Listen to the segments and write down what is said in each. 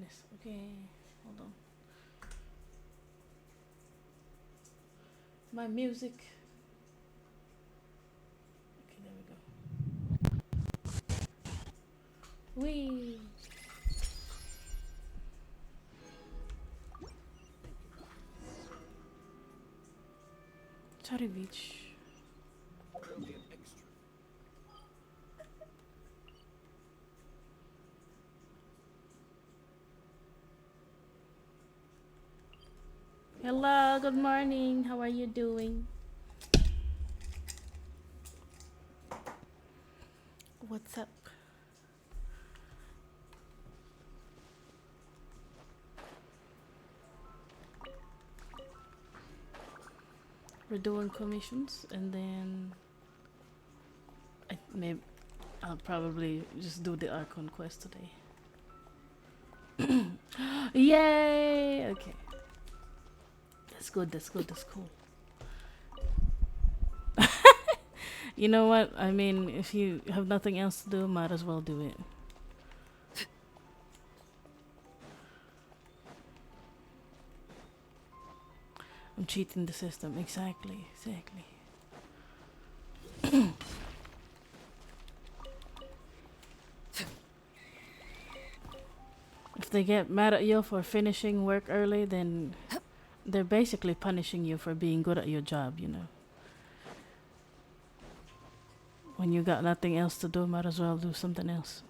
goodness. Okay, hold on. My music. Okay, there we go. Wee. Sorry, beach. Hello, good morning. How are you doing? What's up? We're doing commissions, and then I'll probably just do the Archon quest today. Yay! Okay, that's good. That's good. That's cool. You know what? I mean, if you have nothing else to do, might as well do it. I'm cheating the system. Exactly. Exactly. If they get mad at you for finishing work early, then they're basically punishing you for being good at your job, you know. When you got nothing else to do, might as well do something else.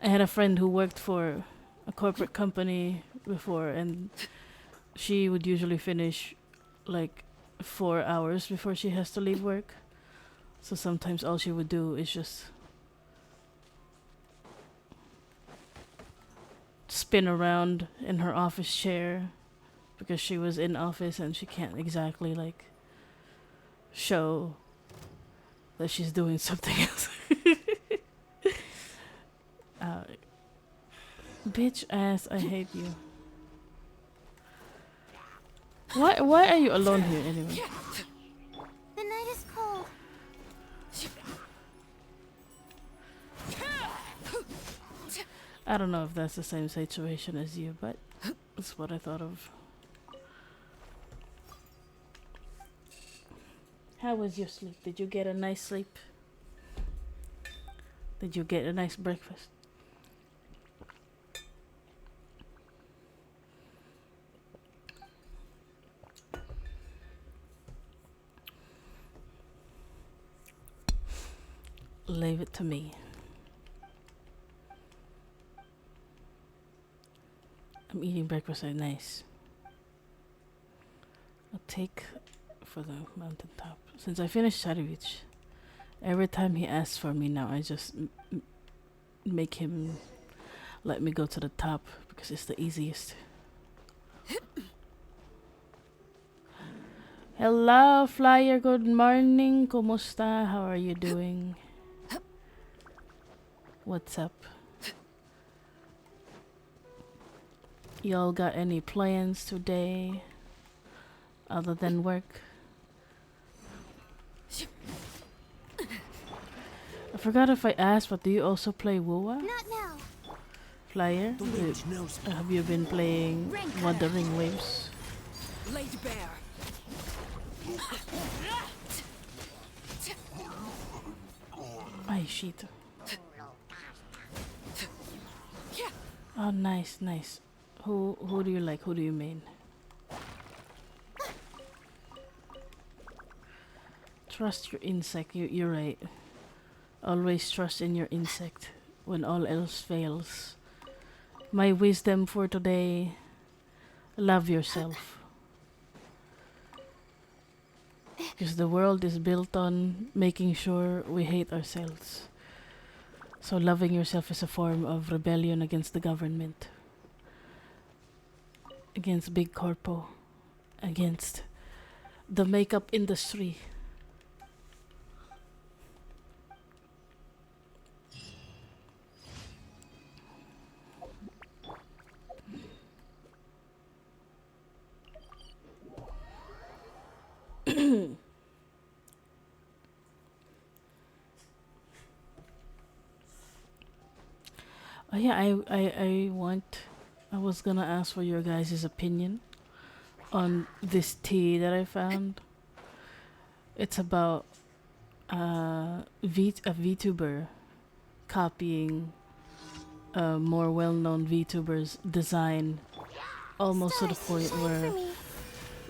I had a friend who worked for a corporate company before, and she would usually finish like 4 hours before she has to leave work. So sometimes all she would do is just spin around in her office chair because she was in office and she can't exactly like show that she's doing something else. uh, Bitch ass, I hate you. Why are you alone here anyway? The night is cold. I don't know if that's the same situation as you, but that's what I thought of. How was your sleep? Did you get a nice sleep? Did you get a nice breakfast? Leave it to me. I'm eating breakfast at nice. I'll take for the mountaintop. Since I finished Charivich, every time he asks for me now, I just make him let me go to the top because it's the easiest. Hello, Flyer. Good morning. Kumusta? How are you doing? What's up? Y'all got any plans today other than work? I forgot if I asked, but do you also play WoA? Not now. Flyer? Have you been playing Wuthering Waves? Laid bare. Ay, shit. Oh, nice, nice. Who do you like? Who do you main? Trust your insect. You're right. Always trust in your insect when all else fails. My wisdom for today: love yourself. Because the world is built on making sure we hate ourselves. So loving yourself is a form of rebellion against the government, against big corpo, against the makeup industry. Yeah, I was gonna ask for your guys' opinion on this tea that I found. It's about a VTuber copying a more well-known VTuber's design, almost to the Stars, point shine where for me.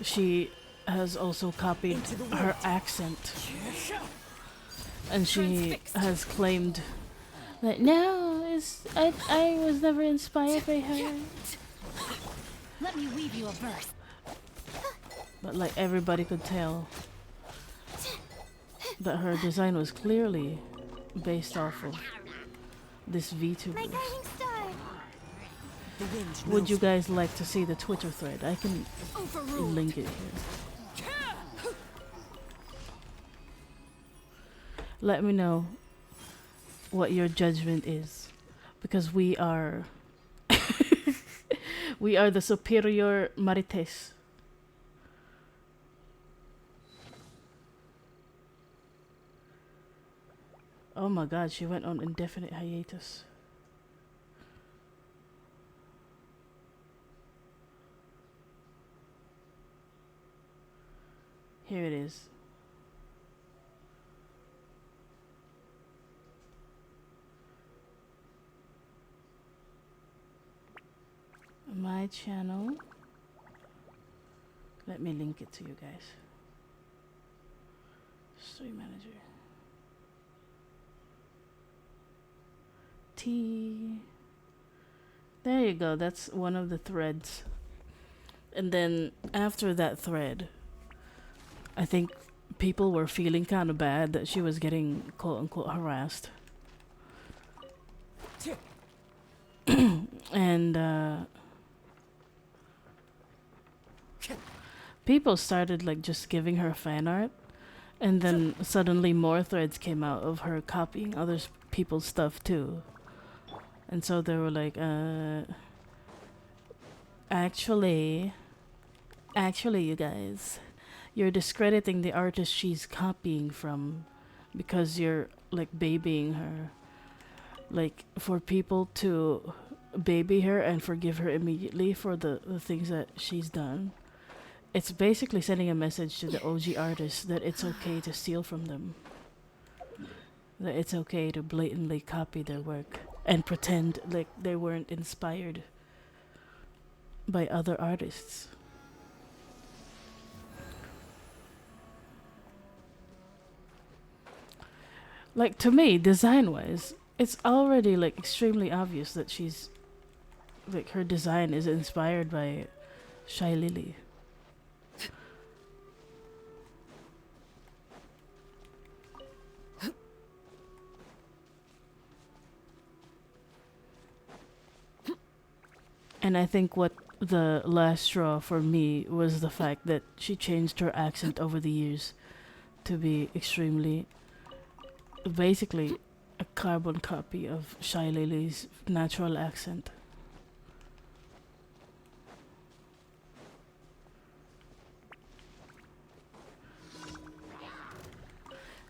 she has also copied her accent, and she has claimed that no, I was never inspired by her. Let me weave you a verse. But like everybody could tell that her design was clearly based off of this My VTuber. guiding star. Would you guys like to see the Twitter thread? I can link it here. Let me know what your judgment is, because we are we are the superior Marites. Oh my god, she went on indefinite hiatus. Here it is. My channel. Let me link it to you guys. Stream manager. T. There you go. That's one of the threads. And then after that thread, I think people were feeling kind of bad that she was getting quote unquote harassed. And people started like just giving her fan art, and then suddenly more threads came out of her copying other people's stuff too. And so they were like, actually, you guys, you're discrediting the artist she's copying from because you're like babying her. Like, for people to baby her and forgive her immediately for the things that she's done, it's basically sending a message to the OG artists that it's okay to steal from them. That it's okay to blatantly copy their work and pretend like they weren't inspired by other artists. Like, to me, design-wise, it's already like extremely obvious that she's like her design is inspired by Shy Lily. And I think what the last straw for me was the fact that she changed her accent over the years to be extremely, basically, a carbon copy of Shy Lily's natural accent.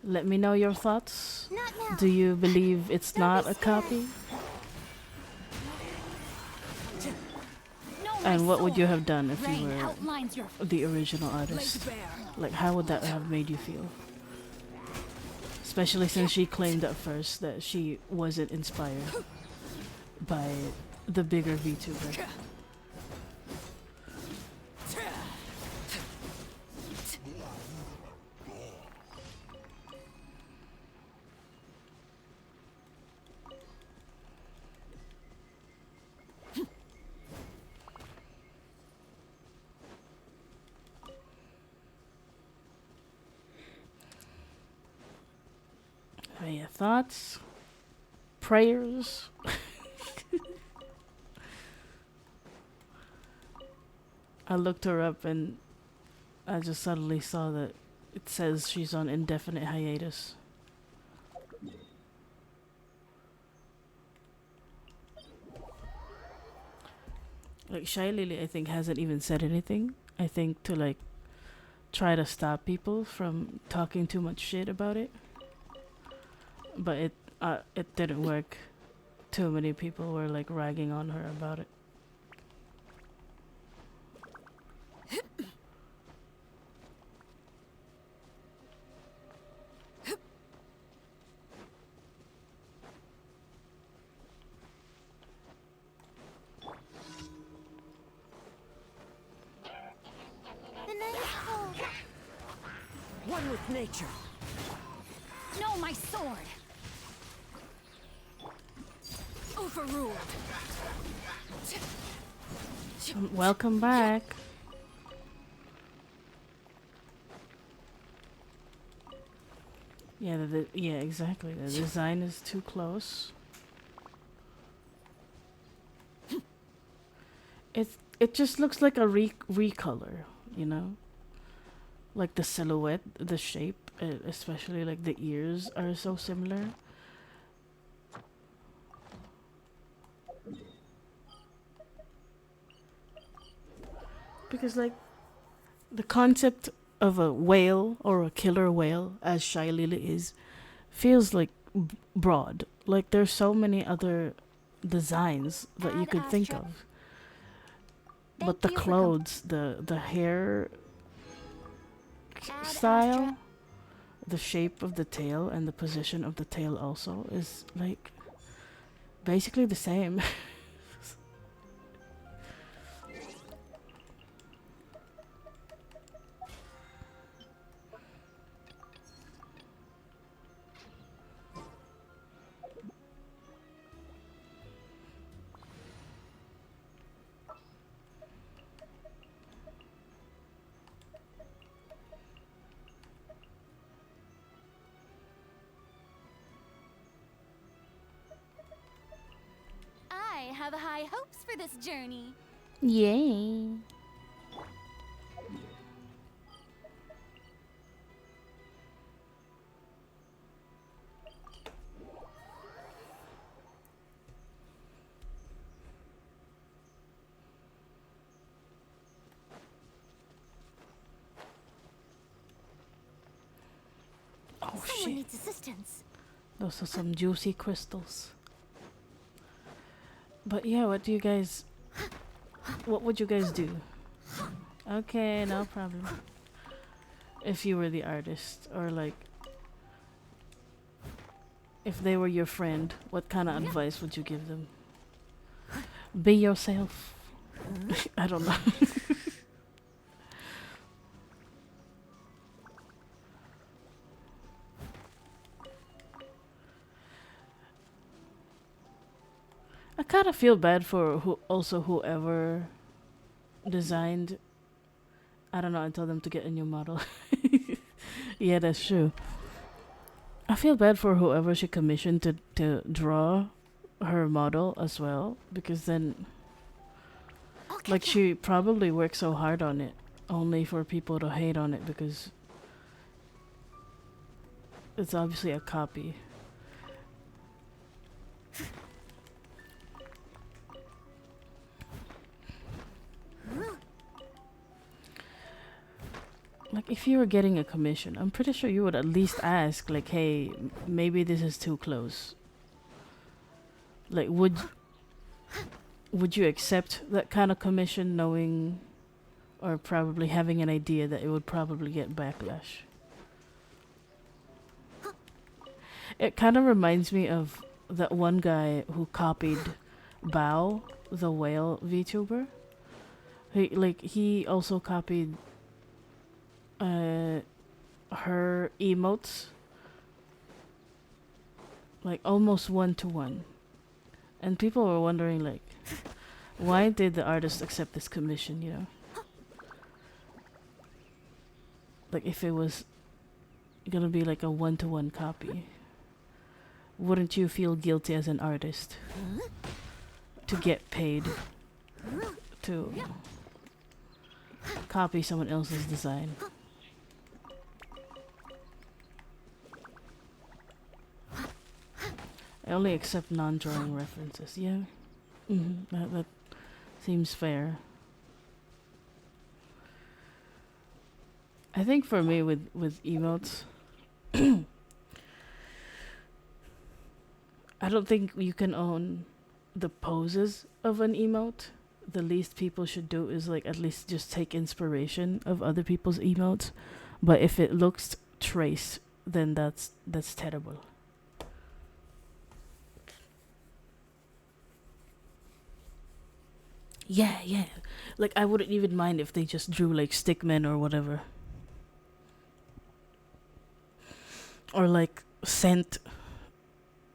Let me know your thoughts. Not now. Do you believe it's Don't not be a copy? No, And what would you have done if you Rain were outlines your the original artist? Like, how would that have made you feel? Especially since she claimed at first that she wasn't inspired by the bigger VTuber. Any thoughts? Prayers? I looked her up and I just suddenly saw that it says she's on indefinite hiatus. Like, Shy Lily, I think, hasn't even said anything. I think to like try to stop people from talking too much shit about it. But it didn't work. too many people were like ragging on her about it. The night is cold. One with nature. No, my sword. Overruled. Welcome back. Yeah, yeah, exactly. The design is too close. It just looks like a recolor, you know? Like the silhouette, the shape, especially like the ears are so similar. Because like the concept of a whale or a killer whale, as Shy Lily is, feels like broad. Like there's so many other designs that you could think of. But the clothes, the hair style, the shape of the tail, and the position of the tail also is like basically the same. I have high hopes for this journey. Yay. Oh Someone shit. needs assistance. Those are some juicy crystals. But yeah, what would you guys do? Okay, no problem. If you were the artist, or like if they were your friend, what kind of advice would you give them? Be yourself. I don't know. I kind of feel bad for whoever designed. I don't know. I told them to get a new model. Yeah, that's true. I feel bad for whoever she commissioned to draw her model as well, because then like she probably worked so hard on it only for people to hate on it because it's obviously a copy. Like if you were getting a commission, I'm pretty sure you would at least ask like, hey, maybe this is too close. Like would you accept that kind of commission knowing or probably having an idea that it would probably get backlash? It kind of reminds me of that one guy who copied Bao, the whale VTuber. He also copied her emotes like almost 1-to-1. And people were wondering like why did the artist accept this commission, you know? Like if it was gonna be like a 1-to-1 copy, wouldn't you feel guilty as an artist to get paid to copy someone else's design? I only accept non-drawing references. Yeah, that seems fair. I think for me with emotes, I don't think you can own the poses of an emote. The least people should do is like at least just take inspiration of other people's emotes. But if it looks traced, then that's terrible. Yeah, yeah. Like I wouldn't even mind if they just drew like stickmen or whatever. Or like sent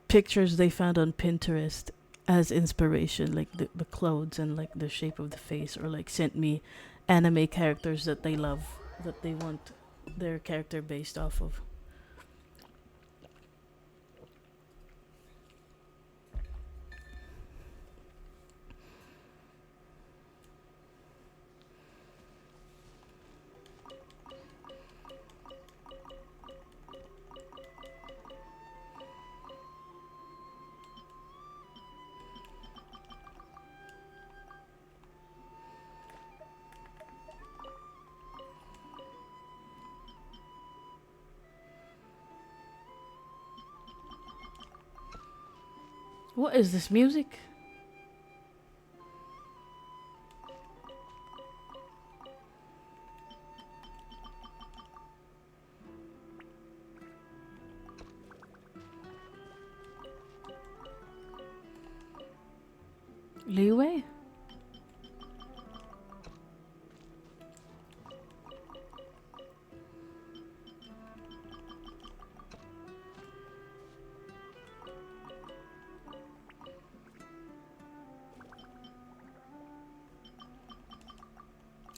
pictures they found on Pinterest as inspiration, like the clothes and like the shape of the face, or like sent me anime characters that they love, that they want their character based off of. What is this music? Leeway?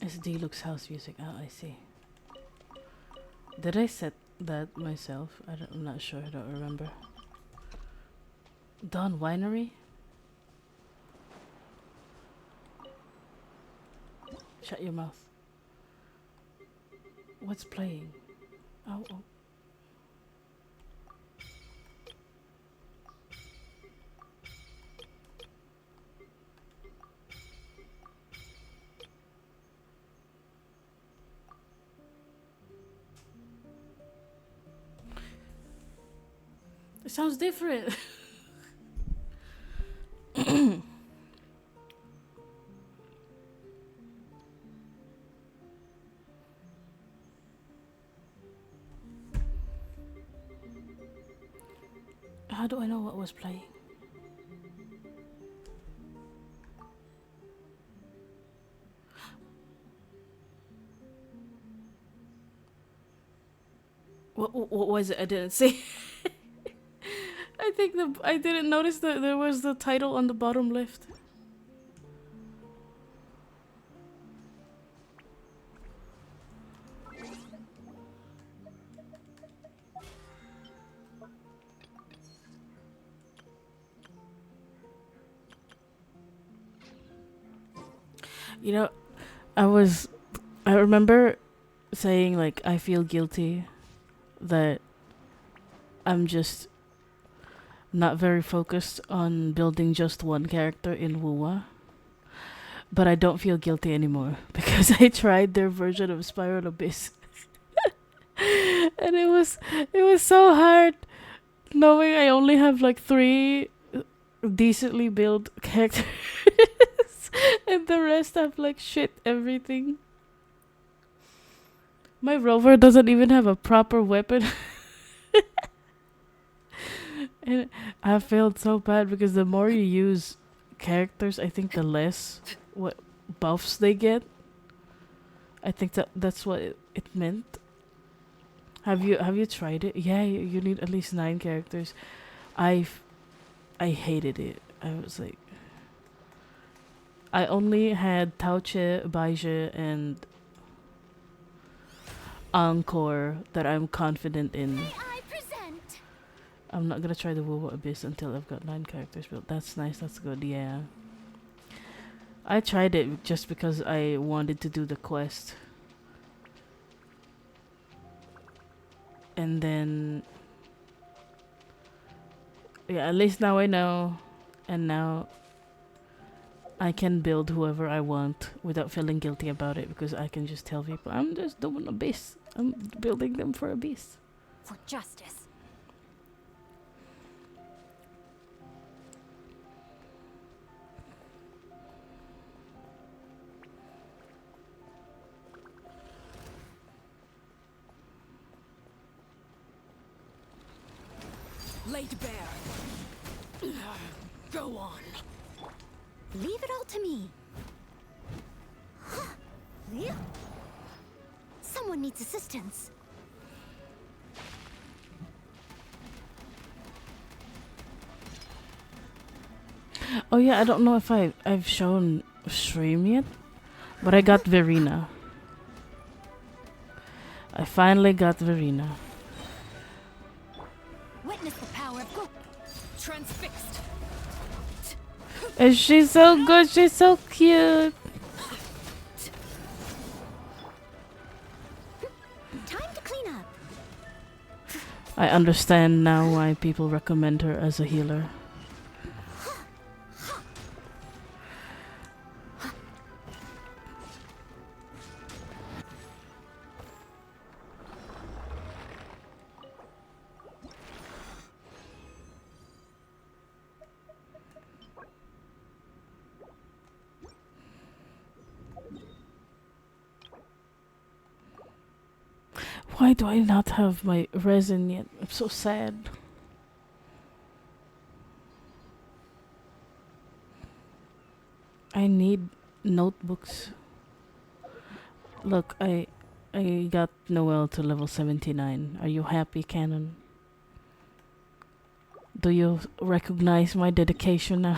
It's Deluxe house music. Oh, I see. Did I set that myself? I'm not sure. I don't remember. Dawn Winery? Shut your mouth. What's playing? Oh, oh. It sounds different. How do I know what was playing? What was it? I didn't see. I think I didn't notice that there was the title on the bottom left. You know, I remember saying like I feel guilty that I'm just not very focused on building just one character in WoWA. But I don't feel guilty anymore because I tried their version of Spiral Abyss. And it was so hard knowing I only have like 3 decently built characters and the rest have like shit everything. My rover doesn't even have a proper weapon. And I felt so bad because the more you use characters, I think the less what buffs they get. I think that's what it meant. Have you tried it? Yeah, you need at least 9 characters. I hated it. I was like, I only had Tauche, Baije, and Encore that I'm confident in. May I present? I'm not gonna try the WoW Abyss until I've got 9 characters built. That's nice. That's good. Yeah. I tried it just because I wanted to do the quest. And then yeah, at least now I know, and now I can build whoever I want without feeling guilty about it because I can just tell people I'm just doing Abyss. I'm building them for Abyss. For justice. Laid bare. Go on. Leave it all to me. Yeah. Someone needs assistance. Oh yeah, I don't know if I've shown stream yet, but I got Verena. I finally got Verena. Witness the power of Transfixed. And she's so good, she's so cute. time to clean up. I understand now why people recommend her as a healer. Why do I not have my resin yet? I'm so sad. I need notebooks. Look, I got Noelle to level 79. Are you happy, Canon? Do you recognize my dedication now?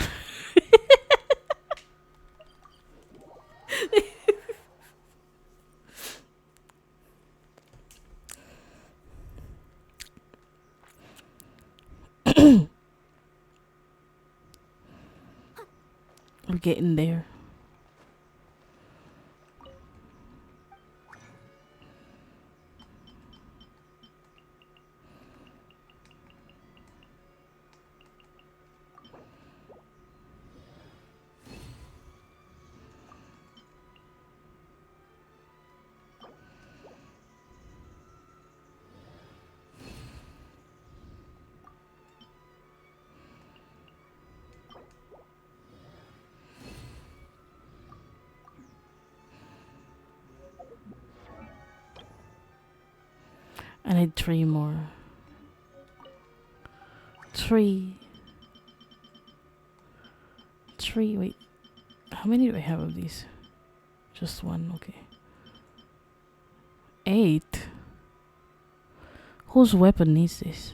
We're getting there. I need 3 more. 3. 3, wait. How many do I have of these? Just 1, okay. 8? Whose weapon needs this?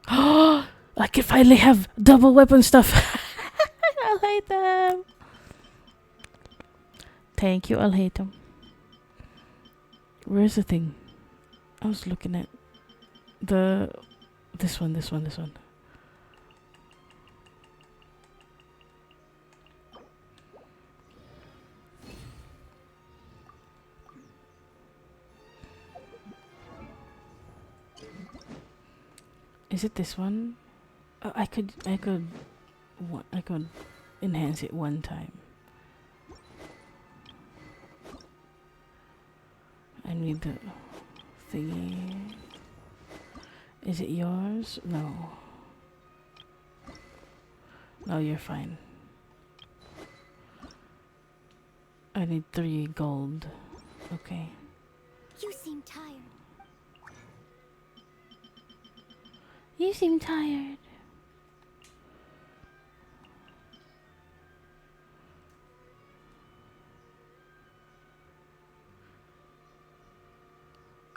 Oh, I can finally have double weapon stuff. I'll hate them. Thank you, I'll hate them. Where's the thing? I was looking at this one. Is it this one? I could enhance it one time. I need the thingy. Is it yours? No. No, you're fine. I need 3 gold. Okay. You seem tired. You seem tired.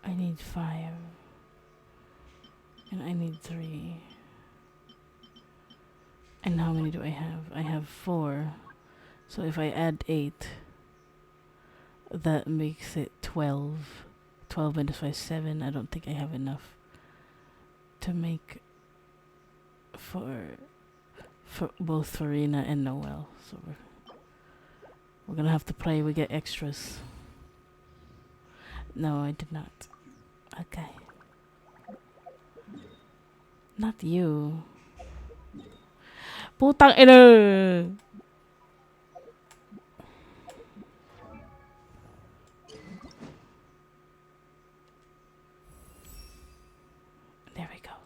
I need 5. And I need 3. And how many do I have? I have 4. So if I add 8, that makes it 12. 12 minus 5, 7. I don't think I have enough to make for both Farina and Noelle. So we're gonna have to pray we get extras. No, I did not. Okay. Not you. Putang ina! There we go.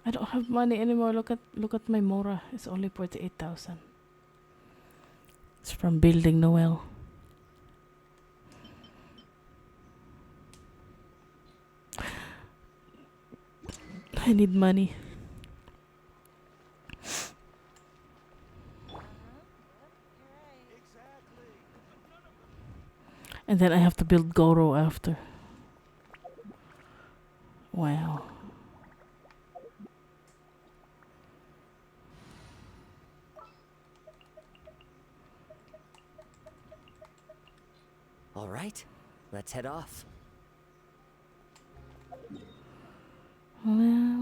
I don't have money anymore. Look at my Mora. It's only 48,000. It's from building Noelle. I need money. And then I have to build Goro after. Wow. All right, let's head off. Well.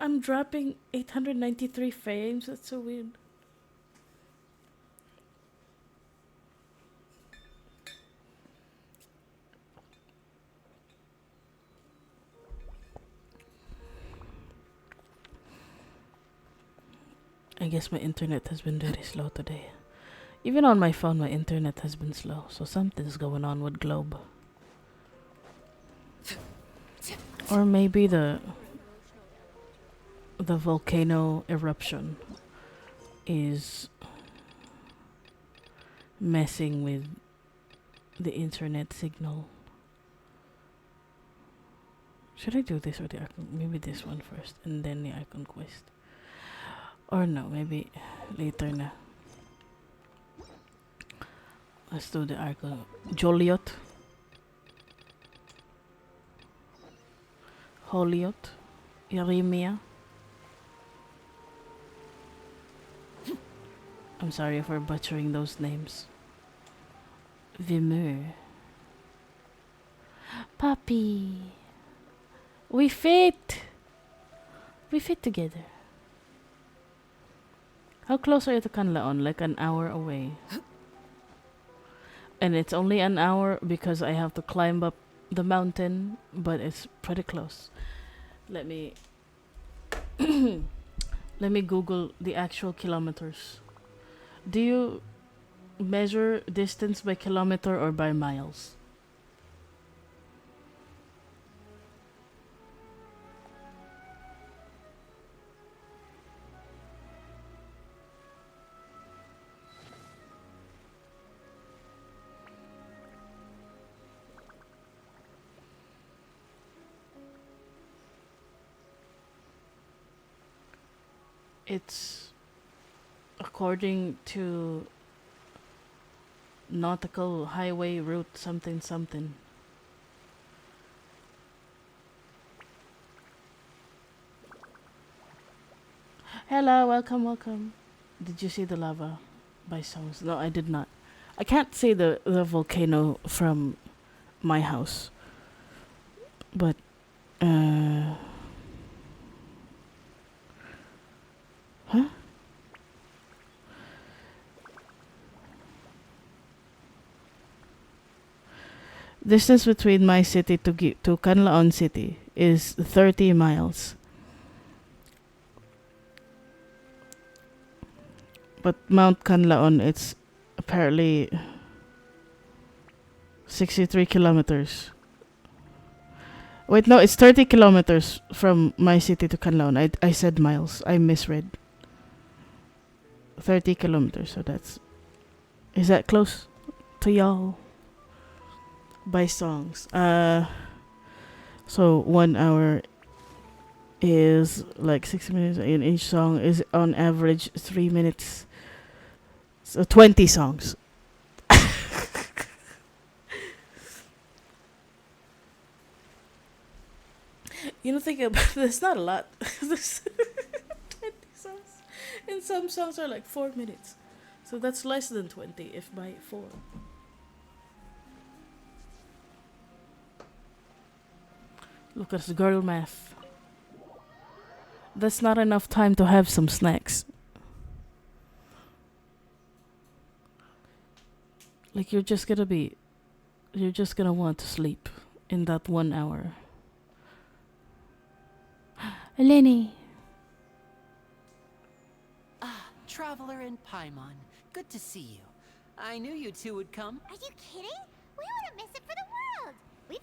I'm dropping 893 frames. That's so weird. I guess my internet has been very slow today. Even on my phone, my internet has been slow. So something's going on with Globe. Or maybe the volcano eruption is messing with the internet signal. Should I do this or the Archon? Maybe this one first and then the Archon quest. Or no, maybe later na. Let's do the Archon. Joliot. Holiot. Yeremia. I'm sorry for butchering those names. Vimur. Puppy. We fit. We fit together. How close are you to Canlaon? Like an hour away. And it's only an hour because I have to climb up the mountain, but it's pretty close. Let me let me Google the actual kilometers. Do you measure distance by kilometer or by miles? It's according to nautical highway route something something. Hello, welcome. Did you see the lava by songs? No, I did not. I can't see the volcano from my house. But huh? Distance between my city to Canlaon City is 30 miles. But Mount Canlaon, it's apparently 63 kilometers. Wait, no, it's 30 kilometers from my city to Canlaon. I said miles. I misread. 30 kilometers, so that's... Is that close to y'all? By songs. So 1 hour is like 60 minutes, and each song is on average 3 minutes. So 20 songs. You don't think about that's not a lot. There's 20 songs. And some songs are like 4 minutes. So that's less than 20 if by 4. Look at this girl math. That's not enough time to have some snacks. Like you're just gonna want to sleep in that 1 hour. Eleni. Ah, Traveler and Paimon. Good to see you. I knew you two would come. Are you kidding? We wouldn't miss it for the world. We've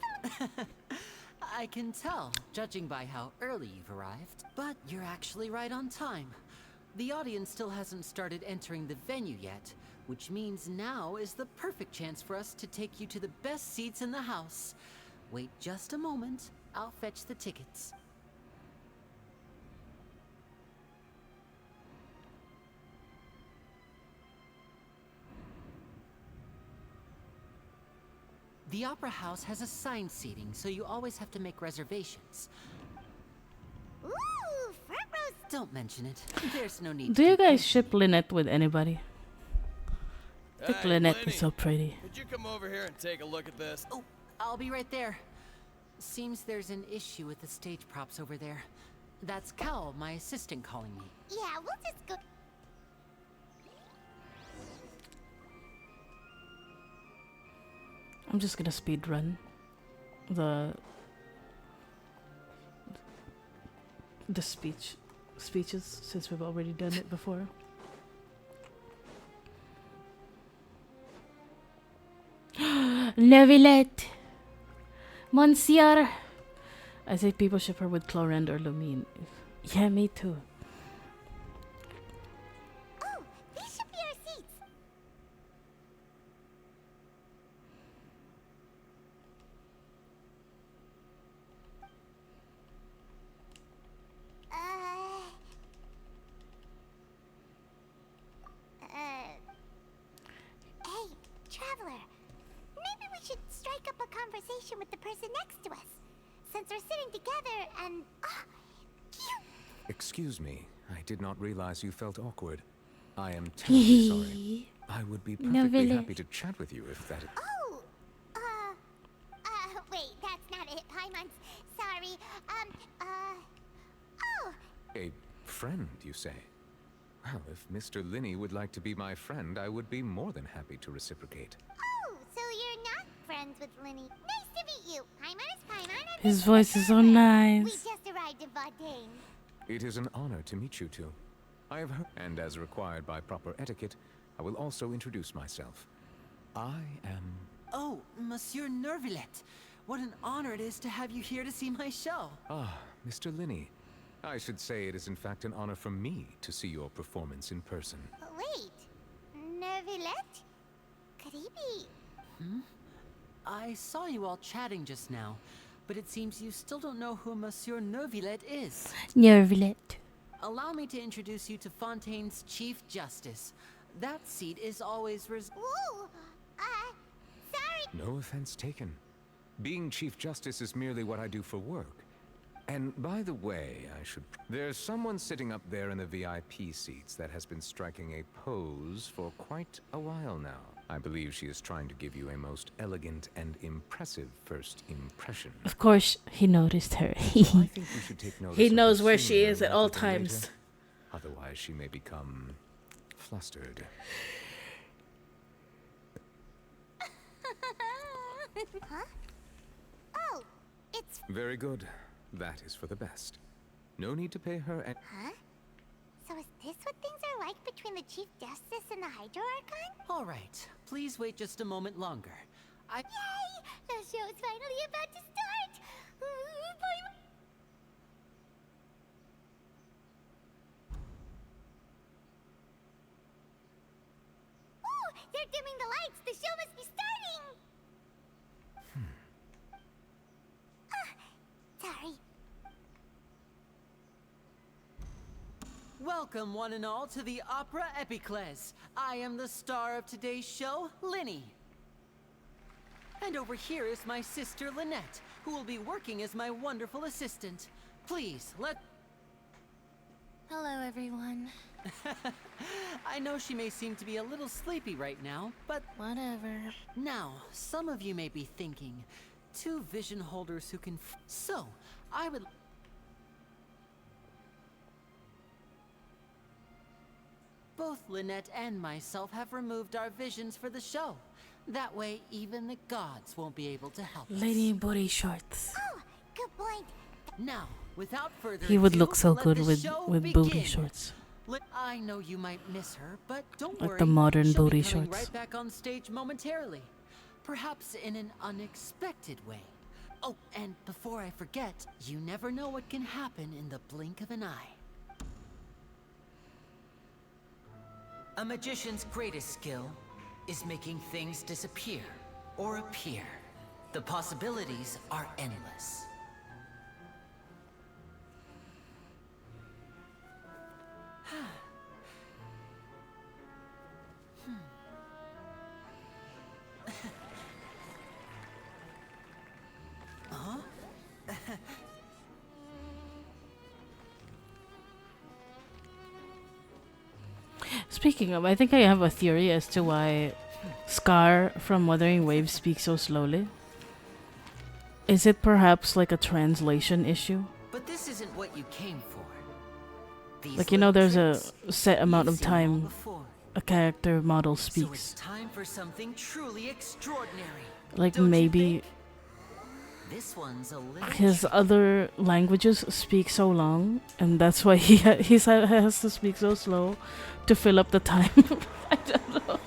I can tell, judging by how early you've arrived. But you're actually right on time. The audience still hasn't started entering the venue yet, which means now is the perfect chance for us to take you to the best seats in the house. Wait just a moment. I'll fetch the tickets. The Opera House has assigned seating, so you always have to make reservations. Ooh, front rows. Don't mention it. There's no need Do to you be guys patient. ship Lynette with anybody? I think Hey, Lynette Lenny, is so pretty. Could you come over here and take a look at this? Oh, I'll be right there. Seems there's an issue with the stage props over there. That's Cal, my assistant, calling me. Yeah, we'll just go. I'm just gonna speed run the speeches since we've already done it before. Neuvillette, Monsieur. I say people ship her with Clorend or Lumine. Yeah, me too. Oh, these should be our seats. Hey, traveler. Maybe we should strike up a conversation with the person next to us. Since we're sitting together and... cute! Excuse me, I did not realize you felt awkward. I am terribly sorry. I would be perfectly happy to chat with you if that... Oh! Wait, that's not it, Paimons. Sorry. Oh! A friend, you say? Well, if Mr. Linney would like to be my friend, I would be more than happy to reciprocate. Oh, so you're not friends with Linny. Nice to meet you. Paimon is Paimon. and His this voice is so We nice. just arrived in Fontaine. It is an honor to meet you two. I have heard, and as required by proper etiquette, I will also introduce myself. I am... Oh, Monsieur Neuvillette. What an honor it is to have you here to see my show. Ah, Mr. Linney. I should say it is in fact an honor for me to see your performance in person. Wait. Neuvillette? Could he be... I saw you all chatting just now, but it seems you still don't know who Monsieur Neuvillette is. Neuvillette. Allow me to introduce you to Fontaine's Chief Justice. That seat is always Whoa! Sorry. No offense taken. Being Chief Justice is merely what I do for work. And by the way, there's someone sitting up there in the VIP seats that has been striking a pose for quite a while now. I believe she is trying to give you a most elegant and impressive first impression. Of course, he noticed her. I think we should take notice He of knows her where she sooner is at all rather than later. times. Otherwise, she may become flustered. Huh? Oh, it's... Very good. That is for the best. No need to pay her any... Huh? So is this what things are like between the Chief Justice and the Hydro Archon? All right, please wait just a moment longer. Yay! The show is finally about to start! Ooh, they're dimming the lights! The show must be starting! Sorry. Welcome, one and all, to the Opera Epiclese. I am the star of today's show, Linny. And over here is my sister, Lynette, who will be working as my wonderful assistant. Please, Hello, everyone. I know she may seem to be a little sleepy right now, but Whatever. now, some of you may be thinking, two vision holders who can... So, I would... Both Lynette and myself have removed our visions for the show. That way, even the gods won't be able to help us. Lady in booty shorts. Oh, good point. Now, without further He would ado, look so let good the with show booty begin. shorts. I know you might miss her, but don't Like worry. the modern She'll booty be coming shorts. right back on stage momentarily. Perhaps in an unexpected way. Oh, and before I forget, you never know what can happen in the blink of an eye. A magician's greatest skill is making things disappear or appear. The possibilities are endless. Speaking of, I think I have a theory as to why Scar from Wuthering Waves speaks so slowly. Is it perhaps like a translation issue? But this isn't what you came for. These Like, you know, little there's tricks, a set amount you've of seen them all time before. a character model So it's speaks. time for something truly extraordinary. Like, Don't you maybe think? This one's a little his tricky. other languages speak so long, and that's why he has to speak so slow to fill up the time. I don't know.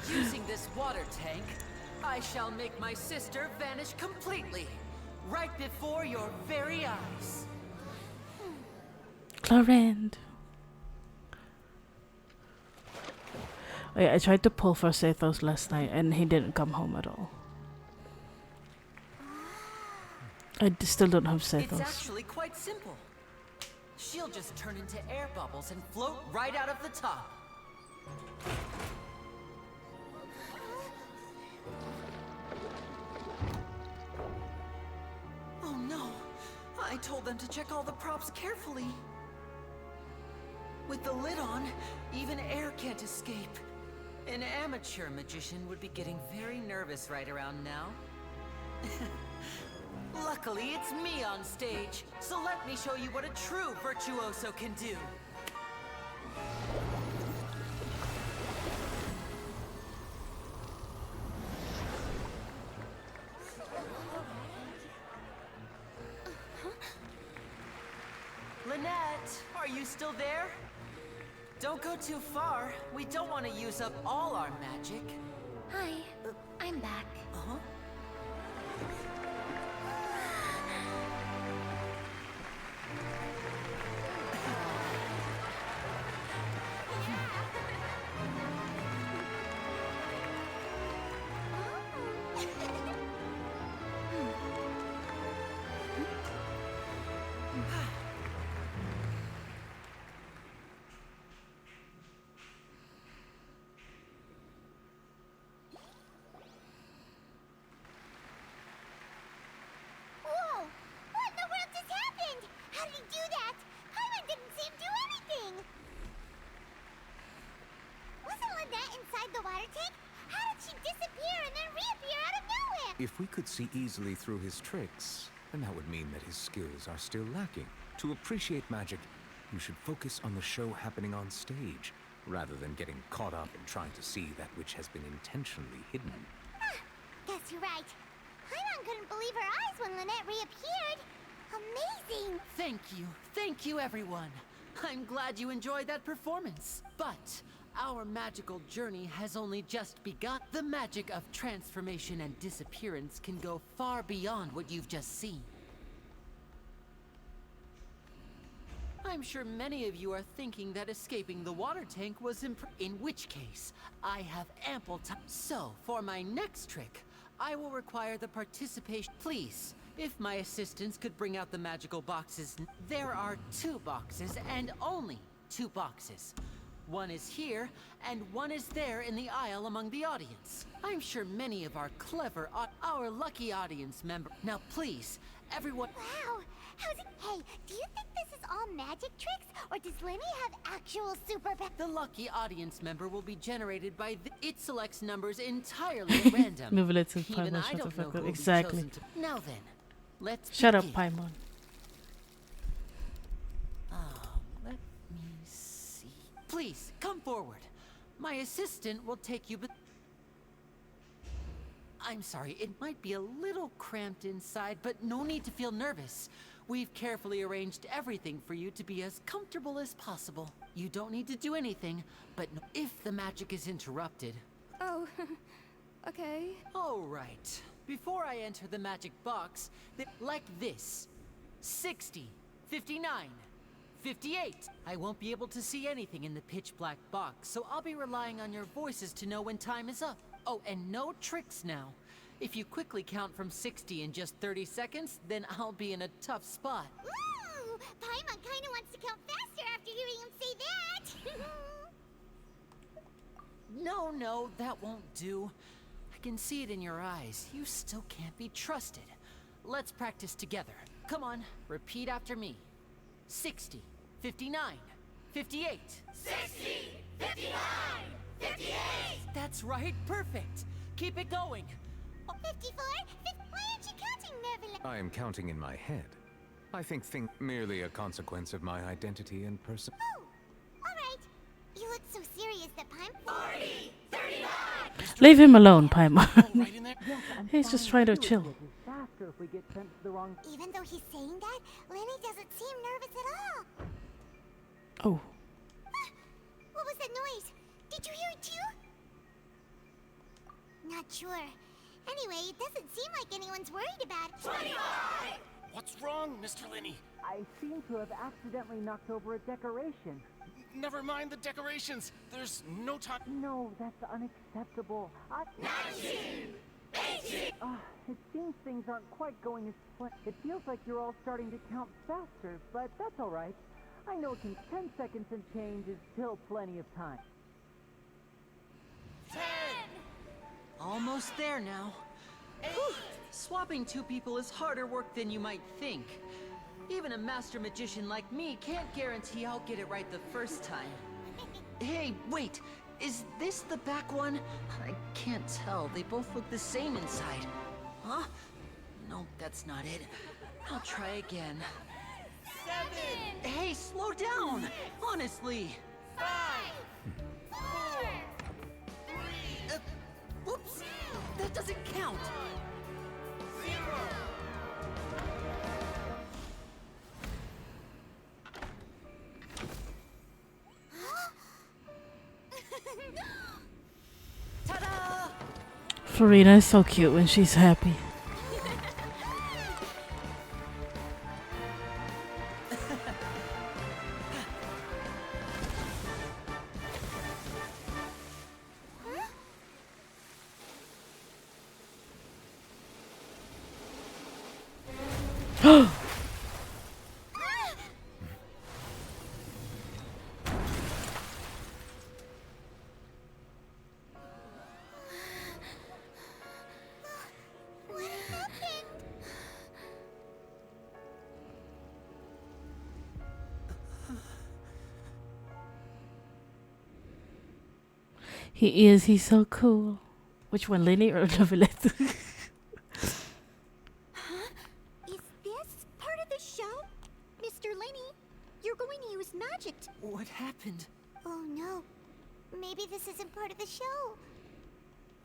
Using this water tank, I shall make my sister vanish completely, right before your very eyes. Clarend. Oh yeah, I tried to pull for Sethos last night, and he didn't come home at all. Still don't have It's Sethos. actually quite simple. She'll just turn into air bubbles and float right out of the top. Oh no! I told them to check all the props carefully. With the lid on, even air can't escape. An amateur magician would be getting very nervous right around now. Luckily, it's me on stage, so let me show you what a true virtuoso can do. Lynette, are you still there? Don't go too far. We don't want to use up all our magic. Hi, I'm back. Uh-huh. Whoa! What in the world just happened? How did he do that? Paimon didn't see him do anything! Wasn't Lynette inside the water tank? How did she disappear and then reappear out of nowhere? If we could see easily through his tricks, then that would mean that his skills are still lacking. To appreciate magic, you should focus on the show happening on stage, rather than getting caught up in trying to see that which has been intentionally hidden. Guess you're right. Paimon couldn't believe her eyes when Lynette reappeared. Amazing! Thank you everyone. I'm glad you enjoyed that performance. But our magical journey has only just begun. The magic of transformation and disappearance can go far beyond what you've just seen. I'm sure many of you are thinking that escaping the water tank was in which case, I have ample time. So, for my next trick, I will require the participation. Please, if my assistants could bring out the magical boxes. There are 2 boxes, and only 2 boxes. One is here, and one is there in the aisle among the audience. I'm sure many of our our lucky audience member. Now please, everyone. Wow! How's it? Hey, do you think this is all magic tricks, or does Lenny have actual super The lucky audience member will be generated by it selects numbers entirely at random. Move it to Even Paimon, I shut the don't know fuck who up. will be Exactly. chosen to. Now then, let's Shut up, begin. Paimon. Let me see. Please, come forward. My assistant will take you, but... I'm sorry, it might be a little cramped inside, but no need to feel nervous. We've carefully arranged everything for you to be as comfortable as possible. You don't need to do anything, but if the magic is interrupted... Oh, okay. All right. Before I enter the magic box, like this. 60, 59, 58. I won't be able to see anything in the pitch black box, so I'll be relying on your voices to know when time is up. Oh, and no tricks now. If you quickly count from 60 in just 30 seconds, then I'll be in a tough spot. Ooh! Paimon kinda wants to count faster after hearing him say that! No, that won't do. I can see it in your eyes. You still can't be trusted. Let's practice together. Come on, repeat after me. 60, 59, 58. 60! 59! 58! That's right, perfect. Keep it going. 54? Why aren't you counting, Nervala? I am counting in my head. I think merely a consequence of my identity and person. Oh! Alright. You look so serious that Paimon... 40! 39! Leave him alone, Paimon. Right in there. He's just trying to chill. Faster if we get sent to the wrong. Even though he's saying that, Lenny doesn't seem nervous at all. Oh. What was that noise? Did you hear it too? Not sure. Anyway, it doesn't seem like anyone's worried about it. 25! What's wrong, Mr. Linney? I seem to have accidentally knocked over a decoration. Never mind the decorations. There's no time. No, that's unacceptable. 19! 18! It seems things aren't quite going as planned. It feels like you're all starting to count faster, but that's all right. I know 10 seconds and change is still plenty of time. 10! Almost there now. Whew. Swapping two people is harder work than you might think. Even a master magician like me can't guarantee I'll get it right the first time. Hey, wait! Is this the back one? I can't tell. They both look the same inside. Huh? No, that's not it. I'll try again. 7! Hey, slow down! Honestly! 5! 4! 3! Whoops! That doesn't count! 0! Ta-da! Farina is so cute when she's happy. What happened? He's so cool. Which one, Lenny or Novelette? Is this part of the show? Mr. Lenny, you're going to use magic. What happened? Oh no. Maybe this isn't part of the show.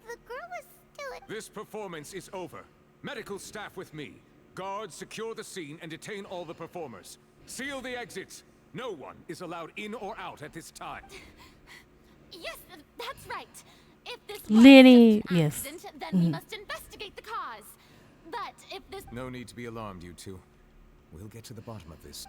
The girl was still at... This performance is over. Medical staff with me. Guards, secure the scene and detain all the performers. Seal the exits. No one is allowed in or out at this time. Yes, that's right. If this Lenny, was just an yes. accident, then we must investigate the cause. But if this... No need to be alarmed, you two. We'll get to the bottom of this.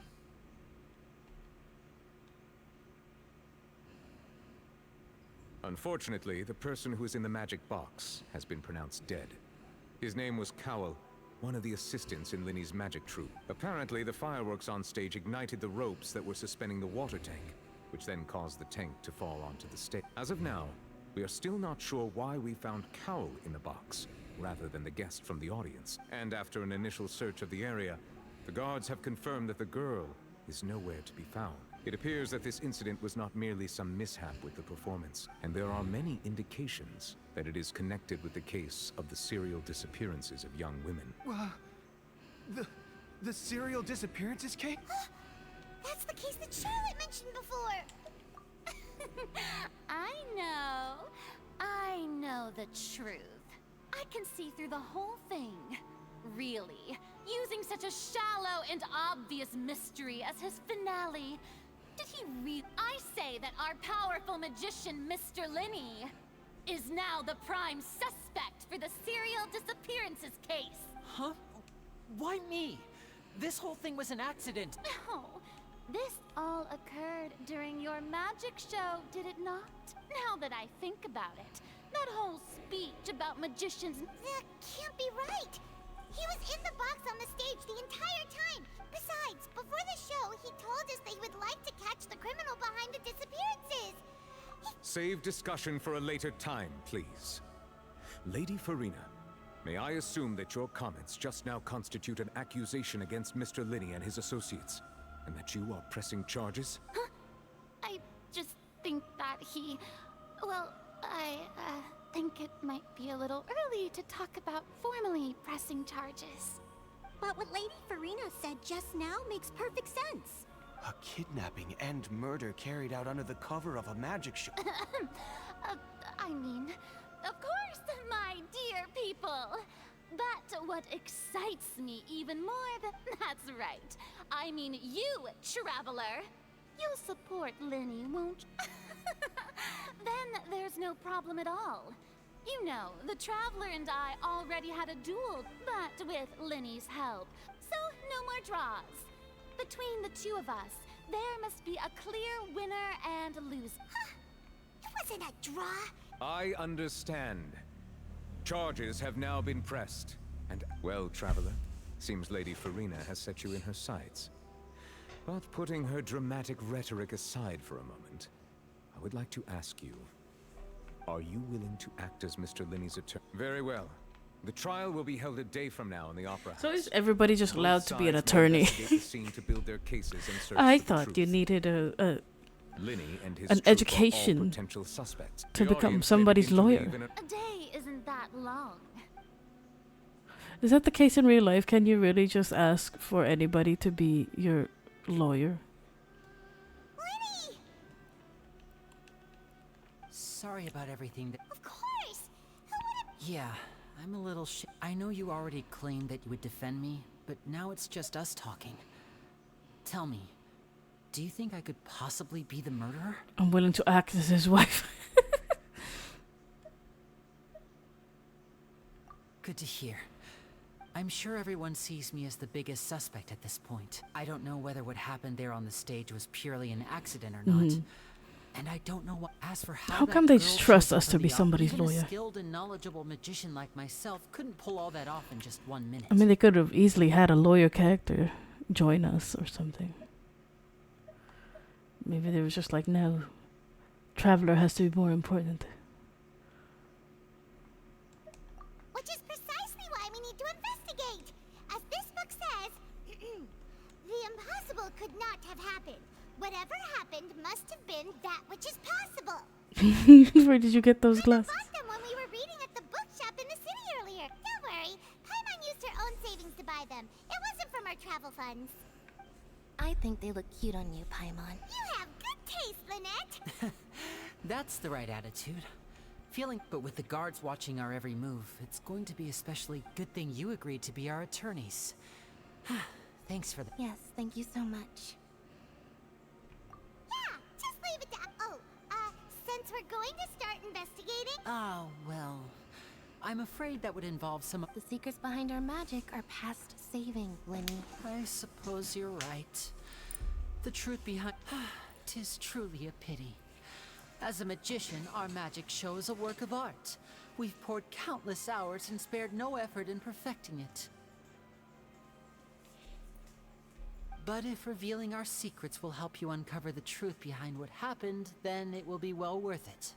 Unfortunately, the person who is in the magic box has been pronounced dead. His name was Cowell, one of the assistants in Linny's magic troupe. Apparently, the fireworks on stage ignited the ropes that were suspending the water tank, which then caused the tank to fall onto the stage. As of now, we are still not sure why we found Cowell in the box, rather than the guest from the audience. And after an initial search of the area, the guards have confirmed that the girl is nowhere to be found. It appears that this incident was not merely some mishap with the performance, and there are many indications that it is connected with the case of the serial disappearances of young women. The serial disappearances case? That's the case that Charlotte mentioned before. I know the truth. I can see through the whole thing. Really, using such a shallow and obvious mystery as his finale. Did he I say that our powerful magician, Mr. Linney, is now the prime suspect for the serial disappearances case. Huh? Why me? This whole thing was an accident. No, This all occurred during your magic show, did it not? Now that I think about it, that whole speech about magicians... That can't be right. He was in the box on the stage the entire time. Besides, before the show, he told us that he would like to catch the criminal behind the disappearances. Save discussion for a later time, please. Lady Farina, may I assume that your comments just now constitute an accusation against Mr. Linney and his associates, and that you are pressing charges? Huh? I just think that he... Well, I think it might be a little early to talk about formally pressing charges. But what Lady Farina said just now makes perfect sense. A kidnapping and murder carried out under the cover of a magic show. I mean, of course, my dear people. But what excites me even more, that's right. I mean you, Traveler. You'll support Linny, won't you? Then there's no problem at all. You know, the Traveler and I already had a duel, but with Linny's help. So no more draws. Between the two of us, there must be a clear winner and loser. It wasn't a draw. I understand. Charges have now been pressed. And, well, Traveler, seems Lady Farina has set you in her sights. But putting her dramatic rhetoric aside for a moment, I would like to ask you, are you willing to act as Mr. Linney's attorney? Very well. The trial will be held a day from now in the Opera House. So is everybody just Both allowed to be an sides will attorney? investigate the scene to build their cases and search I for the thought you truth. needed Linney and his an troop are all education potential suspects. to The become audience may somebody's begin to lawyer. believe in A day isn't that long. Is that the case in real life? Can you really just ask for anybody to be your lawyer? Linny! Sorry about everything. Of course! Who would have... Yeah, I'm a little I know you already claimed that you would defend me, but now it's just us talking. Tell me, do you think I could possibly be the murderer? I'm willing to act as his wife. Good to hear. I'm sure everyone sees me as the biggest suspect at this point. I don't know whether what happened there on the stage was purely an accident or not. And I don't know what. As for how come that they girl just trust showed us up to at be the somebody's even lawyer? A skilled and knowledgeable magician like myself couldn't pull all that off in just 1 minute. I mean, they could have easily had a lawyer character join us or something. Maybe they was just like, no, Traveler has to be more important. Which is precisely why we need to investigate. As this book says, the impossible could not have happened. Whatever happened must have been that which is possible. Where did you get those I glasses? bought them when we were reading at the bookshop in the city earlier. Don't worry, Paimon used her own savings to buy them. It wasn't from our travel funds. I think they look cute on you, Paimon. You have good taste, Lynette. That's the right attitude. But with the guards watching our every move, it's going to be especially good thing you agreed to be our attorneys. Thanks for that. Yes, thank you so much. Yeah, just leave it to... Oh, since we're going to start investigating... Oh, well, I'm afraid that would involve some... The secrets behind our magic are past saving, Linny. I suppose you're right. The truth behind... 'Tis truly a pity. As a magician, our magic show is a work of art. We've poured countless hours and spared no effort in perfecting it. But if revealing our secrets will help you uncover the truth behind what happened, then it will be well worth it.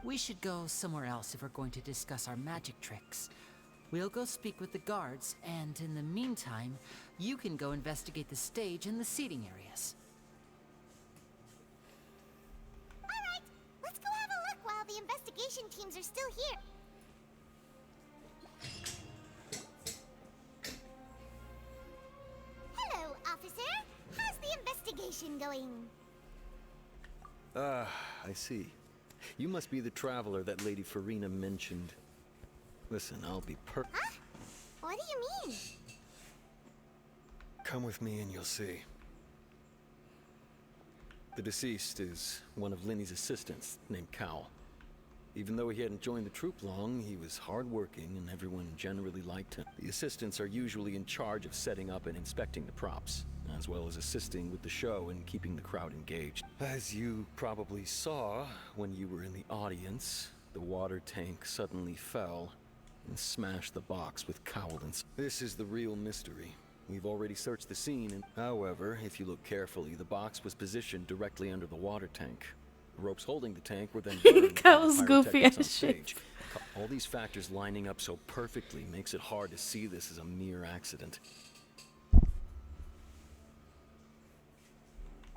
We should go somewhere else if we're going to discuss our magic tricks. We'll go speak with the guards, and in the meantime, you can go investigate the stage and the seating areas. Alright, let's go have a look while the investigation teams are still here. Hello, officer. How's the investigation going? I see. You must be the traveler that Lady Farina mentioned. Listen, I'll be Huh? What do you mean? Come with me and you'll see. The deceased is one of Linny's assistants named Cal. Even though he hadn't joined the troop long, he was hardworking and everyone generally liked him. The assistants are usually in charge of setting up and inspecting the props, as well as assisting with the show and keeping the crowd engaged. As you probably saw when you were in the audience, the water tank suddenly fell and smashed the box with cowlings. This is the real mystery. We've already searched the scene, and however, if you look carefully, the box was positioned directly under the water tank. The ropes holding the tank were then burned by That was the goofy pyrotechnics on as shit. stage. All these factors lining up so perfectly makes it hard to see this as a mere accident.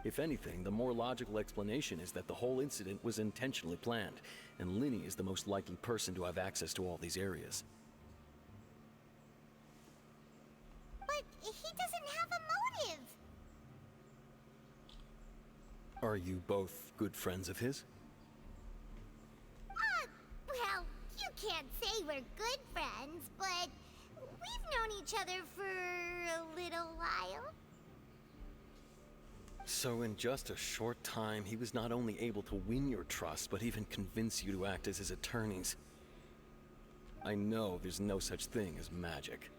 If anything, the more logical explanation is that the whole incident was intentionally planned, and Linny is the most likely person to have access to all these areas. But he doesn't have a motive. Are you both good friends of his? Well, you can't say we're good friends, but we've known each other for a little while. So in just a short time, he was not only able to win your trust, but even convince you to act as his attorneys. I know there's no such thing as magic.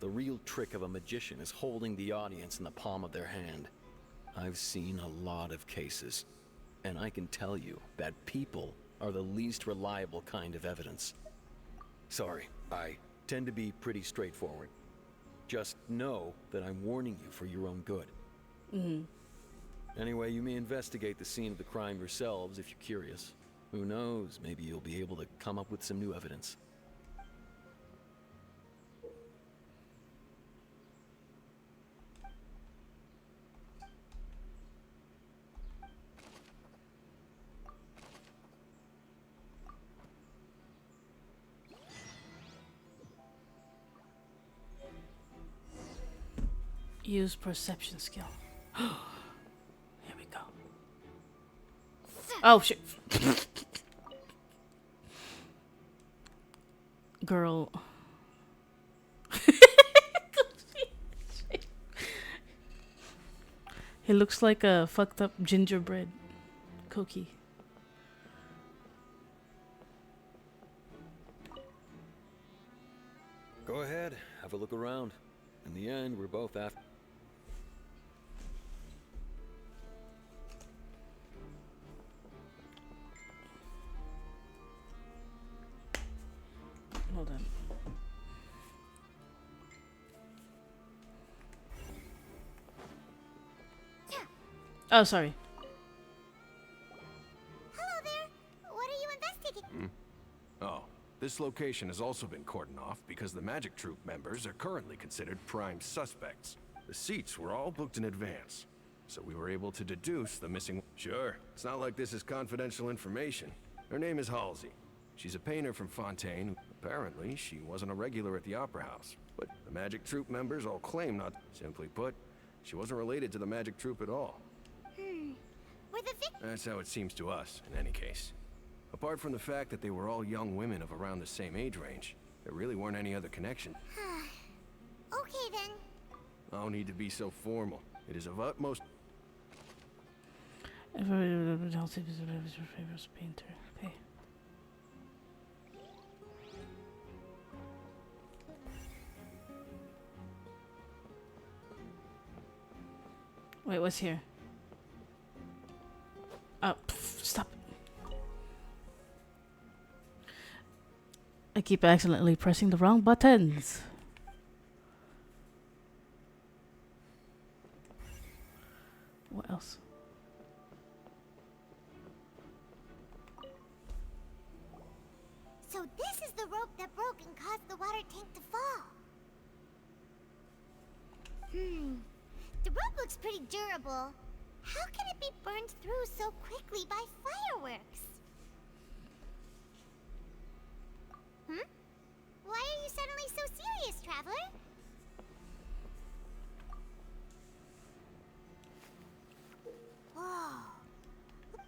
The real trick of a magician is holding the audience in the palm of their hand. I've seen a lot of cases, and I can tell you that people are the least reliable kind of evidence. Sorry, I tend to be pretty straightforward. Just know that I'm warning you for your own good. Anyway, you may investigate the scene of the crime yourselves if you're curious. Who knows, maybe you'll be able to come up with some new evidence. Use perception skill. Here we go. Oh shit. Girl. He looks like a fucked up gingerbread cookie. Go ahead, have a look around. In the end, we're both after. Hold on. Oh, sorry. Hello there. What are you investigating? Oh, this location has also been cordoned off because the Magic Troop members are currently considered prime suspects. The seats were all booked in advance, so we were able to deduce the missing... Sure, it's not like this is confidential information. Her name is Halsey. She's a painter from Fontaine. Apparently, she wasn't a regular at the Opera House, but the Magic Troop members all claim not... Simply put, she wasn't related to the Magic Troop at all. Were the victims... That's how it seems to us, in any case. Apart from the fact that they were all young women of around the same age range, there really weren't any other connection. Okay then. No need to be so formal. It is of utmost... Halsey is your favorite painter. Okay. Wait, what's here? Oh, stop. I keep accidentally pressing the wrong buttons. What else? So this is the rope that broke and caused the water tank to fall. The rope looks pretty durable. How can it be burned through so quickly by fireworks? Why are you suddenly so serious, Traveler? Whoa.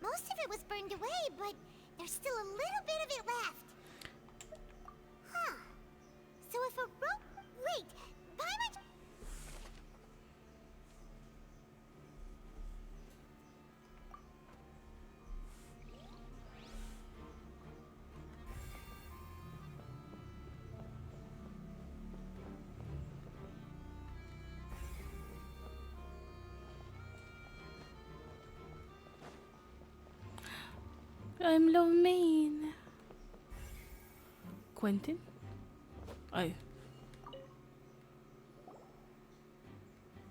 Most of it was burned away, but there's still a little bit of it left. Huh. So if a rope... Wait, but I'm... I'm low main. Quentin? I.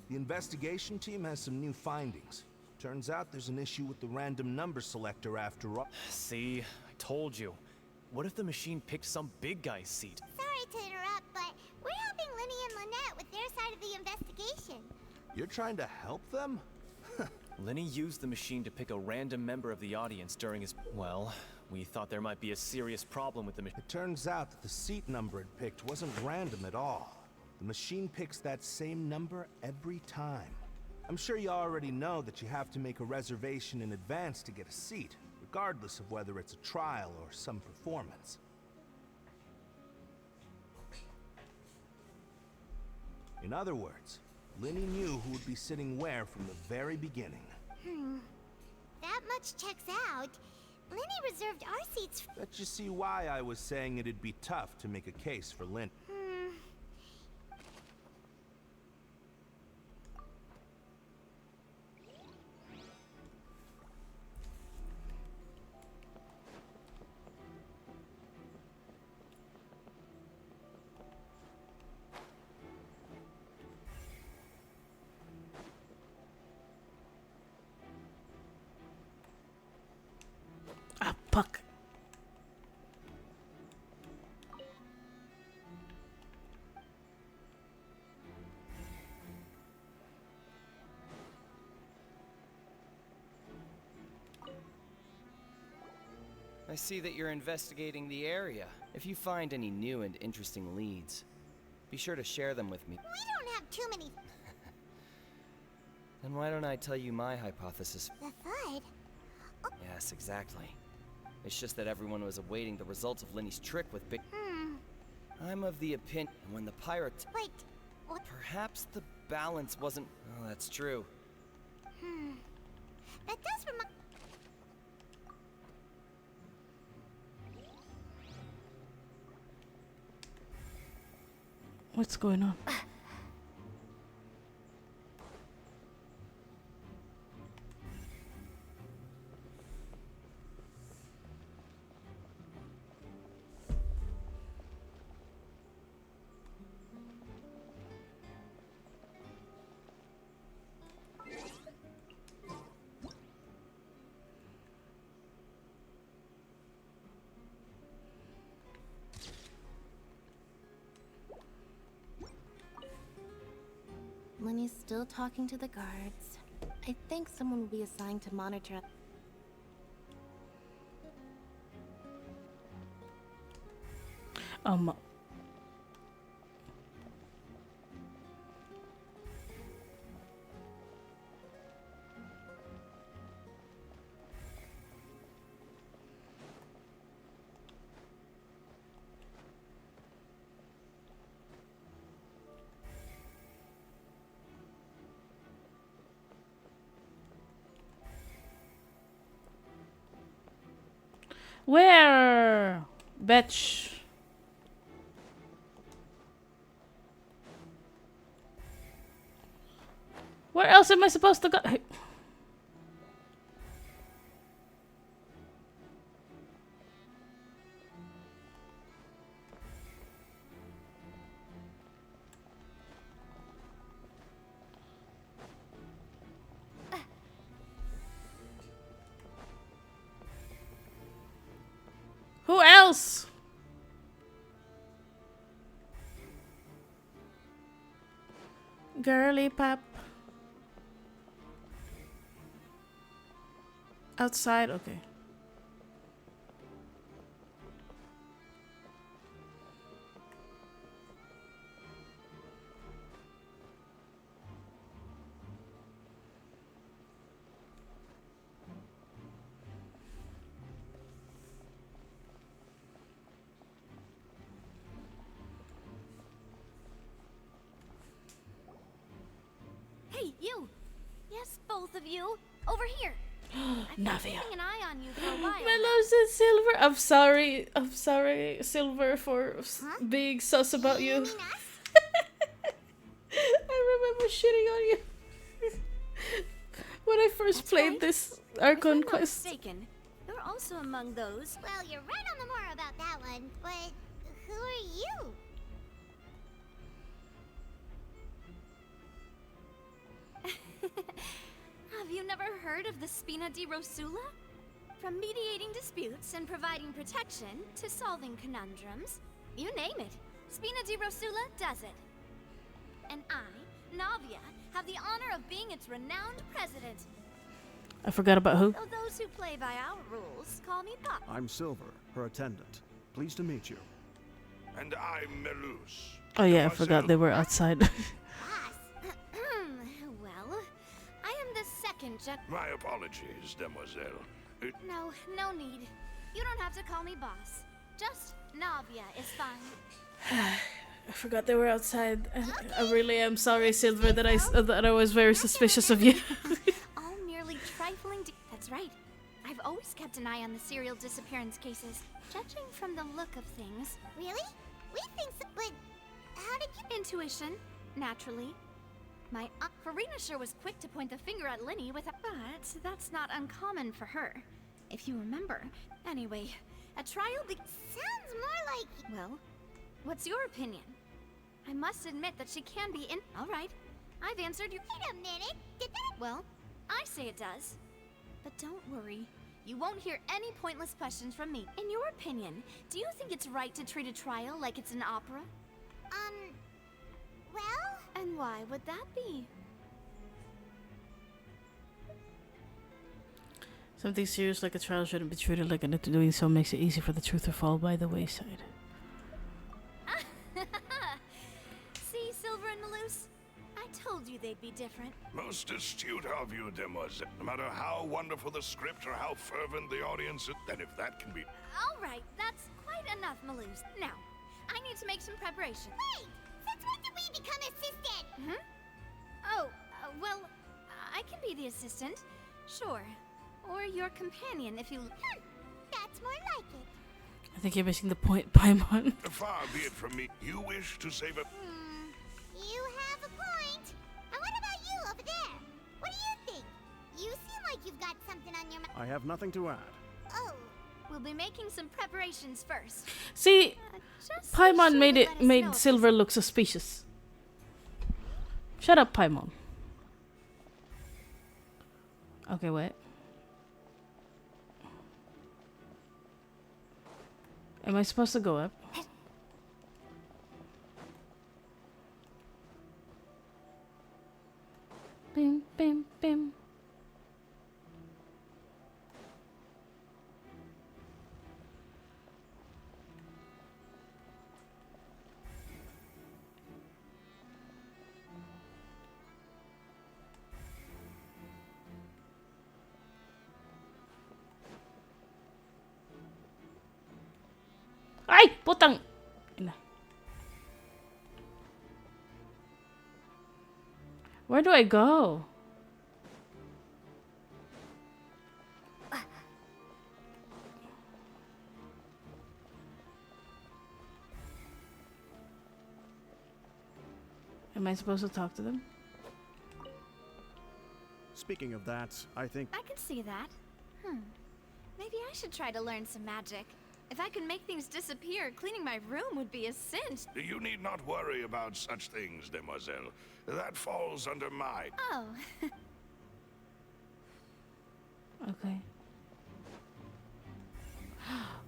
The investigation team has some new findings. Turns out there's an issue with the random number selector after all. See, I told you. What if the machine picked some big guy's seat? Sorry to interrupt, but we're helping Linny and Lynette with their side of the investigation. You're trying to help them? Lenny used the machine to pick a random member of the audience during his... Well, we thought there might be a serious problem with the machine. It turns out that the seat number it picked wasn't random at all. The machine picks that same number every time. I'm sure you already know that you have to make a reservation in advance to get a seat, regardless of whether it's a trial or some performance. In other words, Linny knew who would be sitting where from the very beginning. That much checks out. Linny reserved our seats. That you see why I was saying it'd be tough to make a case for Lynn. Ah, fuck. I see that you're investigating the area. If you find any new and interesting leads, be sure to share them with me. We don't have too many. Then why don't I tell you my hypothesis? The FUD? Yes, exactly. It's just that everyone was awaiting the results of Linny's trick with big... I'm of the opinion when the pirate... Wait, what? Perhaps the balance wasn't... Oh, that's true. That does remind... What's going on? Lenny's still talking to the guards. I think someone will be assigned to monitor. Where? Bitch. Where else am I supposed to go? Who else? Girly pop. Outside, okay. Hey, you! Yes, both of you! Over here! I've been Navia. keeping an eye on you for a while. My love said Silver. I'm sorry, Silver, for being sus about you. I remember shitting on you when I first played this Archon quest. Mistaken, you're also among those. Well, you're right on the more about that one, but who are you? Have you never heard of the Spina di Rosula? From mediating disputes and providing protection to solving conundrums, you name it, Spina di Rosula does it. And I, Navia, have the honor of being its renowned president. I forgot about who. Though those who play by our rules call me Pop. I'm Silver, her attendant. Pleased to meet you. And I'm Melus. Oh yeah, I forgot they were outside. Well, I am the second My apologies, demoiselle. No need. You don't have to call me boss. Just Navia is fine. I forgot they were outside. I really am sorry, Silver, that I was very suspicious of you. All merely trifling. That's right. I've always kept an eye on the serial disappearance cases. Judging from the look of things. Really? We think so, but how did you? Intuition, naturally. My aunt Farina sure was quick to point the finger at Linny with a. But that's not uncommon for her, if you remember. Anyway, a trial sounds more like. Well, what's your opinion? I must admit that she can be in. All right, I've answered you. Wait a minute. Did that? Well, I say it does. But don't worry. You won't hear any pointless questions from me. In your opinion, do you think it's right to treat a trial like it's an opera? Well? And why would that be? Something serious like a trial shouldn't be treated like an doing so makes it easy for the truth to fall by the wayside. See, Silver and Melus? I told you they'd be different. Most astute of you, demoiselle. No matter how wonderful the script or how fervent the audience is, then if that can be... All right, that's quite enough, Melus. Now, I need to make some preparation. Wait! Since when did we become assistant? Oh, well, I can be the assistant. Sure. Or your companion if you... That's more like it. I think you're missing the point, Paimon. Far be it from me. You wish to save a... You have a point. And what about you over there? What do you think? You seem like you've got something on your mind. I have nothing to add. Oh. We'll be making some preparations first. See, Just Paimon be sure to let us know. Silver look suspicious. Shut up, Paimon. Okay, wait. Am I supposed to go up? Bim, bim, bim. Ay! Putang! Ina. Where do I go? Am I supposed to talk to them? Speaking of that, I think... I can see that. Maybe I should try to learn some magic. If I could make things disappear, cleaning my room would be a cinch. You need not worry about such things, demoiselle. That falls under my... Oh. Okay.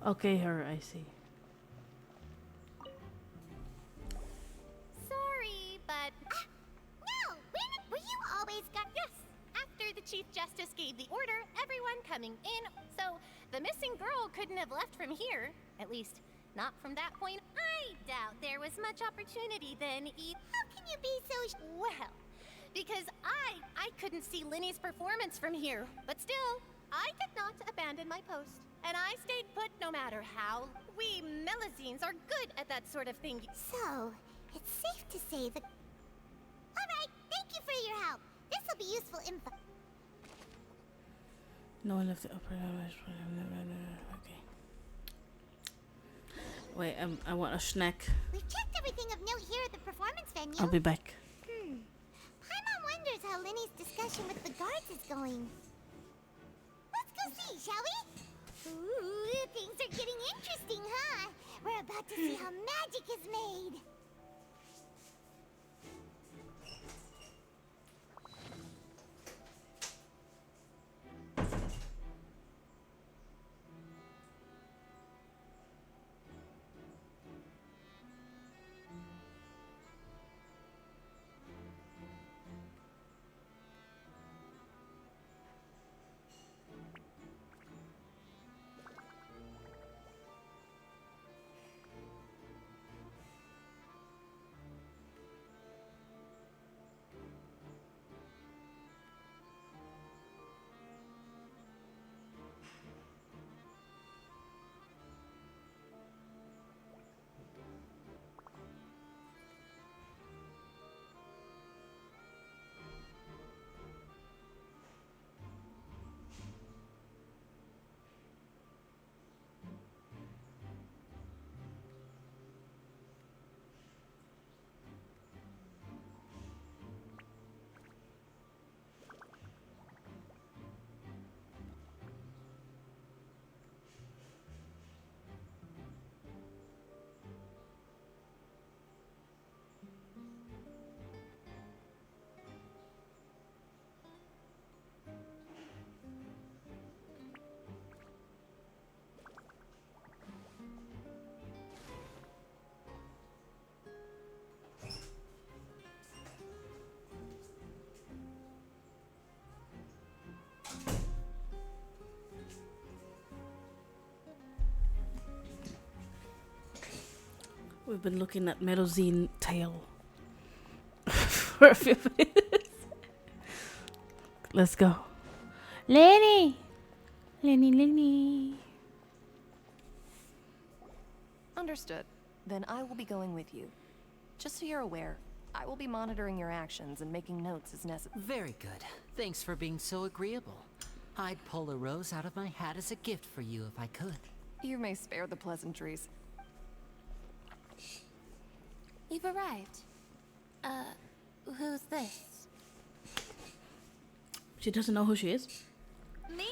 Okay, her, I see. Sorry, but... No! Were you always got... Yes! After the Chief Justice gave the order, everyone coming in, so the missing girl couldn't have left from here. At least, not from that point. I doubt there was much opportunity then, How can you be so... Well, because I couldn't see Linny's performance from here. But still, I did not abandon my post. And I stayed put no matter how. We Melazines are good at that sort of thing. So, it's safe to say that... Alright, thank you for your help. This'll be useful info. No one left the upper... Okay. Wait, I want a snack. We've checked everything of note here at the performance venue. I'll be back. Paimon wonders how Linny's discussion with the guards is going. Let's go see, shall we? Ooh, things are getting interesting, huh? We're about to see how magic is made. We've been looking at Medozine tail for a few minutes. Let's go. Lenny! Lenny. Understood. Then I will be going with you. Just so you're aware, I will be monitoring your actions and making notes as necessary. Very good. Thanks for being so agreeable. I'd pull a rose out of my hat as a gift for you if I could. You may spare the pleasantries. You've arrived. Who's this? She doesn't know who she is. Me?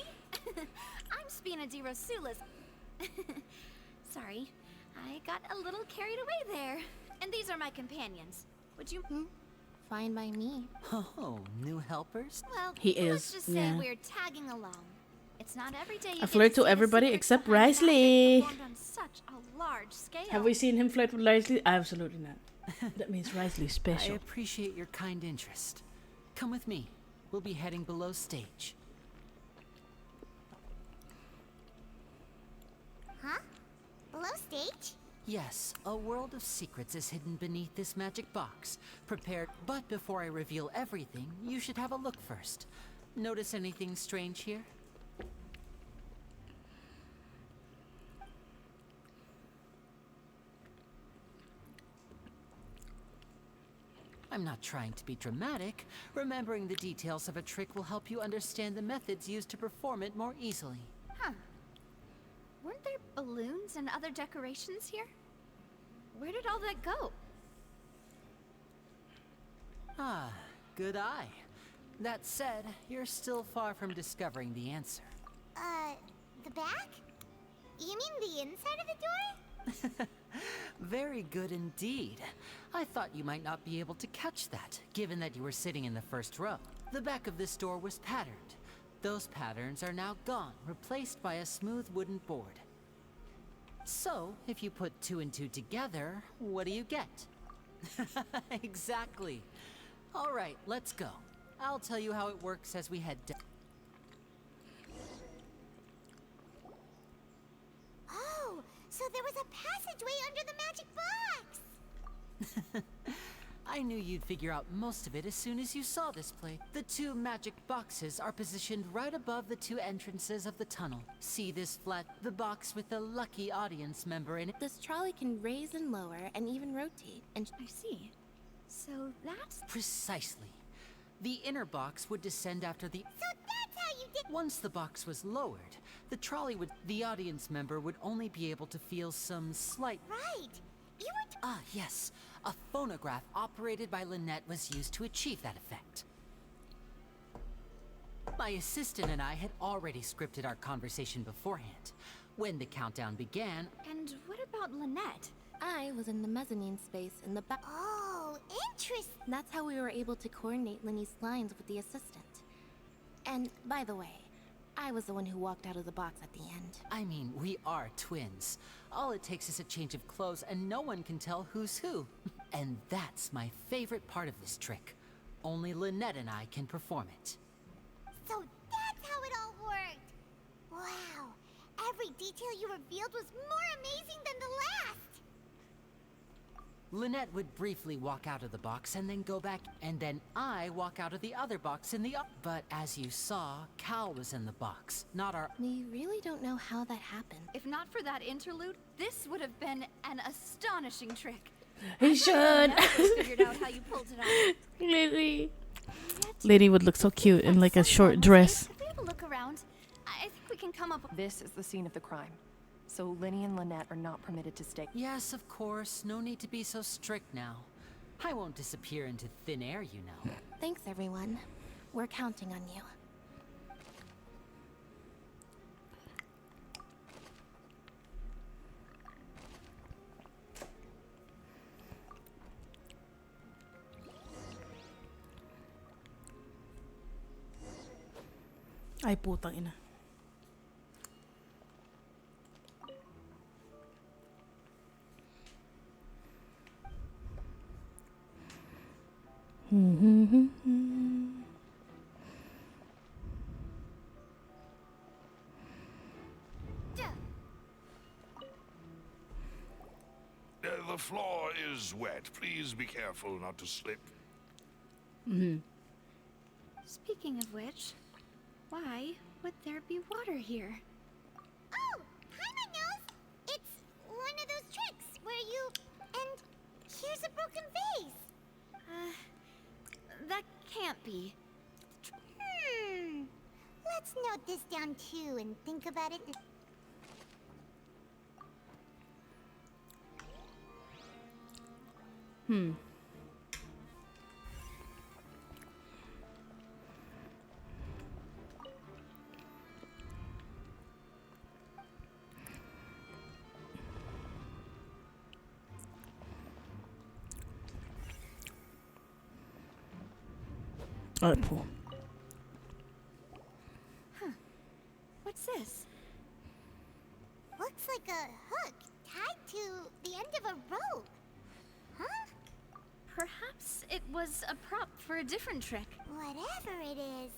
I'm Spina di Rosula's. Sorry, I got a little carried away there. And these are my companions. Would you? Fine by me. Oh, new helpers? Well, He let's is, just say yeah. we're tagging along. It's not every day you I get flirt to to see the everybody secrets except behind magic Risley. performed on such a large scale. Have we seen him flirt with Risley? Absolutely not. That means Risley's I special. appreciate your kind interest. Come with me. We'll be heading below stage. Huh? Below stage? Yes, a world of secrets is hidden beneath this magic box. Prepared, but before I reveal everything, you should have a look first. Notice anything strange here? I'm not trying to be dramatic. Remembering the details of a trick will help you understand the methods used to perform it more easily. Huh. Weren't there balloons and other decorations here? Where did all that go? Ah, good eye. That said, you're still far from discovering the answer. The back? You mean the inside of the door? Very good indeed. I thought you might not be able to catch that, given that you were sitting in the first row. The back of this door was patterned. Those patterns are now gone, replaced by a smooth wooden board. So, if you put 2 and 2 together, what do you get? Exactly. All right, let's go. I'll tell you how it works as we head down. Oh, so there was a passageway under the magic box! I knew you'd figure out most of it as soon as you saw this place. The 2 magic boxes are positioned right above the 2 entrances of the tunnel. See this flat, the box with the lucky audience member in it? This trolley can raise and lower and even rotate. And I see. So that's... Precisely. The inner box would descend after the... So that's how you did... Once the box was lowered, the trolley would... The audience member would only be able to feel some slight... Right. You were... Ah, yes. A phonograph operated by Lynette was used to achieve that effect. My assistant and I had already scripted our conversation beforehand. When the countdown began... And what about Lynette? I was in the mezzanine space in the back. Oh, interesting. That's how we were able to coordinate Linny's lines with the assistant. And, by the way, I was the one who walked out of the box at the end. I mean, we are twins. All it takes is a change of clothes and no one can tell who's who. And that's my favorite part of this trick. Only Lynette and I can perform it. So that's how it all worked. Wow. Every detail you revealed was more amazing than the last. Lynette would briefly walk out of the box and then go back, and then I walk out of the other box in the But as you saw, Cal was in the box, not our... We really don't know how that happened. If not for that interlude, this would have been an astonishing trick. He should. Figured out how you pulled it off. Lady would look so cute in like a short dress. If we have a look around, I think we can come up with... This is the scene of the crime. So Linny and Lynette are not permitted to stay. Yes, of course. No need to be so strict now. I won't disappear into thin air, you know. Thanks, everyone. We're counting on you. Ay, putang ina. The floor is wet. Please be careful not to slip. Speaking of which, why would there be water here? Oh, Paimon knows. It's one of those tricks where you... And here's a broken vase. That can't be. Let's note this down too and think about it. Alright, cool. What's this? Looks like a hook tied to the end of a rope. Huh? Perhaps it was a prop for a different trick. Whatever it is.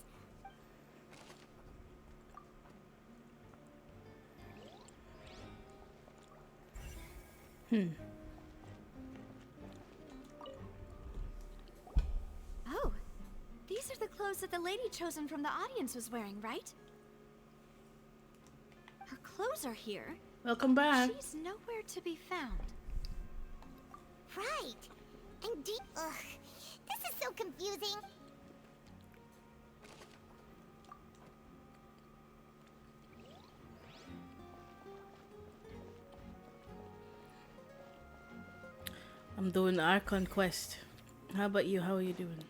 Oh, these are the clothes that the lady chosen from the audience was wearing, right? Her clothes are here. Welcome back. She's nowhere to be found. Right. And deep. Ugh. This is so confusing. I'm doing the Archon quest. How about you? How are you doing?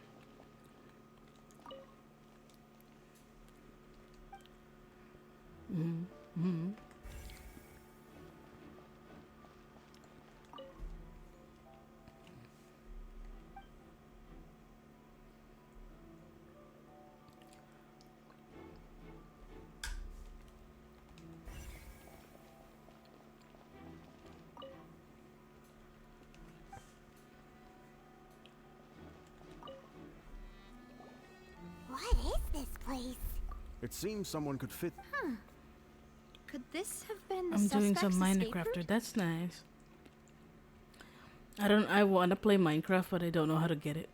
What is this place? It seems someone could fit. Could this have been the I'm doing some suspect's escape Minecrafter. route? That's nice. I want to play Minecraft, but I don't know how to get it.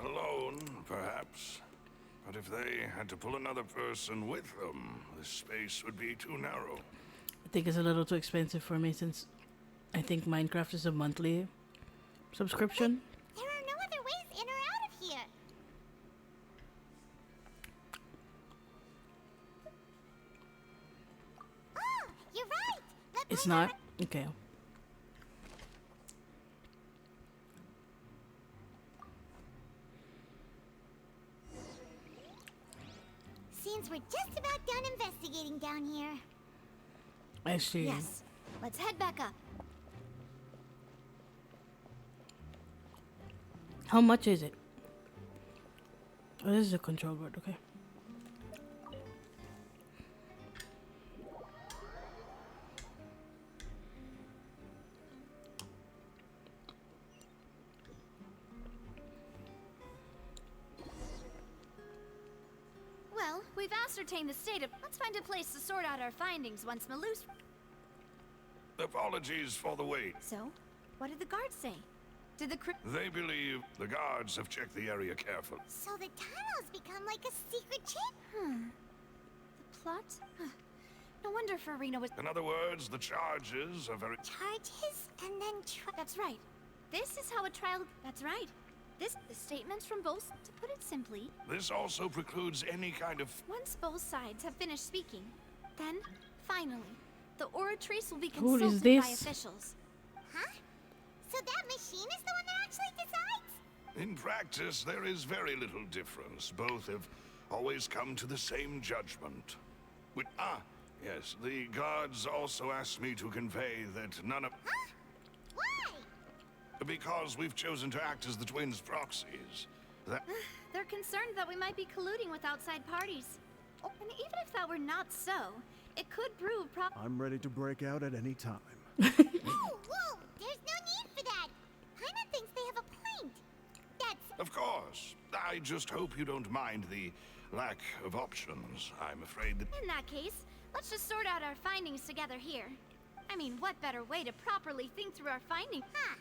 Alone, perhaps. But if they had to pull another person with them, the space would be too narrow. I think it's a little too expensive for me since I think Minecraft is a monthly subscription. There are no other ways in or out of here. Oh, you're right. It's not? Okay. See, seems we're just about done investigating down here. I see. Yes. Let's head back up. How much is it? Oh, this is a control board, okay. Well, we've ascertained the state of... Let's find a place to sort out our findings once Malus... Apologies for the wait. So, what did the guards say? Did the They believe the guards have checked the area carefully. So the tunnels become like a secret chip? The plot? Huh. No wonder Farina was... In other words, the charges are very... Charges and then That's right. This is how a trial... That's right. The statements from both... To put it simply... This also precludes any kind of... Once both sides have finished speaking, then, finally, the oratrice will be Who is consulted this? by officials. Huh? So that machine is the one that actually decides? In practice, there is very little difference. Both have always come to the same judgment. Yes, the guards also asked me to convey that none of... Huh? Why? Because we've chosen to act as the twins' proxies. That... They're concerned that we might be colluding with outside parties. And even if that were not so, it could prove I'm ready to break out at any time. Whoa! There's no need for that! Paimon thinks they have a point. That's... Of course. I just hope you don't mind the lack of options. I'm afraid that... In that case, let's just sort out our findings together here. I mean, what better way to properly think through our findings? Huh.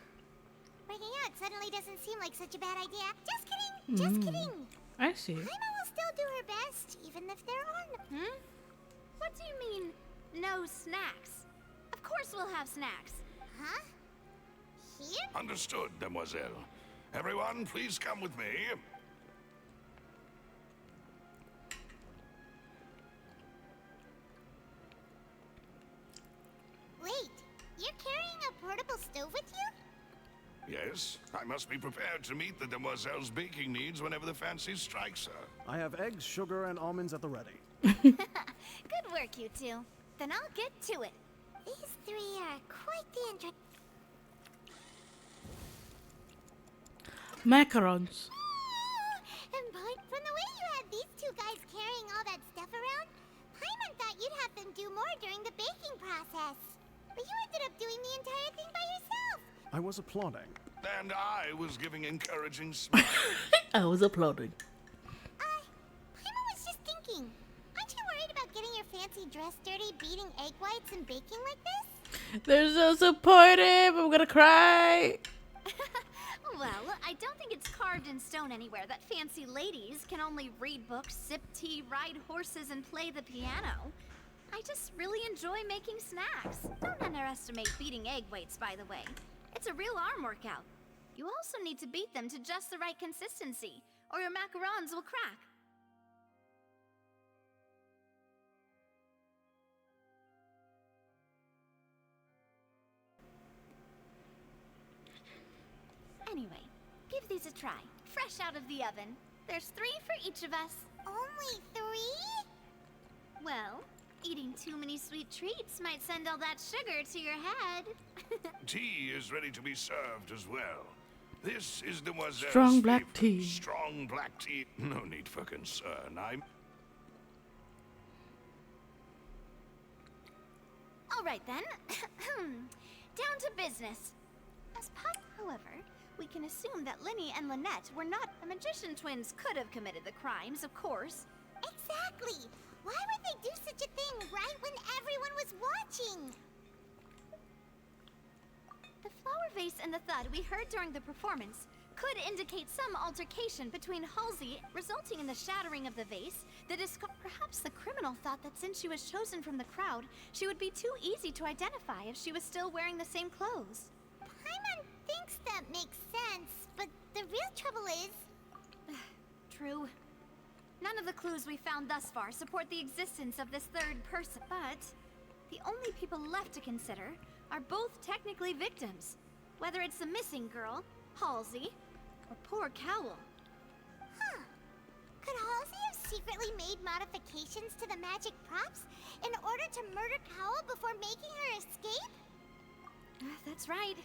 Breaking out suddenly doesn't seem like such a bad idea. Just kidding! Just kidding! I see. Paimon will still do her best, even if there are no... What do you mean, no snacks? Of course we'll have snacks. Huh? Here? Understood, demoiselle. Everyone, please come with me. Wait, you're carrying a portable stove with you? Yes, I must be prepared to meet the demoiselle's baking needs whenever the fancy strikes her. I have eggs, sugar, and almonds at the ready. Good work, you two. Then I'll get to it. These three are quite the Macarons. And from the way you had these two guys carrying all that stuff around, Paimon thought you'd have them do more during the baking process. But you ended up doing the entire thing by yourself. I was applauding. And I was giving encouraging smiles. I was applauding. Paimon was just thinking. Aren't you worried about getting your fancy dress dirty, beating egg whites and baking like this? They're so supportive. I'm gonna cry. Well, I don't think it's carved in stone anywhere that fancy ladies can only read books, sip tea, ride horses, and play the piano. I just really enjoy making snacks. Don't underestimate beating egg whites, by the way. It's a real arm workout. You also need to beat them to just the right consistency, or your macarons will crack. Anyway, give these a try. Fresh out of the oven. There's 3 for each of us. Only 3? Well, eating too many sweet treats might send all that sugar to your head. Tea is ready to be served as well. This is Demoiselle's Strong black favorite. tea. Strong black tea. No need for concern. I'm... All right then. Down to business. As part, however, we can assume that Linny and Lynette were not... The magician twins could have committed the crimes, of course. Exactly! Why would they do such a thing right when everyone was watching? The flower vase and the thud we heard during the performance could indicate some altercation between Halsey, resulting in the shattering of the vase. Perhaps the criminal thought that since she was chosen from the crowd, she would be too easy to identify if she was still wearing the same clothes. Paimon thinks that makes sense, but the real trouble is... True. None of the clues we found thus far support the existence of this third person, but the only people left to consider are both technically victims, whether it's the missing girl, Halsey, or poor Cowell. Huh. Could Halsey have secretly made modifications to the magic props in order to murder Cowell before making her escape? That's right.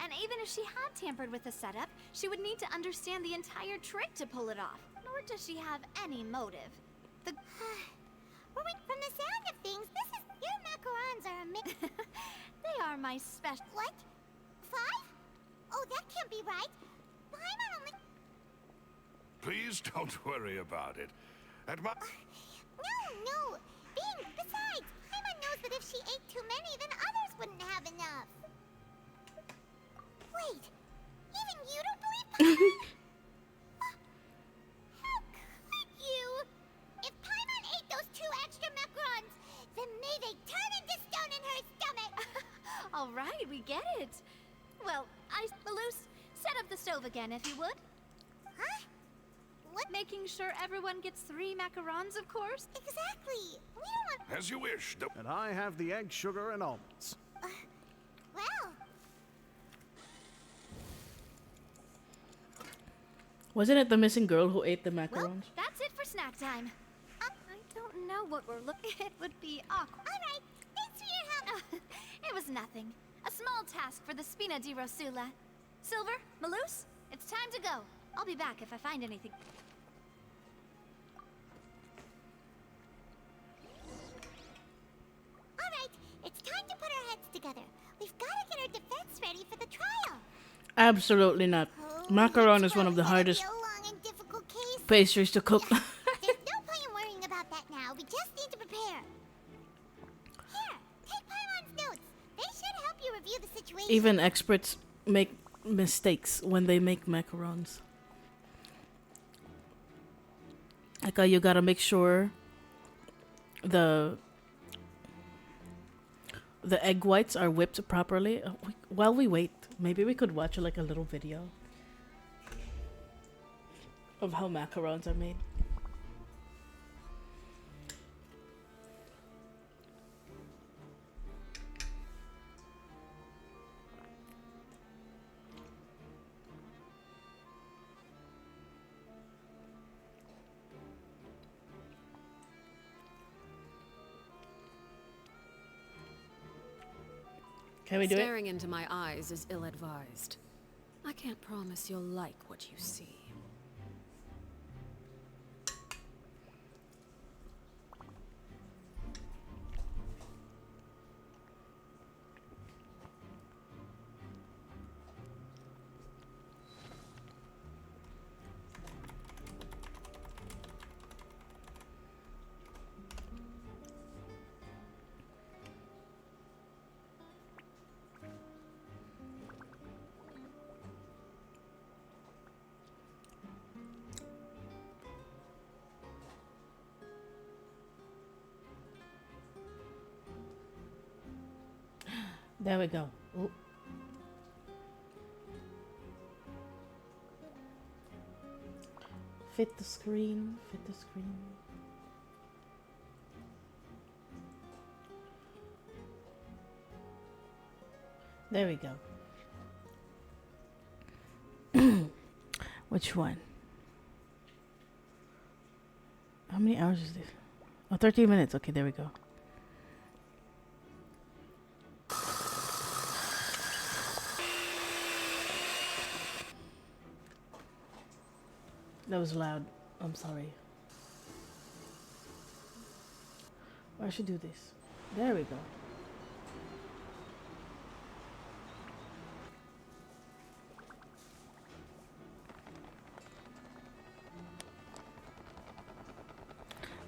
And even if she had tampered with the setup, she would need to understand the entire trick to pull it off. Nor does she have any motive. The Well, from the sound of things, your macarons are a mix. They are my special. What? 5? Oh, that can't be right. Paimon only. Please don't worry about it. At my... No. Besides, Paimon knows that if she ate too many, then others wouldn't have enough. Wait, even you don't believe Paimon? How could you? If Paimon ate those 2 extra macarons, then may they turn into stone in her stomach. All right, we get it. Well, Malus, set up the stove again, if you would. Huh? What? Making sure everyone gets 3 macarons, of course. Exactly. We don't want... As you wish. And I have the egg, sugar, and almonds. Well... Wasn't it the missing girl who ate the macarons? Well, that's it for snack time. I don't know what we're looking at. It would be awkward. All right. Thanks for your help. It was nothing. A small task for the Spina di Rosula. Silver, Malus, it's time to go. I'll be back if I find anything. All right. It's time to put our heads together. We've got to get our defense ready for the trial. Absolutely not. Macaron is one of the hardest pastries to cook. There's no point in worrying about that now. We just need to prepare. Here, take Paimon's notes. They should help you review the situation. Even experts make mistakes when they make macarons. Like you gotta make sure the egg whites are whipped properly. While we wait, maybe we could watch like a little video of how macarons are made. Can we do it? Staring into my eyes is ill-advised. I can't promise you'll like what you see. There we go. Ooh. Fit the screen, fit the screen. There we go. Which one? How many hours is this? Oh, 13 minutes. Okay, there we go. That was loud. I'm sorry. Or I should do this. There we go.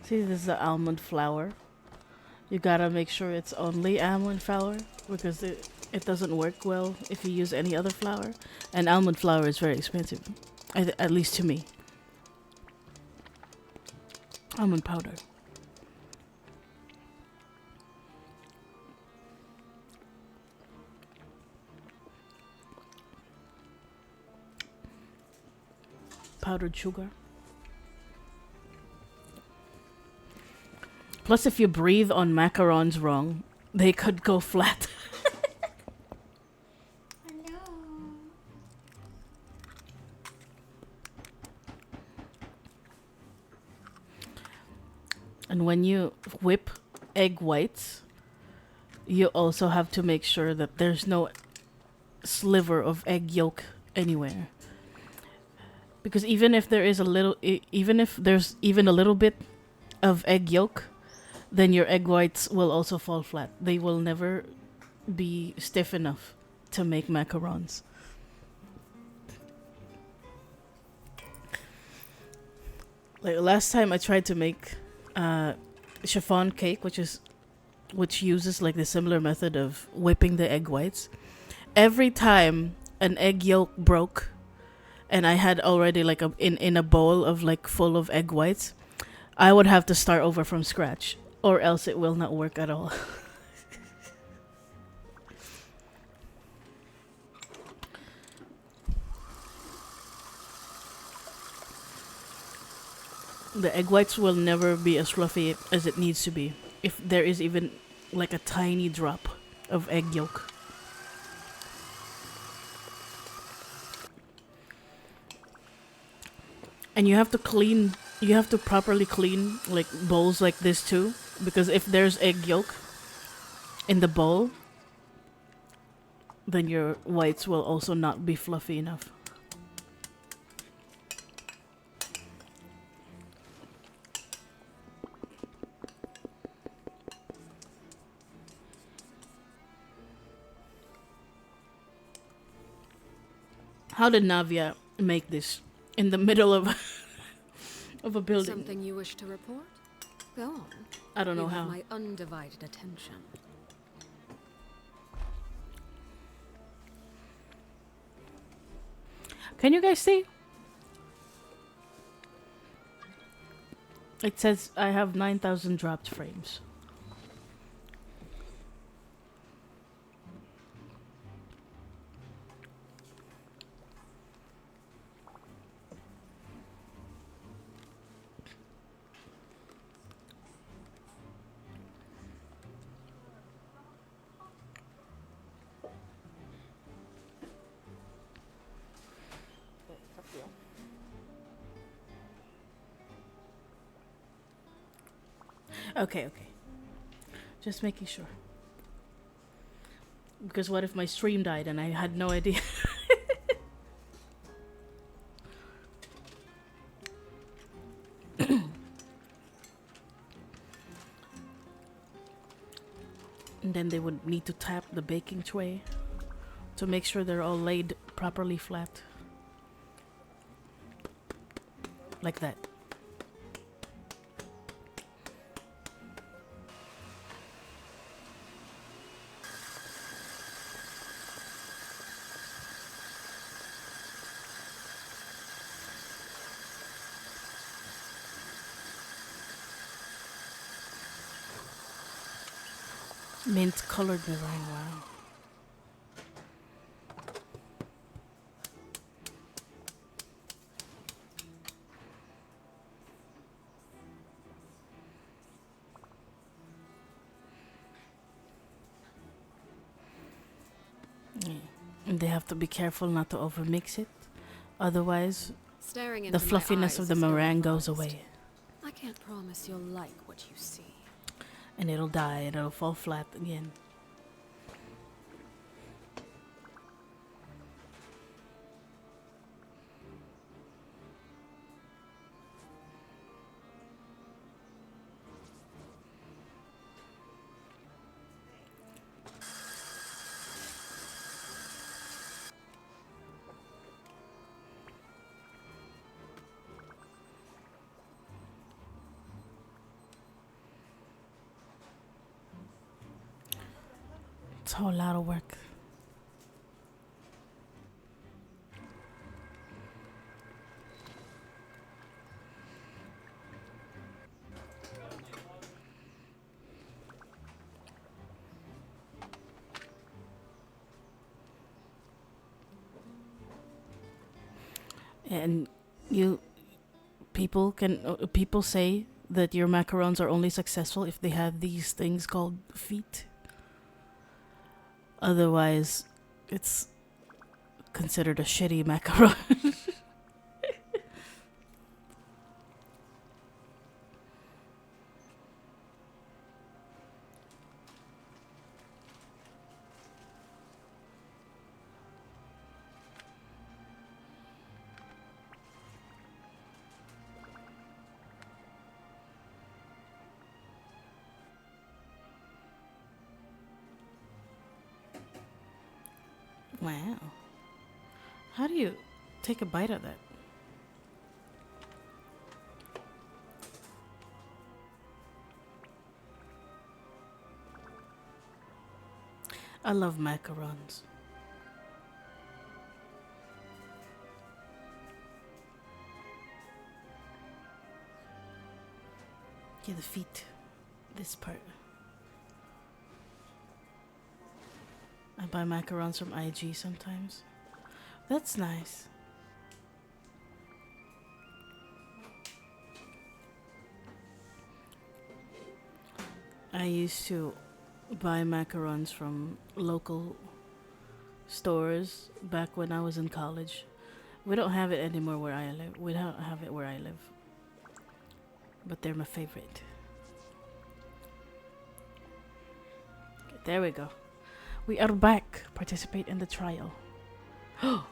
See, this is the almond flour. You gotta make sure it's only almond flour because it doesn't work well if you use any other flour. And almond flour is very expensive, at least to me. Almond powder. Powdered sugar. Plus, if you breathe on macarons wrong, they could go flat. And when you whip egg whites, you also have to make sure that there's no sliver of egg yolk anywhere. Because even if there is a little, even if there's even a little bit of egg yolk, then your egg whites will also fall flat. They will never be stiff enough to make macarons. Like last time I tried to make chiffon cake, which uses like the similar method of whipping the egg whites. Every time an egg yolk broke, and I had already like in a bowl of like full of egg whites, I would have to start over from scratch, or else it will not work at all. The egg whites will never be as fluffy as it needs to be if there is even like a tiny drop of egg yolk. And you have to properly clean like bowls like this too, because if there's egg yolk in the bowl, then your whites will also not be fluffy enough. How did Navia make this in the middle of of a building? Something you wish to report? Go on. I don't know You how. have my undivided attention. Can you guys see? It says I have 9,000 dropped frames. Okay. Just making sure. Because what if my stream died and I had no idea? And then they would need to tap the baking tray to make sure they're all laid properly flat. Like that. Mint colored meringue, wow. Yeah. And they have to be careful not to overmix it. Otherwise, Staring the into my fluffiness of eyes the is meringue goes ill-advised. away. I can't promise you'll like what you see. And it'll die and it'll fall flat again. It's a whole lot of work. And people say that your macarons are only successful if they have these things called feet. Otherwise, it's considered a shitty macaron. Wow. How do you take a bite of that? I love macarons. Yeah, the feet. This part. I buy macarons from IG sometimes. That's nice. I used to buy macarons from local stores back when I was in college. We don't have it anymore where I live. We don't have it where I live. But they're my favorite. Okay, there we go. We are back. Participate in the trial. Ooh.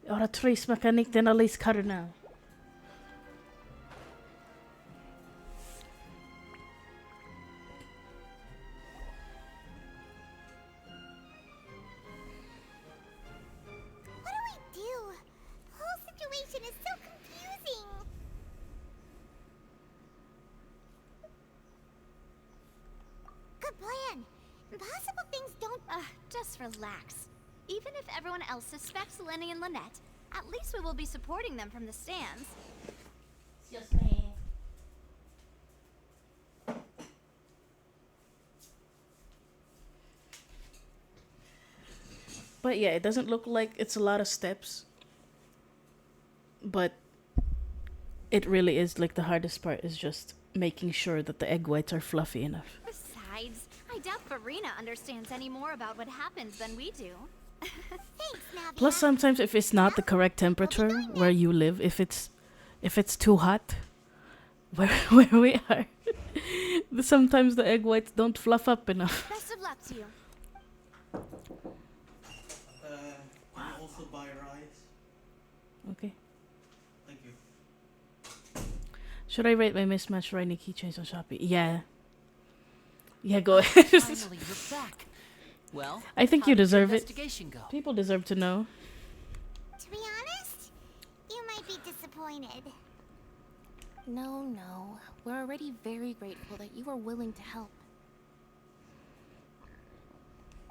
Vi har trace-mekanik, den är lyskarre nu. What do we do? The whole situation is so confusing. Good plan. Impossible things don't... Just relax. Even if everyone else suspects Lenny and Lynette, at least we will be supporting them from the stands. It's just me. But yeah, it doesn't look like it's a lot of steps. But it really is, like, the hardest part is just making sure that the egg whites are fluffy enough. Besides, I doubt Farina understands any more about what happens than we do. Thanks, Navia. Plus, sometimes if it's not the correct temperature where you live, if it's too hot, where we are, sometimes the egg whites don't fluff up enough. Best of luck to you. Can you also buy rice? Okay. Thank you. Should I rate my mismatched Rainy keychains on Shopee? Yeah. Yeah, go ahead. Finally, you're back. Well, I think how you did your deserve it. investigation go? People deserve to know. To be honest, you might be disappointed. No. We're already very grateful that you are willing to help.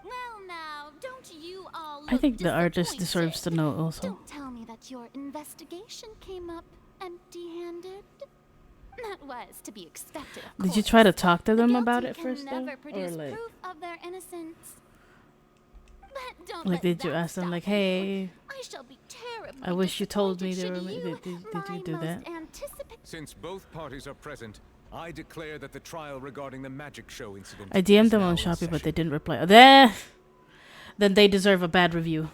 Well, now, don't you all I look think the artist disappointed. deserves to know also. Don't tell me that your investigation came up empty-handed. That was to be expected, of Did you course. try to talk to them The about guilty it first, can though? never Or produce like, proof of their innocence. But don't like let did you that ask them, stop like, you. hey, I shall be terribly I wish you told me disappointed they were... should Did you my do that? most anticipated Since both parties are present, I declare that the trial regarding the magic show incident I DM'd is them now on in Shopee, but they session. didn't reply. Then they deserve a bad review.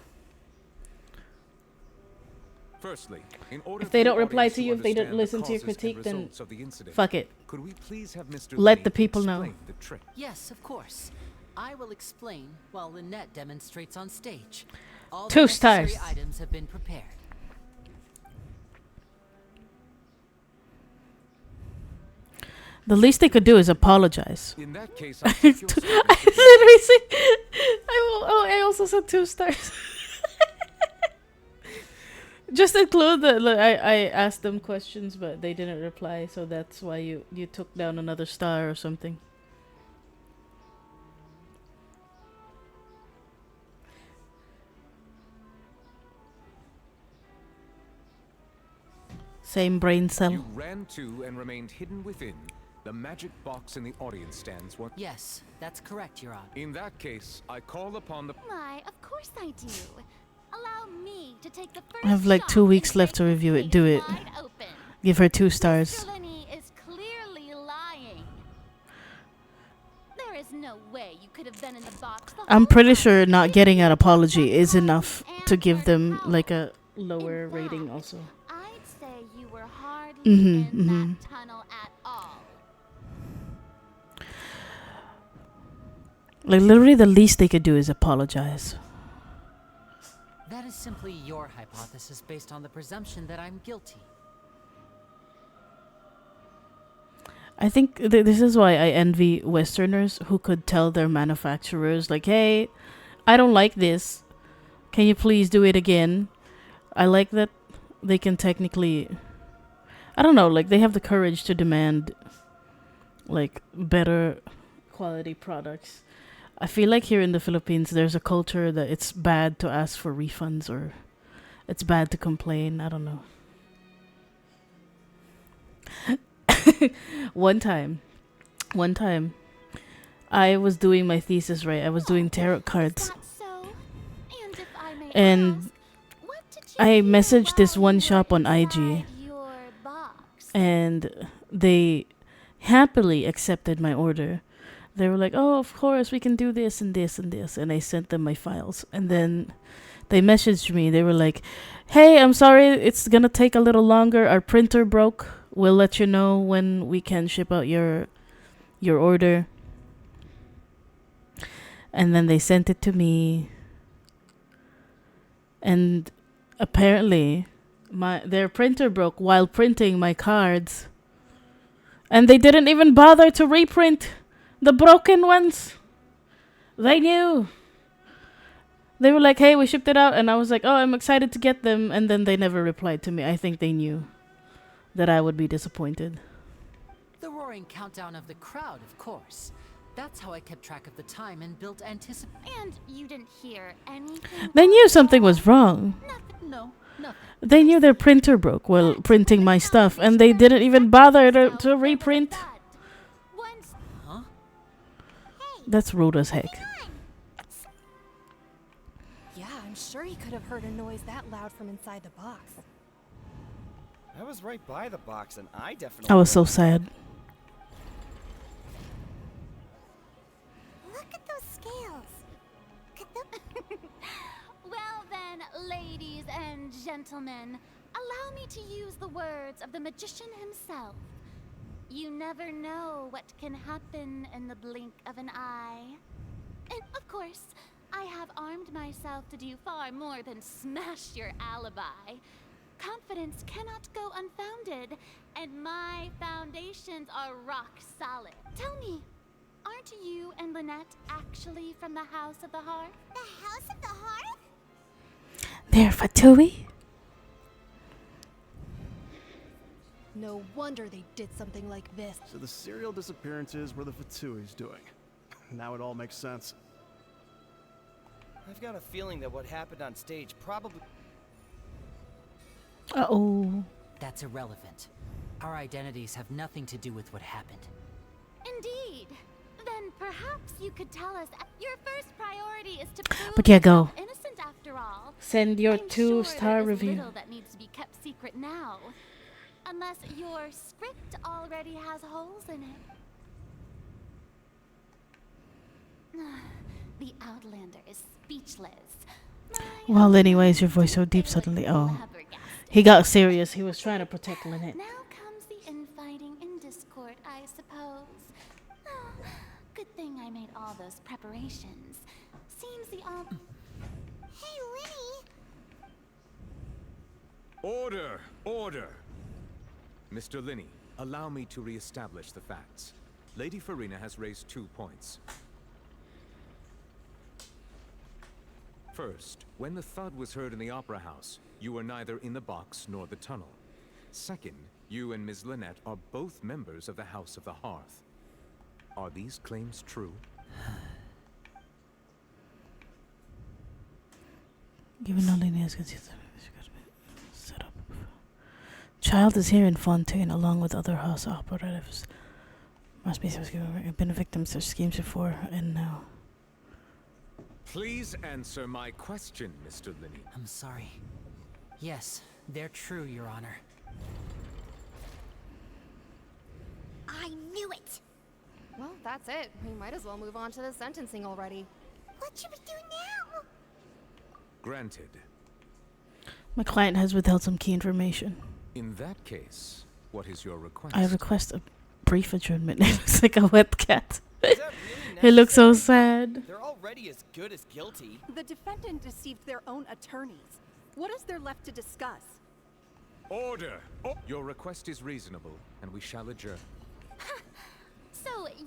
Firstly, in order If they for the don't reply audience to you, if they don't understand the listen to your causes and critique, then results of the incident, fuck it. could we please have Mr. Let Lee the people know. explain the trick? Yes, of course. I will explain while Lynette demonstrates on stage. All the 2 necessary stars. items have been prepared. The least they could do is apologize. In that case, I I take your statement to be- literally see. I also said 2 stars. Just include that I asked them questions, but they didn't reply, so that's why you took down another star or something. Same brain cell. You ran to and remained hidden within the magic box in the audience stands. Yes, that's correct, Your Honor. In that case, I call upon the... Why, of course I do. Allow me to take the first I have like 2 weeks left to review it. Do it. wide open. Give her 2 stars. Mr. Lenny is clearly lying. There is no way you could have been in the box the I'm whole pretty time. sure not getting an apology is enough to give them like a lower rating also. I'd say you were hardly Mhm, in mhm. that tunnel at all. Like literally the least they could do is apologize. That is simply your hypothesis based on the presumption that I'm guilty. I think this is why I envy Westerners who could tell their manufacturers, like, hey, I don't like this. Can you please do it again? I like that they can technically, I don't know, like they have the courage to demand like better quality products. I feel like here in the Philippines there's a culture that it's bad to ask for refunds or it's bad to complain. I don't know. One time I was doing my thesis, right? I was doing tarot cards. And I messaged this one shop on IG. And they happily accepted my order. They were like, oh, of course, we can do this and this and this. And I sent them my files. And then they messaged me. They were like, hey, I'm sorry, it's going to take a little longer. Our printer broke. We'll let you know when we can ship out your order. And then they sent it to me. And apparently their printer broke while printing my cards. And they didn't even bother to reprint the broken ones. They knew. They were like, hey, we shipped it out. And I was like, oh, I'm excited to get them. And then they never replied to me. I think they knew that I would be disappointed. The roaring countdown of the crowd, of course. That's how I kept track of the time and built anticipation. And you didn't hear anything? They knew something was wrong. No, nothing. They knew their printer broke while printing my stuff. And they didn't even bother to reprint. Huh? That's rude as heck. Yeah, I'm sure he could have heard a noise that loud from inside the box. I was right by the box, and I definitely... I was so sad. Look at those scales. Well then, ladies and gentlemen, allow me to use the words of the magician himself. You never know what can happen in the blink of an eye. And of course, I have armed myself to do far more than smash your alibi. Confidence cannot go unfounded, and my foundations are rock solid. Tell me, aren't you and Lynette actually from the House of the Hearth? The House of the Hearth? They're Fatui? No wonder they did something like this. So the serial disappearances were the Fatui's doing. Now it all makes sense. I've got a feeling that what happened on stage probably... Uh-oh. That's irrelevant. Our identities have nothing to do with what happened. Indeed. Then perhaps you could tell us your first priority is to prove But yeah, go. yourself innocent after all. Send your I'm 2-star sure there is review. little that needs to be kept secret now. Unless your script already has holes in it. The Outlander is speechless. Well, Lenny, why is your voice so deep suddenly? Oh. He got serious. He was trying to protect Lynette. Now comes the infighting in Discord, I suppose. Oh, good thing I made all those preparations. Seems the Hey, Lenny! Order! Order! Mr. Linney, allow me to re-establish the facts. Lady Farina has raised 2 points. First, when the thud was heard in the Opera House, you were neither in the box nor the tunnel. Second, you and Ms. Lynette are both members of the House of the Hearth. Are these claims true? Given all Linnea's set up. Child is here in Fontaine along with other house operatives. Must be been victims of schemes before and now. Please answer my question, Mr. Linney. I'm sorry. Yes, they're true, Your Honor. I knew it! Well, that's it. We might as well move on to the sentencing already. What should we do now? Granted. My client has withheld some key information. In that case, what is your request? I request a brief adjournment. It looks like a wet cat. It looks so sad. They're already as good as guilty. The defendant deceived their own attorneys. What is there left to discuss? Order! Oh. Your request is reasonable, and we shall adjourn.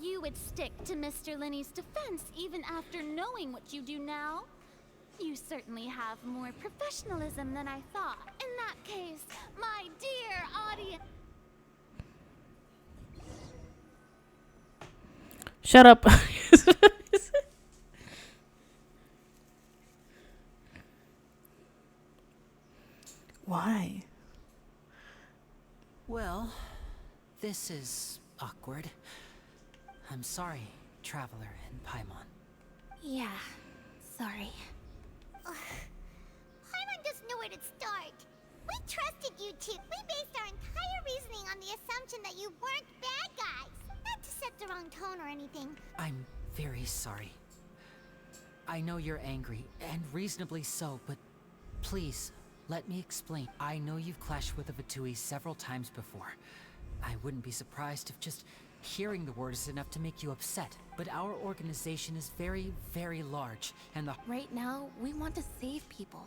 you would stick to Mr. Linney's defense even after knowing what you do now. You certainly have more professionalism than I thought. In that case, my dear audience... Shut up. Why? Well, this is awkward. I'm sorry, Traveler and Paimon. Yeah, sorry. Paimon doesn't know where to start. We trusted you two. We based our entire reasoning on the assumption that you weren't bad guys. Not to set the wrong tone or anything. I'm very sorry. I know you're angry, and reasonably so, but please, let me explain. I know you've clashed with the Fatui several times before. I wouldn't be surprised if just hearing the word is enough to make you upset. But our organization is very, very large, and the... Right now, we want to save people.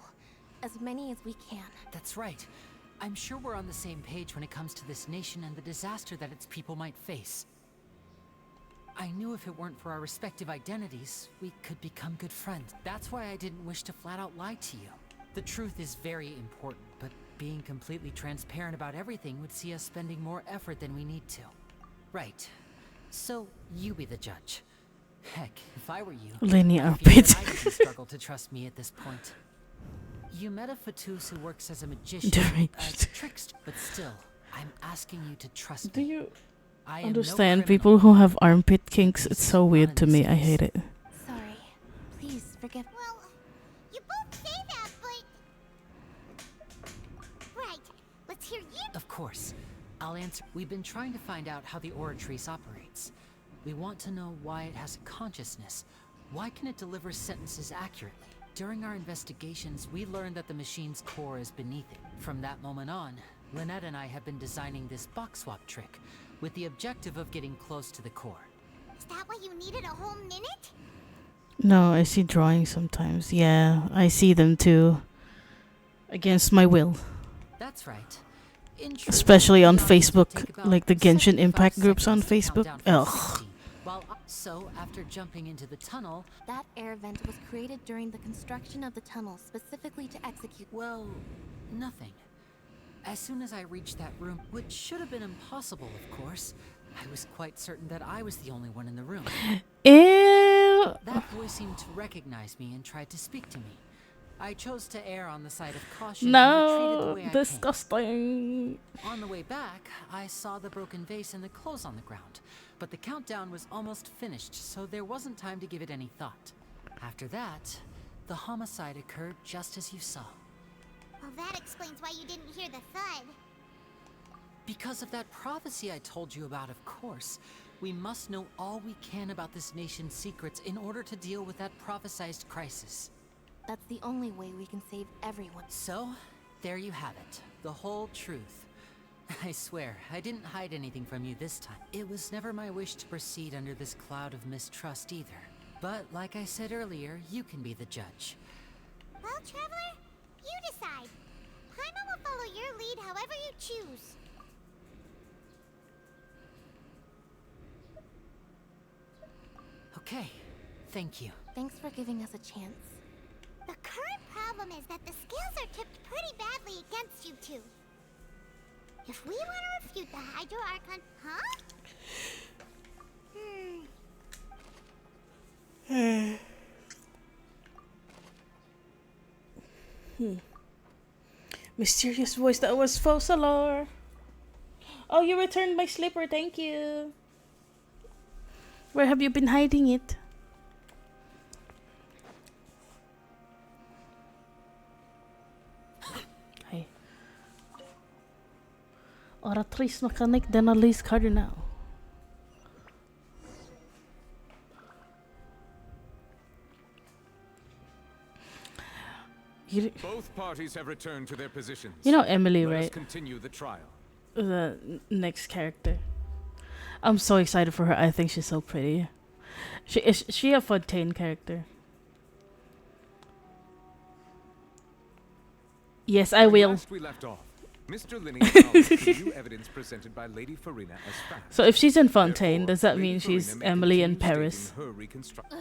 As many as we can. That's right. I'm sure we're on the same page when it comes to this nation and the disaster that its people might face. I knew if it weren't for our respective identities, we could become good friends. That's why I didn't wish to flat out lie to you. The truth is very important, but being completely transparent about everything would see us spending more effort than we need to. Right. So, you be the judge. Heck, if I were you, Lenny I feel armpit. that I would struggle to trust me at this point. You met a Fatus who works as a magician, a trickster, but still, I'm asking you to trust Do me. you I am understand no criminal. people who have armpit kinks? It's so weird to me. I hate it. Sorry. Please forgive. Well, you both say that, but... Right. Let's hear you. Of course. I'll answer. We've been trying to find out how the Oratrice operates. We want to know why it has a consciousness. Why can it deliver sentences accurately? During our investigations, we learned that the machine's core is beneath it. From that moment on, Lynette and I have been designing this box swap trick, with the objective of getting close to the core. Is that why you needed a whole minute? No, I see drawings sometimes. Yeah, I see them too. Against my will. That's right. Especially on Facebook, like the Genshin Impact groups on Facebook. Ugh. So, after jumping into the tunnel... That air vent was created during the construction of the tunnel specifically to execute... Well, nothing. As soon as I reached that room, which should have been impossible, of course, I was quite certain that I was the only one in the room. Ew. That voice seemed to recognize me and tried to speak to me. I chose to err on the side of caution and retreated the No, way I disgusting. came. On the way back, I saw the broken vase and the clothes on the ground, but the countdown was almost finished, so there wasn't time to give it any thought. After that, the homicide occurred just as you saw. Well, that explains why you didn't hear the thud. Because of that prophecy I told you about, of course. We must know all we can about this nation's secrets in order to deal with that prophesized crisis. That's the only way we can save everyone. So, there you have it. The whole truth. I swear, I didn't hide anything from you this time. It was never my wish to proceed under this cloud of mistrust either. But like I said earlier, you can be the judge. Well, Traveler, you decide. Paimon will follow your lead however you choose. Okay, thank you. Thanks for giving us a chance. The current problem is that the scales are tipped pretty badly against you two. If we want to refute the Hydro Archon, huh? Mysterious voice, that was Fosalor. Oh, you returned my slipper, thank you. Where have you been hiding it? Hey. Oratrice mechanic d'analyse cardinal. Both parties have returned to their positions. You know Emily, Let us right? continue the trial. The next character. I'm so excited for her. I think she's so pretty. Is she a Fontaine character? Yes, I will. Last we left off, Mr. Linney acknowledged the new evidence presented by Lady Farina as fact. So if she's in Fontaine, does that mean Lady she's Farina may Emily in continue Paris? stating her reconstruct-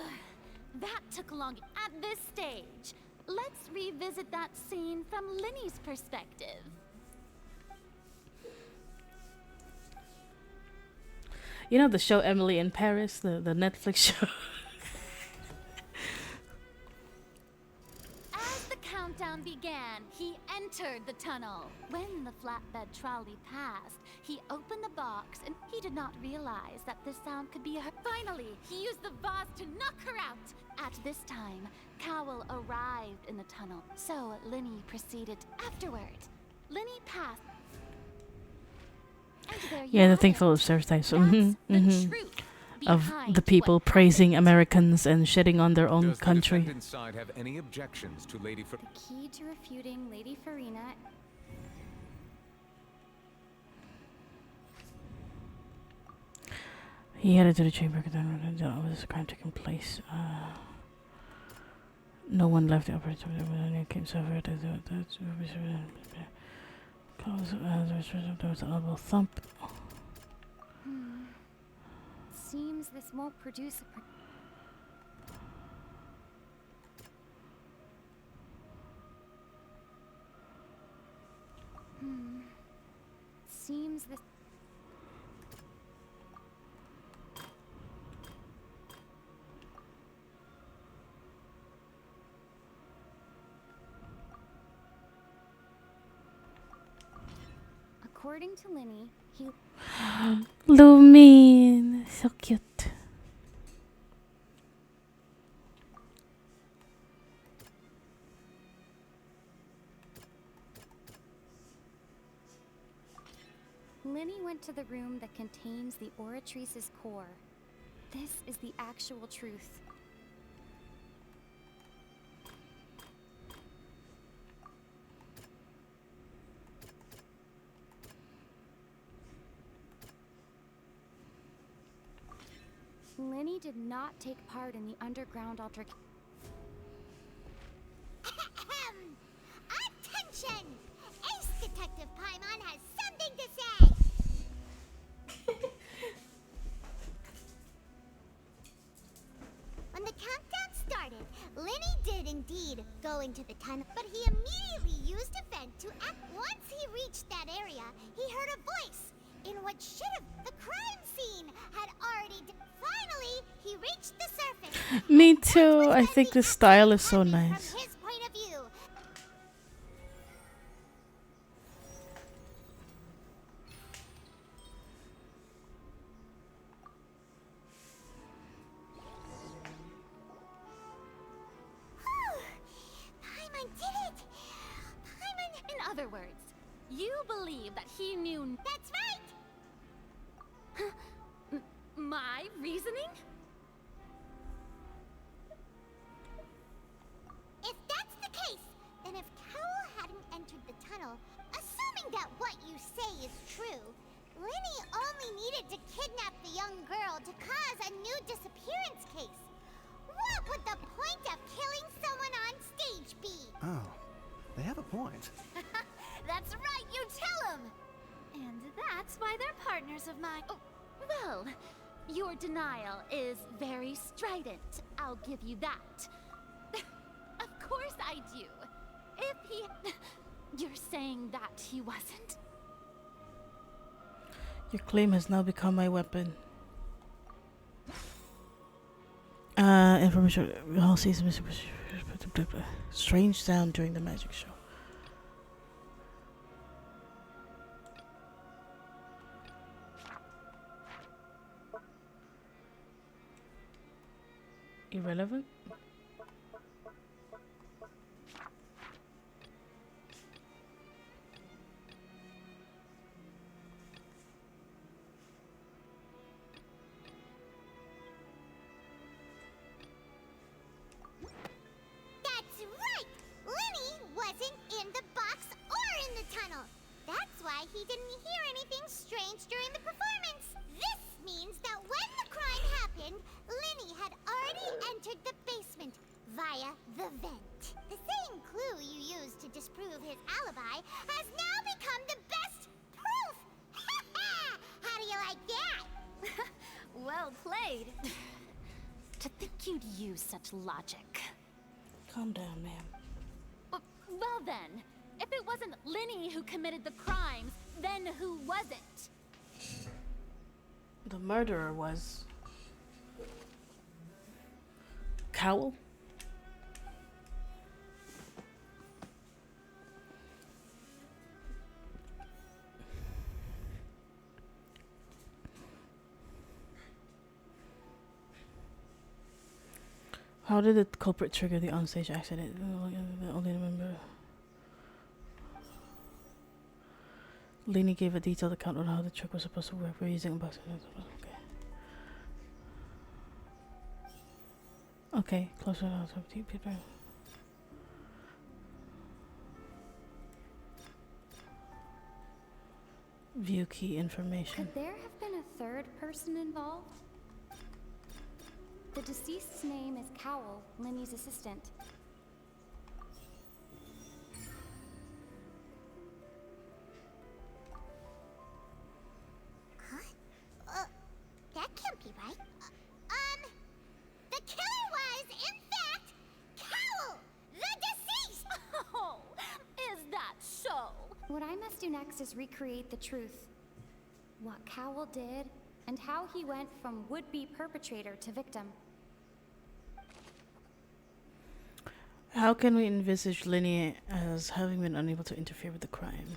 That took long. At this stage, let's revisit that scene from Linny's perspective. You know the show Emily in Paris, the Netflix show. As the countdown began, he entered the tunnel. When the flatbed trolley passed, he opened the box and he did not realize that this sound could be heard. Finally, he used the vase to knock her out. At this time, Cowell arrived in the tunnel, so Linny proceeded afterward. Linny passed. And there you Yeah, the have thing it. full of stereotypes. That's the truth Of behind the people what praising Americans and shitting on their own Does the country. defendant's side have any objections to Lady Farina? The key to refuting Lady Farina. He headed to the chamber. This crime taking place. No one left the operator when it came so far. There was an audible thump. Seems this won't produce a. Seems this. According to Linny, he. Lumin, so cute. Linny went to the room that contains the Oratrice's core. This is the actual truth. Linny did not take part in the underground altercation. Attention! Ace Detective Paimon has something to say! When the countdown started, Linny did indeed go into the tunnel, but he immediately used a vent to act. Once he reached that area, he heard a voice in what should have the crime scene had already. Finally, he reached the surface. Me too. I think the style is so nice. From his point of view. Paimon did it! Paimon. In other words, you believe that he knew. That's right! My reasoning? If that's the case, then if Cowell hadn't entered the tunnel, assuming that what you say is true, Linny only needed to kidnap the young girl to cause a new disappearance case. What would the point of killing someone on stage be? Oh, they have a point. That's right, you tell him! And that's why they're partners of mine. Oh, well, your denial is very strident. I'll give you that. Of course I do. If he... You're saying that he wasn't? Your claim has now become my weapon. Information. All season. Strange sound during the magic show. Irrelevant? That's right! Linny wasn't in the box or in the tunnel. That's why he didn't hear anything strange during the performance. This means that when the crime happened, Linny had already entered the basement. afraid. To think you'd use such logic. Calm down, ma'am. Well then, if it wasn't Linny who committed the crimes, then who was it? The murderer was Cowell. How did the culprit trigger the onstage accident? I only remember. Lenny gave a detailed account on how the trick was supposed to work. We're using a box. Okay, closer to people. View key information. Could there have been a third person involved? The deceased's name is Cowell, Linny's assistant. That can't be right. The killer was, in fact, Cowell, the deceased! Oh, is that so? What I must do next is recreate the truth. What Cowell did, and how he went from would-be perpetrator to victim. How can we envisage Linny as having been unable to interfere with the crime?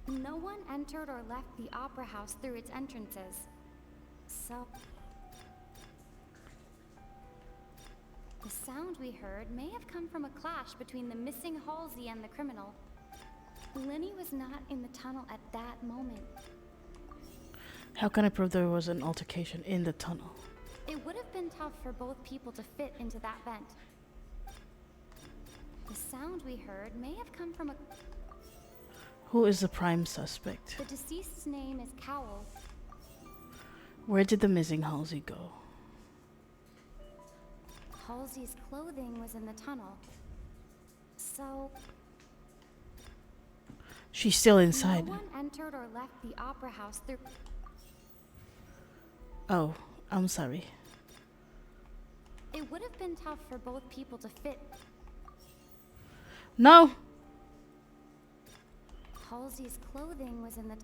No one entered or left the opera house through its entrances. So... the sound we heard may have come from a clash between the missing Halsey and the criminal. Linny was not in the tunnel at that moment. How can I prove there was an altercation in the tunnel? It would have been tough for both people to fit into that vent. The sound we heard may have come from a... Who is the prime suspect? The deceased's name is Cowell. Where did the missing Halsey go? Halsey's clothing was in the tunnel. So... she's still inside. No one entered or left the opera house through... Oh, I'm sorry. It would have been tough for both people to fit. No! Halsey's clothing was in the...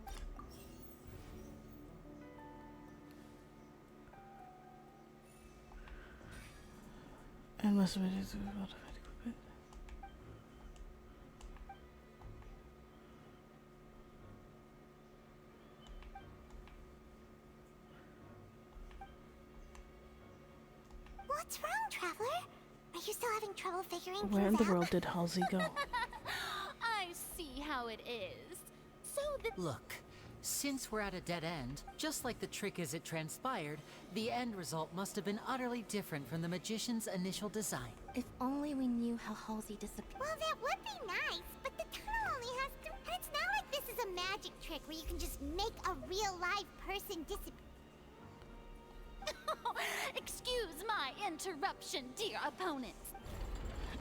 I must have been... What's wrong, Traveler? Are you still having trouble figuring things out? Where in the world did Halsey go? I see how it is. So the... Look, since we're at a dead end, just like the trick as it transpired, the end result must have been utterly different from the magician's initial design. If only we knew how Halsey disappeared. Well, that would be nice, but the tunnel only has to... And it's not like this is a magic trick where you can just make a real live person disappear. Excuse my interruption, dear opponents.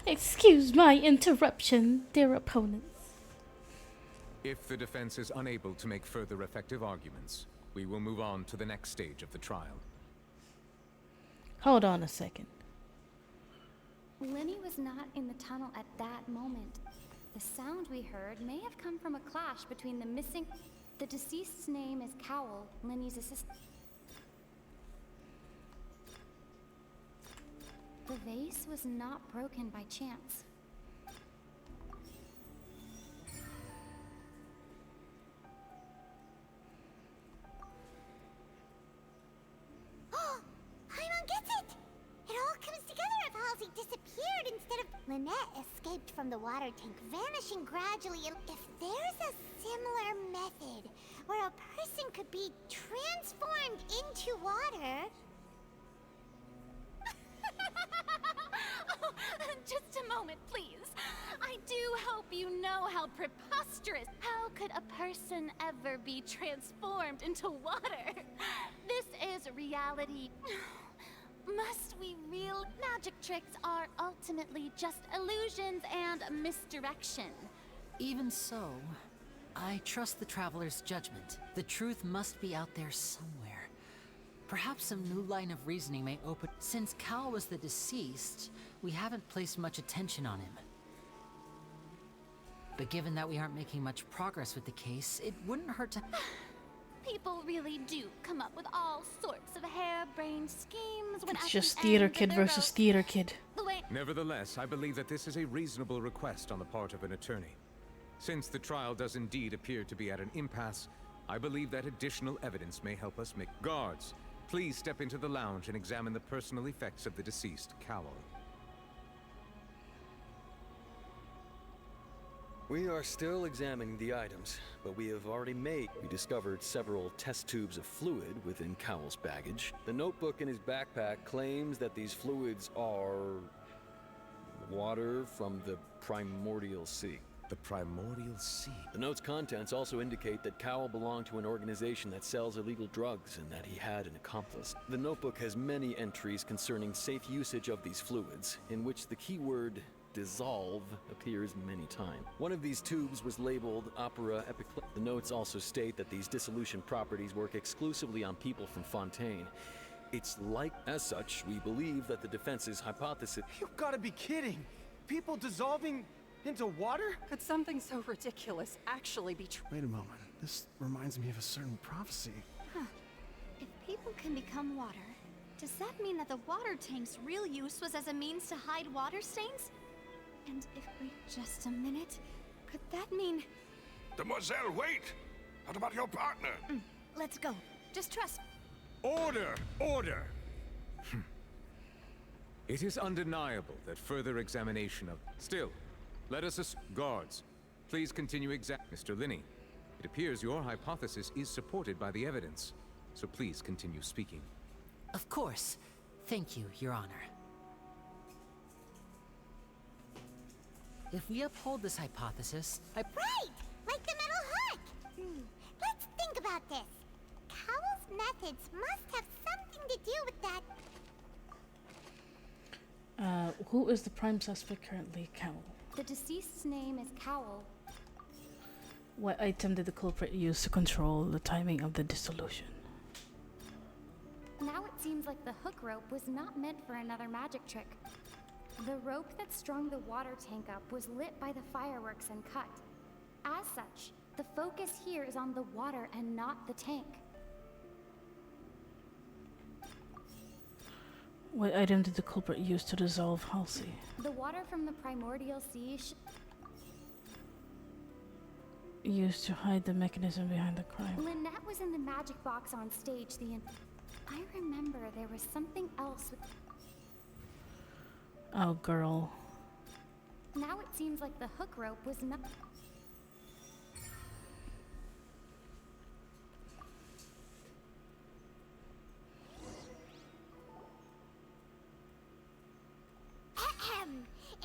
Excuse my interruption, dear opponents. If the defense is unable to make further effective arguments, we will move on to the next stage of the trial. Hold on a second. Linny was not in the tunnel at that moment. The sound we heard may have come from a clash between the missing... The deceased's name is Cowell, Linny's assistant. The vase was not broken by chance. Oh, Paimon gets it! It all comes together if Halsey disappeared instead of... Lynette escaped from the water tank, vanishing gradually, and if there's a similar method where a person could be transformed into water... Oh, just a moment, please. I do hope you know how preposterous. How could a person ever be transformed into water? This is reality. Must we real... Magic tricks are ultimately just illusions and misdirection. Even so, I trust the Traveler's judgment. The truth must be out there somewhere. Perhaps some new line of reasoning may open. Since Cal was the deceased, we haven't placed much attention on him. But given that we aren't making much progress with the case, it wouldn't hurt to... People really do come up with all sorts of harebrained schemes when It's at just the theater end of kid their versus rope. theater kid. Nevertheless, I believe that this is a reasonable request on the part of an attorney. Since the trial does indeed appear to be at an impasse, I believe that additional evidence may help us make... Guards, please step into the lounge and examine the personal effects of the deceased Cowell. We are still examining the items, but we discovered several test tubes of fluid within Cowell's baggage. The notebook in his backpack claims that these fluids are... water from the primordial sea. The primordial sea? The note's contents also indicate that Cowell belonged to an organization that sells illegal drugs and that he had an accomplice. The notebook has many entries concerning safe usage of these fluids, in which the keyword dissolve appears many times. One of these tubes was labeled Opera Epiclese. The notes also state that these dissolution properties work exclusively on people from Fontaine. It's like, as such, we believe that the defense's hypothesis... You gotta be kidding! People dissolving into water? Could something so ridiculous actually be true? Wait a moment. This reminds me of a certain prophecy. Huh. If people can become water, does that mean that the water tank's real use was as a means to hide water stains? And if we just a minute, could that mean... Demoiselle, wait! What about your partner? Let's go. Just trust... Order! Order! It is undeniable that further examination of... Still, let us... Guards, please continue Mr. Linney, it appears your hypothesis is supported by the evidence, so please continue speaking. Of course. Thank you, Your Honor. If we uphold this hypothesis, Right! Like the metal hook! Let's think about this. Cowell's methods must have something to do with that. Who is the prime suspect currently? Cowell. The deceased's name is Cowell. What item did the culprit use to control the timing of the dissolution? Now it seems like the hook rope was not meant for another magic trick. The rope that strung the water tank up was lit by the fireworks and cut. As such, the focus here is on the water and not the tank. What item did the culprit use to dissolve Halsey? The water from the primordial sea Used to hide the mechanism behind the crime. Lynette was in the magic box on stage I remember there was something else with... Oh, girl. Now it seems like the hook rope was not...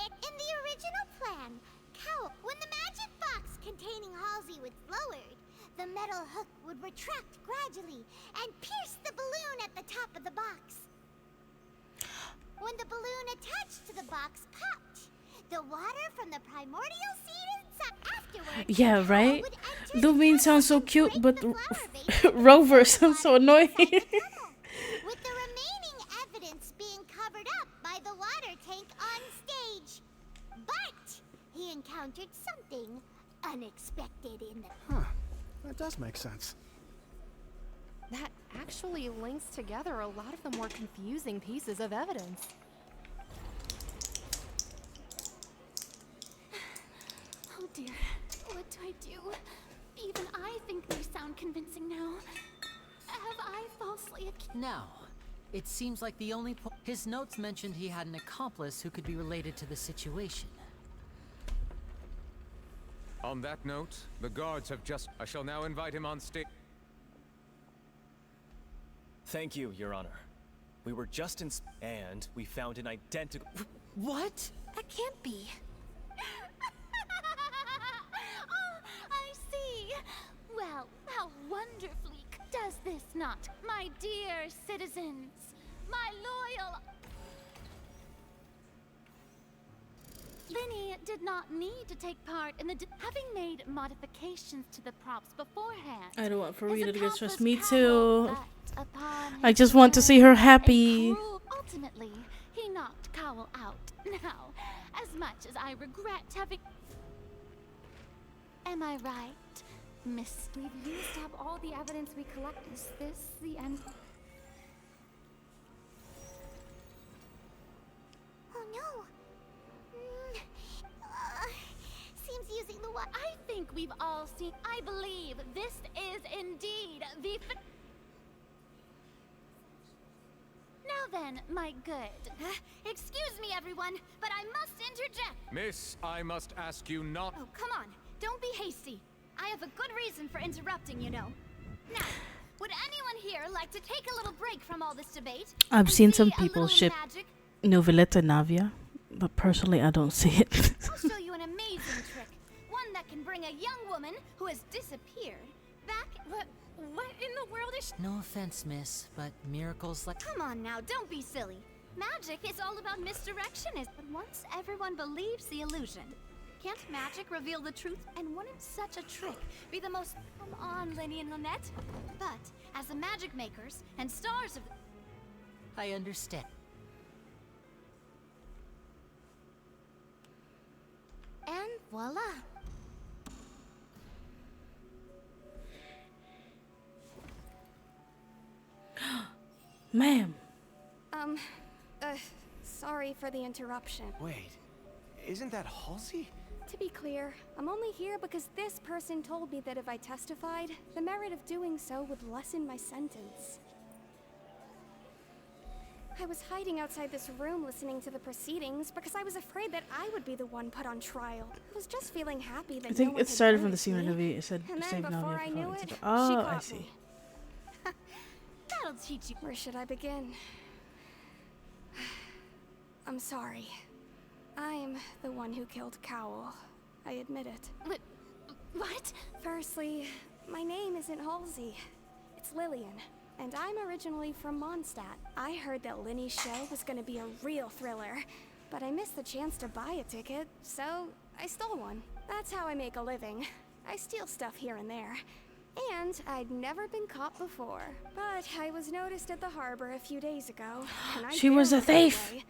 In the original plan, when the magic box containing Halsey was lowered, the metal hook would retract gradually and pierce the balloon at the top of the box. When the balloon attached to the box popped, the water from the primordial seed inside afterwards... Yeah, right? Lumine sounds so cute, but Rover sounds so annoying. With the remaining evidence being covered up by the water tank on stage. But he encountered something unexpected in the... Huh. That does make sense. That actually links together a lot of the more confusing pieces of evidence. Oh dear, what do I do? Even I think they sound convincing now. Have I falsely accused? now, it seems like the only his notes mentioned he had an accomplice who could be related to the situation. On that note, the guards have just... I shall now invite him on stage. Thank you, Your Honor. We were just in... and we found an identical... What? That can't be. Oh, I see. Well, how wonderfully does this not, my dear citizens, my loyal... Linny did not need to take part in the... having made modifications to the props beforehand. I don't want Farida to get stressed. accomplice Me Cowell, too. but upon I his just want to see her happy. Ultimately, he knocked Cowell out. Now, as much as I regret having... Am I right, Miss? We've used up all the evidence we collected. Is this the end? Oh no. Seems using the what? I think we've all seen... I believe this is indeed the... Now then, my good. Excuse me, everyone, but I must interject. Miss, I must ask you not... Oh, come on. Don't be hasty. I have a good reason for interrupting, you know. Now, would anyone here like to take a little break from all this debate? I've seen some people ship Noveletta and Navia, but personally I don't see it. I'll show you an amazing trick. One that can bring a young woman who has disappeared back... What in the world is... No offense, miss, but miracles like... Come on now, don't be silly. Magic is all about misdirection. But once everyone believes the illusion, can't magic reveal the truth? And wouldn't such a trick be the most... Come on, Lenny and Lynette. But as the magic makers and stars of... I understand. And voila. Ma'am. Sorry for the interruption. Wait, isn't that Halsey? To be clear, I'm only here because this person told me that if I testified, the merit of doing so would lessen my sentence. I was hiding outside this room listening to the proceedings because I was afraid that I would be the one put on trial. I was just feeling happy that I think no one it had started from the noticed scene when me. Navi it said And then save before Navia I for knew falling it, into- she Oh, caught I see. me. That'll teach you. Where should I begin? I'm sorry. I'm the one who killed Cowell. I admit it. What? Firstly, my name isn't Halsey. It's Lillian, and I'm originally from Mondstadt. I heard that Linny's show was gonna be a real thriller, but I missed the chance to buy a ticket, so I stole one. That's how I make a living. I steal stuff here and there. And I'd never been caught before, but I was noticed at the harbor a few days ago. And I She was a barely got thief. away.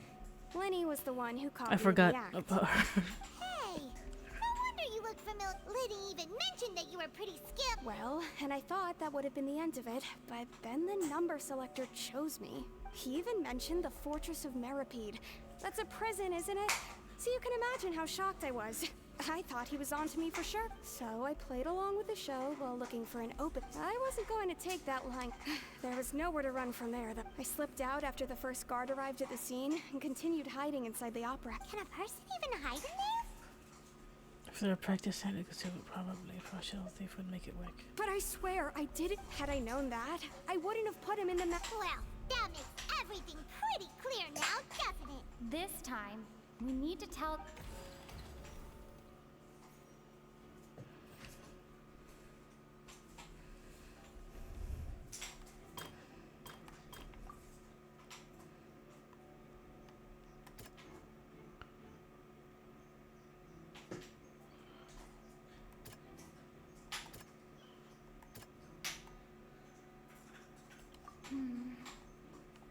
Lenny was the one who caught I me in forgot the act. about her. Hey, no wonder you look familiar. Liddy even mentioned that you were pretty skilled. Well, and I thought that would have been the end of it, but then the number selector chose me. He even mentioned the Fortress of Meripede. That's a prison, isn't it? So you can imagine how shocked I was. I thought he was onto me for sure. So I played along with the show while looking for an open... I wasn't going to take that line. There was nowhere to run from there. I slipped out after the first guard arrived at the scene and continued hiding inside the opera. Can a person even hide in there? If they're a practice hand, it would probably a professional thief would make it work. But I swear, I didn't. Had I known that, I wouldn't have put him in the Well, that makes everything pretty clear now, doesn't it? This time, we need to tell...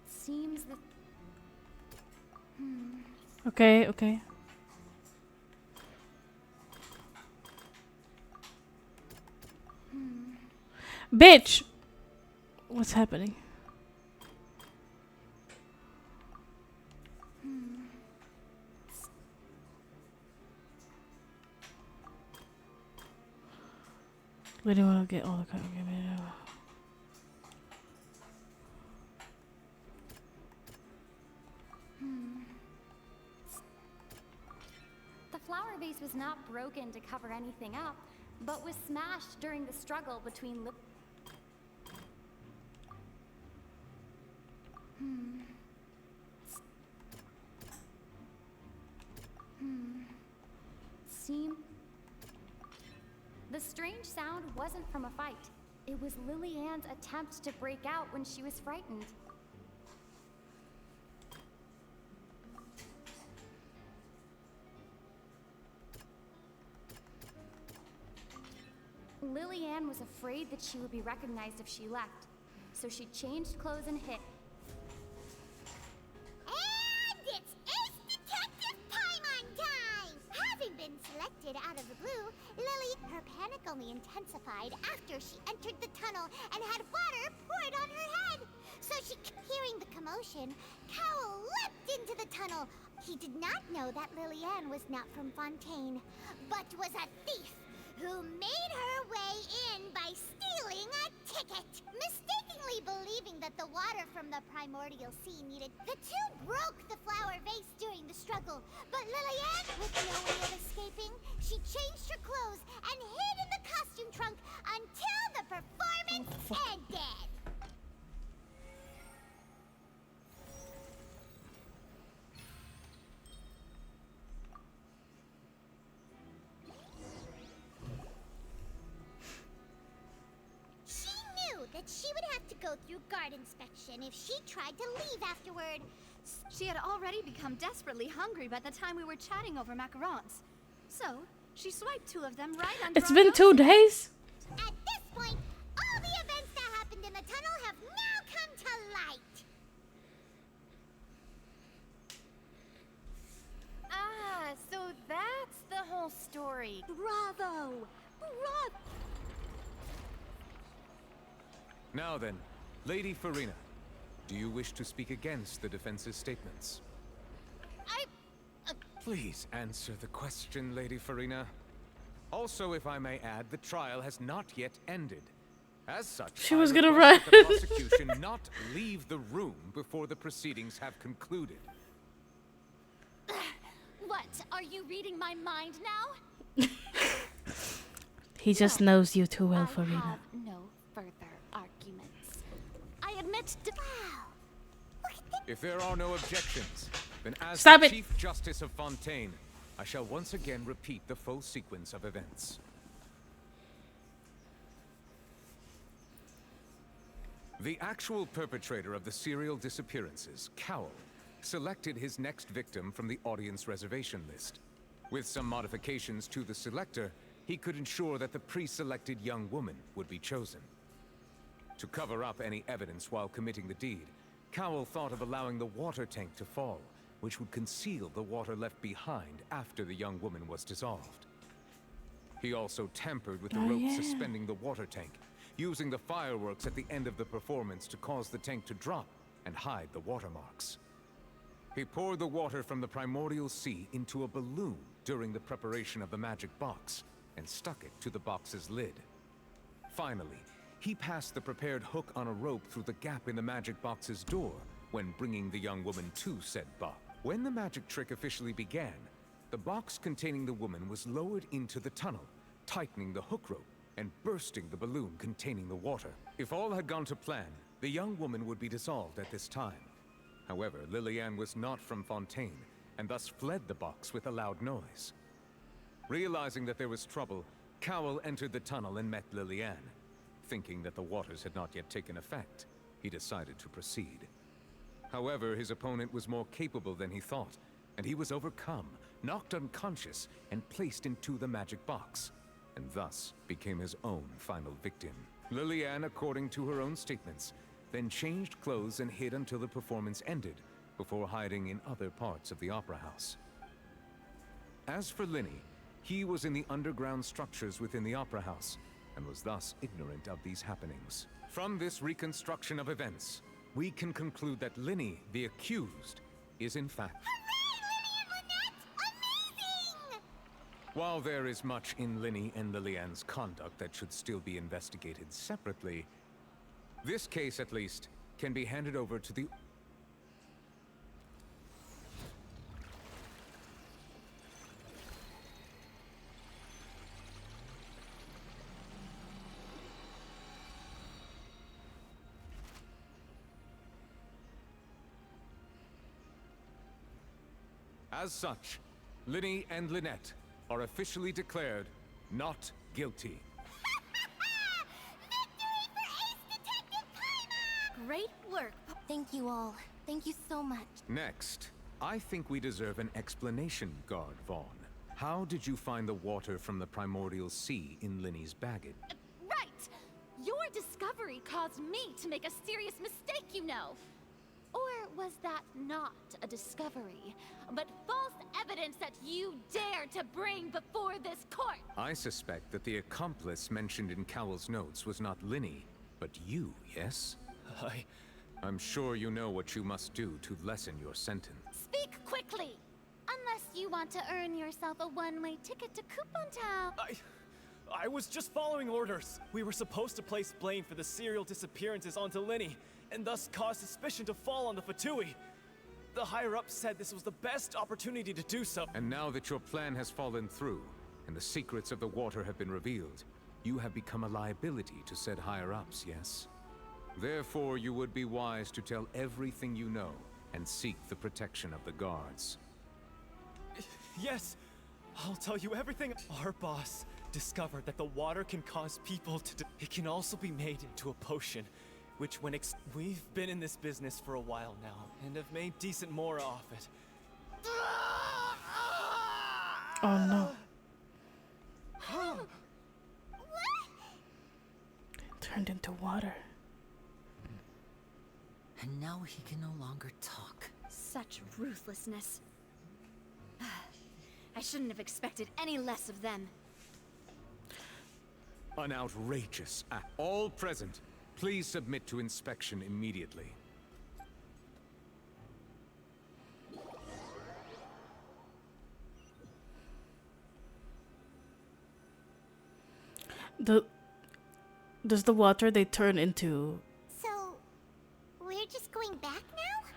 Seems that... Okay, okay. Bitch! What's happening? We don't want to get all the kind of The flower vase was not broken to cover anything up, but was smashed during the struggle between The strange sound wasn't from a fight. It was Lily-Ann's attempt to break out when she was frightened. Lily-Ann was afraid that she would be recognized if she left, So she changed clothes and hid. And it's Ace Detective Paimon time! Having been selected out of the blue, Lily, her panic only intensified after she entered the tunnel and had water poured on her head. So hearing the commotion, Cowell leapt into the tunnel. He did not know that Lillian was not from Fontaine, but was a thief who made her way in by stealing a ticket. Mistakenly believing that the water from the primordial sea needed, the two broke the flower vase during the struggle. But Lillian, with no way of escaping, she changed her clothes and hid in the costume trunk until the performance ended. That she would have to go through guard inspection if she tried to leave afterward. She had already become desperately hungry by the time we were chatting over macarons. So, she swiped 2 of them right under It's been 2 days? At this point, all the events that happened in the tunnel have now come to light. Ah, so that's the whole story. Bravo! Bravo! Now then, Lady Farina, do you wish to speak against the defense's statements? Please answer the question, Lady Farina. Also, if I may add, the trial has not yet ended. As such, She was I gonna request run. that the prosecution not leave the room before the proceedings have concluded. What? Are you reading my mind now? He just knows you too well, Farina. I have no further arguments. I admit to... If there are no objections, then as Stop the it. Chief Justice of Fontaine, I shall once again repeat the full sequence of events. The actual perpetrator of the serial disappearances, Cowell, selected his next victim from the audience reservation list. With some modifications to the selector, he could ensure that the pre-selected young woman would be chosen. To cover up any evidence while committing the deed, Cowell thought of allowing the water tank to fall, which would conceal the water left behind after the young woman was dissolved. He also tampered with the rope suspending the water tank, using the fireworks at the end of the performance to cause the tank to drop and hide the watermarks. He poured the water from the primordial sea into a balloon during the preparation of the magic box and stuck it to the box's lid. Finally, he passed the prepared hook on a rope through the gap in the magic box's door when bringing the young woman to said box. When the magic trick officially began, the box containing the woman was lowered into the tunnel, tightening the hook rope and bursting the balloon containing the water. If all had gone to plan, the young woman would be dissolved at this time. However, Lillian was not from Fontaine, and thus fled the box with a loud noise. Realizing that there was trouble, Cowell entered the tunnel and met Lillian. Thinking that the waters had not yet taken effect, he decided to proceed. However, his opponent was more capable than he thought, and he was overcome, knocked unconscious, and placed into the magic box, and thus became his own final victim. Lillian, according to her own statements, then changed clothes and hid until the performance ended, before hiding in other parts of the opera house. As for Linny, he was in the underground structures within the opera house, and was thus ignorant of these happenings. From this reconstruction of events, we can conclude that Linny, the accused, is in fact... While there is much in Linny and Lillian's conduct that should still be investigated separately, this case, at least, can be handed over to the... As such, Linny and Lynette are officially declared not guilty. Great work. Thank you all. Thank you so much. Next, I think we deserve an explanation, Guard Vaughn. How did you find the water from the primordial sea in Linny's baggage? Right! Your disguise discovery caused me to make a serious mistake, you know. Or was that not a discovery, but false evidence that you dare to bring before this court? I suspect that the accomplice mentioned in Cowell's notes was not Linny, but you, yes? I'm sure you know what you must do to lessen your sentence. Speak quickly! Unless you want to earn yourself a one-way ticket to Coupon Town. I was just following orders. We were supposed to place blame for the serial disappearances onto Linny, and thus cause suspicion to fall on the Fatui. The higher-ups said this was the best opportunity to do so. And now that your plan has fallen through, and the secrets of the water have been revealed, you have become a liability to said higher-ups, yes? Therefore, you would be wise to tell everything you know, and seek the protection of the guards. Yes, I'll tell you everything. Our boss discovered that the water can cause people to... It can also be made into a potion, which when we've been in this business for a while now, and have made decent more off it. Oh no. It turned into water. And now he can no longer talk. Such ruthlessness. I shouldn't have expected any less of them. An outrageous act. All present, please submit to inspection immediately. Does the water they turn into... So, we're just going back now?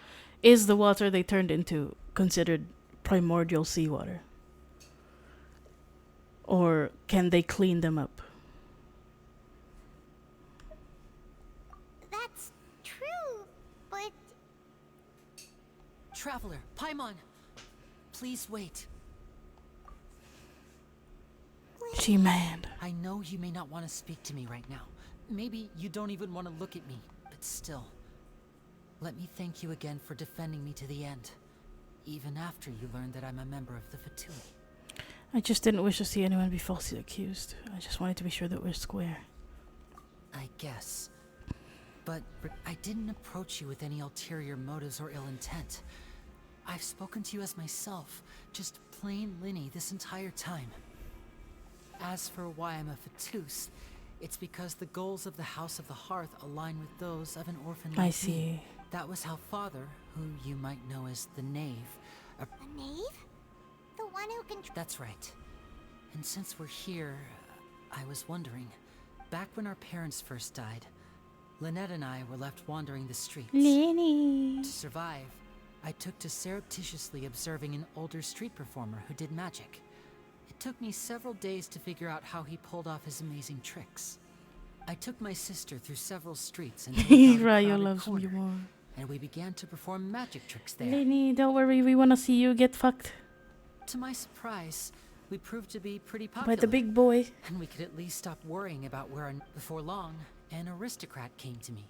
Is the water they turned into considered primordial seawater? Or can they clean them up? That's true, but... Traveler, Paimon, please wait. G-Man. I know you may not want to speak to me right now. Maybe you don't even want to look at me, but still. Let me thank you again for defending me to the end. Even after you learned that I'm a member of the Fatui. I just didn't wish to see anyone be falsely accused. I just wanted to be sure that we're square. I guess. But I didn't approach you with any ulterior motives or ill intent. I've spoken to you as myself, just plain Linny this entire time. As for why I'm a Fatus, it's because the goals of the House of the Hearth align with those of an orphan like I see. me. That was how Father, who you might know as the Knave... A knave? The one who can... That's right. And since we're here, I was wondering, back when our parents first died, Lynette and I were left wandering the streets. Lenny! To survive, I took to surreptitiously observing an older street performer who did magic. It took me several days to figure out how he pulled off his amazing tricks. I took my sister through several streets and Rayo loves me more. And we began to perform magic tricks there. Lenny, don't worry, we wanna see you get fucked. To my surprise, we proved to be pretty popular. By the big boy. And we could at least stop worrying about where before long, an aristocrat came to me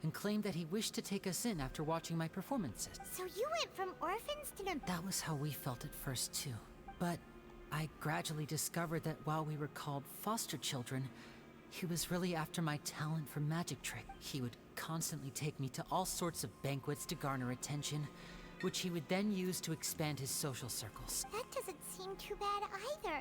and claimed that he wished to take us in after watching my performances. So you went from orphans to... That was how we felt at first too. But I gradually discovered that while we were called foster children, he was really after my talent for magic trick. He would constantly take me to all sorts of banquets to garner attention, which he would then use to expand his social circles. That doesn't seem too bad either.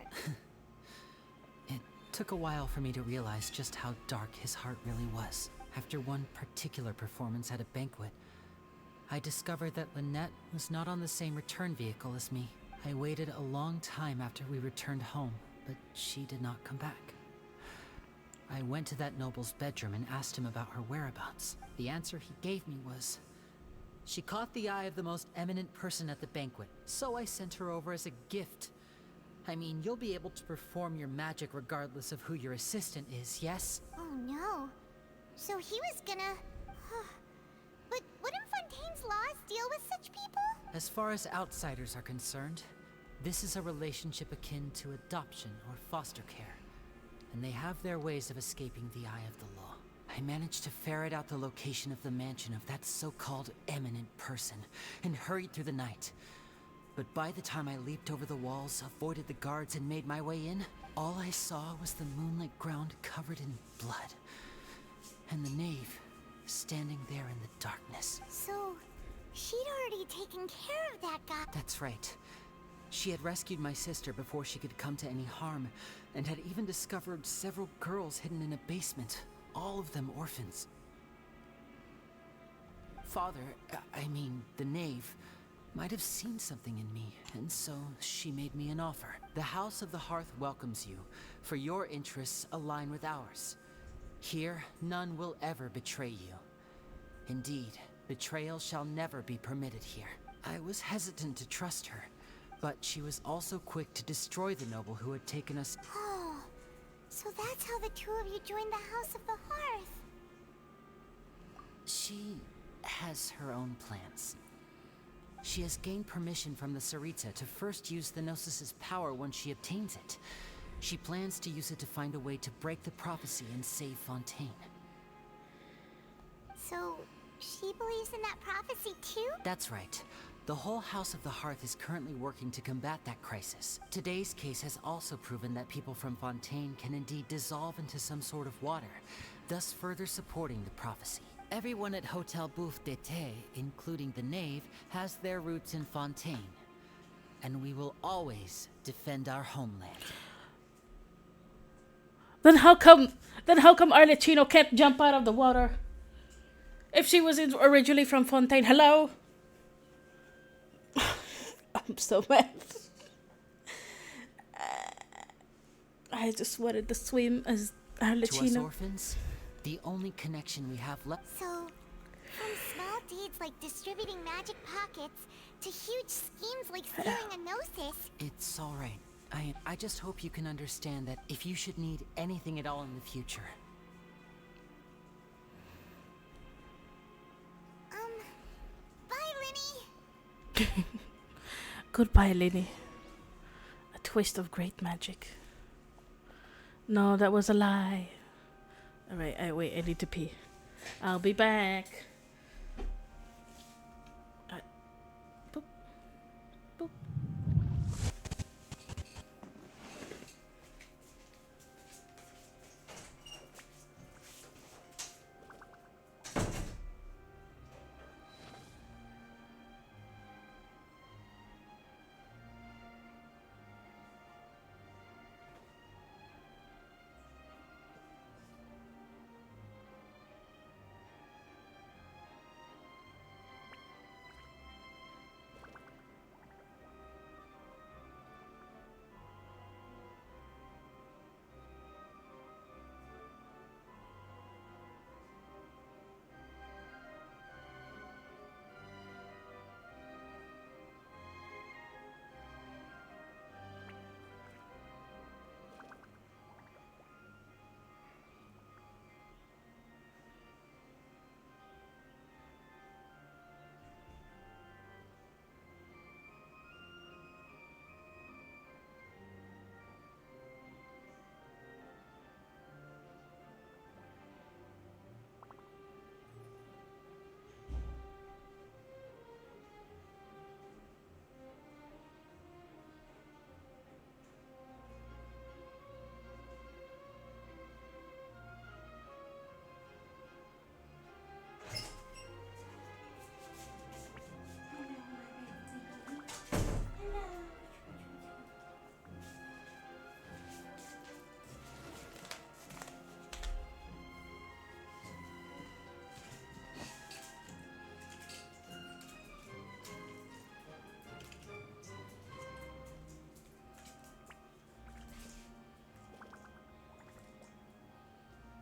It took a while for me to realize just how dark his heart really was. After one particular performance at a banquet, I discovered that Lynette was not on the same return vehicle as me. I waited a long time after we returned home, but she did not come back. I went to that noble's bedroom and asked him about her whereabouts. The answer he gave me was, she caught the eye of the most eminent person at the banquet, so I sent her over as a gift. I mean, you'll be able to perform your magic regardless of who your assistant is, yes? Oh no. So he was gonna... But wouldn't Fontaine's laws deal with such people? As far as outsiders are concerned, this is a relationship akin to adoption or foster care, and they have their ways of escaping the eye of the law. I managed to ferret out the location of the mansion of that so-called eminent person, and hurried through the night. But by the time I leaped over the walls, avoided the guards, and made my way in, all I saw was the moonlit ground covered in blood. and the knave, standing there in the darkness. So, she'd already taken care of that guy. That's right. She had rescued my sister before she could come to any harm, and had even discovered several girls hidden in a basement, all of them orphans. Father, I mean, the knave, might have seen something in me, and so she made me an offer. The House of the Hearth welcomes you, for your interests align with ours. Here, none will ever betray you. Indeed, betrayal shall never be permitted here. I was hesitant to trust her, but she was also quick to destroy the noble who had taken us. Oh, so that's how the two of you joined the House of the Hearth. She has her own plans. She has gained permission from the Tsaritsa to first use the Gnosis's power once she obtains it. She plans to use it to find a way to break the prophecy and save Fontaine. So, she believes in that prophecy too? That's right. The whole House of the Hearth is currently working to combat that crisis. Today's case has also proven that people from Fontaine can indeed dissolve into some sort of water, thus further supporting the prophecy. Everyone at Hotel Bouffe d'été, including the knave, has their roots in Fontaine. And we will always defend our homeland. Then how come Arlecchino can't jump out of the water? If she was originally from Fontaine, hello? I'm so mad. I just wanted to swim as Arlecchino. To us orphans, the only connection we have left. So, from small deeds like distributing magic pockets to huge schemes like stealing a Gnosis. It's alright. I just hope you can understand that if you should need anything at all in the future. Bye, Linny. Goodbye, Linny. A twist of great magic. No, that was a lie. Alright, wait, I need to pee. I'll be back. Boop. Boop.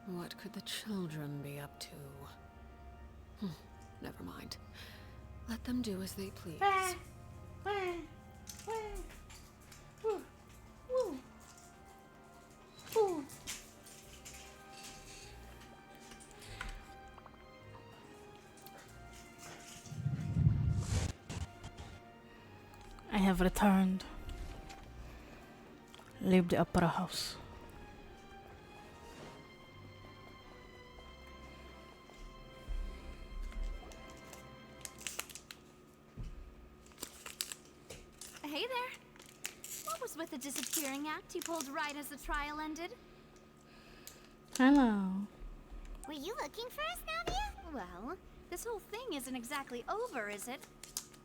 What could the children be up to? Never mind. Let them do as they please. I have returned. Leave the opera house. Hey there. What was with the disappearing act you pulled right as the trial ended? Hello. Were you looking for us, Navia? Well, this whole thing isn't exactly over, is it?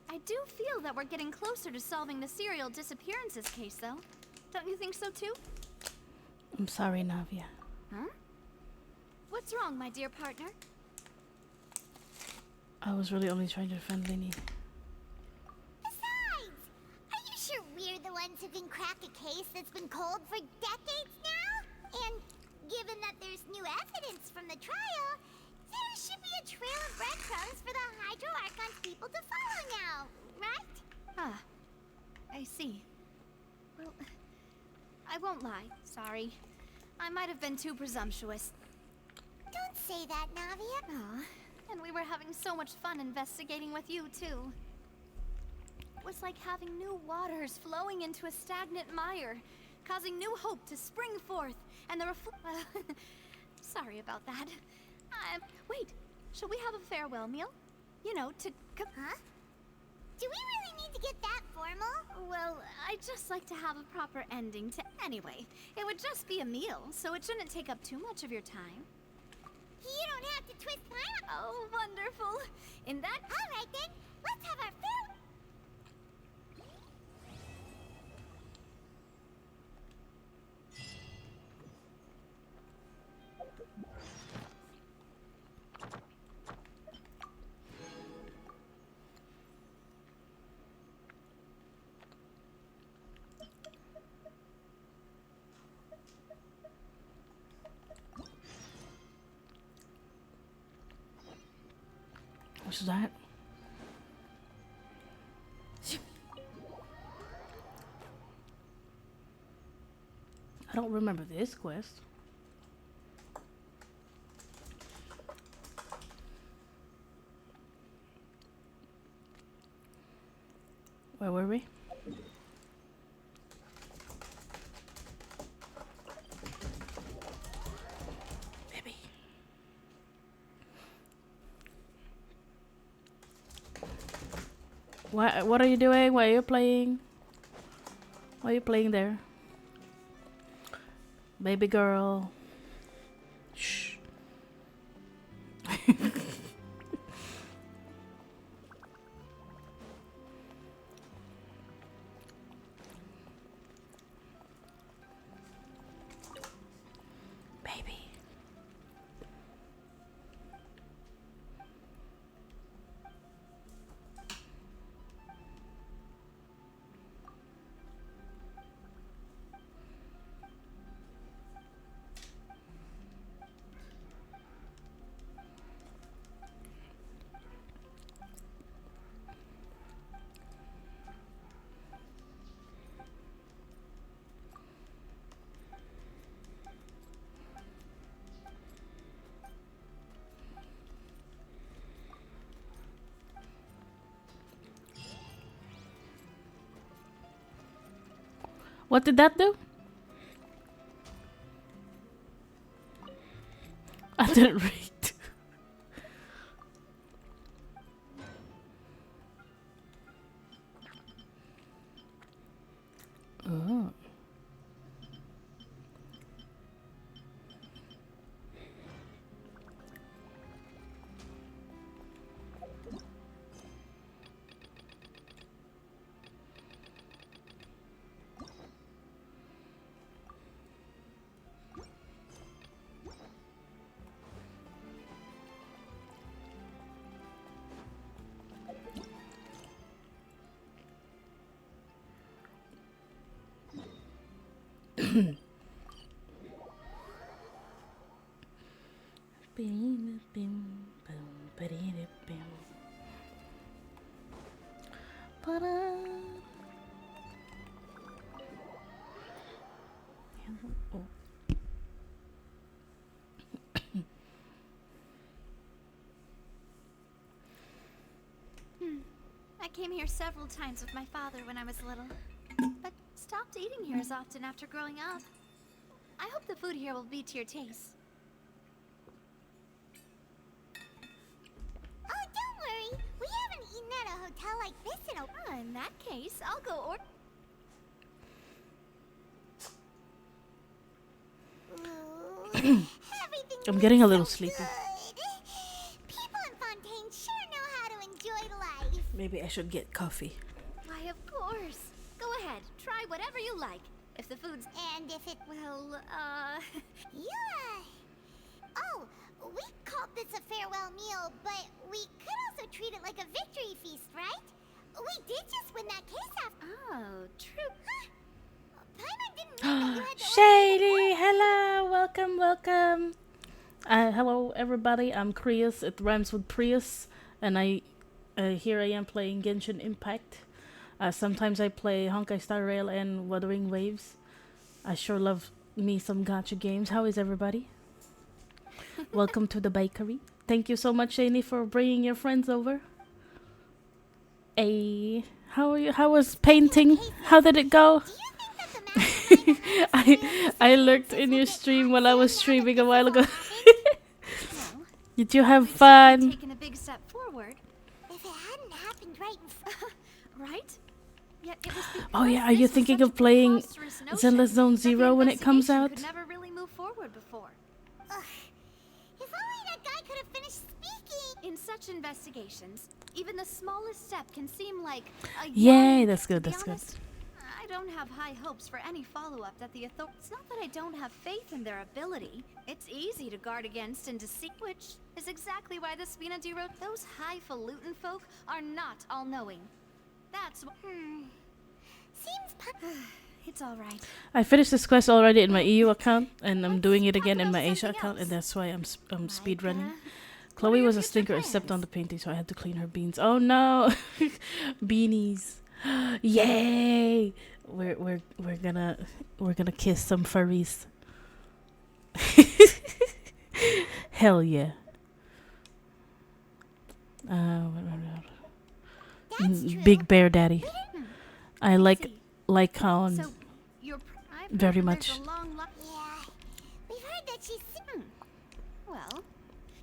I do feel that we're getting closer to solving the serial disappearances case, though. Don't you think so, too? I'm sorry, Navia. Huh? What's wrong, my dear partner? I was really only trying to defend Lenny. Besides, are you sure we're the ones who can crack a case that's been cold for decades now? And given that there's new evidence from the trial, there should be a trail of breadcrumbs for the Hydro Archon's people to follow now, right? Ah, I see. Well, I won't lie. Sorry. I might have been too presumptuous. Don't say that, Navia. Aw, and we were having so much fun investigating with you, too. It was like having new waters flowing into a stagnant mire, causing new hope to spring forth, and the sorry about that. Wait, shall we have a farewell meal? You know, to Huh? Do we really need to get that formal? Well, I'd just like to have a proper ending to anyway. It would just be a meal, so it shouldn't take up too much of your time. You don't have to twist my... Oh, wonderful. In that... All right, then. Let's have our food. What's that? I don't remember this quest. Where were we? Baby. What are you doing? Why are you playing? Why are you playing there? Baby girl. Shh. Baby. What did that do? I didn't read. Oh. I came here several times with my father when I was little, but stopped eating here as often after growing up. I hope the food here will be to your taste. Oh, don't worry. We haven't eaten at a hotel like this in a... Oh, in that case, I'll go order... Ooh, everything I'm getting a little sleepy. People in Fontaine sure know how to enjoy life. Maybe I should get coffee. Why, of course. Go ahead, try whatever you like. If the food's... And if it... Well, Yeah. Oh, we called this a farewell meal, but we could also treat it like a victory feast, right? We did just win that case after... Oh, true. Huh? Paimon didn't mean that you had to... Shady, hello, welcome. Hello everybody. I'm Krius. It rhymes with Prius, and here I am playing Genshin Impact. Sometimes I play Honkai Star Rail and Wuthering Waves. I sure love me some gacha games. How is everybody? Welcome to the bakery. Thank you so much, Shani, for bringing your friends over. Hey, how are you? How was painting? How did it go? I lurked in your stream while I was streaming a while ago. Did you have fun? Taken a big step forward. If it hadn't happened right? Yet it was Oh yeah, are you thinking of playing Zenless Zone Zero when it comes out? Could never really move forward before. If only that guy could have finished speaking. In such investigations, even the smallest step can seem like a Yay, that's good, that's good. I don't have high hopes for any follow-up that the authorities... It's not that I don't have faith in their ability. It's easy to guard against and deceive, which is exactly why the Spina di Ro... Those highfalutin folk are not all-knowing. That's what... Seems... It's alright. I finished this quest already in my EU account, and I'm doing it again in my Asia account, and that's why I'm speedrunning. Chloe was a stinker and stepped on the painting, so I had to clean her beans. Oh no! Beanies. Yay! We're gonna kiss some furries. Hell yeah. Big Bear Daddy. I like Lycaon very much. Yeah, we've heard that she's... Well,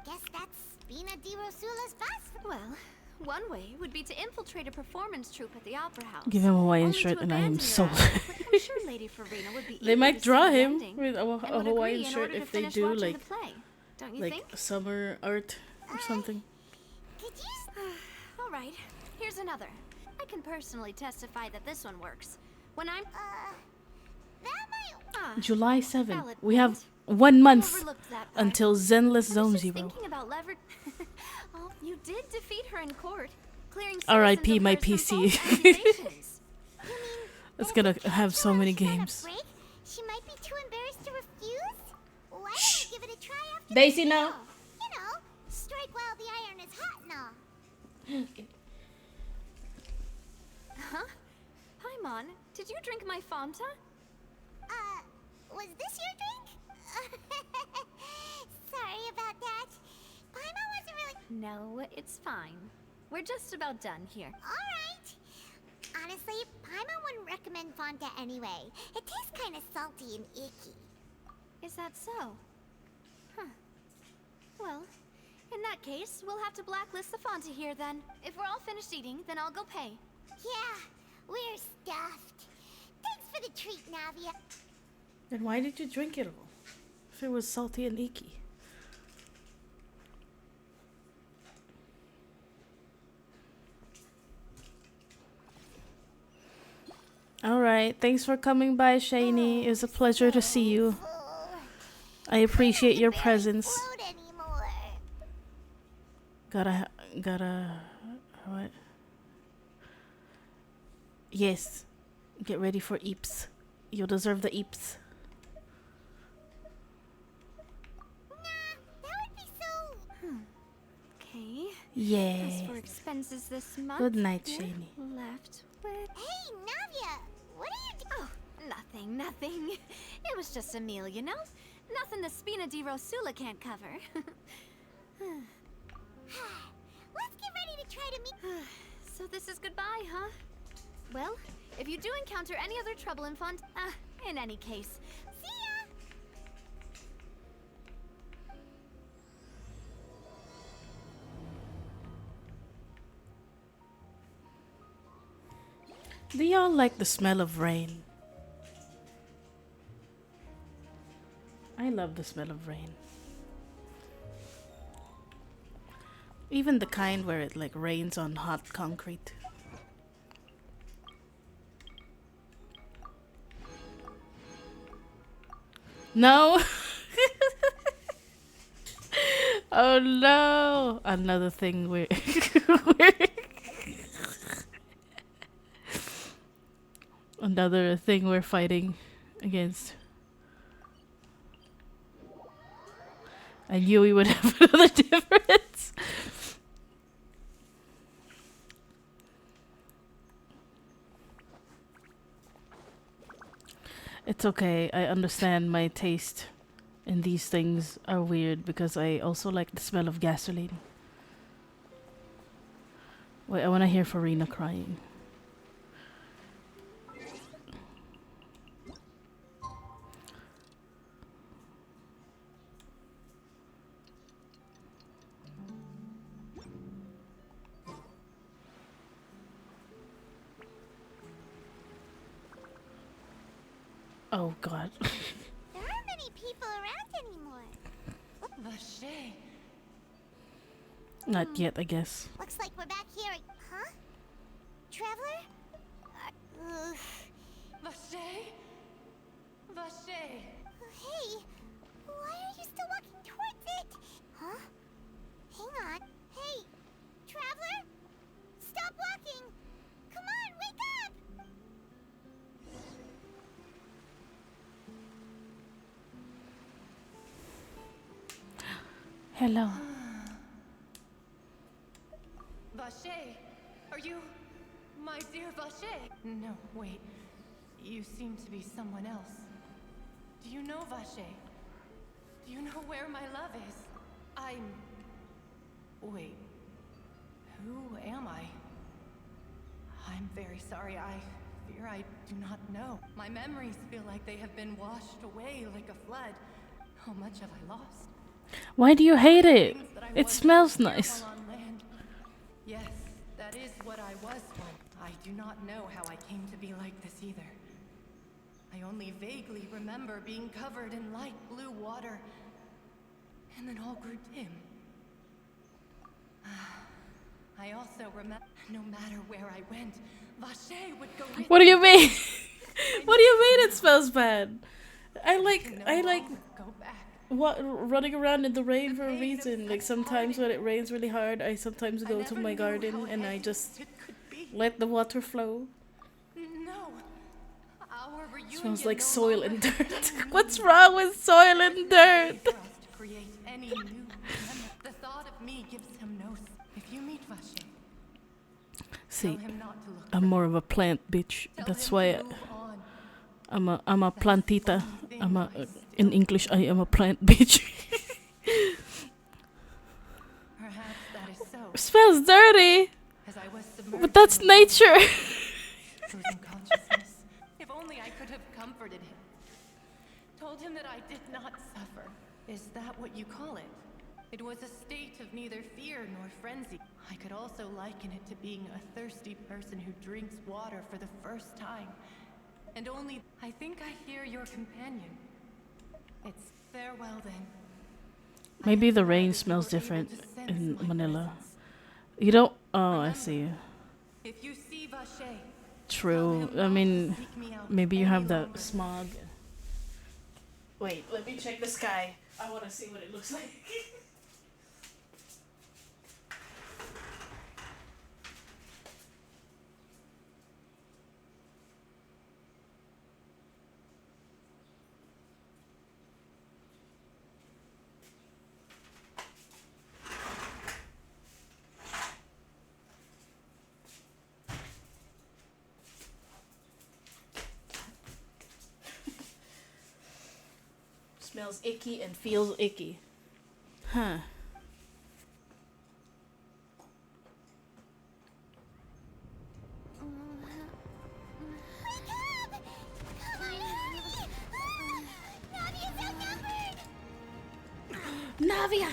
guess that's Spina di Rosula's boss. Well, one way would be to infiltrate a performance troupe at the Opera House. Give him a Hawaiian shirt and I am sold. I'm sure Lady Farina would be They might draw him ending, with a Hawaiian shirt if they do like think? summer art or something. Could you... All right, here's another. I can personally testify that this one works. When I'm... that might... July 7th. valid We have point. 1 month Overlooked that part. until Zenless I Zone was just Zero. thinking about leverage. Oh, you did defeat her in court, clearing R.I.P. citizens of my hers from PC. false accusations. It's gonna have so many games. break? She might be too embarrassed to refuse? Why don't we give it a try after Daisy, the no. meal? You know, strike while the iron is hot and all. Huh? Paimon, did you drink my Fanta? Was this your drink? Sorry about that. Paimon wasn't really... No, it's fine. We're just about done here. Alright. Honestly, Paimon wouldn't recommend Fanta anyway. It tastes kind of salty and icky. Is that so? Huh. Well, in that case, we'll have to blacklist the Fanta here then. If we're all finished eating, then I'll go pay. Yeah, we're stuffed. Thanks for the treat, Navia. Then why did you drink it all? If it was salty and icky. Alright, thanks for coming by, Shani. It was a pleasure to see you. I appreciate your presence. Gotta, what? Yes, get ready for eeps. You deserve the eeps. Okay. Yeah. As for expenses this month, Good night, we're Shani. left with... Hey, Navia! What are you doing? Oh, nothing. It was just a meal, you know? Nothing the Spina di Rosula can't cover. Let's get ready to try to meet... So this is goodbye, huh? Well, if you do encounter any other trouble in in any case, see ya! Do y'all like the smell of rain? I love the smell of rain. Even the kind where it like rains on hot concrete. No. Oh no! Another thing we're another thing we're fighting against. I knew we would have another difference. It's okay. I understand my taste in these things are weird because I also like the smell of gasoline. Wait, I want to hear Farina crying. Oh god. There aren't many people around anymore. Vache. Not yet, I guess. Looks like we're back here. Huh? Traveler? Vache? Vache. Hey, why are you still walking towards it? Huh? Hang on. Hey, Traveler? Stop walking! Come on, wake up! Hello. Vache, are you my dear Vache? No, wait. You seem to be someone else. Do you know Vache? Do you know where my love is? Wait. Who am I? I'm very sorry. I fear I do not know. My memories feel like they have been washed away like a flood. How much have I lost? Why do you hate it? It smells nice. Yes, that is what I was once. I do not know how I came to be like this either. I only vaguely remember being covered in light blue water, and then all grew dim. I also remember, no matter where I went, Vache would go with What do you mean? What do you mean it smells bad? I like what running around in the rain for a reason. Like sometimes when it rains really hard, I sometimes go to my garden and I just let the water flow. No. Our reunion Smells like no soil longer and dirt. What's wrong with soil and dirt? for us to create any new memory. The thought of me gives him no. If you meet Vache, See, I'm more of a plant bitch. That's why I'm a plantita. In English I am a plant bitch. perhaps that is so. Smells dirty. As I was submerged But that's in nature. losing consciousness. If only I could have comforted him. Told him that I did not suffer. Is that what you call it? It was a state of neither fear nor frenzy. I could also liken it to being a thirsty person who drinks water for the first time. And only I think I hear your companion. It's farewell then. Maybe the rain smells different in Manila. You don't. Oh, I see. If you see Vache, True. I mean, maybe you have the smog. Wait, let me check the sky. I want to see what it looks like. Smells icky and feels icky. Huh. Navia!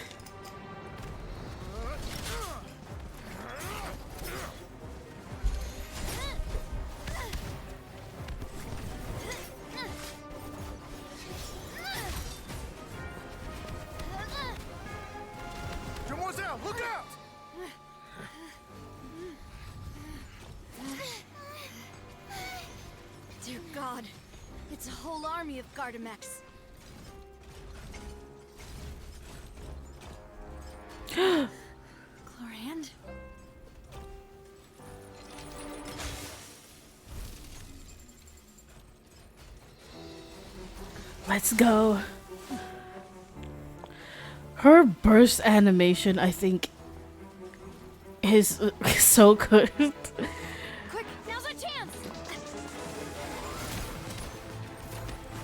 Mademoiselle, look out! Dear God, it's a whole army of Gardamex. Chlorand? Let's go. Her burst animation, I think, is so good. Quick, now's our chance.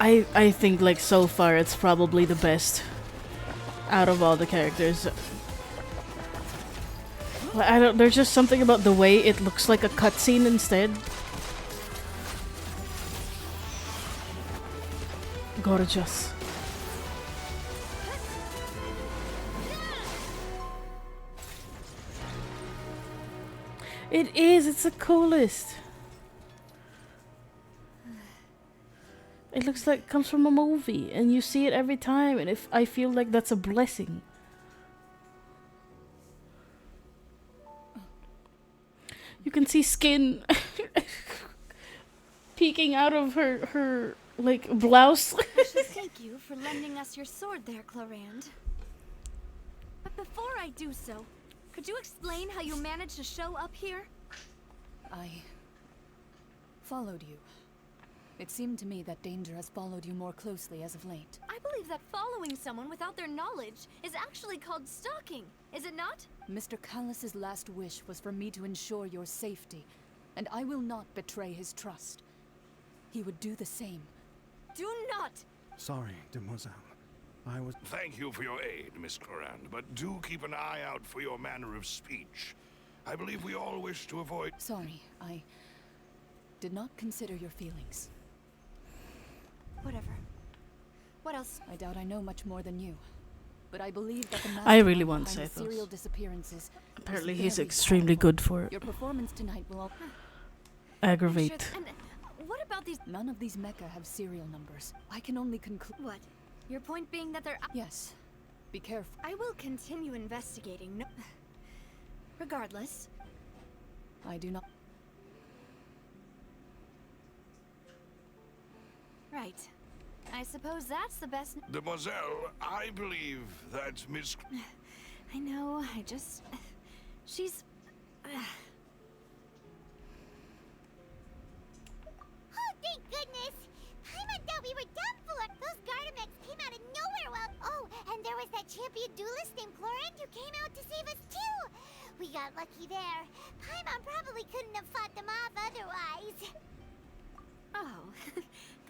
I think like so far it's probably the best out of all the characters. I don't. There's just something about the way it looks like a cutscene instead. Gorgeous. It is. It's the coolest. It looks like it comes from a movie, and you see it every time, and I feel like that's a blessing. You can see skin peeking out of her like blouse. I should thank you for lending us your sword there, Chlorand. But before I do so, could you explain how you managed to show up here? I followed you. It seemed to me that danger has followed you more closely as of late. I believe that following someone without their knowledge is actually called stalking, is it not? Mr. Callus's last wish was for me to ensure your safety, and I will not betray his trust. He would do the same. Do not! Sorry, demoiselle. I was... Thank you for your aid, Miss Clorand, but do keep an eye out for your manner of speech. I believe we all wish to avoid... Sorry, I did not consider your feelings. Whatever. What else? I doubt I know much more than you, but I believe that the I really want behind the serial Sethos. disappearances. Apparently is he's very extremely powerful. good for it. Your performance tonight will all Aggravate. And what about these? None of these mecha have serial numbers. I can only conclude. What? Your point being that they're... Yes. Be careful. I will continue investigating. No... Regardless. I do not... Right. I suppose that's the best... Demoiselle, I believe that Miss... I know, I just... She's... Oh, thank goodness! Paimon thought we were done for! Those Gardamex came out of nowhere while... Oh, and there was that champion duelist named Chlorand who came out to save us too! We got lucky there. Paimon probably couldn't have fought them off otherwise. Oh,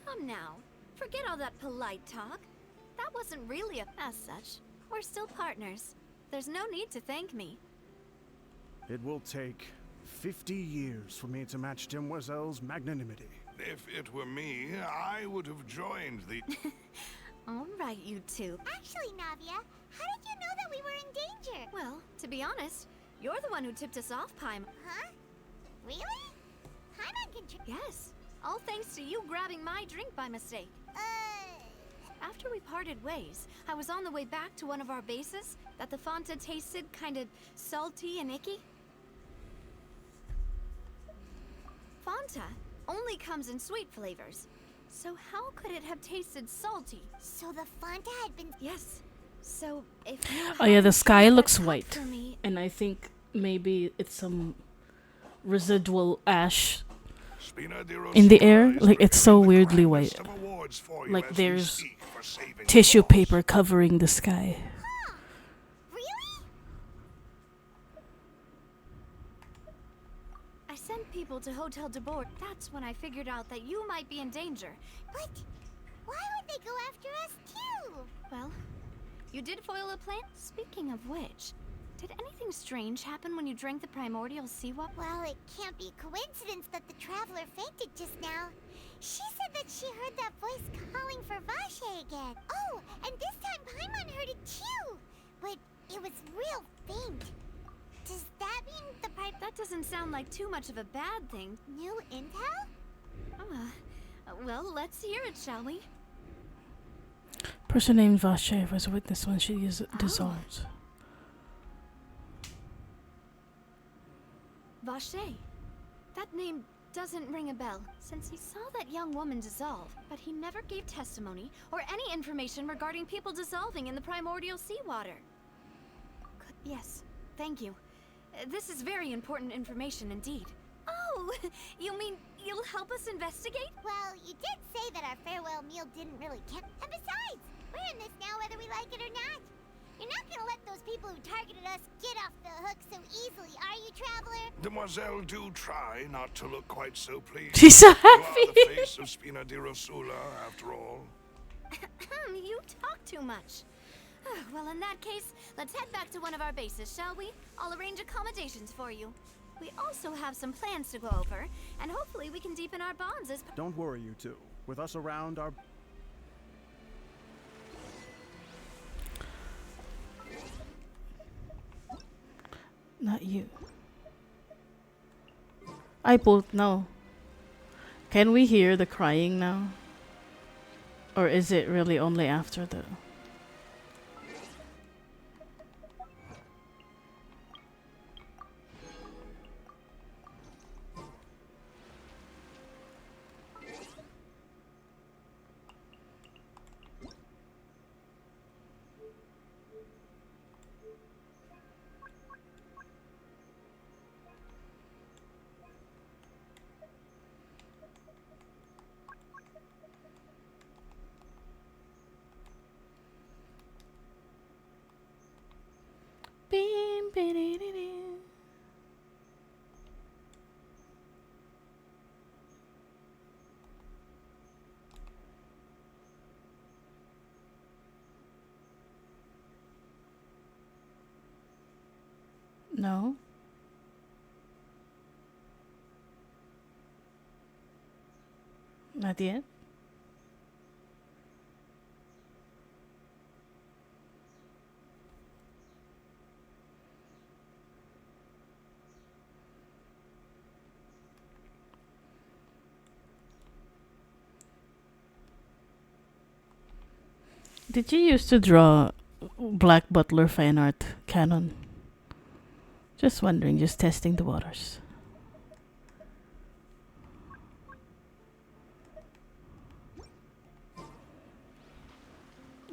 come now. Forget all that polite talk. That wasn't really as such. We're still partners. There's no need to thank me. It will take 50 years for me to match Demoiselle's magnanimity. If it were me, I would have joined the... All right, you two. Actually, Navia, how did you know that we were in danger? Well, to be honest, you're the one who tipped us off, Paimon. Huh? Really? Paimon can... Yes. All thanks to you grabbing my drink by mistake. After we parted ways, I was on the way back to one of our bases that the Fonta tasted kind of salty and icky. Fonta only comes in sweet flavors. So how could it have tasted salty? So the Fonta had been... Yes. So if you... Oh yeah, the sky looks white. for me... And I think maybe it's some residual ash in the air. Like, it's so weirdly white. Like there's tissue paper covering the sky. Huh. Really? I sent people to Hotel de Bourg. That's when I figured out that you might be in danger. But why would they go after us too? Well, you did foil a plan. Speaking of which, did anything strange happen when you drank the primordial seawater? Well, it can't be a coincidence that the traveler fainted just now. She said that she heard that voice calling for Vache again. Oh, and this time Paimon heard it too. But it was real faint. Does that mean the That doesn't sound like too much of a bad thing. New intel? Well, let's hear it, shall we? Person named Vache was a witness when she is dissolved. Vache. That name doesn't ring a bell, since he saw that young woman dissolve, but he never gave testimony or any information regarding people dissolving in the primordial seawater. Yes, thank you. This is very important information indeed. Oh, you mean you'll help us investigate? Well, you did say that our farewell meal didn't really count. And besides, we're in this now whether we like it or not. You're not gonna let those people who targeted us get off the hook so easily, are you, Traveler? Demoiselle, do try not to look quite so pleased. She's so happy. You are the face of Spina di Rosula, after all. You talk too much. Well, in that case, let's head back to one of our bases, shall we? I'll arrange accommodations for you. We also have some plans to go over, and hopefully we can deepen our bonds as... Don't worry, you two. With us around, our... Not you. I both know. Can we hear the crying now? Or is it really only after the... Beam, ba-dee-dee-dee. No. Not yet. Did you used to draw Black Butler fan art canon? Just wondering, just testing the waters.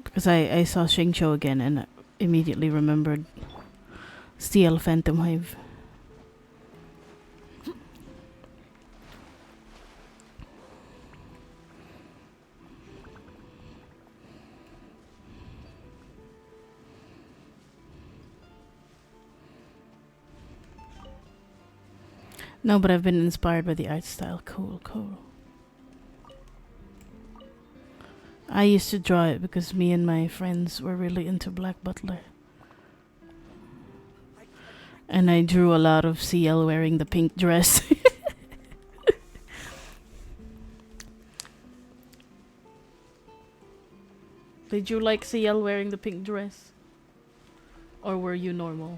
Because I saw Shingcho again and I immediately remembered Steel Phantom Hive. No, but I've been inspired by the art style. Cool, cool. I used to draw it because me and my friends were really into Black Butler. And I drew a lot of CL wearing the pink dress. Did you like CL wearing the pink dress? Or were you normal?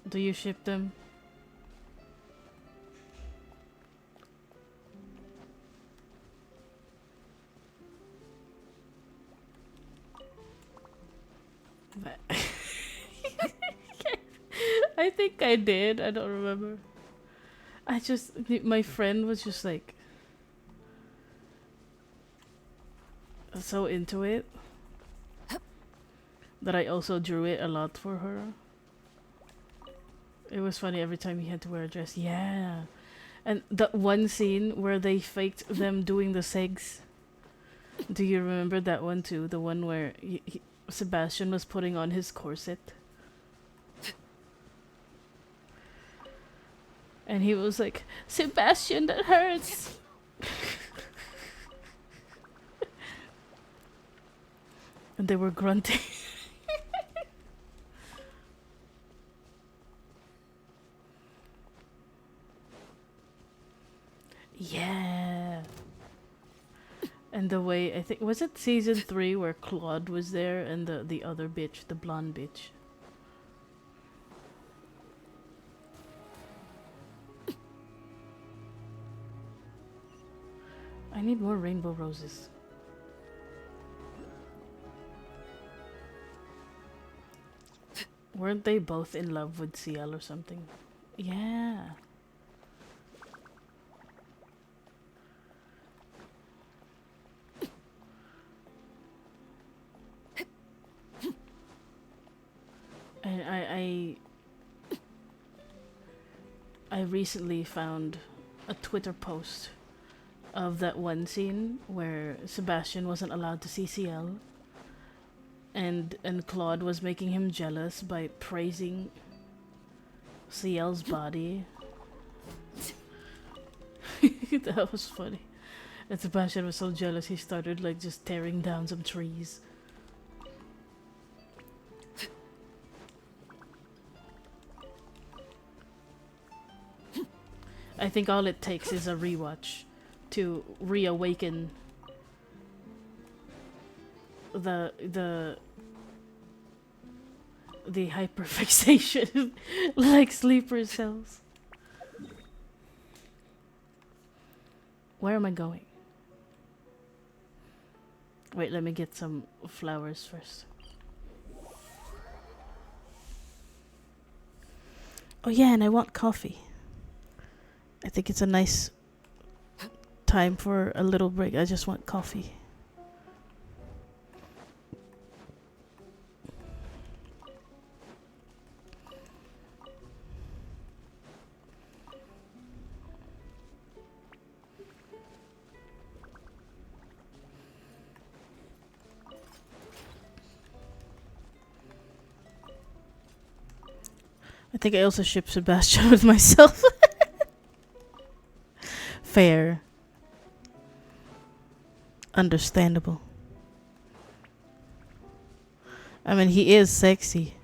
Do you ship them? I think I did. I don't remember. My friend was just like so into it that I also drew it a lot for her. It was funny every time he had to wear a dress. Yeah. And that one scene where they faked them doing the segs. Do you remember that one too? The one where Sebastian was putting on his corset. And he was like, Sebastian, that hurts. And they were grunting. Yeah. And the way, I think, was it season 3 where Claude was there and the other bitch, the blonde bitch? need more rainbow roses. Weren't they both in love with CL or something? Yeah. And I recently found a Twitter post of that one scene where Sebastian wasn't allowed to see CL, and Claude was making him jealous by praising CL's body. That was funny. And Sebastian was so jealous he started like just tearing down some trees. I think all it takes is a rewatch to reawaken the hyperfixation like sleeper cells. Where am I going? Wait, let me get some flowers first. Oh yeah, and I want coffee. I think it's a nice time for a little break. I just want coffee. I think I also ship Sebastian with myself. Fair. Understandable. I mean, he is sexy.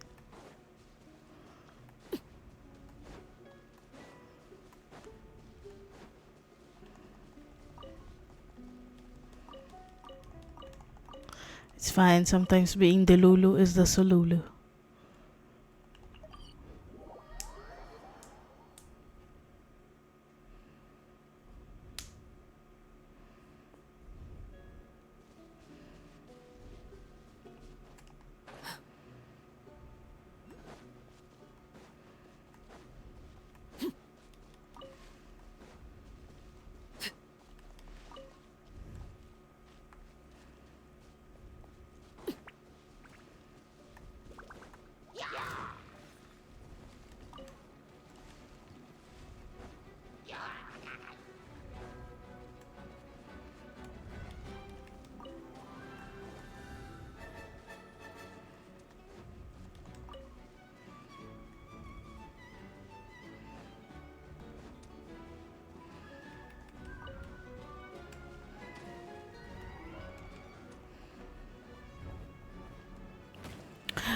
It's fine. Sometimes being the Lulu is the Solulu.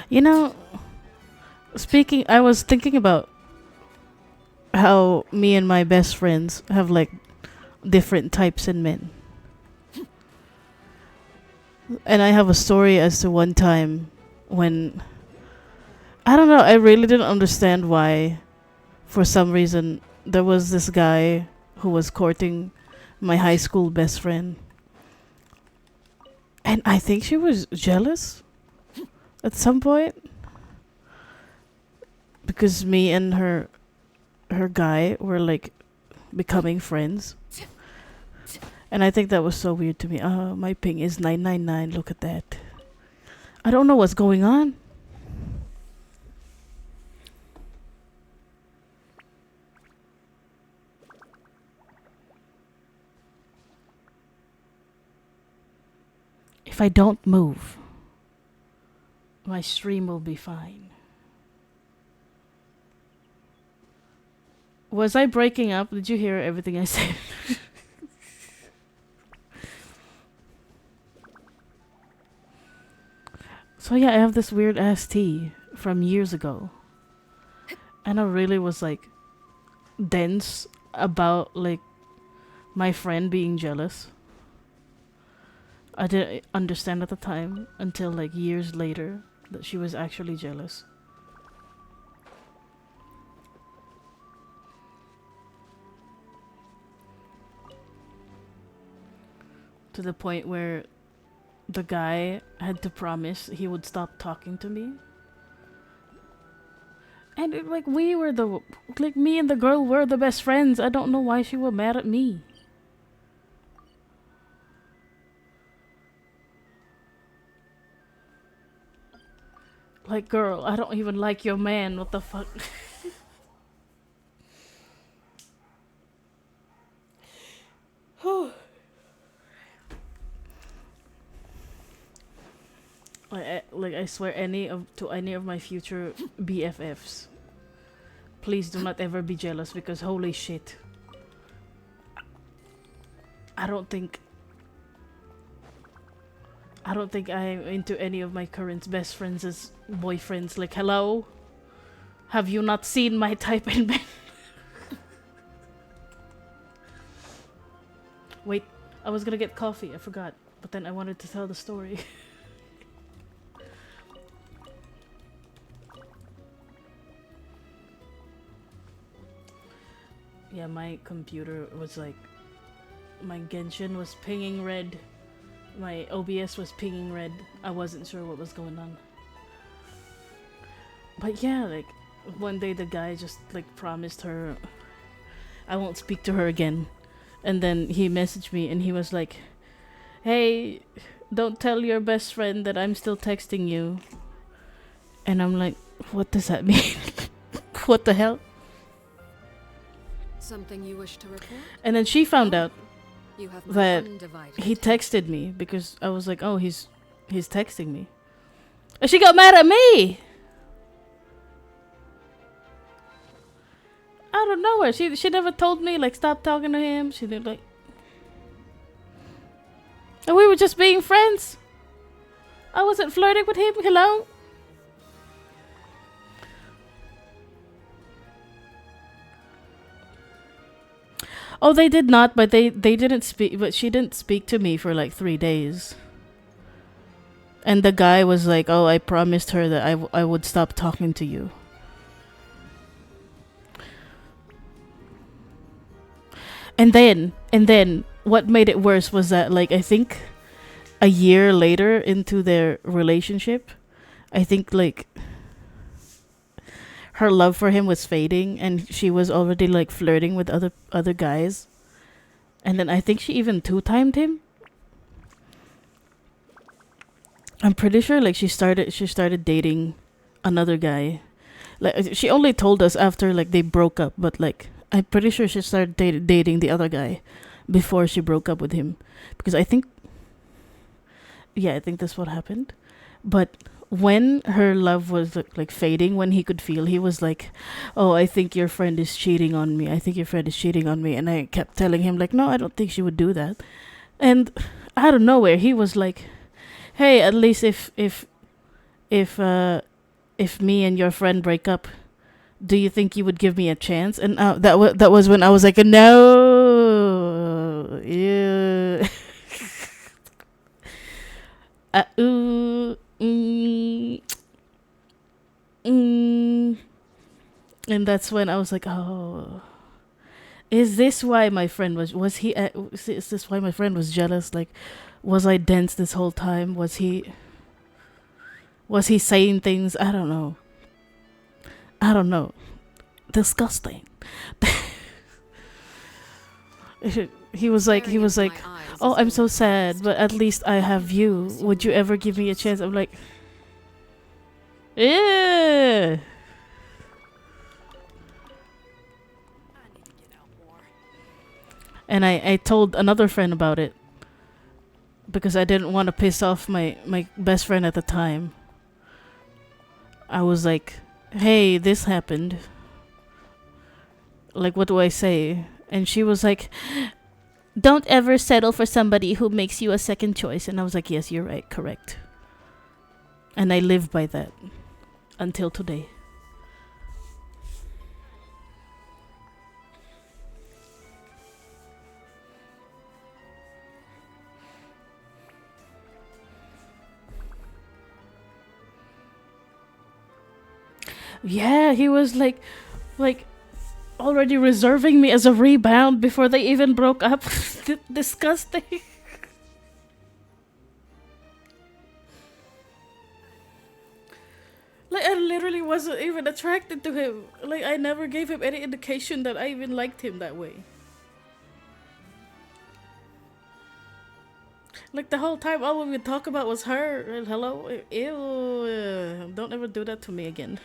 You know, speaking, I was thinking about how me and my best friends have like different types in men. And I have a story as to one time when, I don't know, I really didn't understand why, for some reason, there was this guy who was courting my high school best friend. And I think she was jealous at some point, because me and her guy were like becoming friends. And I think that was so weird to me. My ping is 999. Look at that. I don't know what's going on. If I don't move, my stream will be fine. Was I breaking up? Did you hear everything I said? So yeah, I have this weird ass tea from years ago. And I really was like dense about like my friend being jealous. I didn't understand at the time until like years later that she was actually jealous. to the point where the guy had to promise he would stop talking to me. And it, like we were the like me and the girl were the best friends. I don't know why she was mad at me. Like, girl, I don't even like your man. What the fuck? I swear, to any of my future BFFs, please do not ever be jealous, because holy shit, I don't think I'm into any of my current best friends as boyfriends. Like, hello, have you not seen my type in bed? Wait, I was gonna get coffee, I forgot, but then I wanted to tell the story. Yeah, my computer was like, my Genshin was pinging red, my OBS was pinging red. I wasn't sure what was going on. But yeah, like, one day the guy just like promised her I won't speak to her again. And then he messaged me and he was like, hey, don't tell your best friend that I'm still texting you. And I'm like, what does that mean? What the hell? Something you wish to report? And then she found out You have my that undivided he texted me, because I was like, oh, he's texting me. And she got mad at me! Out of nowhere. She never told me, like, stop talking to him. She did, like... And we were just being friends. I wasn't flirting with him. Hello? Oh, they did not, but they didn't speak, but she didn't speak to me for like 3 days. And the guy was like, oh, I promised her that I would stop talking to you. And then what made it worse was that, like, I think a year later into their relationship, I think like her love for him was fading and she was already like flirting with other guys. And then I think she even two-timed him. I'm pretty sure like she started dating another guy. Like, she only told us after like they broke up, but like I'm pretty sure she started dating the other guy before she broke up with him, because I think that's what happened. But when her love was like fading, when he could feel, he was like, oh, I think your friend is cheating on me. I think your friend is cheating on me. And I kept telling him like, no, I don't think she would do that. And out of nowhere, he was like, hey, at least if me and your friend break up, do you think you would give me a chance? And that was when I was like, no, yeah. And that's when I was like, oh, is this why my friend is this why my friend was jealous? Like, was I dense this whole time? Was he saying things? I don't know. Disgusting. He was like, oh, I'm so sad, but at least I have you. Would you ever give me a chance? I'm like, yeah. And I told another friend about it because I didn't want to piss off my best friend at the time. I was like, hey, this happened. Like, what do I say? And she was like, don't ever settle for somebody who makes you a second choice. And I was like, yes, you're right, correct. And I live by that until today. Yeah, he was like already reserving me as a rebound before they even broke up. Disgusting. Like, I literally wasn't even attracted to him. Like, I never gave him any indication that I even liked him that way. Like, the whole time, all we would talk about was her. And hello? Ew. Don't ever do that to me again.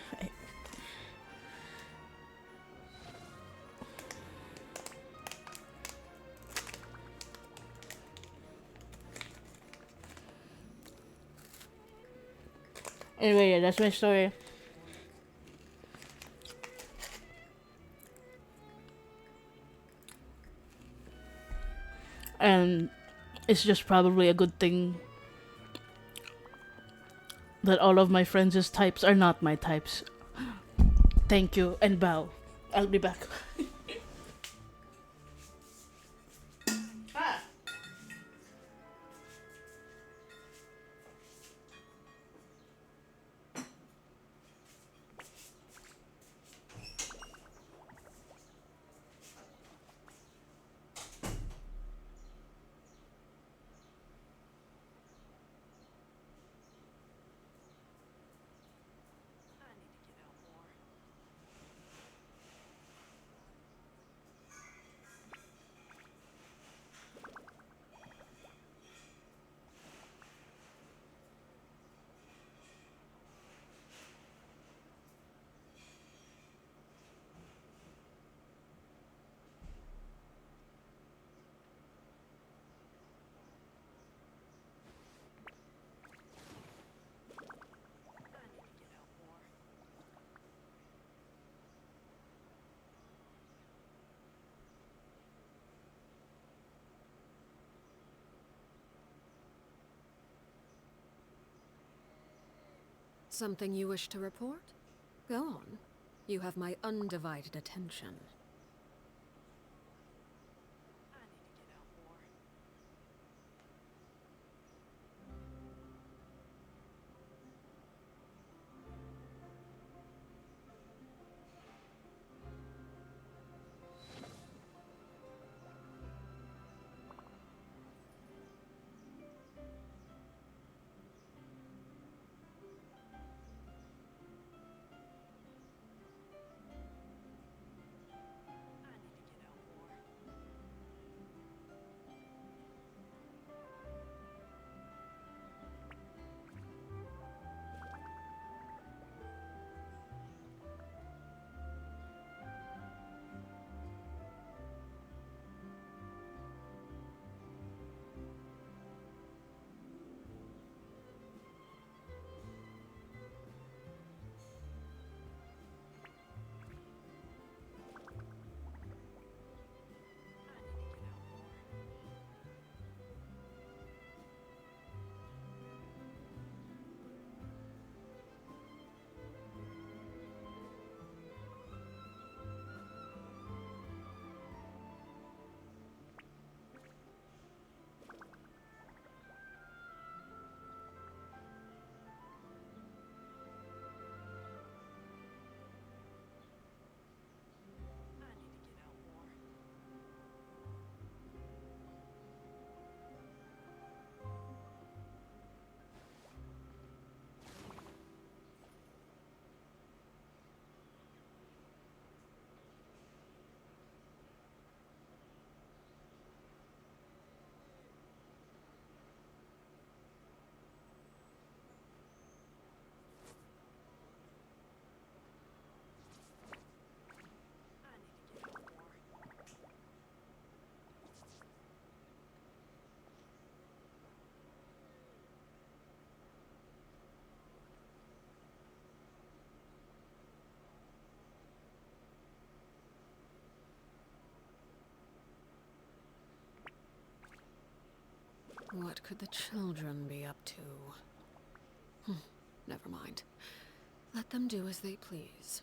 Anyway, yeah, that's my story. And it's just probably a good thing that all of my friends' types are not my types. Thank you and bow. I'll be back. Something you wish to report? Go on. You have my undivided attention. What could the children be up to? Never mind. Let them do as they please.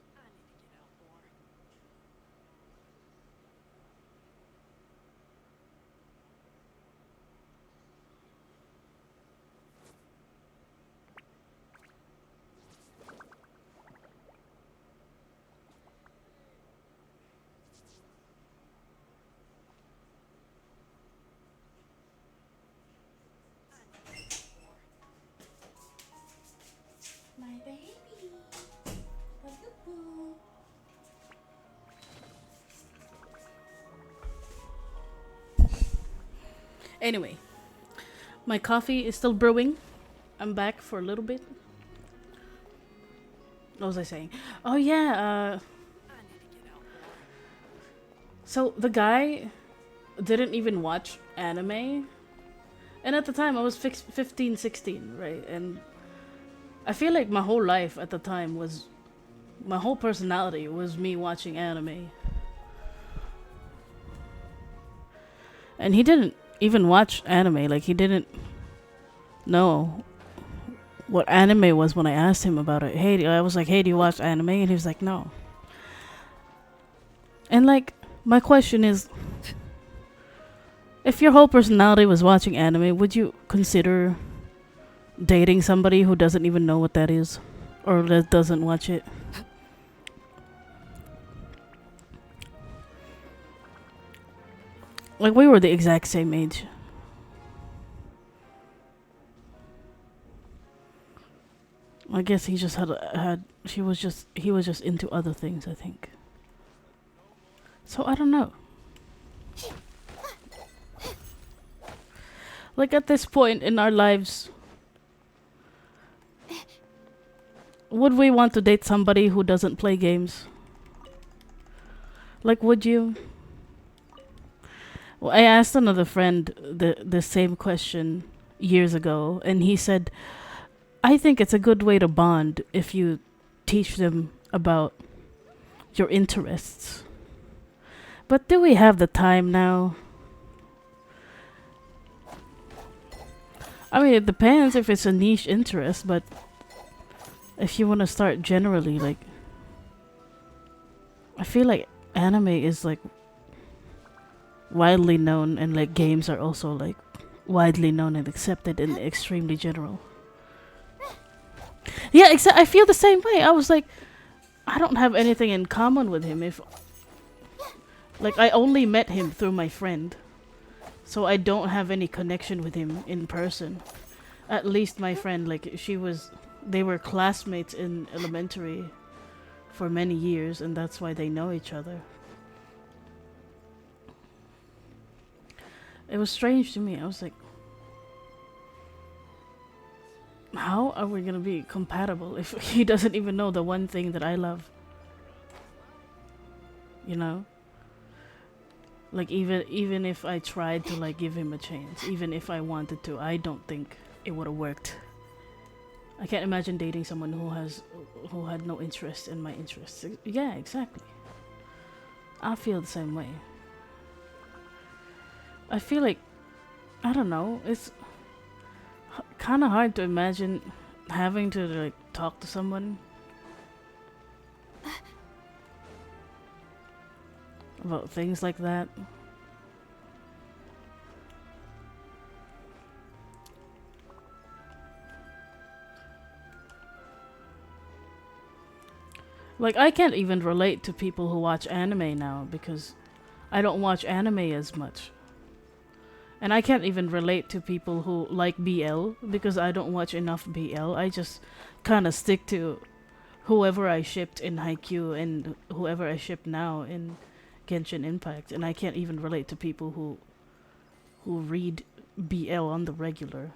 My baby. Anyway, my coffee is still brewing. I'm back for a little bit. What was I saying? Oh yeah, so the guy didn't even watch anime. And at the time I was 15, 16, right? And I feel like my whole life at the time was, my whole personality was me watching anime. And he didn't even watch anime. Like, he didn't know what anime was when I asked him about it. Hey, I was like, hey, do you watch anime? And he was like, no. And like, my question is, if your whole personality was watching anime, would you consider dating somebody who doesn't even know what that is? Or that doesn't watch it? Like, we were the exact same age. I guess he just he was just into other things, I think. So I don't know. Like, at this point in our lives, would we want to date somebody who doesn't play games? Like, would you? Well, I asked another friend the same question years ago, and he said, I think it's a good way to bond if you teach them about your interests. But do we have the time now? I mean, it depends if it's a niche interest, but if you want to start generally, like, I feel like anime is like widely known, and like games are also like widely known and accepted and extremely general. Yeah, I feel the same way. I was like, I don't have anything in common with him. If, like, I only met him through my friend, so I don't have any connection with him in person. At least my friend, like, they were classmates in elementary for many years, and that's why they know each other. It was strange to me. I was like, how are we gonna be compatible if he doesn't even know the one thing that I love? You know? Like, even if I tried to like give him a chance, even if I wanted to, I don't think it would have worked. I can't imagine dating someone who had no interest in my interests. Yeah, exactly. I feel the same way. I feel like, I don't know, it's kind of hard to imagine having to like talk to someone about things like that. Like, I can't even relate to people who watch anime now because I don't watch anime as much. And I can't even relate to people who like BL because I don't watch enough BL. I just kind of stick to whoever I shipped in Haikyuu and whoever I ship now in Genshin Impact. And I can't even relate to people who read BL on the regular.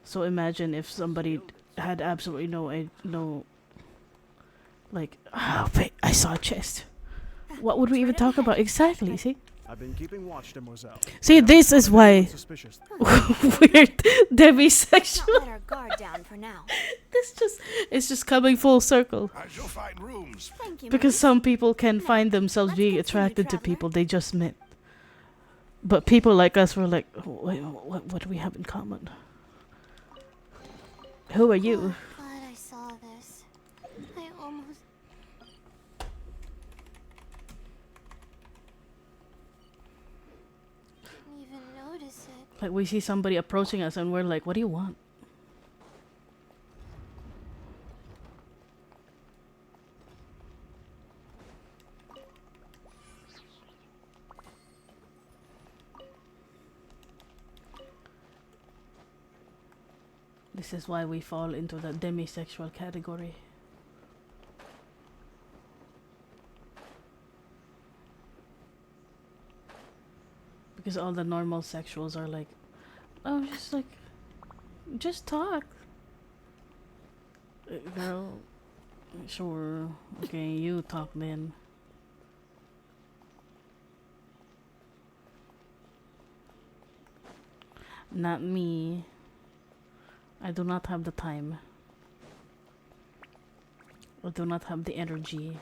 So imagine if somebody had absolutely no like, oh wait, I saw a chest. What would we even talk about? Exactly, see? I've been keeping watch, Demoiselle. See, this is why weird demisexual. Not let our guard down for now. It's just coming full circle. I shall find rooms. Thank you, Because some people can find themselves being attracted to people they just met. But people like us were like, wait, what do we have in common? Who are you? Glad I saw this. I almost... didn't even notice it. Like, we see somebody approaching us and we're like, what do you want? This is why we fall into the demisexual category. Because all the normal sexuals are like, oh, just talk. Girl, sure. Okay, you talk then. Not me. I do not have the time. I do not have the energy.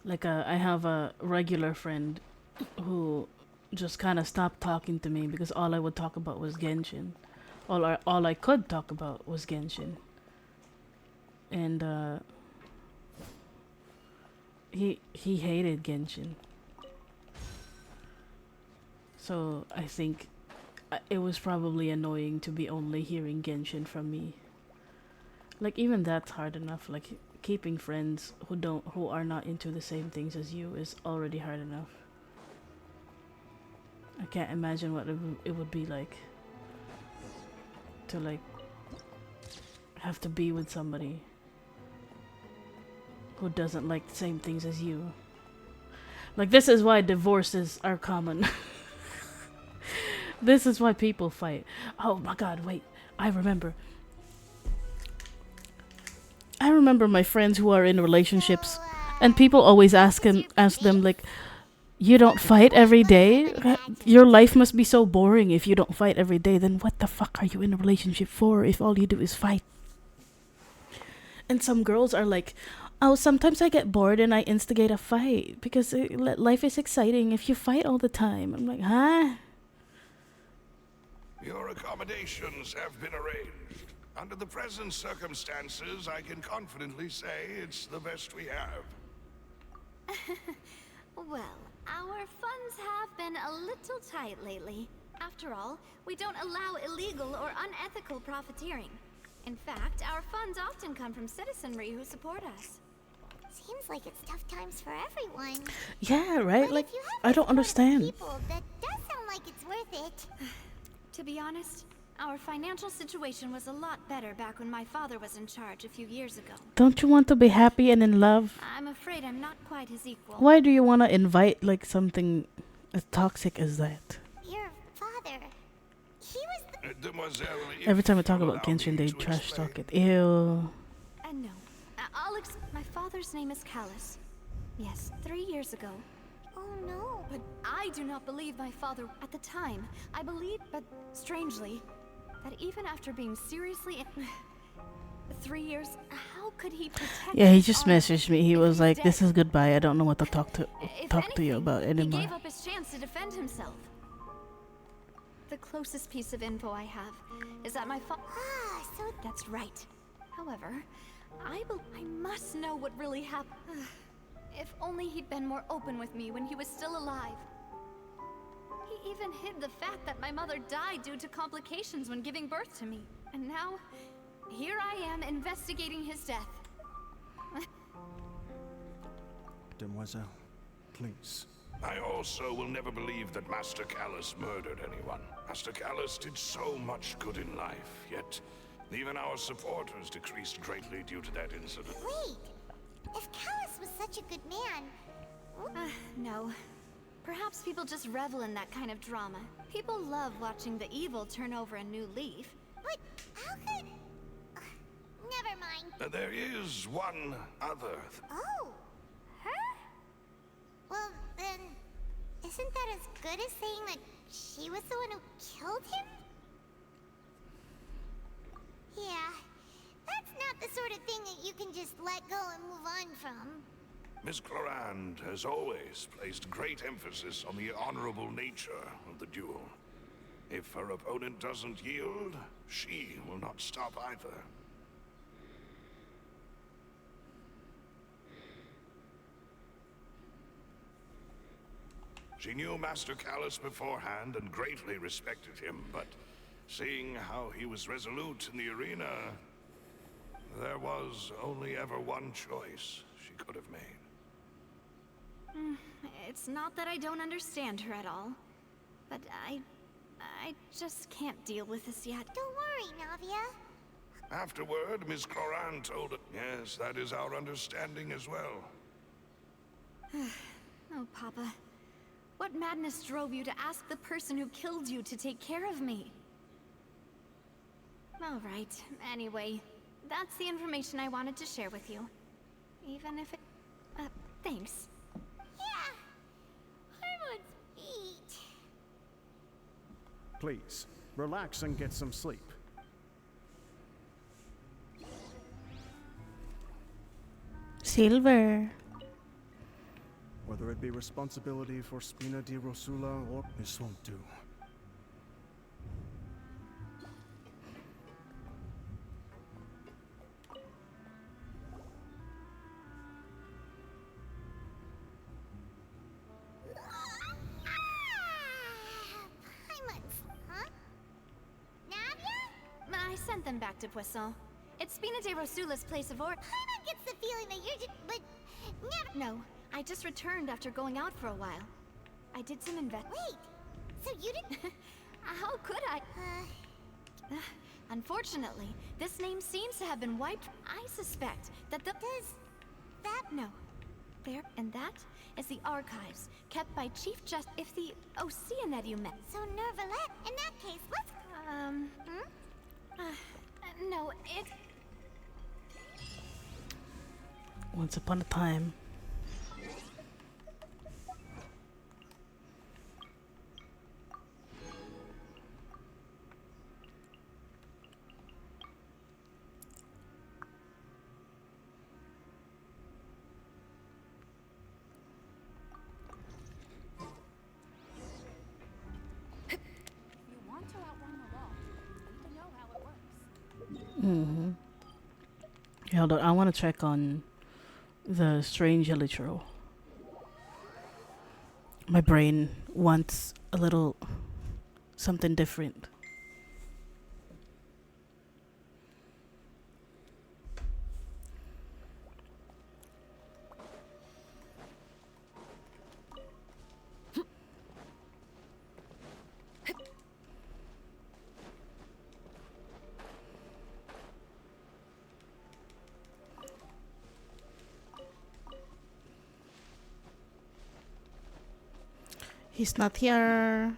Like I have a regular friend who just kind of stopped talking to me because all I would talk about was Genshin. All I could talk about was Genshin. And he hated Genshin. So I think it was probably annoying to be only hearing Genshin from me. Like even that's hard enough. Like keeping friends who are not into the same things as you is already hard enough. I can't imagine what it would be like to like have to be with somebody who doesn't like the same things as you. Like this is why divorces are common. This is why people fight. Oh my god, wait. I remember my friends who are in relationships and people always ask them like, you don't fight every day? Your life must be so boring if you don't fight every day. Then what the fuck are you in a relationship for if all you do is fight? And some girls are like, oh, sometimes I get bored and I instigate a fight because life is exciting if you fight all the time. I'm like, huh? Your accommodations have been arranged. Under the present circumstances, I can confidently say it's the best we have. Well, our funds have been a little tight lately. After all, we don't allow illegal or unethical profiteering. In fact, our funds often come from citizenry who support us. Seems like it's tough times for everyone. Yeah, right? But like, if you have I don't understand. People, that does sound like it's worth it. To be honest, our financial situation was a lot better back when my father was in charge a few years ago. Don't you want to be happy and in love? I'm afraid I'm not quite his equal. Why do you want to invite like something as toxic as that? Your father, he was the... Mademoiselle, Every time I talk about Genshin, they trash talk it. Ew. No. My father's name is Callus. Yes, 3 years ago. Oh no. But I do not believe my father at the time. I believe, but strangely, that even after being seriously 3 years, how could he protect? Yeah, he just messaged me. He was like, "This is goodbye. I don't know what to talk to you about anymore." He gave up his chance to defend himself. The closest piece of info I have is that my father. So that's right. However, I must know what really happened. If only he'd been more open with me when he was still alive. He even hid the fact that my mother died due to complications when giving birth to me. And now, here I am investigating his death. Demoiselle, please. I also will never believe that Master Callus murdered anyone. Master Callus did so much good in life, yet even our supporters decreased greatly due to that incident. Wait, if Callus was such a good man... No. Perhaps people just revel in that kind of drama. People love watching the evil turn over a new leaf. But how could... never mind. There is one other... Oh, her? Well, then, isn't that as good as saying that she was the one who killed him? Yeah, that's not the sort of thing that you can just let go and move on from. Miss Clorand has always placed great emphasis on the honorable nature of the duel. If her opponent doesn't yield, she will not stop either. She knew Master Callus beforehand and greatly respected him, but seeing how he was resolute in the arena, there was only ever one choice she could have made. It's not that I don't understand her at all, but I I just can't deal with this yet. Don't worry, Navia. Afterward, Miss Cloran told us. Yes, that is our understanding as well. Oh, Papa. What madness drove you to ask the person who killed you to take care of me? All right. Anyway, that's the information I wanted to share with you. Even if it... thanks. Yeah. Herman's beat. Please, relax and get some sleep. Silver. Whether it be responsibility for Spina di Rosula or this won't do. I sent them back to Poisson. It's Spina di Rosula's place of origin. Paimon gets the feeling that you're just... but... never... No, I just returned after going out for a while. I did some Wait! So you didn't... How could I? Unfortunately, this name seems to have been wiped. I suspect that the... Does that... No. There, and that is the archives, kept by Chief Justice... If the Oceanid you met... So Nervalette, in that case, let's... No, it... Once upon a time. Hold on, I want to check on the strange elytro. My brain wants a little something different. He's not here.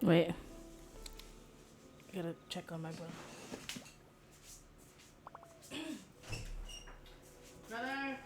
Wait. I gotta check on my brother. Brother!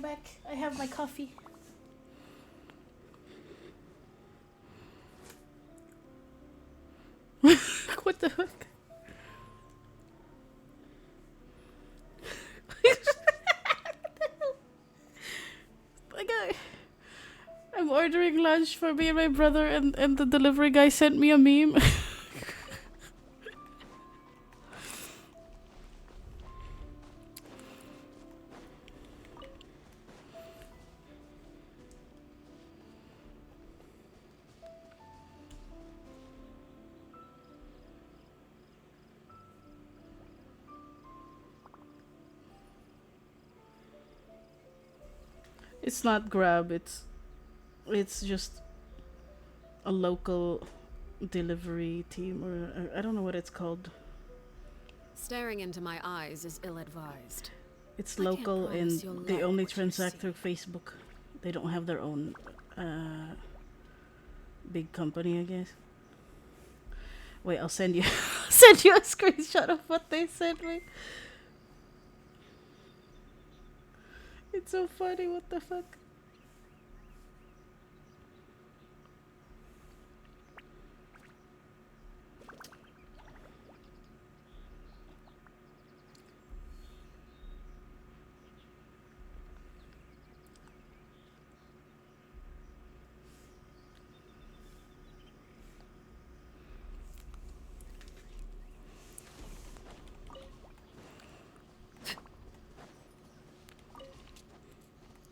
back. I have my coffee. What the fuck? I'm ordering lunch for me and my brother, and the delivery guy sent me a meme. It's not Grab, it's just a local delivery team, or I don't know what it's called. Staring into my eyes is ill-advised. It's I can't local promise and you'll they like only what you transact see. through Facebook. They don't have their own big company, I guess. Wait, I'll send you send you a screenshot of what they sent me. It's so funny, what the fuck?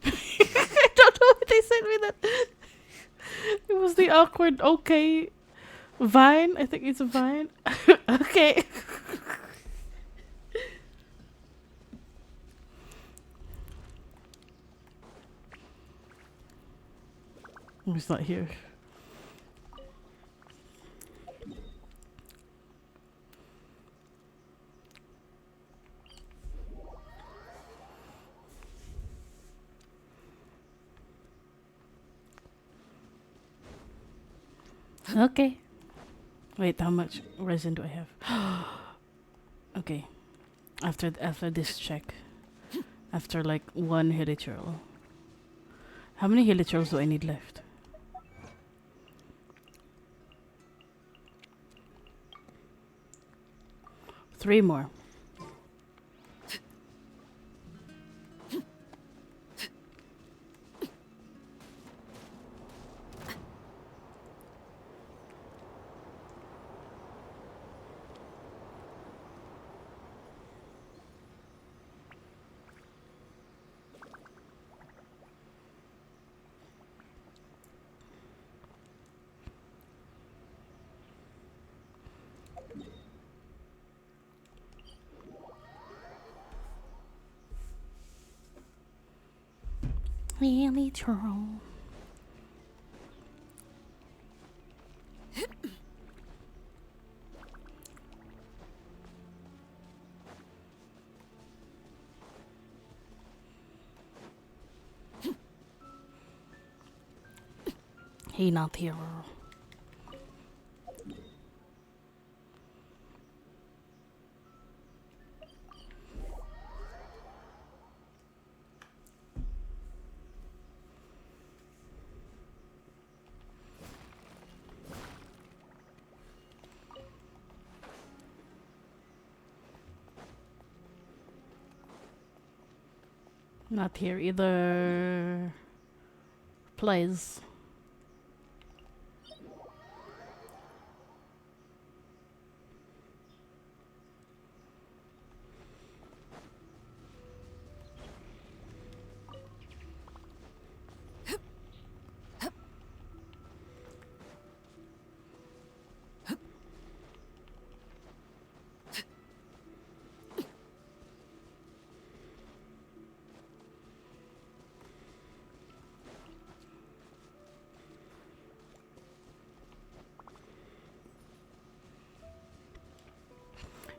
I don't know why they sent me that. It was the awkward okay Vine. I think it's a Vine. Okay. He's not here. Okay. Wait, how much resin do I have? Okay. After this check. After like one hilichurl. How many hilichurls do I need left? Three more. Hilichurl. He not here. Not here either. Please.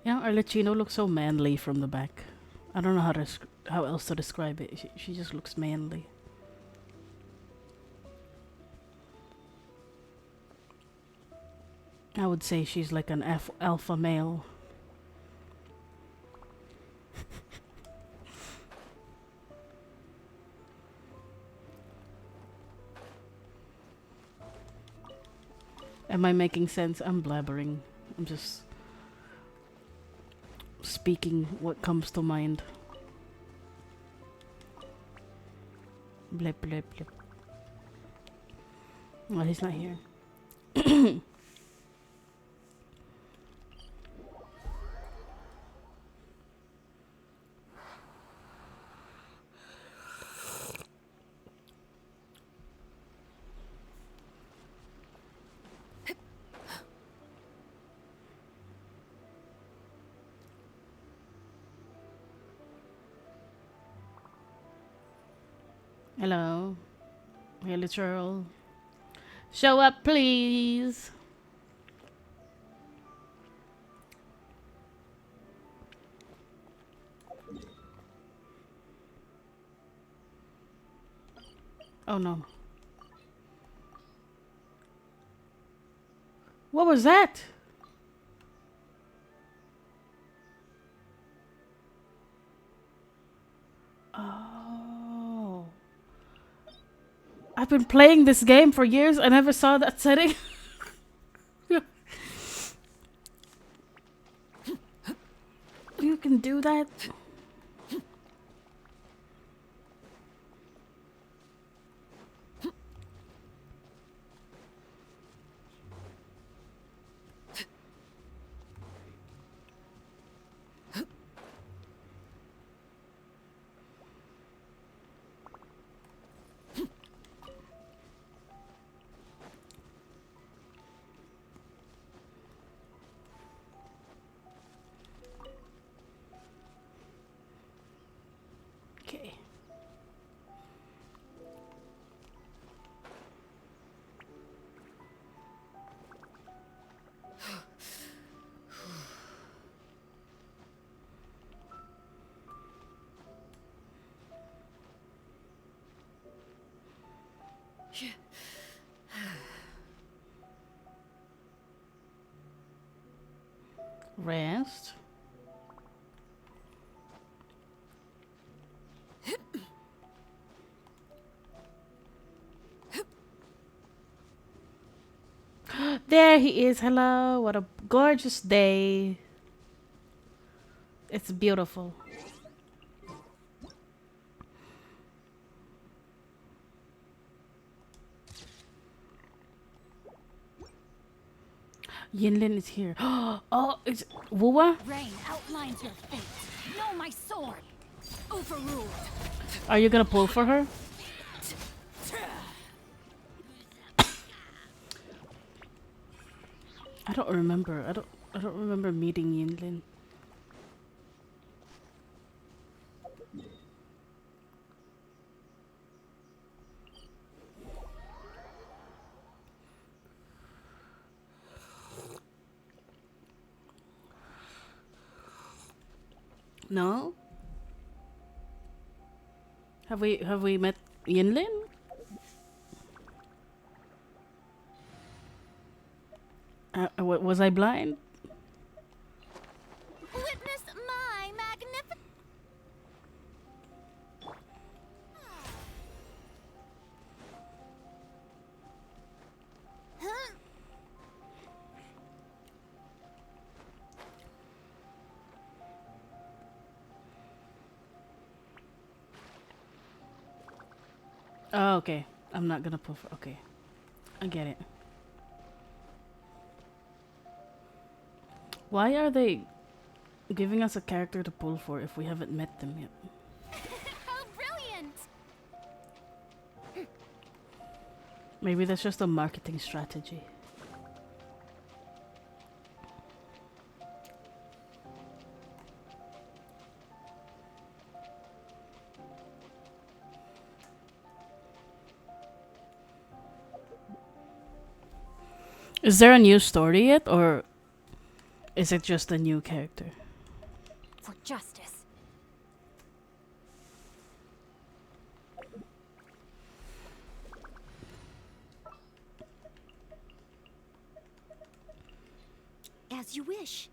Yeah, our Latino looks so manly from the back. I don't know how else to describe it. She just looks manly. I would say she's like an alpha male. Am I making sense? I'm blabbering. I'm just speaking what comes to mind. Blip, blip, blip. Oh, he's not here. Hello. Hey, literal. Show up, please. Oh no. What was that? Oh. I've been playing this game for years. I never saw that setting. You can do that? Okay. Rest. There he is. Hello. What a gorgeous day. It's beautiful. Yinlin is here. Oh, it's Wuwa? Rain outlines your fate. Know my sword. Overruled. Are you gonna pull for her? I don't remember. I don't remember meeting Yinlin. No? Have we met Yinlin? Was I blind? Witness my magnificent. Huh? Oh, okay. I'm not gonna pull for. Okay. I get it. Why are they giving us a character to pull for if we haven't met them yet? How brilliant! Maybe that's just a marketing strategy. Is there a new story yet, or is it just a new character? For justice. As you wish.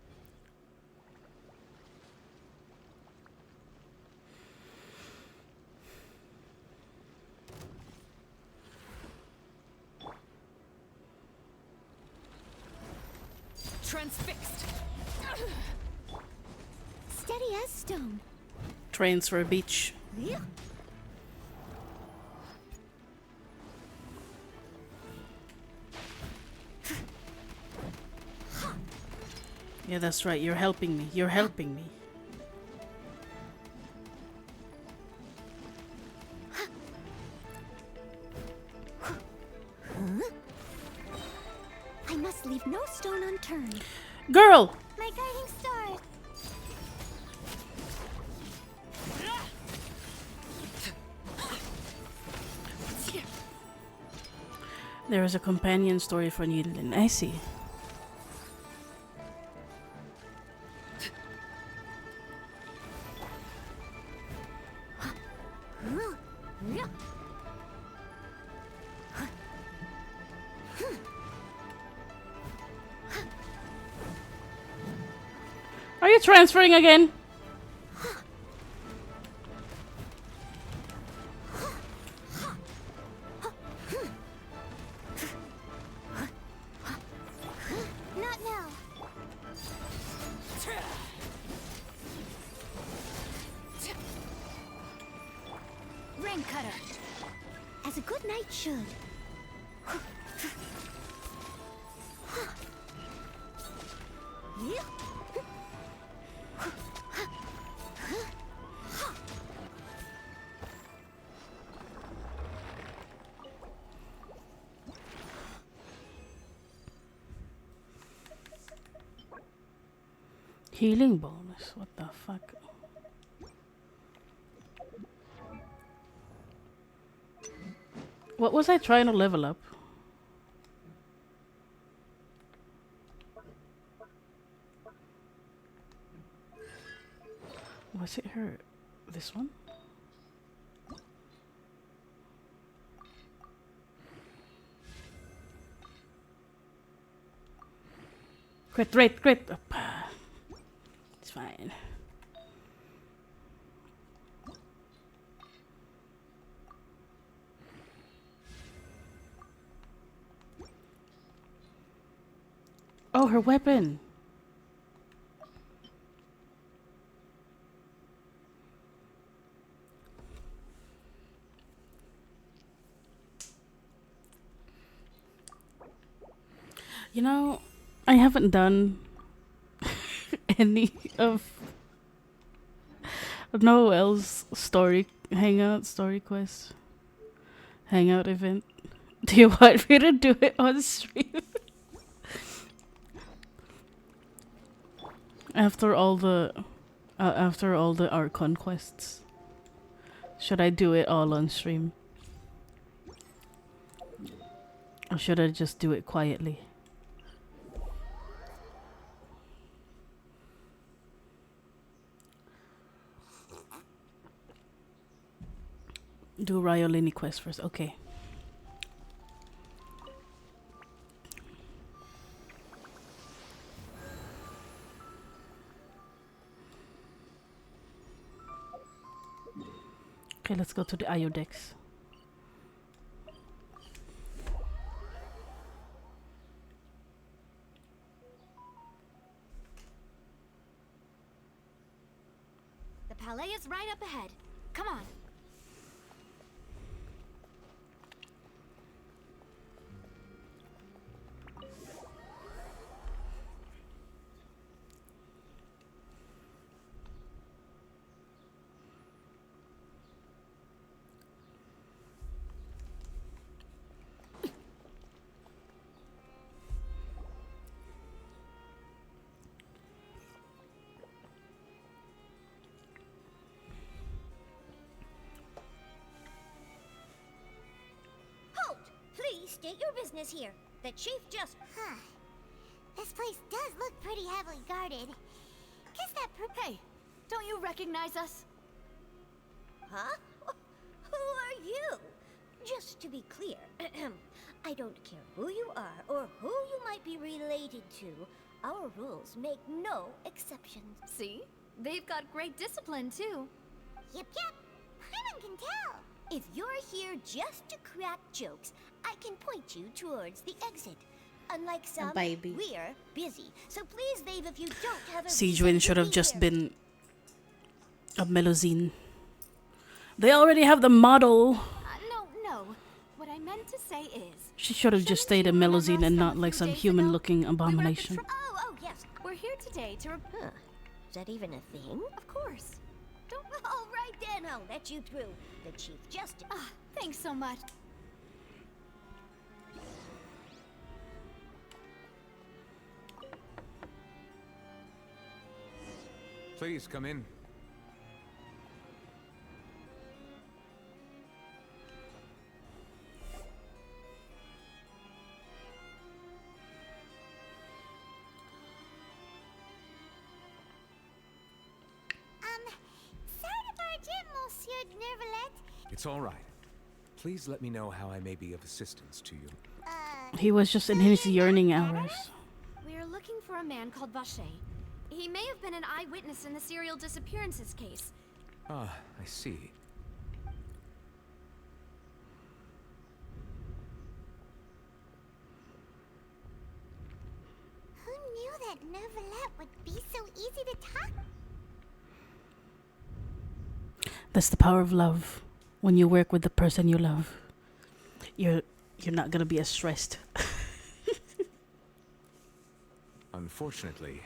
transfixed. Steady as stone. Trains for a beach. Yeah. Yeah, that's right. You're helping me. You're helping me. I must leave no stone unturned. Girl! My guiding star. There is a companion story for Yinlin. I see. Are you transferring again? Not now. Rain cutter. As a good knight should. Healing bonus. What the fuck? What was I trying to level up? Was it her? This one? Crit. It's fine. Oh, her weapon. You know, I haven't done any of Noel's story quest hangout event. Do you want me to do it on stream? After all the Archon quests, should I do it all on stream, or should I just do it quietly? Do Ryolini quest first. Okay. Okay, let's go to the Iodex. The palais is right up ahead. Come on. State your business here. The chief just... Huh. This place does look pretty heavily guarded. Guess that... Hey, don't you recognize us? Huh? Who are you? Just to be clear, I don't care who you are or who you might be related to. Our rules make no exceptions. See? They've got great discipline, too. Yep. Paimon can tell. If you're here just to crack jokes, I can point you towards the exit. Unlike some, baby. we're busy. So please leave if you don't have a Siegewin reason should to have be just here. been a Melusine. They already have the model. No. What I meant to say is... She should have just stayed a Melusine and not like some human-looking abomination. Oh, yes. We're here today to... Huh. Is that even a thing? Of course. Don't... All right then, I'll let you through. The Chief Justice. Thanks so much. Please come in. Sorry to barge in, Monsieur Nervalet. It's all right. Please let me know how I may be of assistance to you. He was just in his yearning hours. We're looking for a man called Vache. He may have been an eyewitness in the serial disappearances case. Ah, I see. Who knew that Nervalet would be so easy to talk? That's the power of love. When you work with the person you love, you're not gonna be as stressed. Unfortunately,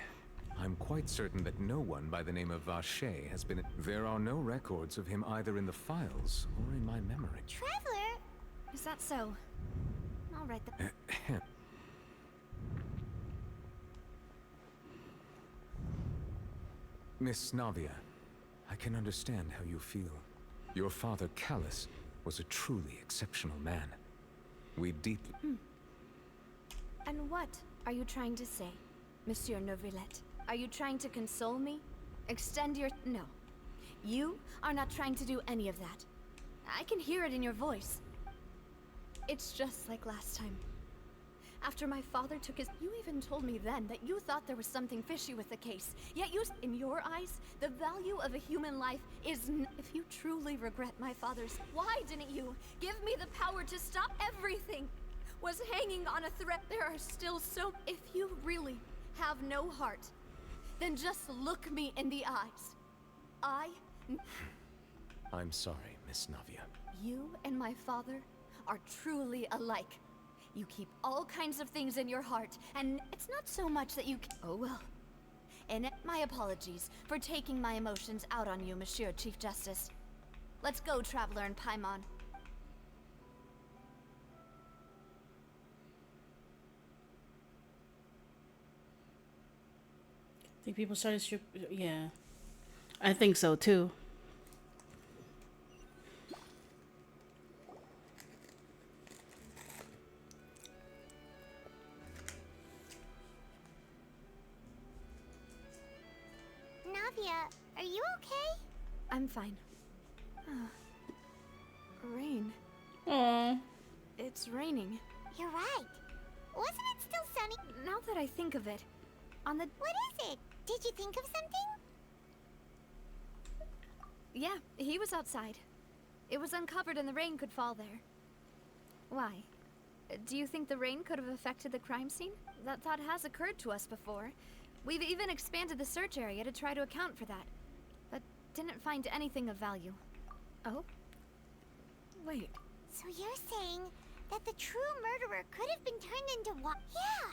I'm quite certain that no one by the name of Vache has been... There are no records of him either in the files or in my memory. Traveler? Is that so? I'll write the... Miss Navia, I can understand how you feel. Your father, Callus, was a truly exceptional man. We deeply... And what are you trying to say, Monsieur Neuvillette? Are you trying to console me? Extend your... No. You are not trying to do any of that. I can hear it in your voice. It's just like last time. After my father took his... You even told me then that you thought there was something fishy with the case. Yet you... In your eyes, the value of a human life is... If you truly regret my father's... Why didn't you give me the power to stop everything? Was hanging on a thread. There are still so... If you really have no heart, then just look me in the eyes. I'm sorry, Miss Navia. You and my father are truly alike. You keep all kinds of things in your heart, and it's not so much that you... Oh well. And my apologies for taking my emotions out on you, Monsieur Chief Justice. Let's go, Traveler and Paimon. I think people started strip... Yeah. I think so, too. Navia, are you okay? I'm fine. Rain. Aww. It's raining. You're right. Wasn't it still sunny? Now that I think of it, on the... What is it? Did you think of something? Yeah, he was outside. It was uncovered and the rain could fall there. Why? Do you think the rain could have affected the crime scene? That thought has occurred to us before. We've even expanded the search area to try to account for that, but didn't find anything of value. Oh? Wait. So you're saying that the true murderer could have been turned into what? Yeah!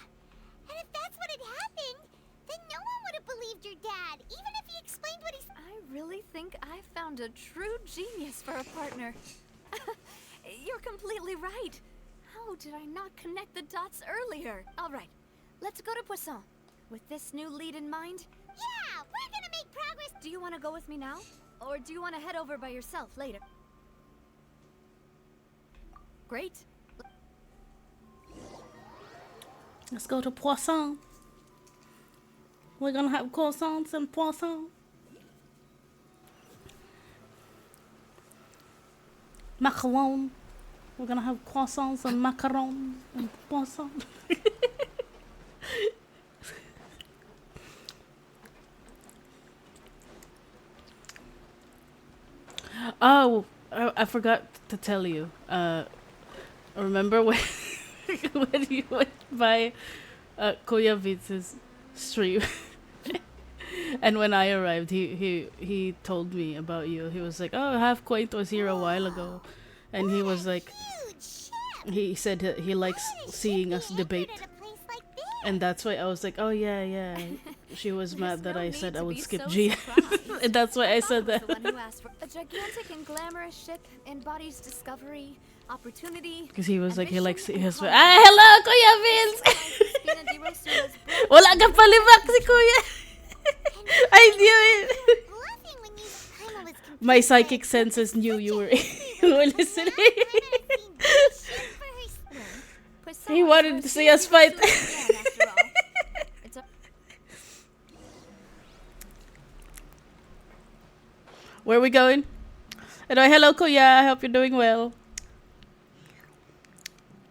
And if that's what had happened, then no one would have believed your dad, even if he explained what he's... I really think I found a true genius for a partner. You're completely right. How did I not connect the dots earlier? All right, let's go to Poisson. With this new lead in mind? Yeah, we're gonna make progress! Do you want to go with me now? Or do you want to head over by yourself later? Great. Let's go to Poisson. We're gonna have croissants and poisson. Macaron. We're gonna have croissants and macarons and poisson. Oh, I forgot to tell you. Remember when when you went by Kuya Vince's stream. And when I arrived, he told me about you. He was like, "Oh, Half Quaint was here a while ago," and he was like, he said he likes seeing us debate, and that's why I was like, "Oh yeah." She was mad that I said I would skip G, and that's why I said that. A gigantic and glamorous ship embodies discovery, opportunity. Because he was like, he likes his. Hello, Kuya Vince. Wala ka palibak si Kuya. I knew it. My psychic senses knew you were listening. He wanted to see us fight. Where are we going? Hello, Kuya. I hope you're doing well.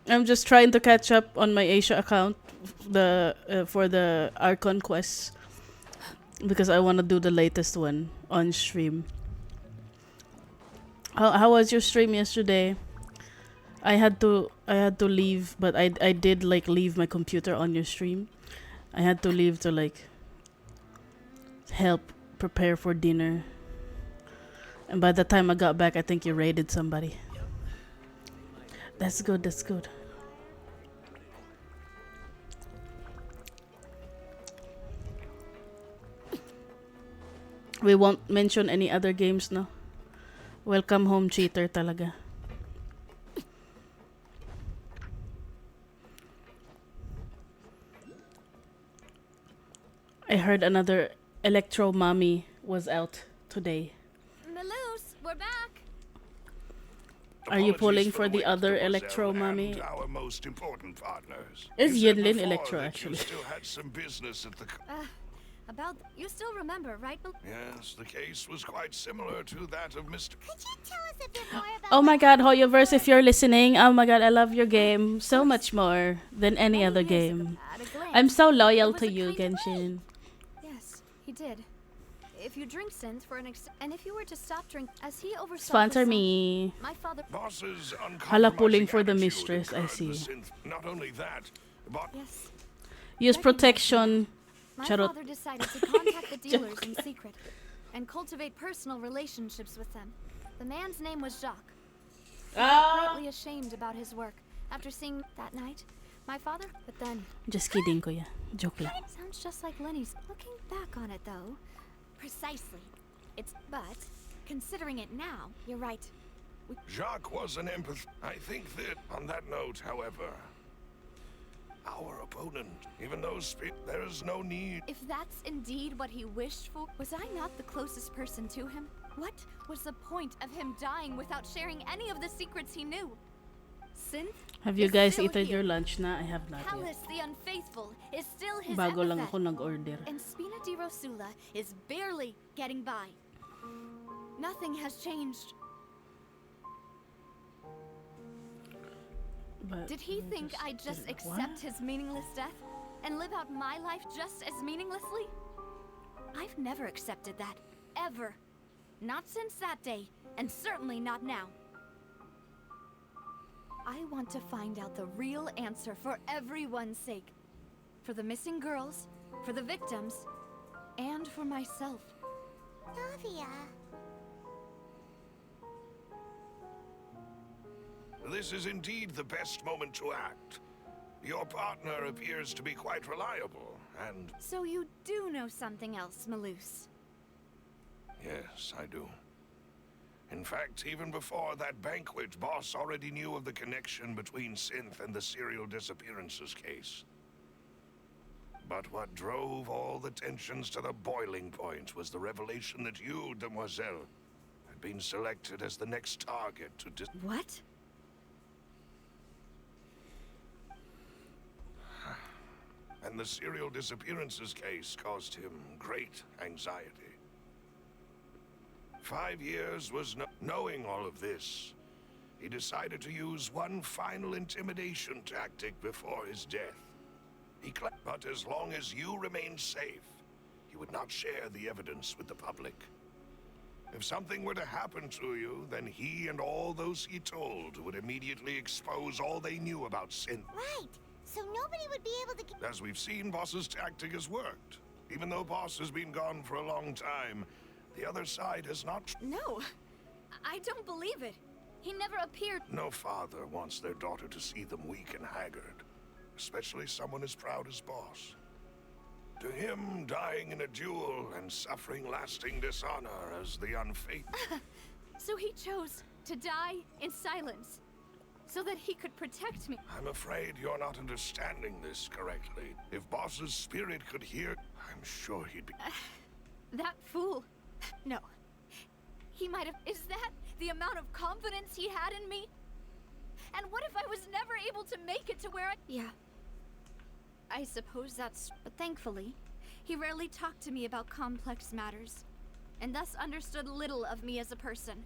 I'm just trying to catch up on my Asia account, for the Archon quests, because I want to do the latest one on stream. How was your stream yesterday? I had to leave, but I did like leave my computer on your stream. I had to leave to like help prepare for dinner. And by the time I got back, I think you raided somebody. That's good. We won't mention any other games, no? Welcome home, cheater talaga. I heard another Electro Mommy was out today. Malus, we're back. Are you pulling for the other Electro Mommy? Our most important partners. Is You said Yinlin before Electro that actually? You still had some business at the. About you still remember, right? Yes, the case was quite similar to that of Mr. Could you tell us a bit more about Oh my god, Hoyoverse, if you're listening, oh my god, I love your game so much more than any other game. I'm so loyal to you, Genshin. Yes, he did. If you drink synth for and if you were to stop drink as he oversaw Sponsor me. My father Boss's Hala pulling for the attitude mistress, I encouraged the see. synth. Not only that, but Yes. Use protection. My Charot. father decided to contact the dealers in secret and cultivate personal relationships with them. The man's name was Jacques. He was greatly ashamed about his work after seeing that night. My father, but then Just kidding, kuya. Joke lang. sounds just like Lenny's. Looking back on it, though, precisely. But considering it now, you're right. Jacques was an empath. I think that, on that note, however, our opponent, even though there is no need. If that's indeed what he wished for, was I not the closest person to him? What was the point of him dying without sharing any of the secrets he knew? Synth Have you is guys still eaten here. your lunch na? I have not yet. Palace the Unfaithful is still his Bago lang epithet. ako nag-order. And Spina di Rosula is barely getting by. Nothing has changed. But Did he think I'd just accept his meaningless death and live out my life just as meaninglessly? I've never accepted that, ever. Not since that day, and certainly not now. I want to find out the real answer for everyone's sake. For the missing girls, for the victims, and for myself. Navia. This is indeed the best moment to act. Your partner appears to be quite reliable, and So you do know something else, Malus. yes, I do. In fact, even before that banquet, Boss already knew of the connection between Synth and the serial disappearances case. But what drove all the tensions to the boiling point was the revelation that you, Demoiselle, had been selected as the next target to What? And the serial disappearances case caused him great anxiety. 5 years was knowing all of this. He decided to use one final intimidation tactic before his death. But as long as you remained safe, he would not share the evidence with the public. If something were to happen to you, then he and all those he told would immediately expose all they knew about synth. Right. So nobody would be able to... As we've seen, Boss's tactic has worked. Even though Boss has been gone for a long time, the other side has not... No, I don't believe it. He never appeared. No father wants their daughter to see them weak and haggard, especially someone as proud as Boss. To him, dying in a duel and suffering lasting dishonor as the unfaithful... So he chose to die in silence, so that he could protect me. I'm afraid you're not understanding this correctly. If Boss's spirit could hear, I'm sure he'd be... That fool. No. He might have... Is that the amount of confidence he had in me? And what if I was never able to make it to where I... Yeah. I suppose that's... But thankfully, he rarely talked to me about complex matters, and thus understood little of me as a person.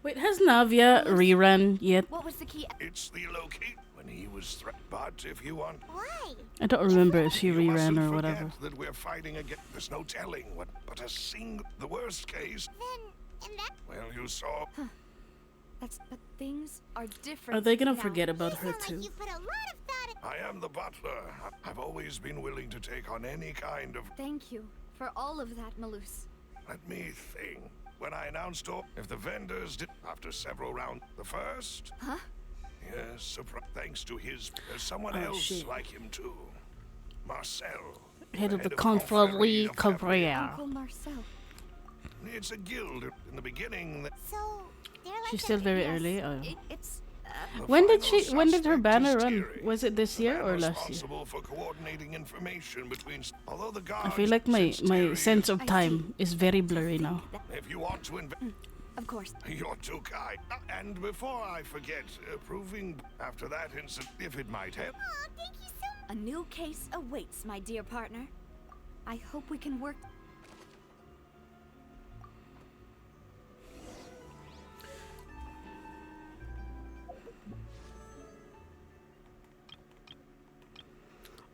Wait, has Navia rerun yet? What was the key? It's the locate when he was threatened. But if you want... Why? I don't remember if she You reran mustn't or forget whatever. that we're fighting again. There's no telling what... But a single... The worst case... Then, in that... Well, you saw... That's... But things are different. Are they gonna now. forget about her too? You put a lot of thought in... I am the butler. I've always been willing to take on any kind of... Thank you for all of that, Malus. Let me think. When I announced all... If the vendors did... After several rounds... The first... Huh? Yes, thanks to his... There's someone Oh, else shit. like him too. Marcel. Head of the Confrérie Cabrera. Uncle Marcel. It's a guild. In the beginning... So, they're like... She's still very early. Oh. It's... When did her banner run? Was it this year or last year? Responsible for coordinating information between... Although the I guards... feel like my sense of I time is very blurry now. If you want to Of course. You're too kind. And before I forget, proving after that incident, if it might help. Aw, thank you so much. A new case awaits, my dear partner. I hope we can work...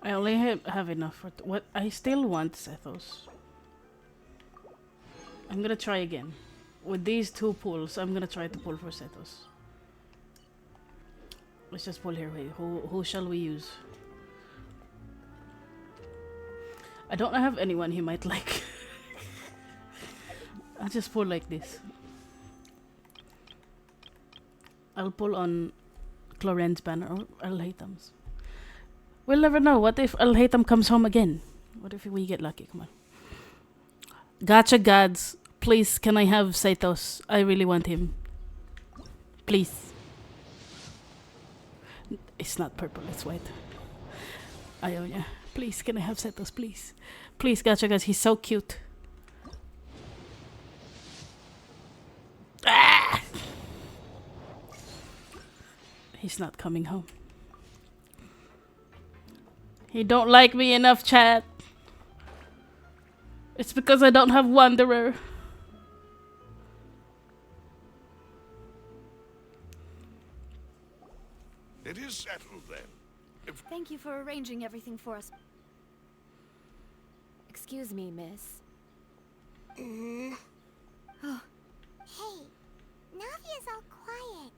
I only have enough for what I still want Sethos. I'm gonna try again. With these two pulls, I'm gonna try to pull for Sethos. Let's just pull here. Wait, who shall we use? I don't have anyone he might like. I'll just pull like this. I'll pull on Cloren's banner or Al-Haytham's. We'll never know. What if Al-Haytham comes home again? What if we get lucky? Come on. Gotcha gods. Please, can I have Sethos? I really want him. Please. It's not purple, it's white. Ionia. Please, can I have Sethos, please? Please, gotcha guys, he's so cute. Ah! He's not coming home. He don't like me enough, chat. It's because I don't have Wanderer. It is settled then. Thank you for arranging everything for us. Excuse me, miss. Oh, Hey, Navia's all quiet.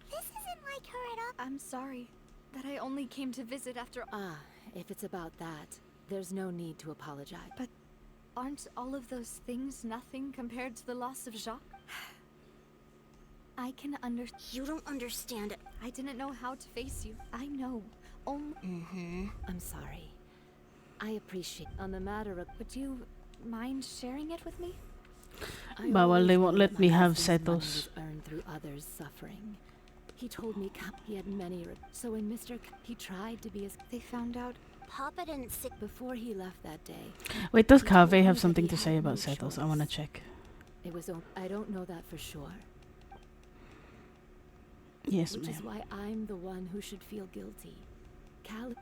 This isn't like her at all. I'm sorry that I only came to visit after... Ah, if it's about that, there's no need to apologize. But aren't all of those things nothing compared to the loss of Jacques? I can You don't understand it. I didn't know how to face you. I know. I'm sorry. I appreciate on the matter of... Would you mind sharing it with me? Bawal, they won't let me have husband's money Sethos. was earned through others' suffering. He told me he had many... So when he tried to be as... They found out... Papa didn't sit Before he left that day... Wait, does he told Kave me have that something he to had say about no Sethos? I choice. wanna check. It was... I don't know that for sure. Yes, Which is ma'am. why I'm the one who should feel guilty.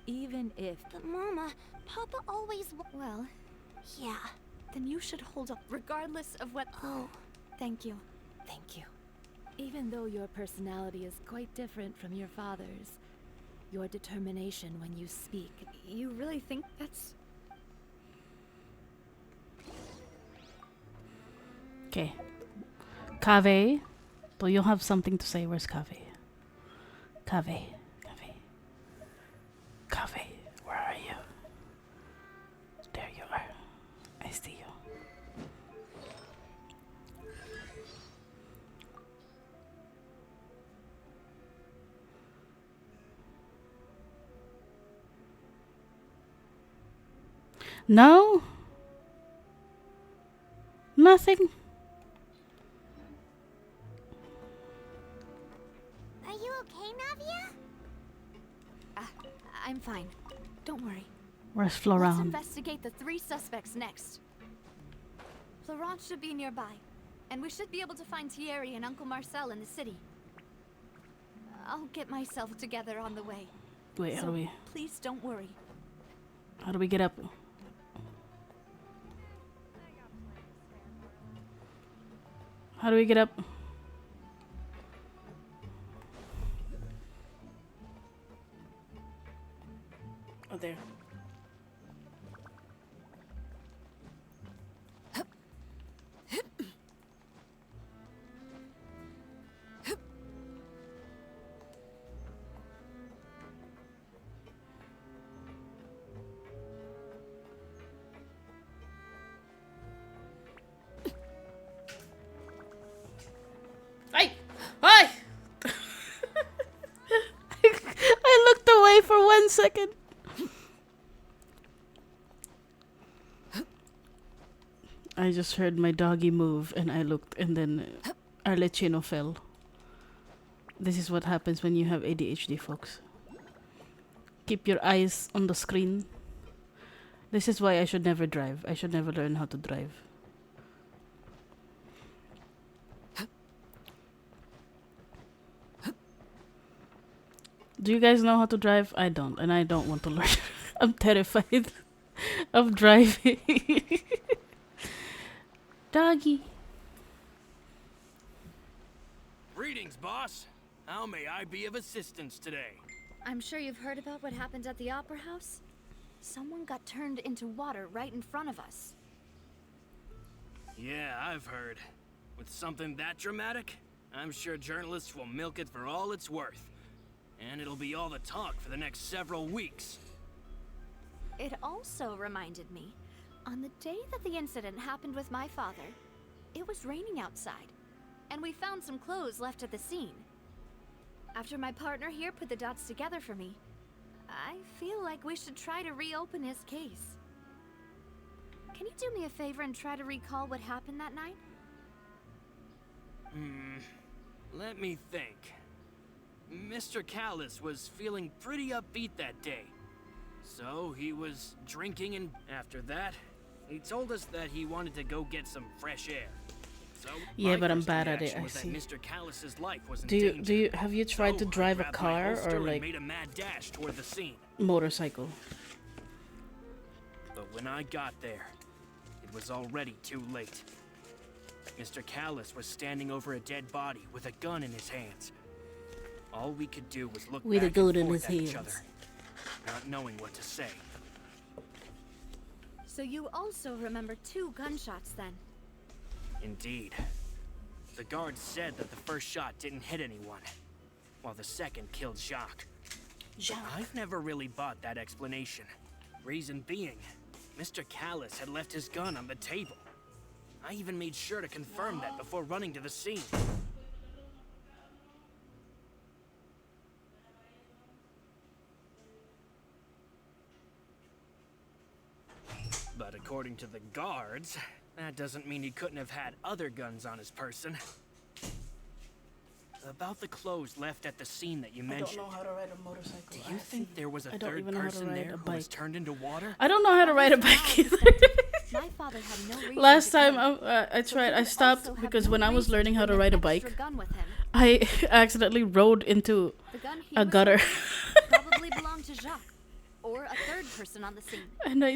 Even if... But Mama, Papa always... Well, Yeah. then you should hold up regardless of what... Oh. Thank you. Thank you. Even though your personality is quite different from your father's, your determination when you speak... You really think that's... Okay. Kave. Do you have something to say? Where's Kave? Kave. Kave. Kave. Where are you? There you are. I see you. No? Nothing? Are you okay, Navia? I'm fine. Don't worry. Where's Let's Florent? investigate the 3 suspects next. Florent should be nearby, and we should be able to find Thierry and Uncle Marcel in the city. I'll get myself together on the way. Wait, how So do we... please don't worry. How do we get up? How do we get up? Oh, there. Ay! Ay! I looked away for 1 second. I just heard my doggy move and I looked and then Arlecchino fell. This is what happens when you have ADHD, folks. Keep your eyes on the screen. This is why I should never drive. I should never learn how to drive. Do you guys know how to drive? I don't, and I don't want to learn. I'm terrified of driving. Doggy. Greetings, boss. How may I be of assistance today? I'm sure you've heard about what happened at the Opera House. Someone got turned into water right in front of us. Yeah, I've heard. With something that dramatic, I'm sure journalists will milk it for all it's worth. And it'll be all the talk for the next several weeks. It also reminded me, on the day that the incident happened with my father, it was raining outside, and we found some clothes left at the scene. After my partner here put the dots together for me, I feel like we should try to reopen his case. Can you do me a favor and try to recall what happened that night? Let me think. Mr. Callis was feeling pretty upbeat that day. So he was drinking, and after that, he told us that he wanted to go get some fresh air. So Yeah, but I'm first bad at it. reaction I was that see. Mr. Callis's life was in Do you danger. have you tried to So I drive a grabbed my car holster or and like made a mad dash toward the scene. motorcycle? But when I got there, it was already too late. Mr. Callis was standing over a dead body with a gun in his hands. All we could do was look With a back gun and in forth his at each hands. other, not knowing what to say. So you also remember 2 gunshots then? Indeed. The guard said that the first shot didn't hit anyone, while the second killed Jacques. But I've never really bought that explanation. Reason being, Mr. Callis had left his gun on the table. I even made sure to confirm that before running to the scene. But according to the guards, that doesn't mean he couldn't have had other guns on his person. About the clothes left at the scene that you mentioned. how to ride a motorcycle. Do you think there was a I don't third even know how to person ride there a who was bike. turned into water? I don't know how to ride a bike either. My father had no reason Last to time kill. I tried, I could stopped also have because no when I was reason learning to how to bring ride a an bike, extra gun with him. I accidentally rode into The gun he a was gutter. probably belonged to Jacques, or a third person on the scene. And I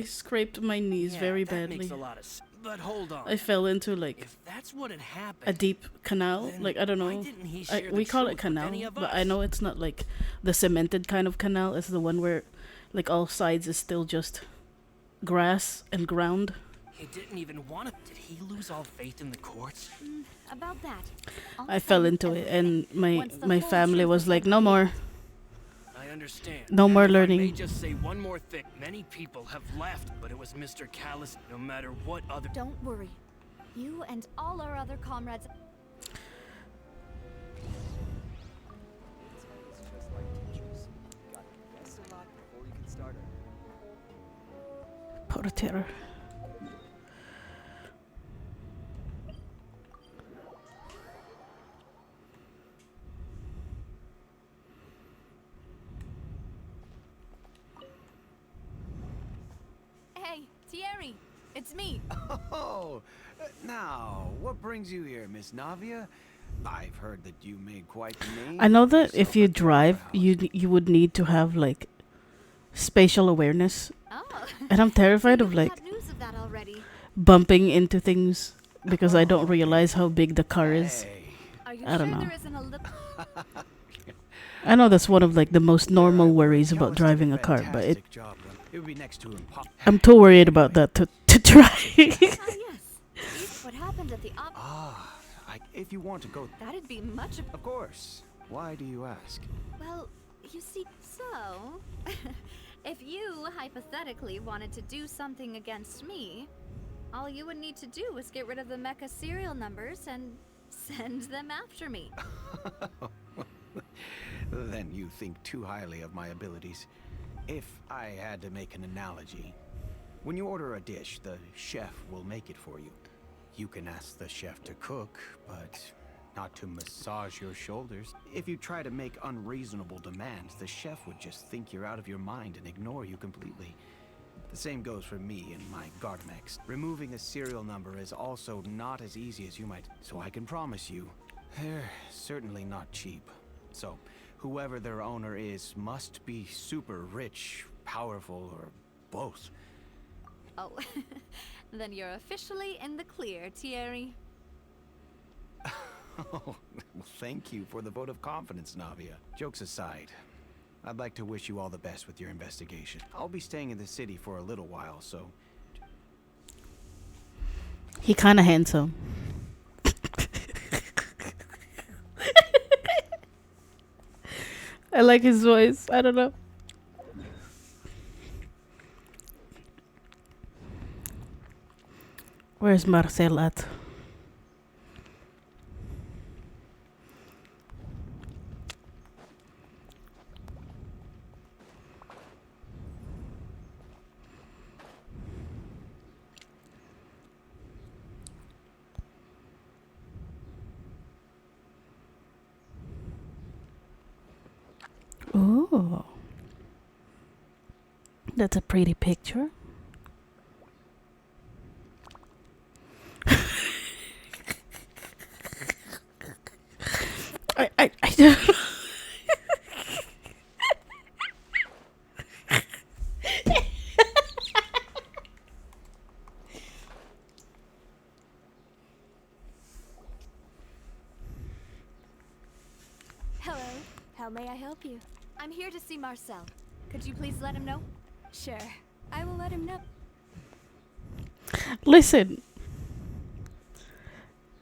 scraped my knees very that badly. makes a lot of sense. But hold on. I fell into like That's what had happened. a deep canal. Then Like I don't why know. didn't he share the We call it truth with canal, any of but I us? know it's not like the cemented kind of canal. It's the one where like all sides is still just grass and ground. He didn't even want to. Did he lose all faith in the courts? About that. I fell into it, and my family was like, no more. I understand. No more And if I may learning. just say one more thing. Many people have left, but it was Mr. Callus. No matter what other. Don't worry. You and all our other comrades. Portero. Hey, Thierry, it's me. Oh, now, what brings you here, Miss Navia? I've heard that you made quite the name. I know that if you drive, you would need to have like spatial awareness, and I'm terrified of like bumping into things because I don't realize how big the car is. I don't know. I know that's one of like the most normal worries about driving a car, but It would be next to impossible. I'm too worried about that to try. What happened at the op? If you want to go, That'd be much. Of course. Why do you ask? Well, you see, so if you hypothetically wanted to do something against me, all you would need to do is get rid of the mecha serial numbers and send them after me. Then you think too highly of my abilities. If I had to make an analogy, when you order a dish, the chef will make it for you. You can ask the chef to cook, but not to massage your shoulders. If you try to make unreasonable demands, the chef would just think you're out of your mind and ignore you completely. The same goes for me and my Gardamex. Removing a serial number is also not as easy as you might, so I can promise you, they're certainly not cheap. So, whoever their owner is must be super rich, powerful, or both. Oh, then you're officially in the clear, Thierry. Oh, well, thank you for the vote of confidence, Navia. Jokes aside, I'd like to wish you all the best with your investigation. I'll be staying in the city for a little while, so... He kinda handsome. I like his voice. I don't know. Where's Marcel at? Oh, that's a pretty picture. I don't. Hello, how may I help you? I'm here to see Marcel. Could you please let him know? Sure, I will let him know. Listen,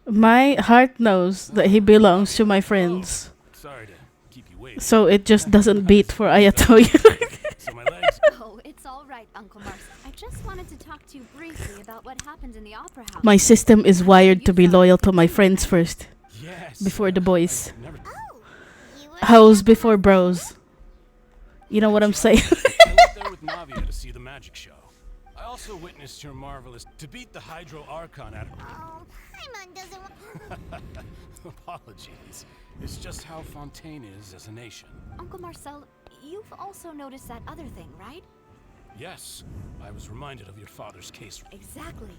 my heart knows that he belongs to my friends. Sorry to keep you waiting. So it just doesn't beat for Ayatoya. So my legs. Oh, it's all right, Uncle Marcel. I just wanted to talk to you briefly about what happened in the opera house. My system is wired to be loyal to my friends first. Yes. Before the boys. Hoes before bros. You know what I'm saying? I went there with Navia to see the magic show. I also witnessed your marvelous to beat the Hydro Archon at. Oh, Paimon doesn't want. Apologies. It's just how Fontaine is as a nation. Uncle Marcel, you've also noticed that other thing, right? Yes, I was reminded of your father's case. Exactly.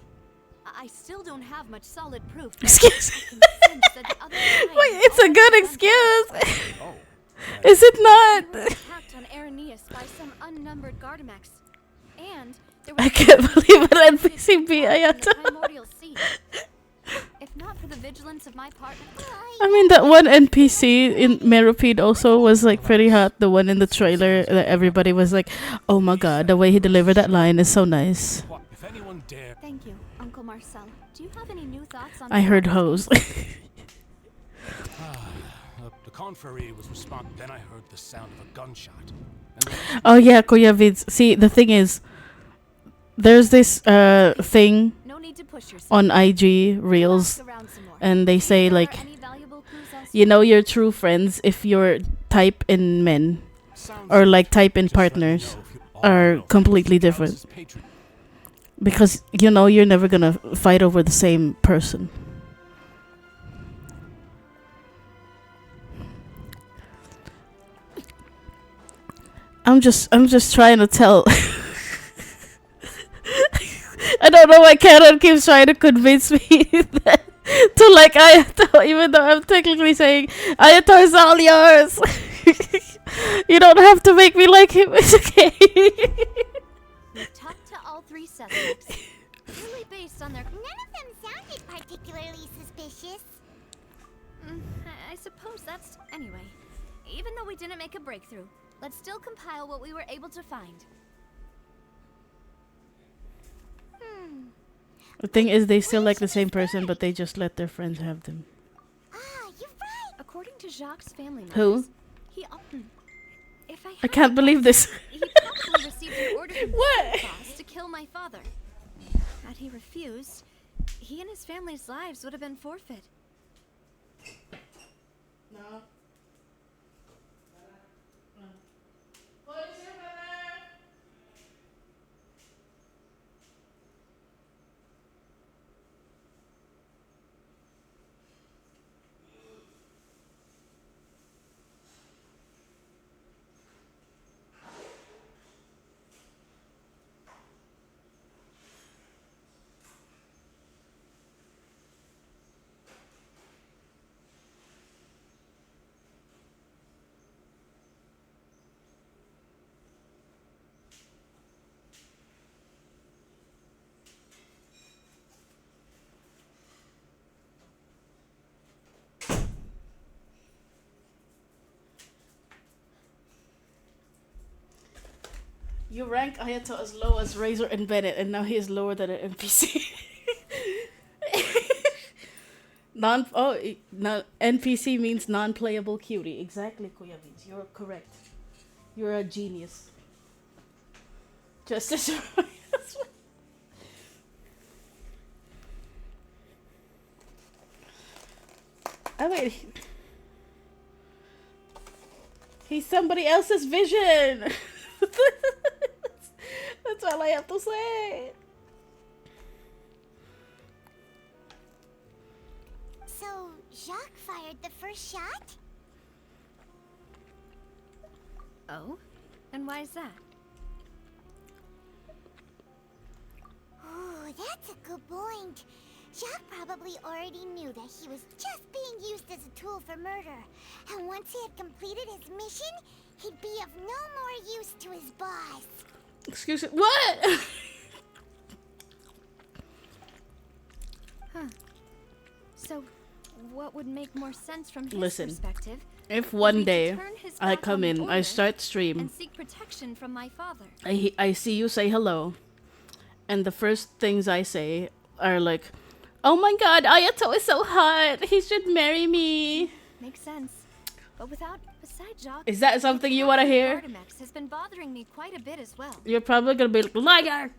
I still don't have much solid proof. Excuse me. Wait, it's a good excuse. Is it not? Attacked on Arrhenius by some unnumbered Gardamex. And there was I can't believe an NPC beat Ayato. primordial sea. If not for the vigilance of my partner, I mean, that one NPC in Meripede also was like pretty hot. The one in the trailer that everybody was like, oh my god, the way he delivered that line is so nice. If anyone dare. Thank you. Marcel, do you have any new thoughts on... I heard hose. The confrerie was responding. Then I heard the sound of a gunshot. Oh yeah, Kuya Vids. See, the thing is, there's this thing on IG Reels, and they say like, you know your true friends if your type in men or like type in partners are completely different. Because you know you're never gonna fight over the same person. I'm just trying to tell. I don't know why Canon keeps trying to convince me that to like Ayato, even though I'm technically saying Ayato is all yours. You don't have to make me like him. It's okay. We talked to all three suspects, purely based on their... None of them sounded particularly suspicious. I suppose that's... Anyway, even though we didn't make a breakthrough, let's still compile what we were able to find. The thing is, they still like the same person, but they just let their friends have them. You're right. According to Jacques' family members, Who? He... If I can't believe this. He probably received an order from What? the boss to kill my father. Had he refused, he and his family's lives would have been forfeit. No. You rank Ayato as low as Razor and Bennett, and now he is lower than an NPC. NPC means non-playable cutie. Exactly, Kuya means. You're correct. You're a genius. Justice. Oh wait. He's somebody else's vision. That's all I have to say. So, Jacques fired the first shot? Oh? And why is that? Ooh, that's a good point. Jacques probably already knew that he was just being used as a tool for murder. And once he had completed his mission, he'd be of no more use to his boss. Excuse me, what? Huh. So, what would make more sense from his Listen, perspective? if one day Turn his I back come on the in, I order start stream, and seek protection from my father. I see you say hello, and the first things I say are like, "Oh my God, Ayato is so hot. He should marry me." Makes sense. But besides Jacques, Is that something you want to hear? Artemex has been bothering me quite a bit as well. You're probably gonna be like, liar.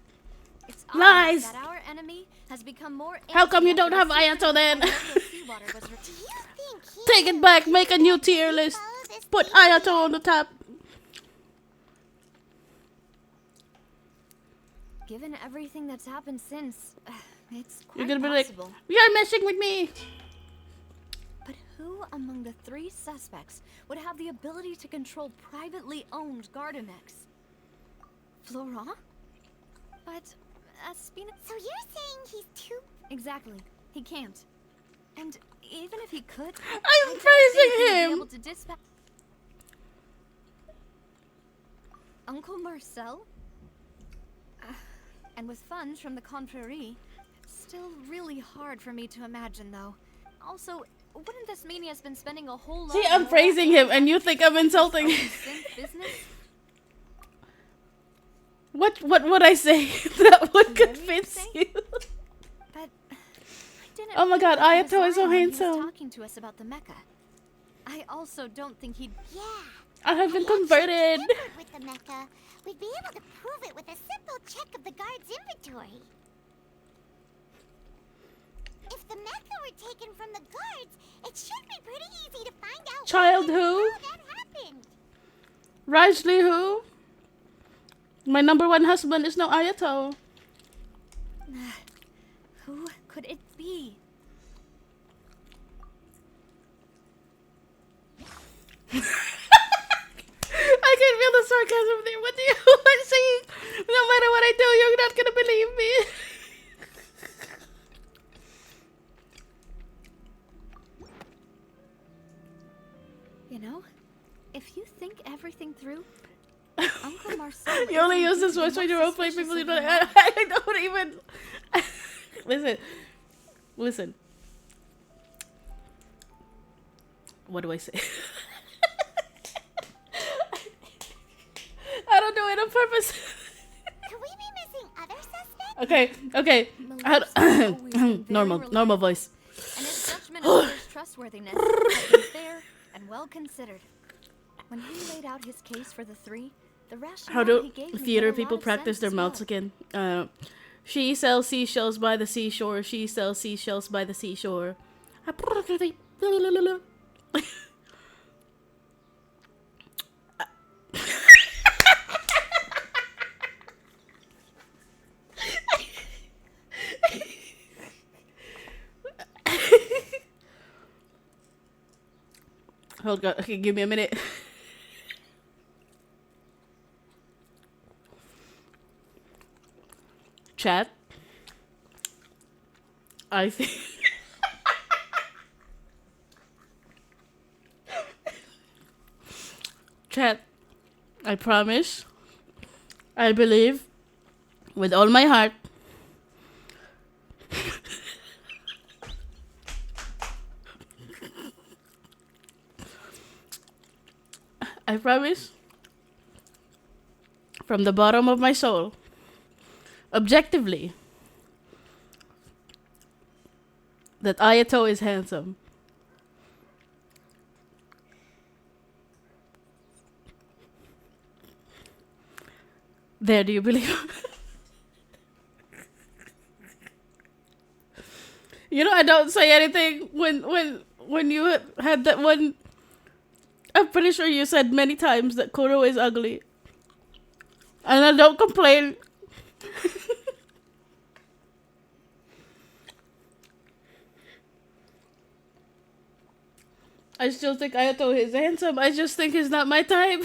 It's Lies. that our enemy has become more... How come you don't have Ayato then? Take it back. Make a new tier list. Put Ayato on the top. Given everything that's happened since, it's quite You're gonna be possible. like, you're messing with me. But who among the three suspects would have the ability to control privately owned Gardamex? Florent? But Spina... So you're saying he's too... Exactly. He can't. And even if he could... I'm praising him! Able to dispatch... Uncle Marcel? And with funds from the confrerie, still really hard for me to imagine, though. Also, wouldn't this mean he has been spending a whole lot... See, I'm praising him, and you think I'm insulting him. Business? What would I say that would convince you? But didn't Oh my god, feel like he was Ayato is so lying when he was handsome. talking to us about the mecha. I also don't think he'd. Yeah. I have been converted. Tampered with the mecha. We'd be able to prove it with a simple check of the guard's inventory. If the mecha were taken from the guards, it should be pretty easy to find out Child when and who? how that happened. Rajli who? My number one husband is no Ayato. Who could it be? I can feel the sarcasm there. What do you want saying? No matter what I do, you're not gonna believe me. You know, if you think everything through, Uncle Marcel. You only use this voice when you roleplay people. You don't. I don't even. Listen. What do I say? I don't do it on purpose. Could we be missing other suspects? Okay. Normal voice. And his judgment of others' trustworthiness has been fair and well considered. When he laid out his case for the three, the rationale How do he gave me theater made a people lot of practice sense their as mouths well. again? She sells seashells by the seashore. She sells seashells by the seashore. Hold on. Okay, give me a minute. Chat. I think. Chat. I promise. I believe. With all my heart. I promise. From the bottom of my soul. Objectively. That Ayato is handsome. There, do you believe? You know, I don't say anything when you had that one. I'm pretty sure you said many times that Kuro is ugly. And I don't complain. I still think Ayato is handsome. I just think he's not my type.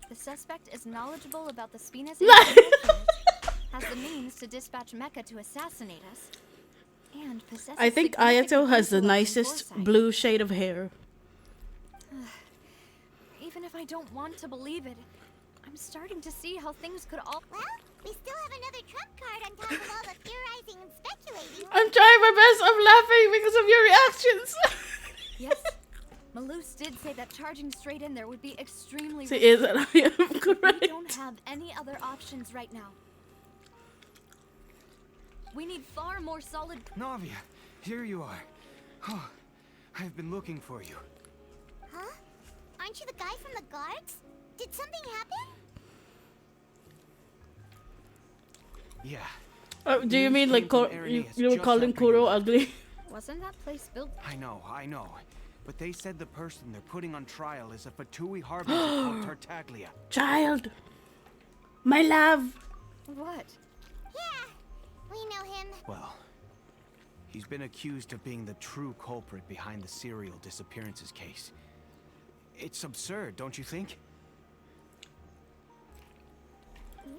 The suspect is knowledgeable about the Spinas has the means to dispatch Mecha to assassinate us, and possesses I think significant Ayato has the intellect and nicest foresight. blue shade of hair. Even if I don't want to believe it, I'm starting to see how things could all. Well, we still have another trump card on top of all the theorizing and speculating. I'm trying my best. I'm laughing because of your reactions. Yes, Malus did say that charging straight in there would be extremely. See, is that I am correct? We don't have any other options right now. We need far more solid. Navia, here you are. Oh, I've been looking for you. Huh? Aren't you the guy from the guards? Did something happen? Yeah. Oh, do you mean like you were just calling after Kuro you. ugly? Wasn't that place built? I know. But they said the person they're putting on trial is a Fatui harbinger called Tartaglia. Child, my love. What? Yeah, we know him. Well, he's been accused of being the true culprit behind the serial disappearances case. It's absurd, don't you think?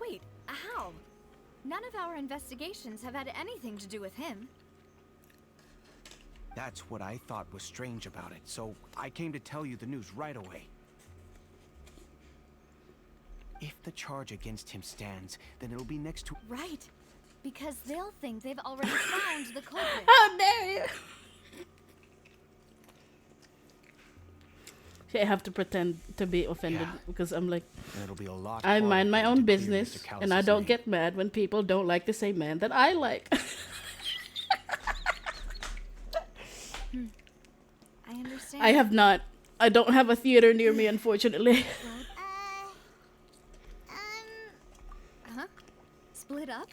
Wait, how? None of our investigations have had anything to do with him. That's what I thought was strange about it, so I came to tell you the news right away. If the charge against him stands, then it'll be next to... Right, because they'll think they've already found the culprit. How dare you! See, I have to pretend to be offended because I'm like, And it'll be a lot I mind my harder own to clear business, Mr. and I Callus's don't name. get mad when people don't like the same man that I like. I understand. I have not. I don't have a theater near me, unfortunately. Huh? Split up?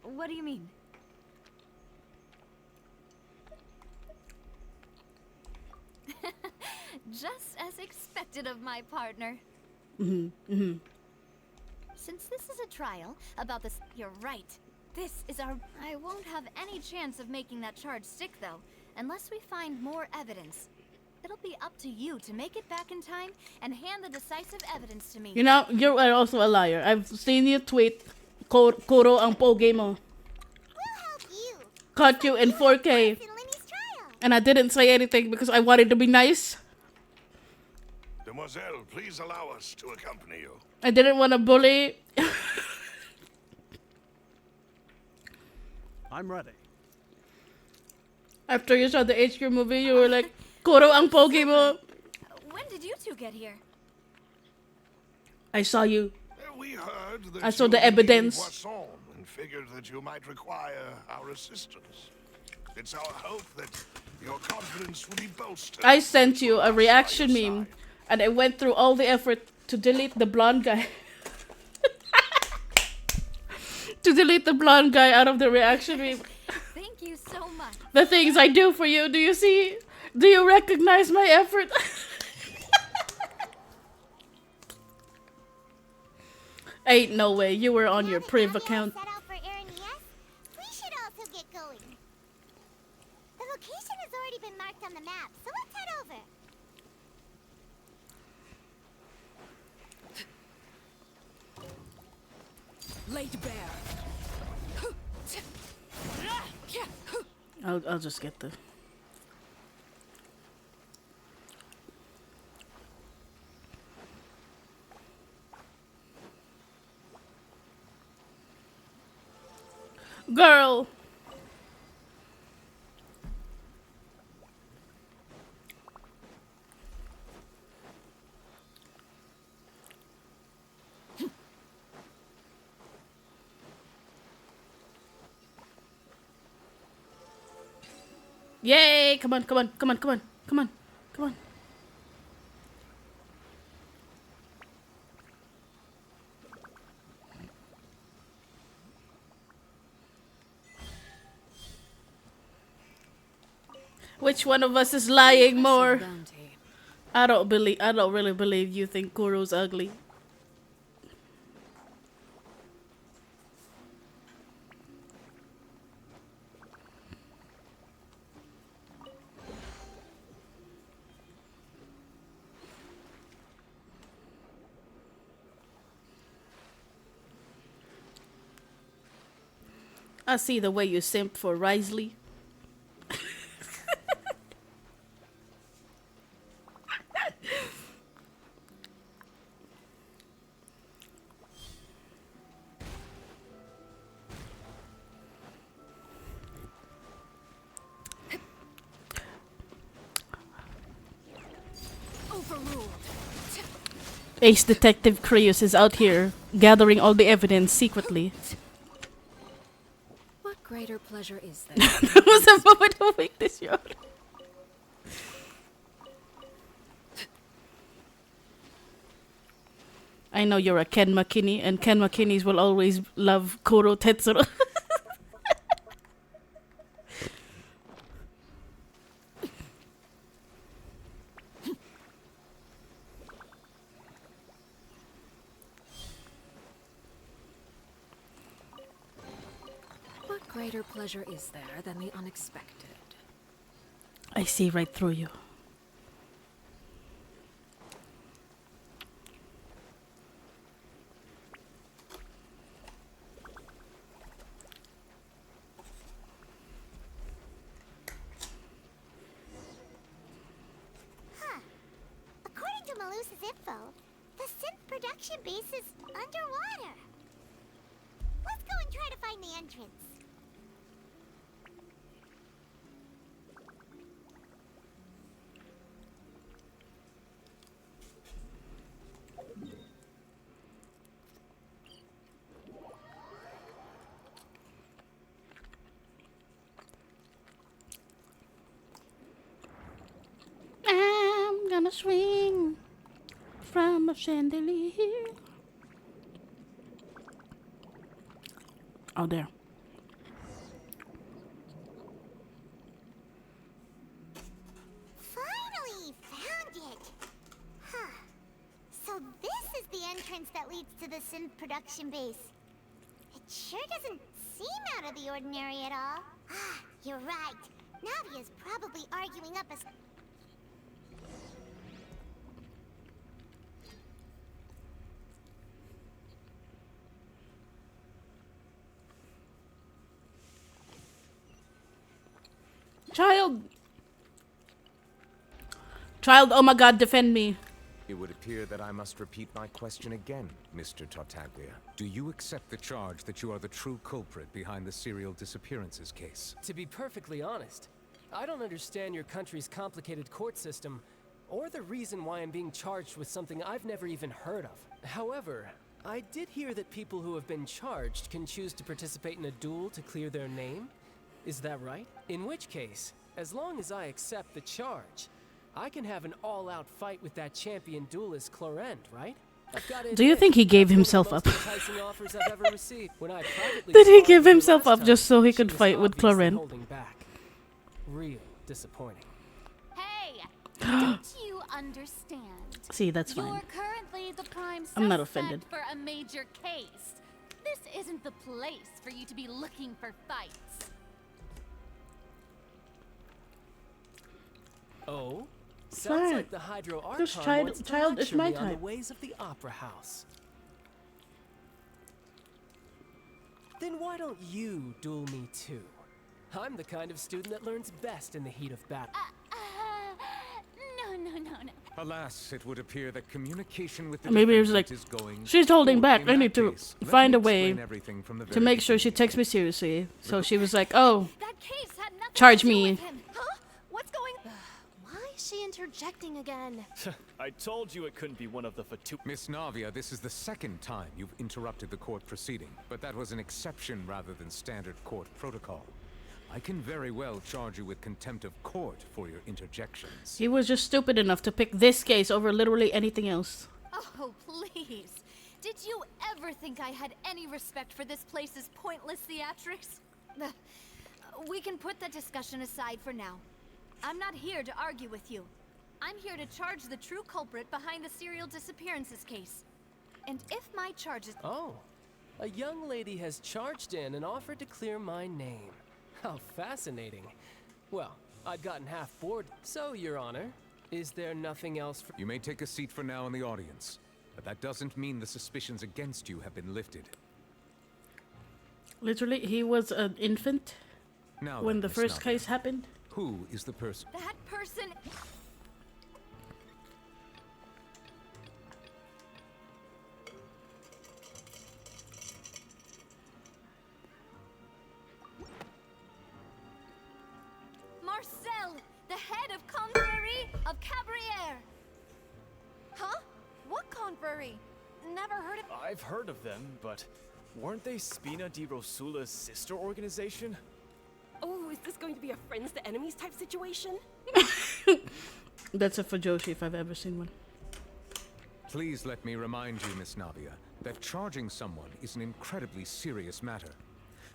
What do you mean? Just as expected of my partner. Since this is a trial about this, you're right. This is our... I won't have any chance of making that charge stick, though, unless we find more evidence. It'll be up to you to make it back in time and hand the decisive evidence to me. You know, you are also a liar. I've seen you tweet, Kuro ang pogi mo. Caught you in 4K. And I didn't say anything because I wanted to be nice. Demoiselle, please allow us to accompany you. I didn't want to bully. I'm ready. After you saw the HQ movie, you were like, Kuro ang pogi mo. When did you two get here? I saw you. We heard that I saw you the were in evidence. Poisson and figured that you might require our assistance. It's our hope that your confidence will be bolstered. I sent you a reaction meme, and I went through all the effort to delete the blonde guy. To delete the blonde guy out of the reaction meme. Thank you so much. The things I do for you, do you see? Do you recognize my effort? Ain't no way, you were on your Priv account. We should also get going. The location has already been marked on the map, so let's head over. Laid bare. I'll just get the... Girl! Yay! Come on, come on, come on, come on, come on, come on. Which one of us is lying more? I don't really believe you think Kuro's ugly. I see the way you simp for Risley. Ace Detective Krios is out here gathering all the evidence secretly. What greater pleasure is there? That was a moment to make this show. I know you're a Ken McKinney, and Ken McKinneys will always love Kuro Tetsuro. What greater pleasure is there than the unexpected? I see right through you. According to Malusa's info, the synth production base is underwater. Let's go and try to find the entrance. gonna swing from a chandelier. Oh, there. Finally found it. Huh. So this is the entrance that leads to the synth production base. It sure doesn't seem out of the ordinary at all. Ah, you're right. Navia's probably arguing up a... Child, oh my god, defend me. It would appear that I must repeat my question again, Mr. Tartaglia. Do you accept the charge that you are the true culprit behind the serial disappearances case? To be perfectly honest, I don't understand your country's complicated court system, or the reason why I'm being charged with something I've never even heard of. However, I did hear that people who have been charged can choose to participate in a duel to clear their name. Is that right? In which case, as long as I accept the charge, I can have an all-out fight with that champion duelist Clorend, right? Do you think he gave himself up? Did Did he give himself up just so he could fight with Clorend? Real disappointing. Hey, don't you understand? See, that's You're fine. currently the prime I'm not suspect offended. for a major case. This isn't the place for you to be looking for fights. Oh? Sounds Fine. like the Hydro Archon This wants to child is lecture my me on the type. ways of the Opera House. Then why don't you duel me too? I'm the kind of student that learns best in the heat of battle. No. Alas, it would appear that communication with the Maybe it was like, defendant is going she's holding poorly. back. In I need that to case, let find me a way explain everything from the to very make sure she beginning. takes me seriously. So she was like, oh, That case had nothing charge to do me. with him. Huh? What's going... Why is she interjecting again? I told you it couldn't be one of the FIL. Miss Navia, this is the second time you've interrupted the court proceeding, but that was an exception rather than standard court protocol. I can very well charge you with contempt of court for your interjections. He was just stupid enough to pick this case over literally anything else. Oh, please. Did you ever think I had any respect for this place's pointless theatrics? We can put that discussion aside for now. I'm not here to argue with you. I'm here to charge the true culprit behind the serial disappearances case. And if my charges... Oh, a young lady has charged in and offered to clear my name. How fascinating. Well, I'd gotten half bored. So, Your Honor, is there nothing else for... You may take a seat for now in the audience, but that doesn't mean the suspicions against you have been lifted. Literally, he was an infant Now when then, the Miss first Navia, case happened. Who is the person? That person... Marcel, the head of Confrérie of Cabrières. Huh? What confrérie? Never heard of... I've heard of them, but weren't they Spina di Rosula's sister organization? Oh, is this going to be a friends to enemies type situation? That's a Fujoshi if I've ever seen one. Please let me remind you, Miss Navia, that charging someone is an incredibly serious matter.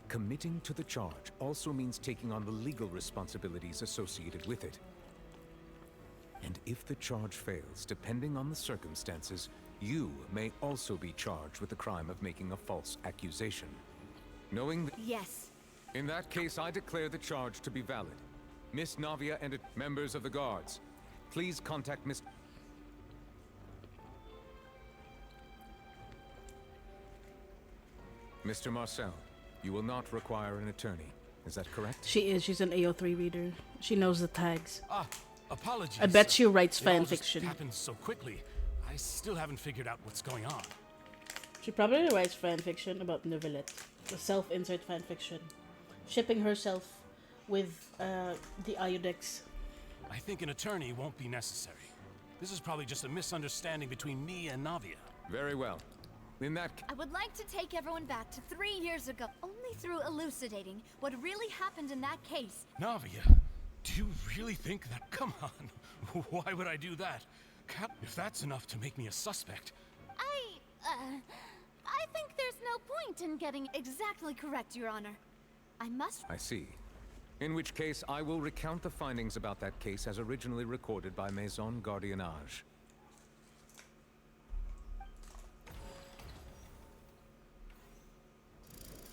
Committing to the charge also means taking on the legal responsibilities associated with it. And if the charge fails, depending on the circumstances, you may also be charged with the crime of making a false accusation. Knowing that... Yes. In that case, I declare the charge to be valid. Miss Navia and members of the guards, please contact Miss... Mr. Marcel, you will not require an attorney. Is that correct? She is. She's an AO3 reader. She knows the tags. Apologies. I bet she writes It all fan just fiction. happened so quickly. I still haven't figured out what's going on. She probably writes fan fiction about Neuvillette. The self-insert fan fiction. Shipping herself with the Iodex. I think an attorney won't be necessary. This is probably just a misunderstanding between me and Navia. Very well. In that I would like to take everyone back to 3 years ago, only through elucidating what really happened in that case. Navia, do you really think that? Come on. Why would I do that? If that's enough to make me a suspect. I think there's no point in getting Exactly correct, Your Honor. I see. In which case, I will recount the findings about that case as originally recorded by Maison Gardiennage.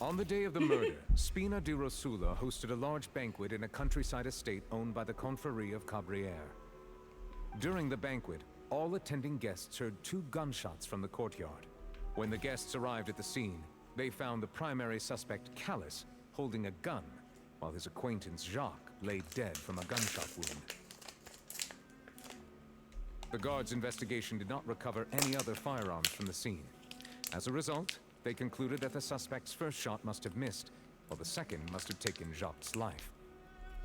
On the day of the murder, Spina di Rosula hosted a large banquet in a countryside estate owned by the Confrérie of Cabrières. During the banquet, all attending guests heard 2 gunshots from the courtyard. When the guests arrived at the scene, they found the primary suspect, Callus, holding a gun, while his acquaintance, Jacques, lay dead from a gunshot wound. The guards' investigation did not recover any other firearms from the scene. As a result, they concluded that the suspect's first shot must have missed, while the second must have taken Jacques' life.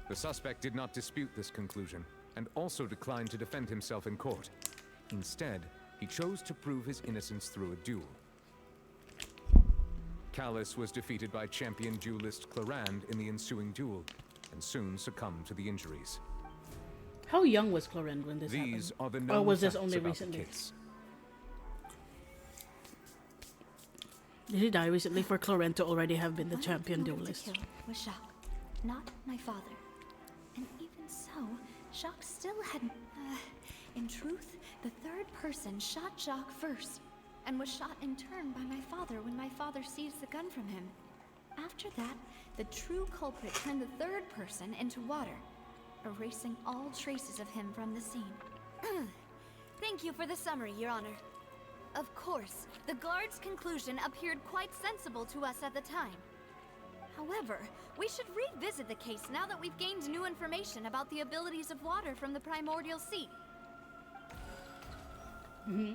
The suspect did not dispute this conclusion, and also declined to defend himself in court. Instead, he chose to prove his innocence through a duel. Callus was defeated by champion duelist Clarande in the ensuing duel, and soon succumbed to the injuries. How young was Clarande when this These happened? are the Or known was this facts only about recently? the case. Did he die recently for Clarande to already have been the champion Motive to duelist? kill was Jacques, not my father. And even so, Jacques still hadn't... in truth, the third person shot Jacques first, and was shot in turn by my father when my father seized the gun from him. After that, the true culprit turned the third person into water, erasing all traces of him from the scene. Thank you for the summary, Your Honor. Of course, the guard's conclusion appeared quite sensible to us at the time. However, we should revisit the case now that we've gained new information about the abilities of water from the primordial sea. Mm-hmm.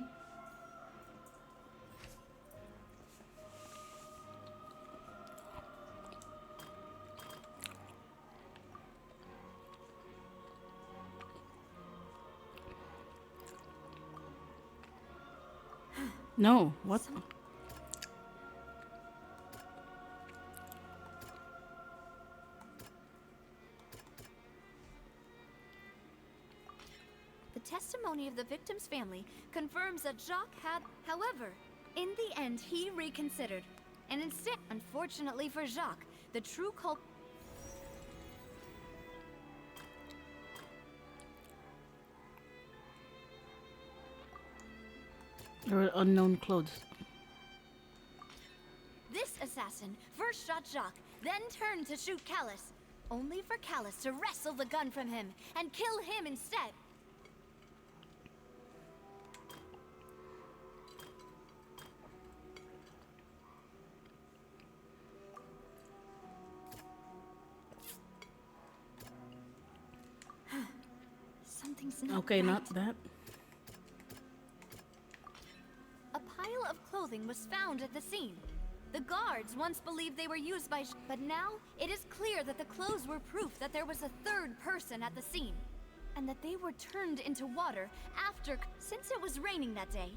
No, what? The testimony of the victim's family confirms that Jacques had, however, in the end he reconsidered. And instead, unfortunately for Jacques, the true culprit... Or unknown clothes. This assassin first shot Jacques, then turned to shoot Callus, only for Callus to wrestle the gun from him and kill him instead. Something's not Okay, right. not that. A pile of clothing was found at the scene. The guards once believed they were used by but now it is clear that the clothes were proof that there was a third person at the scene, and that they were turned into water after, since it was raining that day.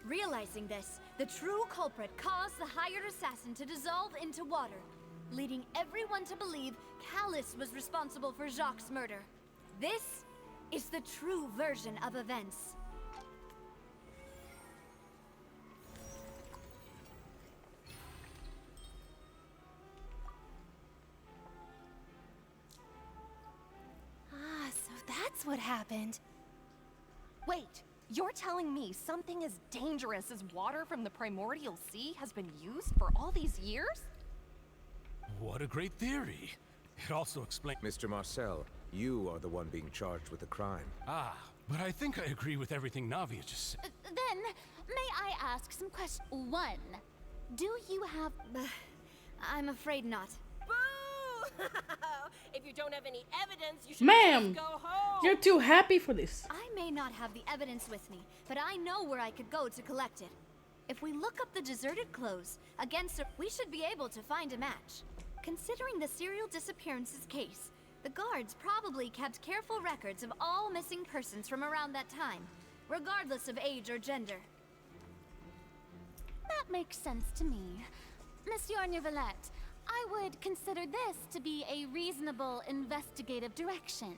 Realizing this, the true culprit caused the hired assassin to dissolve into water, leading everyone to believe Callus was responsible for Jacques' murder. This is the true version of events. Ah, so that's what happened. Wait, you're telling me something as dangerous as water from the primordial sea has been used for all these years? What a great theory. It also explains... Mr. Marcel, you are the one being charged with the crime. Ah, but I think I agree with everything Navia just said. Then, may I ask some questions? 1. Do you have... I'm afraid not. Boo! If you don't have any evidence, you should Ma'am, just go home. you're too happy for this. I may not have the evidence with me, but I know where I could go to collect it. If we look up the deserted clothes against we should be able to find a match. Considering the serial disappearances case, the guards probably kept careful records of all missing persons from around that time, regardless of age or gender. That makes sense to me. Monsieur Neuvillette, I would consider this to be a reasonable investigative direction.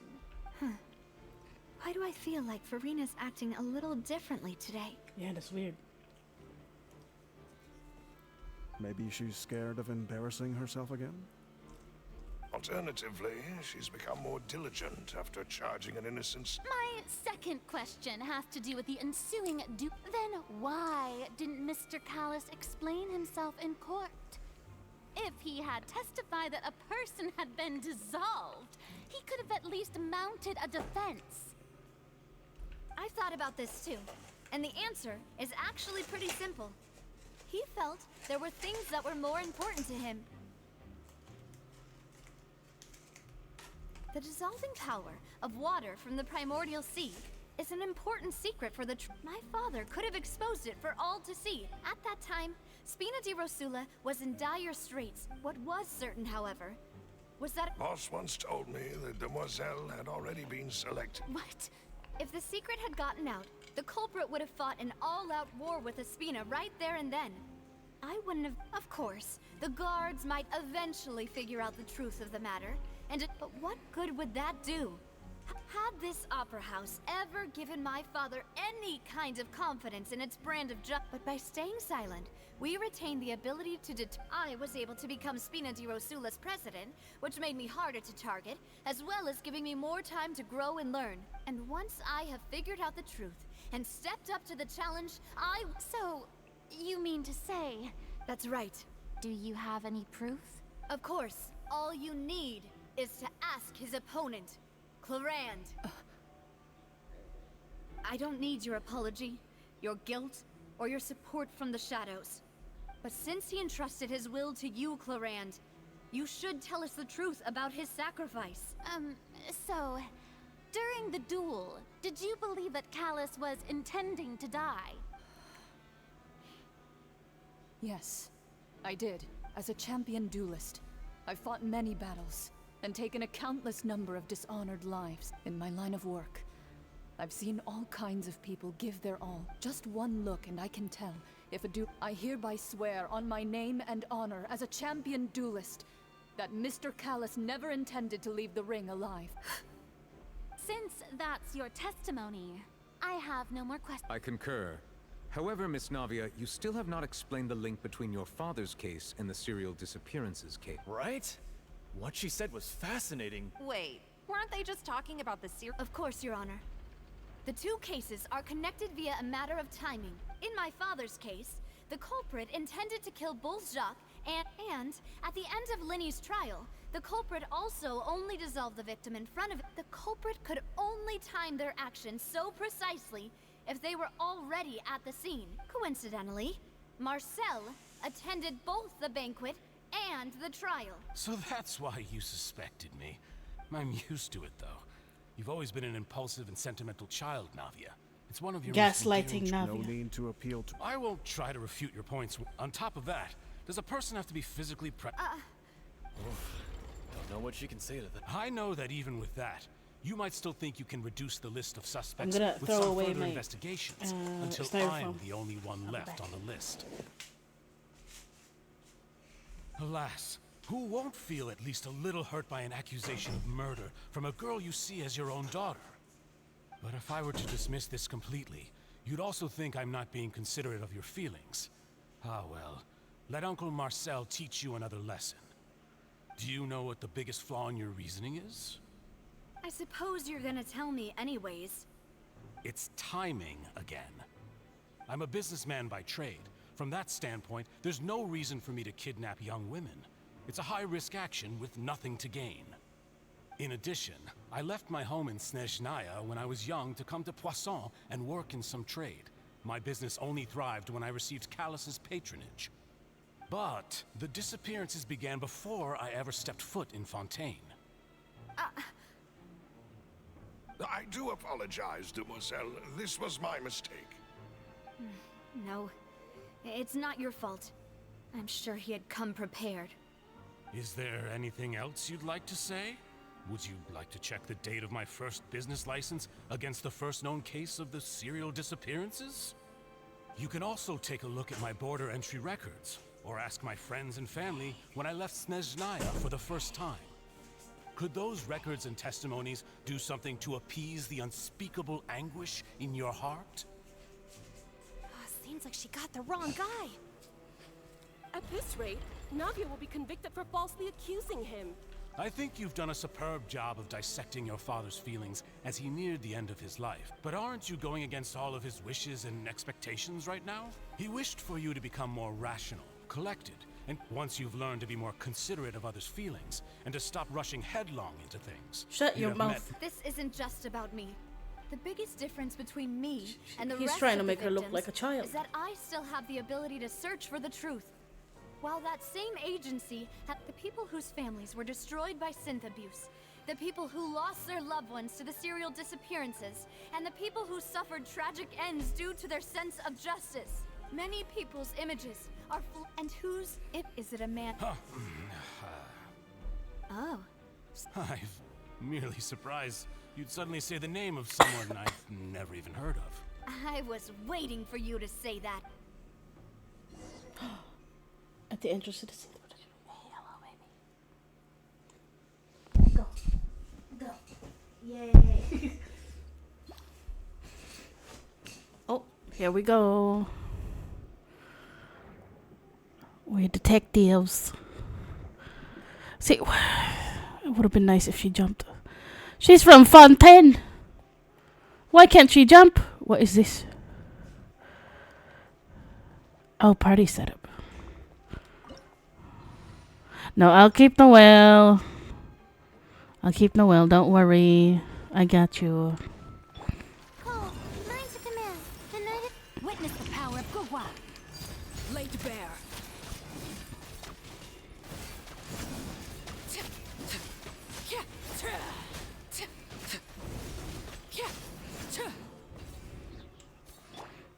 Why do I feel like Farina's acting a little differently today? Yeah, that's weird. Maybe she's scared of embarrassing herself again? Alternatively, she's become more diligent after charging an innocent... My second question has to do with the ensuing Then why didn't Mr. Callis explain himself in court? If he had testified that a person had been dissolved, he could have at least mounted a defense. I've thought about this too, and the answer is actually pretty simple. He felt there were things that were more important to him. The dissolving power of water from the primordial sea is an important secret for the My father could have exposed it for all to see. At that time, Spina di Rosula was in dire straits. What was certain, however, was that... Boss once told me the demoiselle had already been selected. What? If the secret had gotten out, the culprit would have fought an all-out war with Espina right there and then. I wouldn't have... Of course, the guards might eventually figure out the truth of the matter, but what good would that do? Had this opera house ever given my father any kind of confidence in its brand of But by staying silent, we retained the ability to I was able to become Spina di Rosula's president, which made me harder to target, as well as giving me more time to grow and learn. And once I have figured out the truth and stepped up to the challenge, So, you mean to say... That's right. Do you have any proof? Of course. All you need is to ask his opponent, Clarand. I don't need your apology, your guilt, or your support from the shadows. But since he entrusted his will to you, Clarand, you should tell us the truth about his sacrifice. So, during the duel, did you believe that Callis was intending to die? Yes, I did. As a champion duelist, I've fought many battles and taken a countless number of dishonored lives in my line of work. I've seen all kinds of people give their all. Just one look and I can tell if I hereby swear on my name and honor as a champion duelist that Mr. Callis never intended to leave the ring alive. Since that's your testimony, I have no more questions. I concur. However, Miss Navia, you still have not explained the link between your father's case and the serial disappearances case. Right? What she said was fascinating. Wait, weren't they just talking about the serial... Of course, Your Honor. The two cases are connected via a matter of timing. In my father's case, the culprit intended to kill both Jacques and at the end of Linny's trial, the culprit also only dissolved the victim in front of it. The culprit could only time their actions so precisely if they were already at the scene. Coincidentally, Marcel attended both the banquet and the trial. So that's why you suspected me. I'm used to it, though. You've always been an impulsive and sentimental child, Navia. It's one of your gaslighting Navia. No need to appeal to... I won't try to refute your points. On top of that, does a person have to be physically present? Don't know what she can say to that. I know that even with that, you might still think you can reduce the list of suspects gonna with throw some away further my, investigations until styrofoam. I'm the only one left on the list. Alas, who won't feel at least a little hurt by an accusation of murder from a girl you see as your own daughter? But if I were to dismiss this completely, you'd also think I'm not being considerate of your feelings. Ah well, let Uncle Marcel teach you another lesson. Do you know what the biggest flaw in your reasoning is? I suppose you're gonna tell me anyways. It's timing again. I'm a businessman by trade. From that standpoint, there's no reason for me to kidnap young women. It's a high-risk action with nothing to gain. In addition, I left my home in Snezhnaya when I was young to come to Poisson and work in some trade. My business only thrived when I received Callus's patronage. But the disappearances began before I ever stepped foot in Fontaine. I do apologize, demoiselle. This was my mistake. No, it's not your fault. I'm sure he had come prepared. Is there anything else you'd like to say? Would you like to check the date of my first business license against the first known case of the serial disappearances? You can also take a look at my border entry records, or ask my friends and family when I left Snezhnaya for the first time. Could those records and testimonies do something to appease the unspeakable anguish in your heart? Seems like she got the wrong guy. At this rate, Navia will be convicted for falsely accusing him. I think you've done a superb job of dissecting your father's feelings as he neared the end of his life. But aren't you going against all of his wishes and expectations right now? He wished for you to become more rational, collected, and once you've learned to be more considerate of others' feelings and to stop rushing headlong into things. Shut your mouth. This isn't just about me. The biggest difference between me and the He's rest trying of to make the her look victims like a child. is that I still have the ability to search for the truth. While that same agency had the people whose families were destroyed by synth abuse, the people who lost their loved ones to the serial disappearances, and the people who suffered tragic ends due to their sense of justice. Many people's images are full. And whose is it a man? Oh. I'm merely surprised you'd suddenly say the name of someone I've never even heard of. I was waiting for you to say that. At the entrance to the city. Hey, hello, baby. Go. Yay. Oh, here we go. We're detectives. See, it would have been nice if she jumped. She's from Fontaine. Why can't she jump? What is this? Oh, party setup. No, I'll keep Noelle. Don't worry. I got you. Witness the power of Gugwa. Laid bare.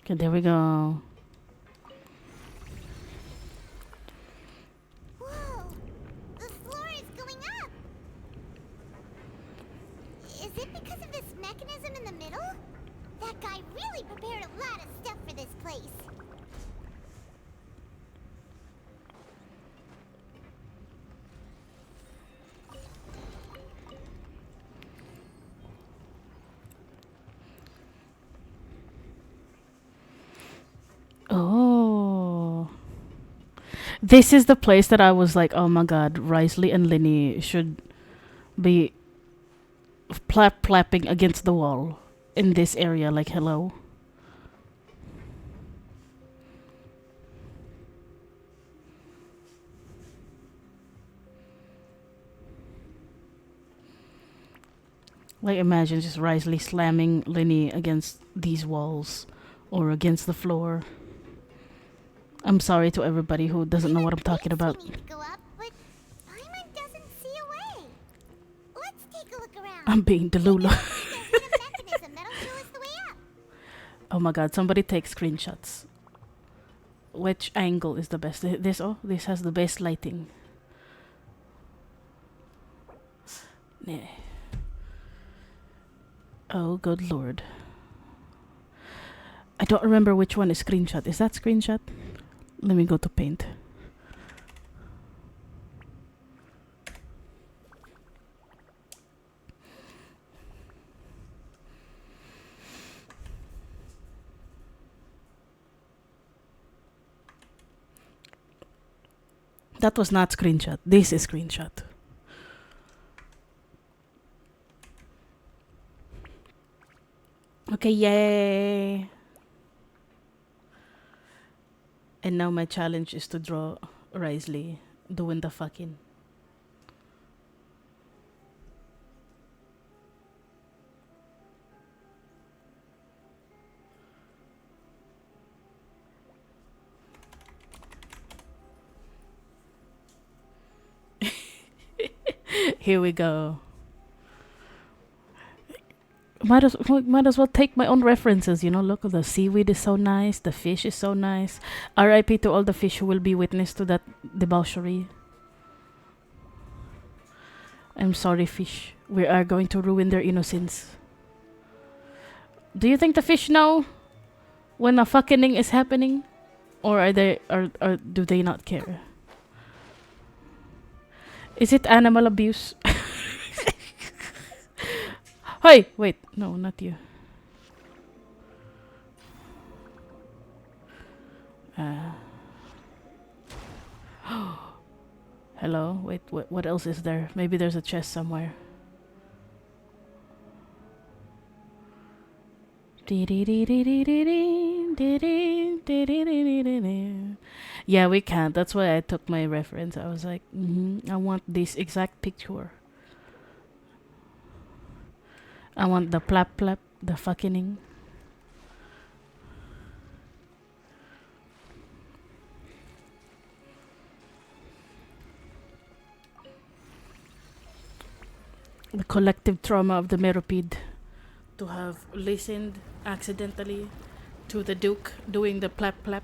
Okay, there we go. Whoa! The floor is going up! Is it because of this mechanism in the middle? That guy really prepared a lot of stuff for this place. Oh. This is the place that I was like, oh my god, Risley and Linny should be plapping against the wall in this area, like, hello. Like, imagine just Risley slamming Linny against these walls or against the floor. I'm sorry to everybody who doesn't know what I'm talking about. Go up, but Paimon doesn't see a way. Let's take a look around. I'm being Delula. Mechanism that'll show us the way up. Oh my god, somebody take screenshots. Which angle is the best? This, oh, this has the best lighting. Nah. Oh, good lord. I don't remember which one is screenshot. Is that screenshot? Let me go to paint. That was not screenshot. This is screenshot. Okay, yay. And now my challenge is to draw Risley doing the fucking. Here we go. Might as well take my own references, you know. Look, the seaweed is so nice, the fish is so nice. R.I.P. to all the fish who will be witness to that debauchery. I'm sorry, fish. We are going to ruin their innocence. Do you think the fish know when a fucking is happening, or are they, or do they not care? Is it animal abuse? Hey! Wait, no, not you. Hello? Wait, what else is there? Maybe there's a chest somewhere. Yeah, we can't. That's why I took my reference. I was like, I want this exact picture. I want the plap plap, the fucking. The collective trauma of the Meropid to have listened accidentally to the Duke doing the plap plap.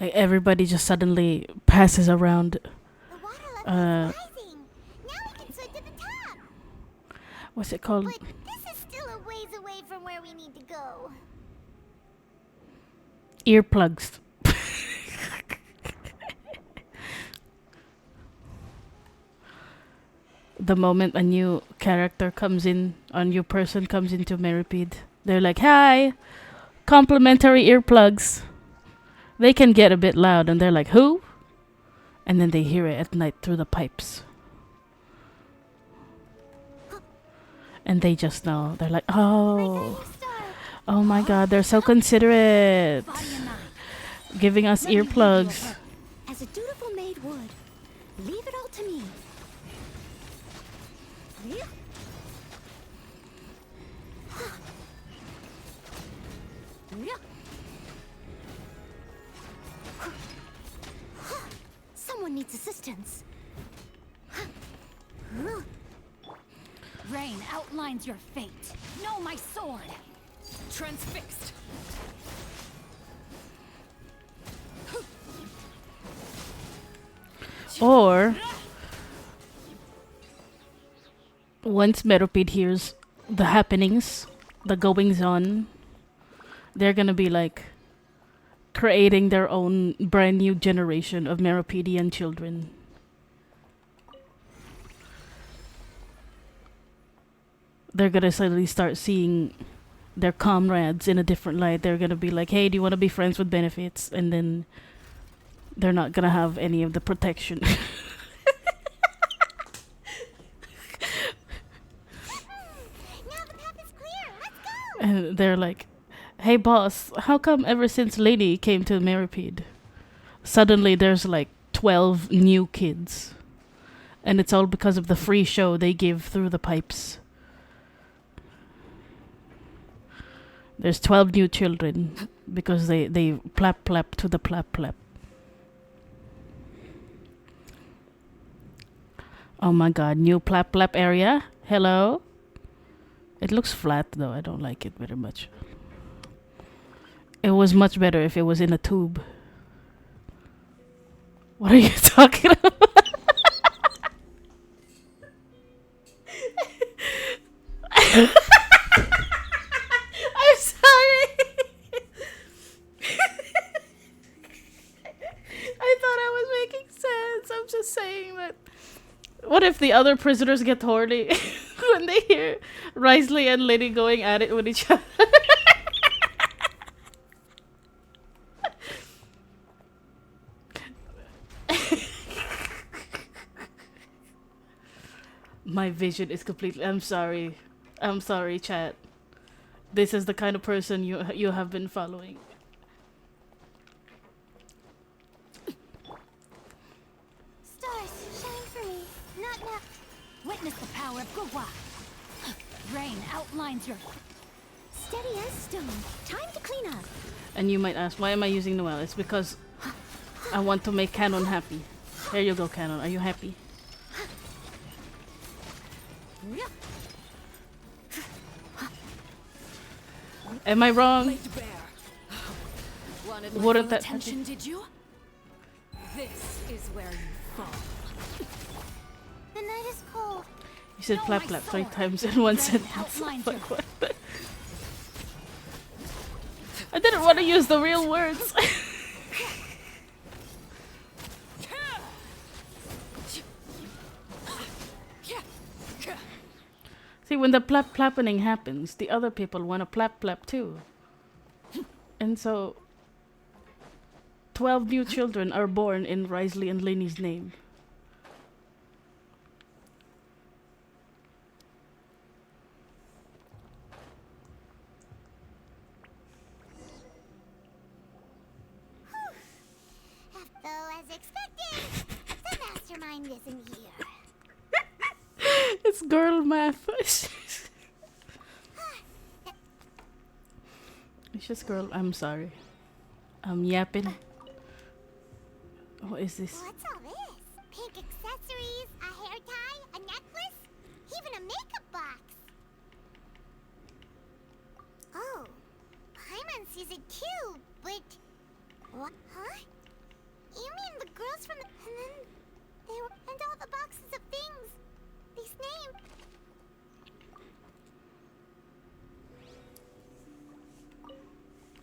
Like everybody just suddenly passes around. What's it called? But this is still a ways away from where we need to go. Earplugs. The moment a new character comes in, a new person comes into Meripede, they're like, "Hi, complimentary earplugs." They can get a bit loud, and they're like, "Who?" And then they hear it at night through the pipes. And they just know. They're like, "Oh, oh my God, they're so considerate, giving us earplugs." As a dutiful maid would, leave it all to me. Someone needs assistance. Rain outlines your fate. Know my sword. Transfixed. Or once Meropid hears the happenings, the goings on, they're gonna be like creating their own brand new generation of Meropidian children. They're gonna suddenly start seeing their comrades in a different light. They're gonna be like, "Hey, do you want to be friends with benefits?" And then they're not gonna have any of the protection. Now the path is clear. Let's go. And they're like, "Hey boss, how come ever since Lady came to Meripede, suddenly there's like 12 new kids? And it's all because of the free show they give through the pipes. There's 12 new children because they plap plap to the plap plap." Oh my God, new plap plap area? Hello? It looks flat though, I don't like it very much. It was much better if it was in a tube. What are you talking about? I'm sorry. I thought I was making sense. I'm just saying that. What if the other prisoners get horny when they hear Risley and Liddy going at it with each other? My vision is completely. I'm sorry. I'm sorry, chat. This is the kind of person you have been following. Stars, shine for me. Not now. Witness the power of Gugwa. Rain outlines your... Steady as stone. Time to clean up. And you might ask, why am I using Noelle? It's because I want to make Canon happy. There you go, Canon. Are you happy? Am I wrong? Wouldn't that attention, did you? This is where you fall. The night is cold. You said plap plap 3 times in one sentence. Like, what? I didn't want to use the real words. See, when the plap plappening happens, the other people want to plap plap too. And so 12 new children are born in Risley and Lainey's name. Though, as expected, the mastermind isn't here. It's girl math. It's just girl. I'm sorry. I'm yapping. What is this? What's all this? Pink accessories, a hair tie, a necklace, even a makeup box. Oh, Paimon sees it too, but what? Huh? You mean the girls from the and then they were and all the boxes of things. These names.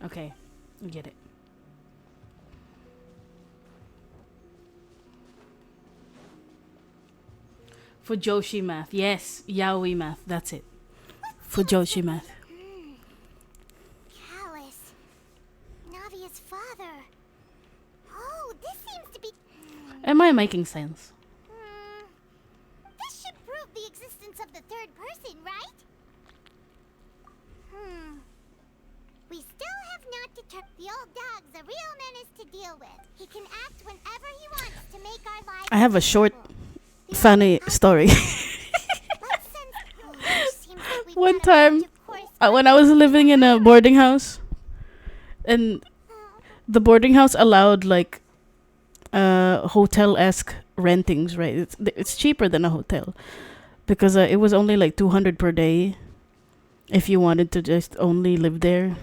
Okay, get it. Fujoshi math. Yes, yaoi math. That's it. Fujoshi math. Callus. Navia's father. Oh, this seems to be... Am I making sense? This should prove the existence of the third person, right? We still have not determined... The old dog's a real menace to deal with. He can act whenever he wants to make our lives... I have a short, funny story. One time, when I was living in a boarding house, and the boarding house allowed like hotel-esque rentings, right? It's cheaper than a hotel because it was only like 200 per day if you wanted to just only live there,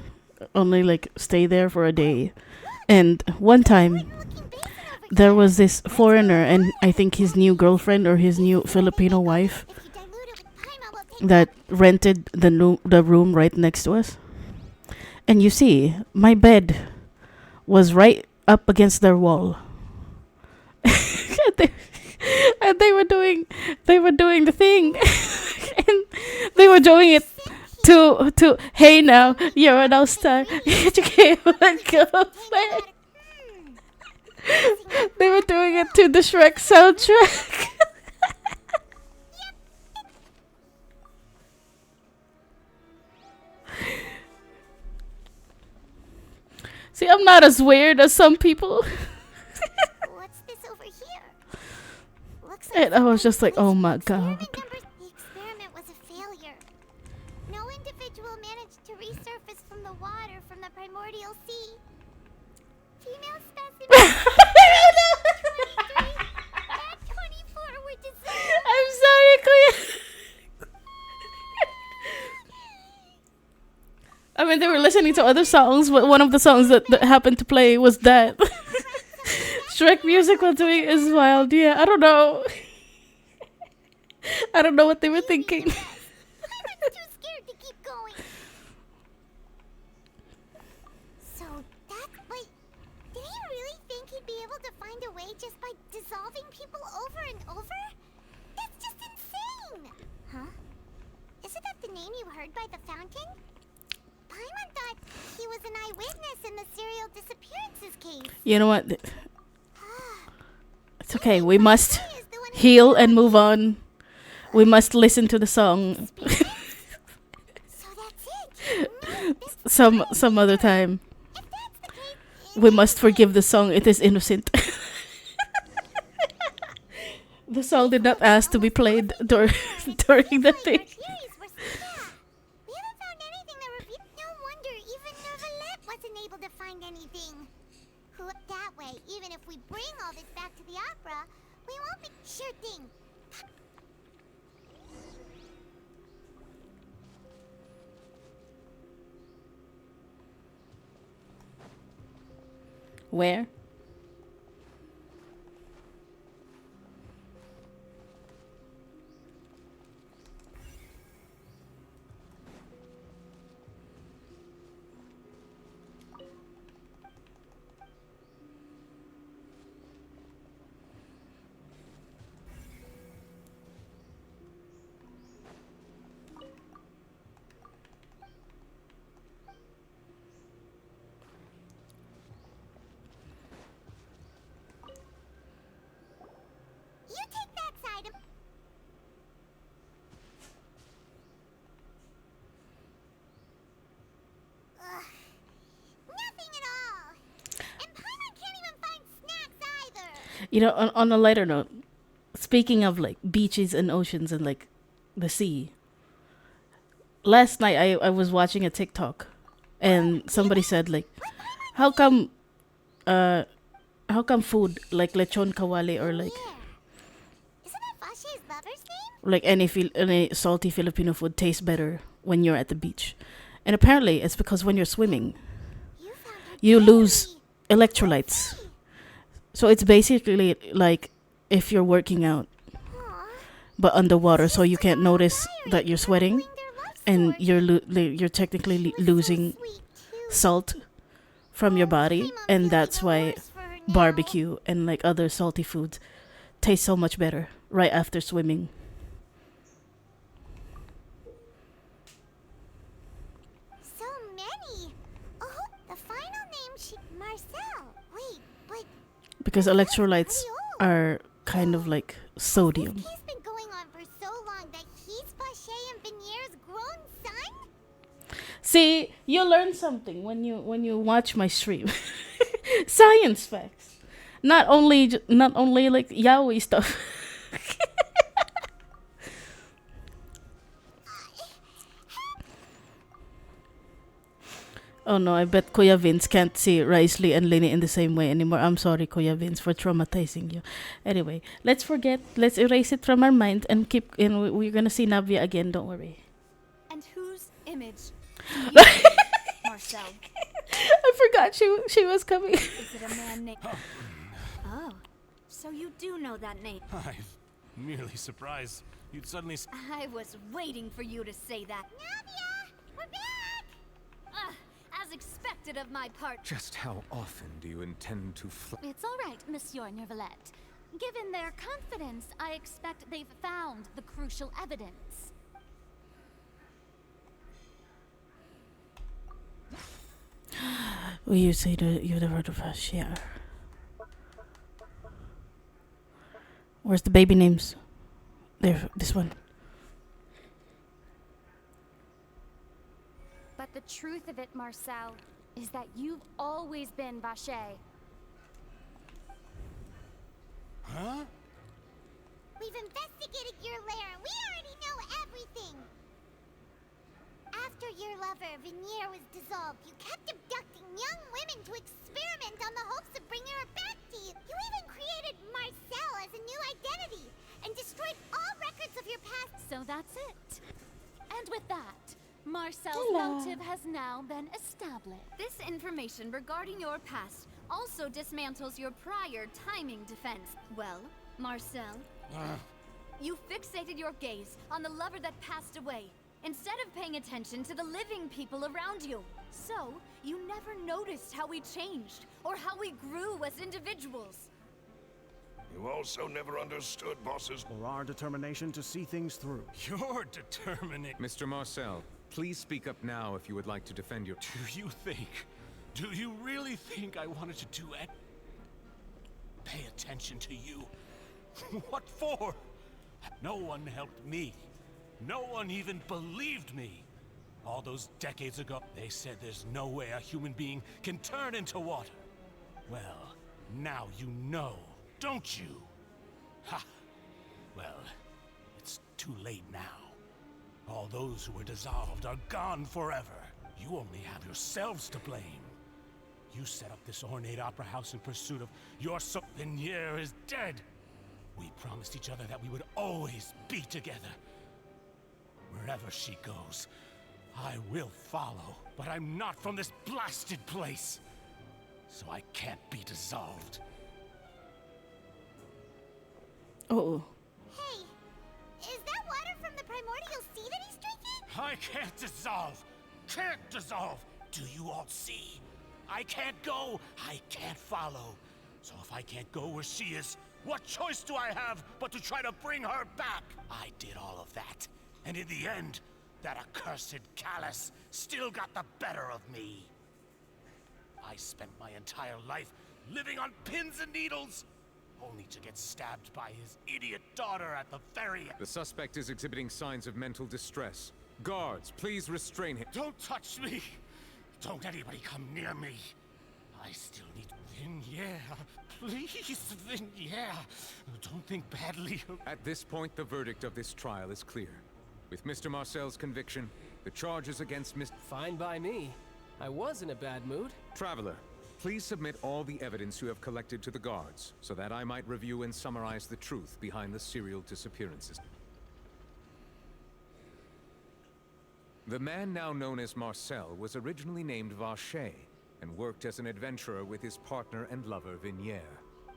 only like stay there for a day. And one time there was this foreigner, and I think his new girlfriend or his new Filipino wife that rented the room right next to us. And you see, my bed was right up against their wall. and they were doing the thing. And they were doing it to hey now, you're an all-star. You came and go back. They were doing it to the Shrek soundtrack. See, I'm not as weird as some people. What's this over here? Looks like And I was just like, oh my god. the experiment was a failure. No individual managed to resurface from the water from the primordial sea. Female specimen. 23 and 24 were designed. I'm sorry, Kuya. I mean, they were listening to other songs, but one of the songs that happened to play was that. Shrek music while doing it is wild. Yeah, I don't know. I don't know what they were thinking. I was too scared to keep going. So that, wait, did he really think he'd be able to find a way just by dissolving people over and over? That's just insane! Huh? Isn't that the name you heard by the fountain? Paimon thought he was an eyewitness in the serial disappearances case. You know what? It's okay. We must heal and move on. We must listen to the song. Some other time. We must forgive the song. It is innocent. The song did not ask to be played during the thing. Able to find anything. That way, even if we bring all this back to the opera, we won't be sure thing. Where? You know, on a lighter note, speaking of like beaches and oceans and like the sea, last night I was watching a TikTok and somebody said like, how come food like lechon kawali or like any salty Filipino food tastes better when you're at the beach? And apparently it's because when you're swimming, you lose electrolytes. So it's basically like if you're working out but underwater, so you can't notice that you're sweating and you're technically losing salt from your body, and that's why barbecue and like other salty foods taste so much better right after swimming. So many. Oh, the final name Marcel. Wait, but Because electrolytes are kind of like sodium. he's been going on for so long that he's Pache and Venier's grown son? See, you learn something when you watch my stream. Science facts, not only like yaoi stuff. Oh no, I bet Kuya Vince can't see Risley and Lenny in the same way anymore. I'm sorry, Kuya Vince, for traumatizing you. Anyway, let's erase it from our mind and keep. And we're gonna see Navia again. Don't worry. And whose image do you see, Marcel? I forgot she was coming. Is it a man named... Oh, so you do know that name. I'm merely surprised you'd suddenly... I was waiting for you to say that. Navia, we're back! As expected of my part. Just how often do you intend to fly? It's all right, Monsieur Nervalette. Given their confidence, I expect they've found the crucial evidence. Will you say the word of us? Yeah. Where's the baby names? There, this one. But the truth of it, Marcel, is that you've always been Vache. Huh? We've investigated your lair. We already know everything. After your lover, Venier, was dissolved, you kept abducting young women to experiment on the hopes of bringing her back to you. You even created Marcel as a new identity and destroyed all records of your past. So that's it. And with that, Marcel's motive has now been established. This information regarding your past also dismantles your prior timing defense. Well, Marcel, you fixated your gaze on the lover that passed away, instead of paying attention to the living people around you. So, you never noticed how we changed, or how we grew as individuals. You also never understood Boss's... Or our determination to see things through. You're determinate. Mr. Marcel, please speak up now if you would like to defend your... Do you really think I wanted to do it? Pay attention to you? What for? No one helped me. No one even believed me. All those decades ago, they said there's no way a human being can turn into water. Well, now you know, don't you? Ha! Well, it's too late now. All those who were dissolved are gone forever. You only have yourselves to blame. You set up this ornate opera house in pursuit of your soul. Venier is dead. We promised each other that we would always be together. Wherever she goes, I will follow. But I'm not from this blasted place, so I can't be dissolved. Oh. Hey, is that water from the primordial sea that he's drinking? I can't dissolve! Can't dissolve! Do you all see? I can't go, I can't follow. So if I can't go where she is, what choice do I have but to try to bring her back? I did all of that, and in the end, that accursed Callus still got the better of me. I spent my entire life living on pins and needles, only to get stabbed by his idiot daughter at the very end. The suspect is exhibiting signs of mental distress. Guards, please restrain him. Don't touch me! Don't anybody come near me! I still need... Yeah, Please, yeah. Don't think badly of... At this point, the verdict of this trial is clear. With Mr. Marcel's conviction, the charges against Mr. Fine by me. I was in a bad mood. Traveler, please submit all the evidence you have collected to the guards, so that I might review and summarize the truth behind the serial disappearances. The man now known as Marcel was originally named Vacher, and worked as an adventurer with his partner and lover Vignier.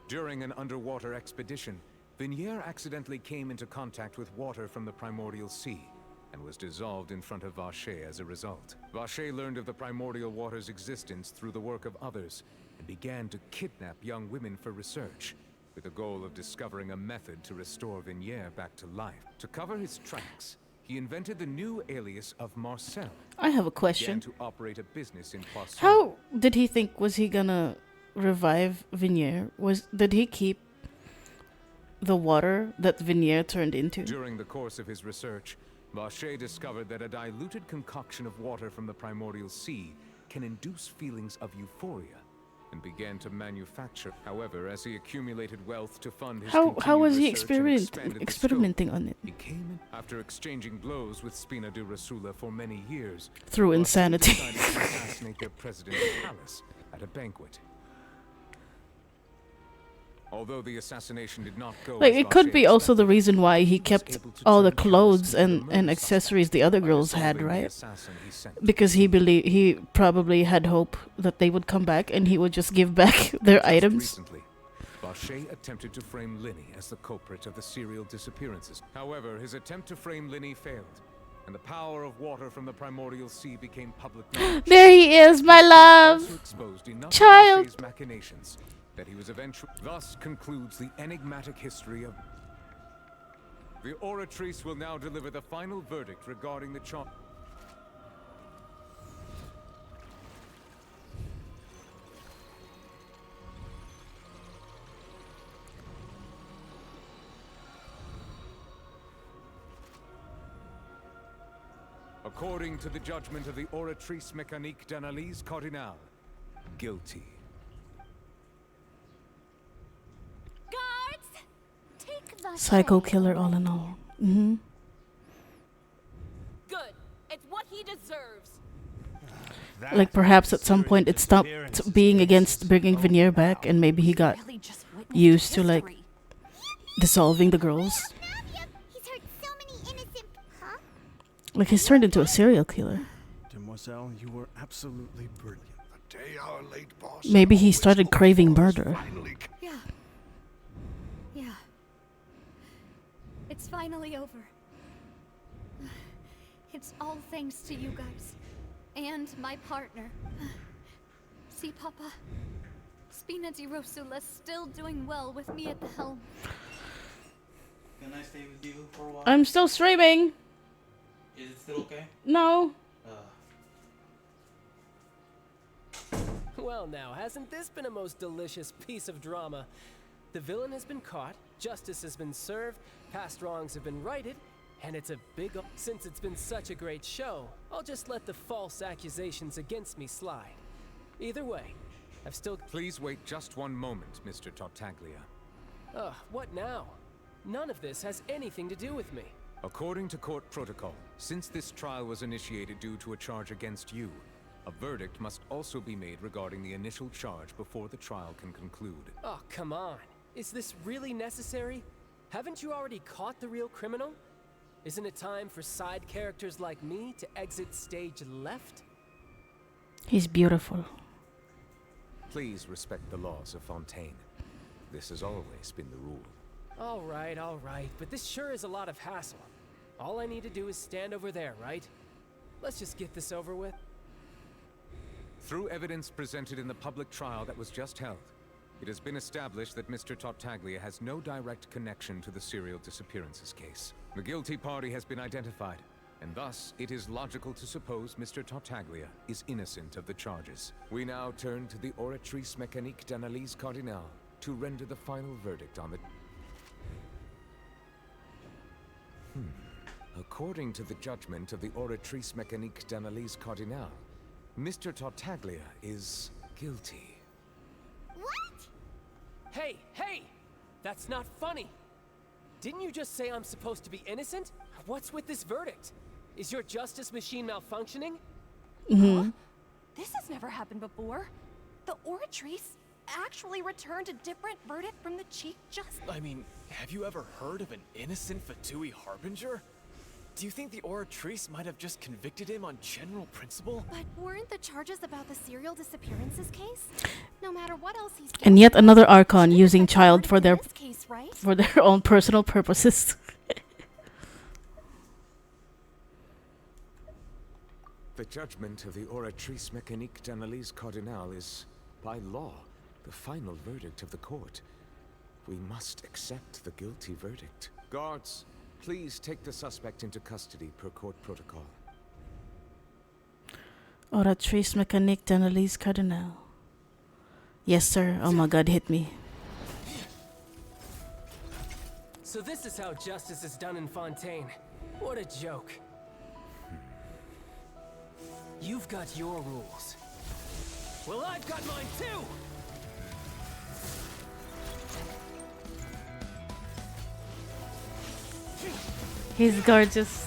During an underwater expedition, Vignier accidentally came into contact with water from the primordial sea, and was dissolved in front of Vacher as a result. Vacher learned of the primordial water's existence through the work of others, and began to kidnap young women for research, with the goal of discovering a method to restore Vignier back to life. To cover his tracks, he invented the new alias of Marcel. I have a question. Began to operate a business in Poisson. How did he think was he gonna revive Vignier? Did he keep the water that Vignier turned into? During the course of his research, Vacher discovered that a diluted concoction of water from the primordial sea can induce feelings of euphoria, and began to manufacture. However, as he accumulated wealth to fund his how was he experimenting on it? He came in after exchanging blows with Spina di Rosula for many years. Through insanity. Decided to assassinate their president's palace at a banquet. Although the assassination did not go Like, as it could Vacher be also the expected, reason why he was kept able to all the turn clothes into the and murder accessories the other by girls had, dissolving the right? assassin he sent. Because he probably had hope that they would come back and he would just give back their Just items. Recently, Vacher attempted to frame Linny as the culprit of the serial disappearances. However, his attempt to frame Linny failed, and the power of water from the primordial sea became public knowledge. There he is, my love! Also exposed enough Child! of Vacher's machinations that he was eventually... Thus concludes the enigmatic history of... The Oratrice will now deliver the final verdict regarding the charge. According to the judgment of the Oratrice Mécanique d'Analyse Cardinal, guilty. Guards! Take the Psycho killer all in all. Mm-hmm. Good. It's what he deserves. Like perhaps at some point it stopped being against bringing Vignier back, and maybe he got used to like dissolving the girls. Like he's turned into a serial killer. Demoiselle, you were absolutely brilliant. The day our late boss Maybe he started craving murder. Yeah. Yeah. It's finally over. It's all thanks to you guys. And my partner. See, Papa? Spina di Rosula's still doing well with me at the helm. Can I stay with you for a while? I'm still streaming. Is it still okay? No. Well now, hasn't this been a most delicious piece of drama? The villain has been caught, justice has been served, past wrongs have been righted, and it's a big... Since it's been such a great show, I'll just let the false accusations against me slide. Either way, I've still... Please wait just one moment, Mr. Tartaglia. Ugh, what now? None of this has anything to do with me. According to court protocol, since this trial was initiated due to a charge against you, a verdict must also be made regarding the initial charge before the trial can conclude. Oh, come on. Is this really necessary? Haven't you already caught the real criminal? Isn't it time for side characters like me to exit stage left? He's beautiful. Please respect the laws of Fontaine. This has always been the rule. All right, but this sure is a lot of hassle. All I need to do is stand over there, right? Let's just get this over with. Through evidence presented in the public trial that was just held, it has been established that Mr. Tartaglia has no direct connection to the serial disappearances case. The guilty party has been identified, and thus it is logical to suppose Mr. Tartaglia is innocent of the charges. We now turn to the Oratrice Mécanique d'Analyse Cardinal to render the final verdict on the... According to the judgment of the Oratrice Mécanique d'Analyse Cardinal, Mr. Tartaglia is guilty. What? Hey, hey! That's not funny! Didn't you just say I'm supposed to be innocent? What's with this verdict? Is your justice machine malfunctioning? Mm-hmm. This has never happened before. The Oratrice actually returned a different verdict from the Chief Justice. I mean, have you ever heard of an innocent Fatui Harbinger? Do you think the Oratrice might have just convicted him on general principle? But weren't the charges about the serial disappearances case? No matter what else he's And yet another Archon using child for their case, right? for their own personal purposes. The judgment of the Oratrice Mécanique d'Analyse Cardinal is, by law, the final verdict of the court. We must accept the guilty verdict. Guards, please take the suspect into custody per court protocol. Oratrice Mécanique d'Analyse Cardinal. Yes, sir. Oh my god, hit me. So this is how justice is done in Fontaine. What a joke. You've got your rules. Well, I've got mine too! He's gorgeous.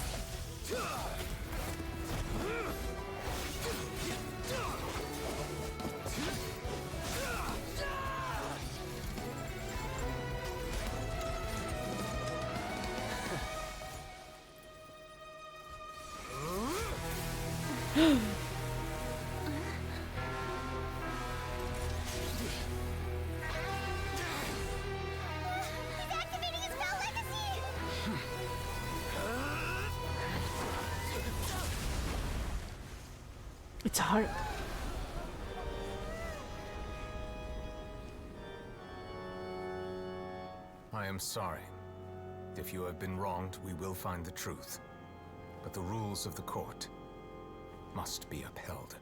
It's hard. I am sorry. If you have been wronged, we will find the truth. But the rules of the court must be upheld.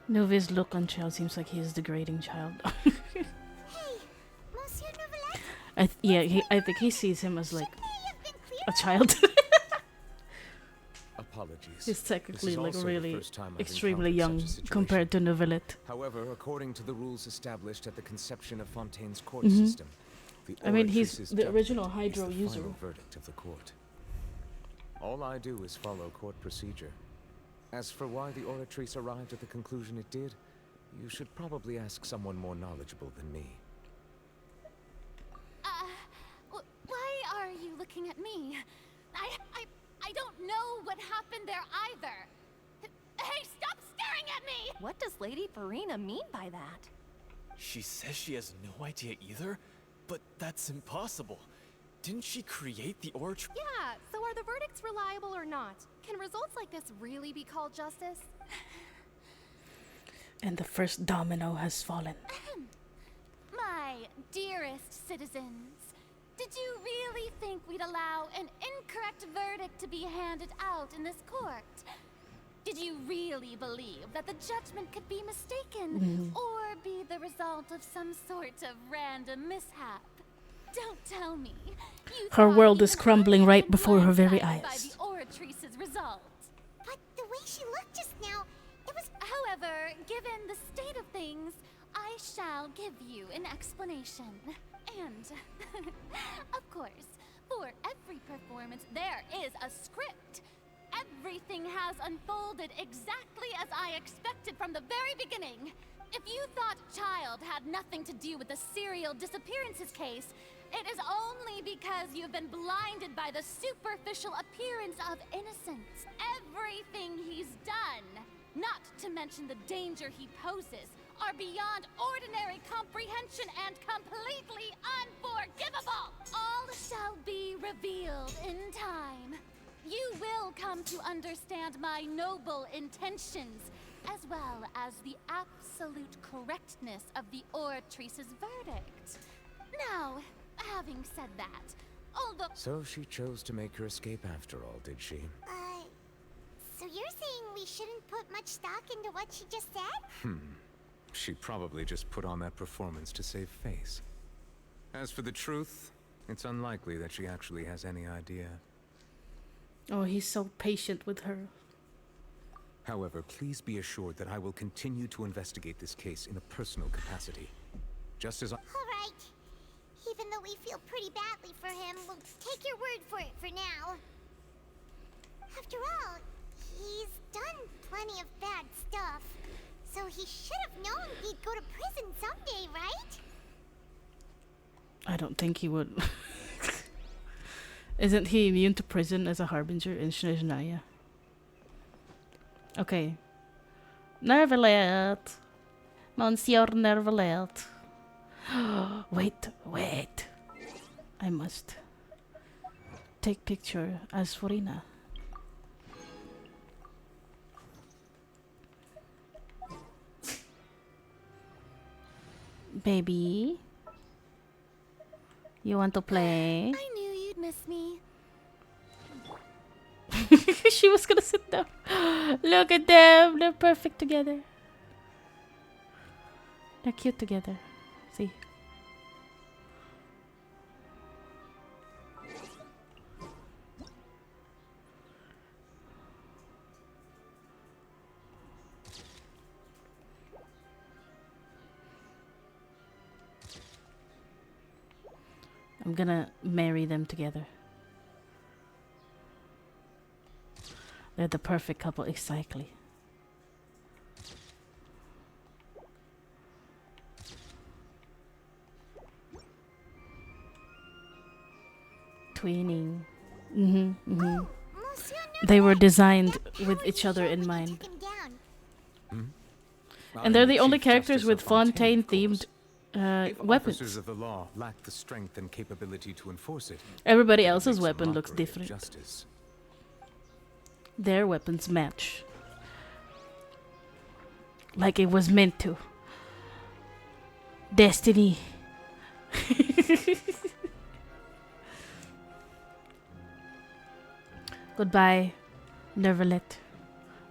Novi's look on child seems like he is degrading child. I think he sees him as like a child. Apologies. He's technically This is like also the really first time I've extremely encountered young such a situation. compared to Novelet. However, according to the rules established at the conception of Fontaine's court Mhm. system, the I mean, he's Oratrice's the judgment original is Hydro the user. final verdict of the court. All I do is follow court procedure. As for why the Oratrice arrived at the conclusion it did, you should probably ask someone more knowledgeable than me. Why are you looking at me? I don't know what happened there either. Hey, stop staring at me! What does Lady Farina mean by that? She says she has no idea either, but that's impossible. Didn't she create the Oratrice? Yeah, so are the verdicts reliable or not? Can results like this really be called justice? And the first domino has fallen. My dearest citizens, did you really think we'd allow an incorrect verdict to be handed out in this court? Did you really believe that the judgment could be mistaken Mhm. or be the result of some sort of random mishap? Don't tell me. You Her thought world is even crumbling I right had been before her very blindsided by eyes. the Oratrice's result. But the way she looked just now, it was... However, given the state of things, I shall give you an explanation. And, of course, for every performance, there is a script. Everything has unfolded exactly as I expected from the very beginning. If you thought Child had nothing to do with the serial disappearances case, it is only because you've been blinded by the superficial appearance of innocence. Everything he's done, not to mention the danger he poses, are beyond ordinary comprehension and completely unforgivable. All shall be revealed in time. You will come to understand my noble intentions, as well as the absolute correctness of the Oratrice's verdict. Now, having said that, although... So she chose to make her escape after all, did she? So you're saying we shouldn't put much stock into what she just said? She probably just put on that performance to save face. As for the truth, It's unlikely that she actually has any idea. Oh, he's so patient with her. However, please be assured that I will continue to investigate this case in a personal capacity. Just as I... Alright. Even though we feel pretty badly for him, we'll take your word for it for now. After all, he's done plenty of bad stuff. So he should have known he'd go to prison someday, right? I don't think he would. Isn't he immune to prison as a harbinger in Snezhnaya? Okay. Nervelet. Monsieur Nervelet. Wait. I must take picture as Forina. Baby, you want to play? I knew you'd miss me. She was gonna sit down. Look at them. They're perfect together. They're cute together. See? I'm gonna marry them together. They're the perfect couple, exactly. Tweening. They were designed with each other in mind. And they're the only characters with Fontaine themed weapons. Officers of the law lack the strength and capability to enforce it. Everybody It else's makes a weapon looks mockery of different. justice. Their weapons match. Like it was meant to. Destiny. Goodbye, Nervelet.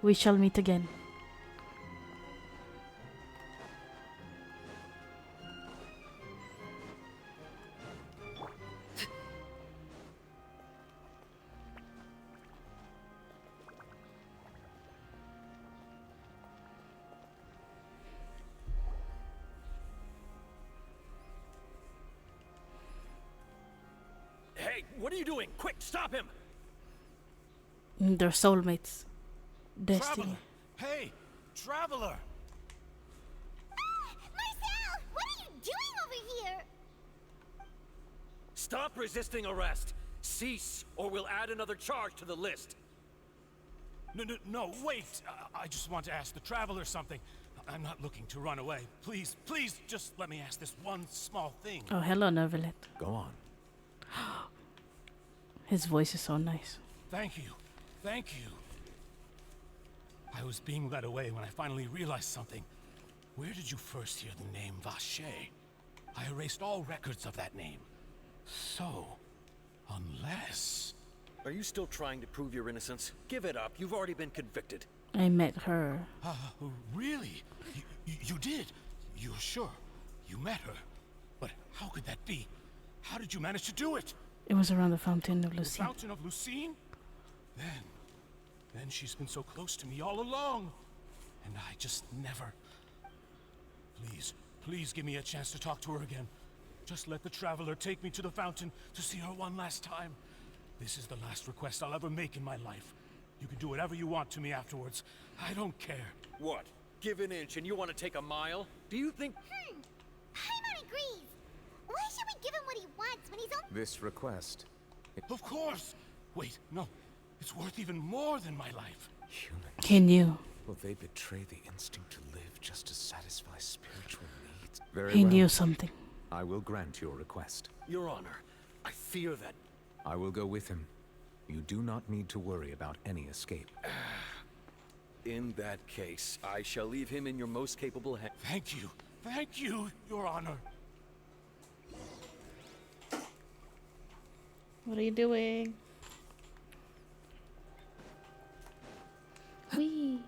We shall meet again. Hey, what are you doing? Quick, stop him! They're soulmates. Destiny. Traveler. Hey, traveler! Marcel! What are you doing over here? Stop resisting arrest! Cease, or we'll add another charge to the list. No, wait! I just want to ask the traveler something. I'm not looking to run away. Please, just let me ask this one small thing. Oh, hello, Nervelet. Go on. His voice is so nice. Thank you. I was being led away when I finally realized something. Where did you first hear the name Vacher? I erased all records of that name. So, unless... Are you still trying to prove your innocence? Give it up. You've already been convicted. I met her. Really? You did? You're sure? You met her? But how could that be? How did you manage to do it? It was around the Fountain of The Lucine. Fountain of Lucine? Then she's been so close to me all along. And I just never... Please give me a chance to talk to her again. Just let the traveler take me to the fountain to see her one last time. This is the last request I'll ever make in my life. You can do whatever you want to me afterwards. I don't care. What? Give an inch and you want to take a mile? Do you think... Paimon agrees. Why should we give him what he wants when he's on... This request... Of course! Wait, no. It's worth even more than my life. He knew. Will they betray the instinct to live just to satisfy spiritual needs? Very He well. knew something. I will grant your request. Your Honor, I fear that... I will go with him. You do not need to worry about any escape. In that case, I shall leave him in your most capable hands. Thank you, Your Honor. What are you doing? Wee.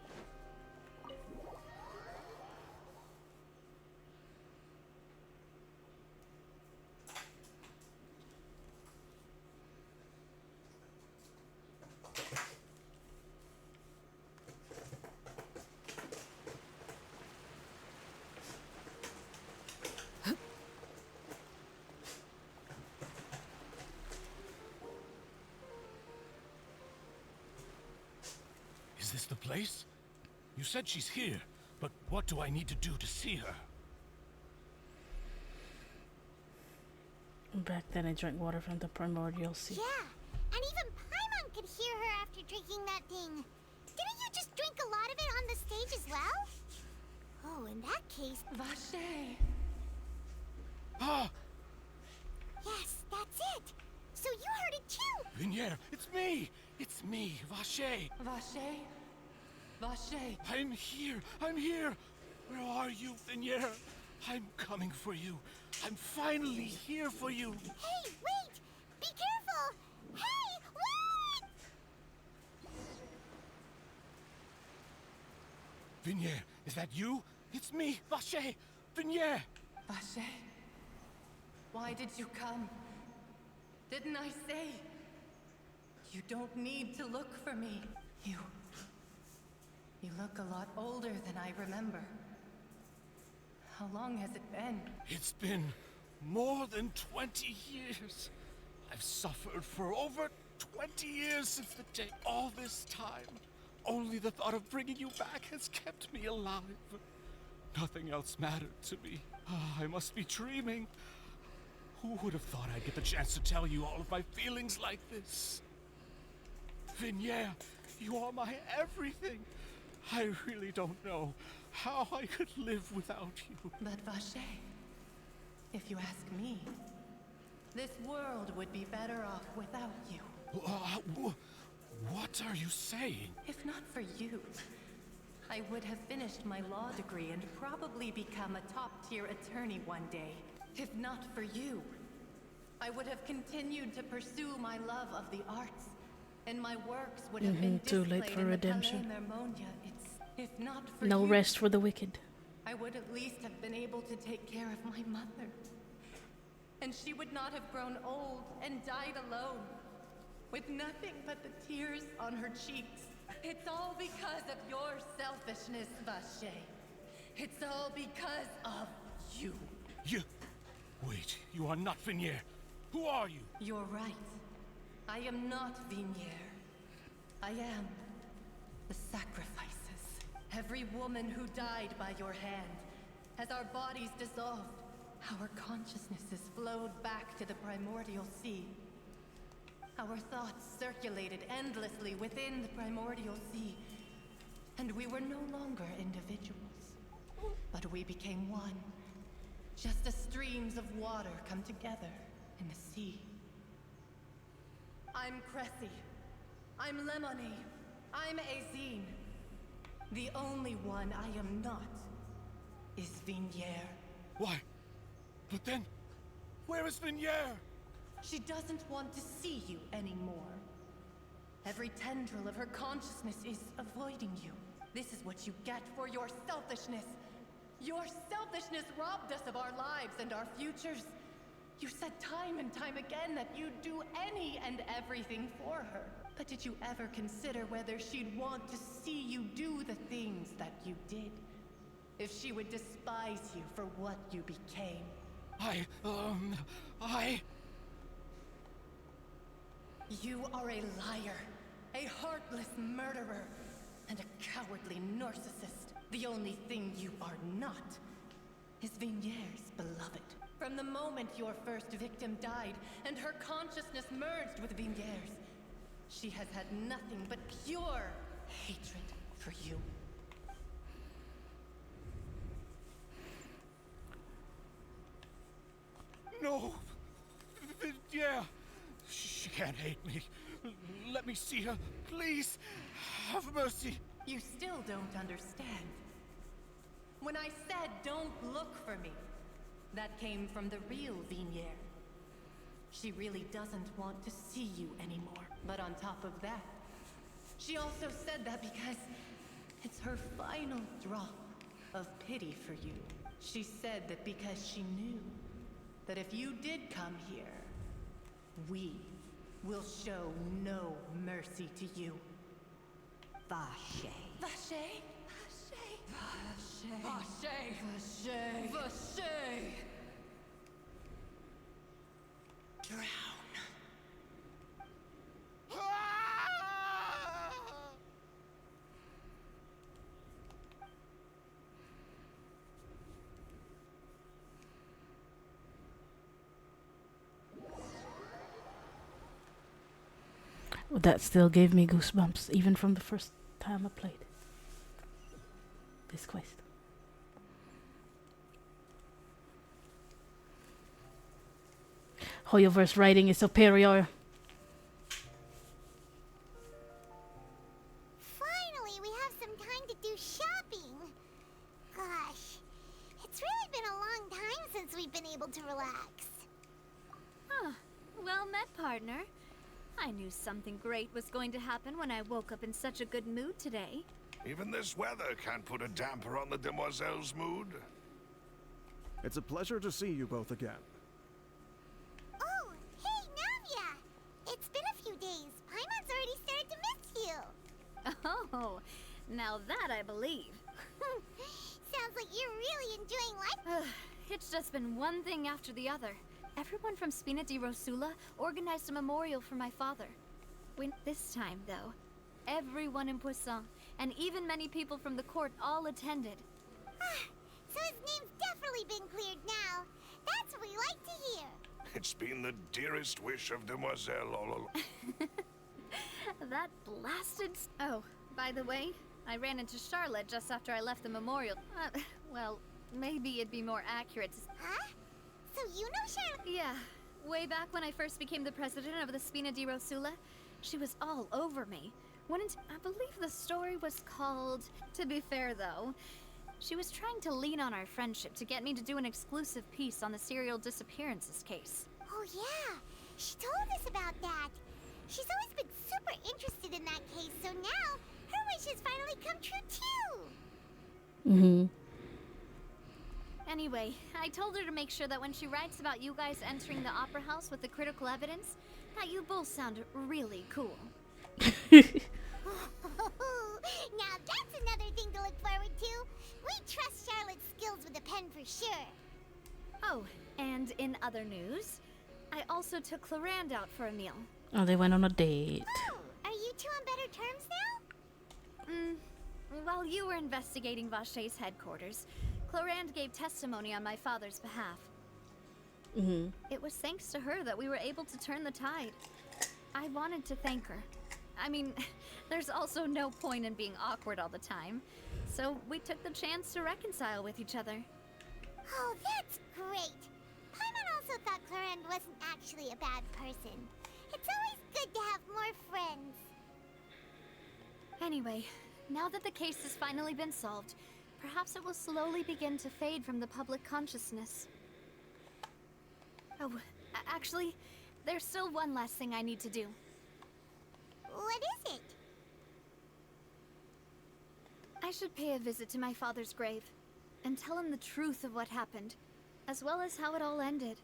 Is this the place? You said she's here, but what do I need to do to see her? Back then I drank water from the primordial sea. Yeah, and even Paimon could hear her after drinking that thing. Didn't you just drink a lot of it on the stage as well? Oh, in that case... Vache! Ah! Yes, that's it! So you heard it too! Vinier, it's me! It's me, Vache! Vache? Vache! I'm here! I'm here! Where are you, Vinier? I'm coming for you. I'm finally here for you. Hey, wait! Be careful! Hey, wait! Vinier, is that you? It's me, Vache! Vinier! Vache? Why did you come? Didn't I say? You don't need to look for me. You look a lot older than I remember. How long has it been? It's been more than 20 years. I've suffered for over 20 years since the day. All this time, only the thought of bringing you back has kept me alive. Nothing else mattered to me. I must be dreaming. Who would have thought I'd get the chance to tell you all of my feelings like this? Vinier, you are my everything. I really don't know how I could live without you. But Vache, if you ask me, this world would be better off without you. What are you saying? If not for you, I would have finished my law degree and probably become a top-tier attorney one day. If not for you, I would have continued to pursue my love of the arts, and my works would have been Too displayed late for in the redemption. Palais Mermonia. If not for No you, rest for the wicked. I would at least have been able to take care of my mother. And she would not have grown old and died alone, with nothing but the tears on her cheeks. It's all because of your selfishness, Vache. It's all because of you. You... Wait, you are not Vinier. Who are you? You're right. I am not Vinier. I am the sacrifices. Every woman who died by your hand, as our bodies dissolved, our consciousnesses flowed back to the primordial sea. Our thoughts circulated endlessly within the primordial sea, and we were no longer individuals, but we became one, just as streams of water come together in the sea. I'm Cressy. I'm Lemony. I'm Azine. The only one I am not is Vinier. Why? But then, where is Vinier? She doesn't want to see you anymore. Every tendril of her consciousness is avoiding you. This is what you get for your selfishness. Your selfishness robbed us of our lives and our futures. You said time and time again that you'd do any and everything for her. But did you ever consider whether she'd want to see you do the things that you did? If she would despise you for what you became? You are a liar, a heartless murderer, and a cowardly narcissist. The only thing you are not is Vinier's beloved. From the moment your first victim died and her consciousness merged with Vinier's, she has had nothing but pure hatred for you. No! Yeah! She can't hate me. Let me see her, please. Have mercy. You still don't understand. When I said don't look for me, that came from the real Vinier. She really doesn't want to see you anymore. But on top of that, she also said that because it's her final drop of pity for you. She said that because she knew that if you did come here, we will show no mercy to you. Vache. Vache? Vache. Vache. Vache. Vache. Drown. That still gave me goosebumps, even from the first time I played this quest. Hoyoverse writing is superior. Finally, we have some time to do shopping. Gosh, it's really been a long time since we've been able to relax. Huh. Well met, partner. I knew something great was going to happen when I woke up in such a good mood today. Even this weather can't put a damper on the demoiselle's mood. It's a pleasure to see you both again. Oh, hey, Navia! It's been a few days. Paimon's already started to miss you. Oh, now that I believe. Sounds like you're really enjoying life. It's just been one thing after the other. Everyone from Spina di Rosula organized a memorial for my father. This time, though, everyone in Poisson, and even many people from the court, all attended. So his name's definitely been cleared now. That's what we like to hear. It's been the dearest wish of Demoiselle all along. That blasted... Oh, by the way, I ran into Charlotte just after I left the memorial. Well, maybe it'd be more accurate to... Huh? So you know Charlotte? Yeah. Way back when I first became the president of the Spina di Rosula, she was all over me. I believe the story was called... To be fair, though, she was trying to lean on our friendship to get me to do an exclusive piece on the serial disappearances case. Oh yeah, she told us about that. She's always been super interested in that case, so now her wish has finally come true too. Mm-hmm. Anyway, I told her to make sure that when she writes about you guys entering the opera house with the critical evidence, that you both sound really cool. Now that's another thing to look forward to. We trust Charlotte's skills with a pen for sure. Oh, and in other news, I also took Clarande out for a meal. Oh, they went on a date. Oh, are you two on better terms now? While you were investigating Vache's headquarters, Clarande gave testimony on my father's behalf. Mm-hmm. It was thanks to her that we were able to turn the tide. I wanted to thank her. I mean, there's also no point in being awkward all the time. So we took the chance to reconcile with each other. Oh, that's great. Paimon also thought Clarande wasn't actually a bad person. It's always good to have more friends. Anyway, now that the case has finally been solved, perhaps it will slowly begin to fade from the public consciousness. Oh, actually, there's still one last thing I need to do. What is it? I should pay a visit to my father's grave and tell him the truth of what happened, as well as how it all ended.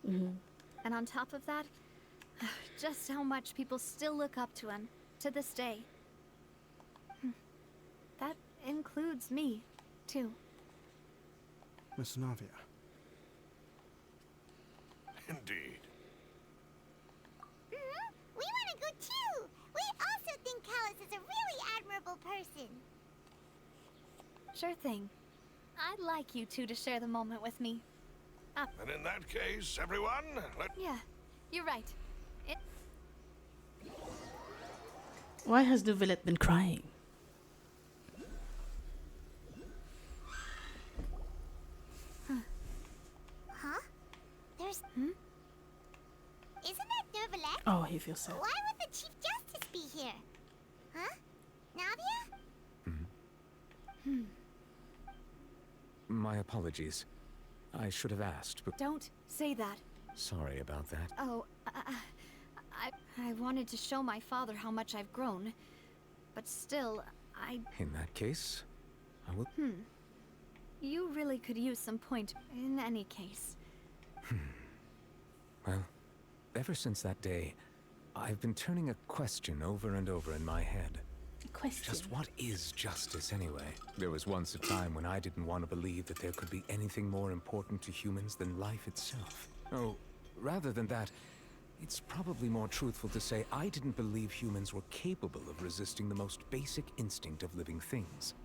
Mm-hmm. And on top of that, just how much people still look up to him to this day. That includes me, too. Miss Navia. Indeed. We want to go too. We also think Callus is a really admirable person. Sure thing. I'd like you two to share the moment with me. And in that case, everyone, Yeah, you're right. Why has Duvelet been crying? Huh? There's... Isn't that Duvelet? Oh, he feels sad. Why would the Chief Justice be here? Huh? Navia? My apologies. I should have asked, but... Don't say that. Sorry about that. Oh, I wanted to show my father how much I've grown. But still, In that case, I will... You really could use some point in any case. Well, ever since that day, I've been turning a question over and over in my head. Question? Just what is justice, anyway? There was once a time when I didn't want to believe that there could be anything more important to humans than life itself. Oh, rather than that, it's probably more truthful to say I didn't believe humans were capable of resisting the most basic instinct of living things.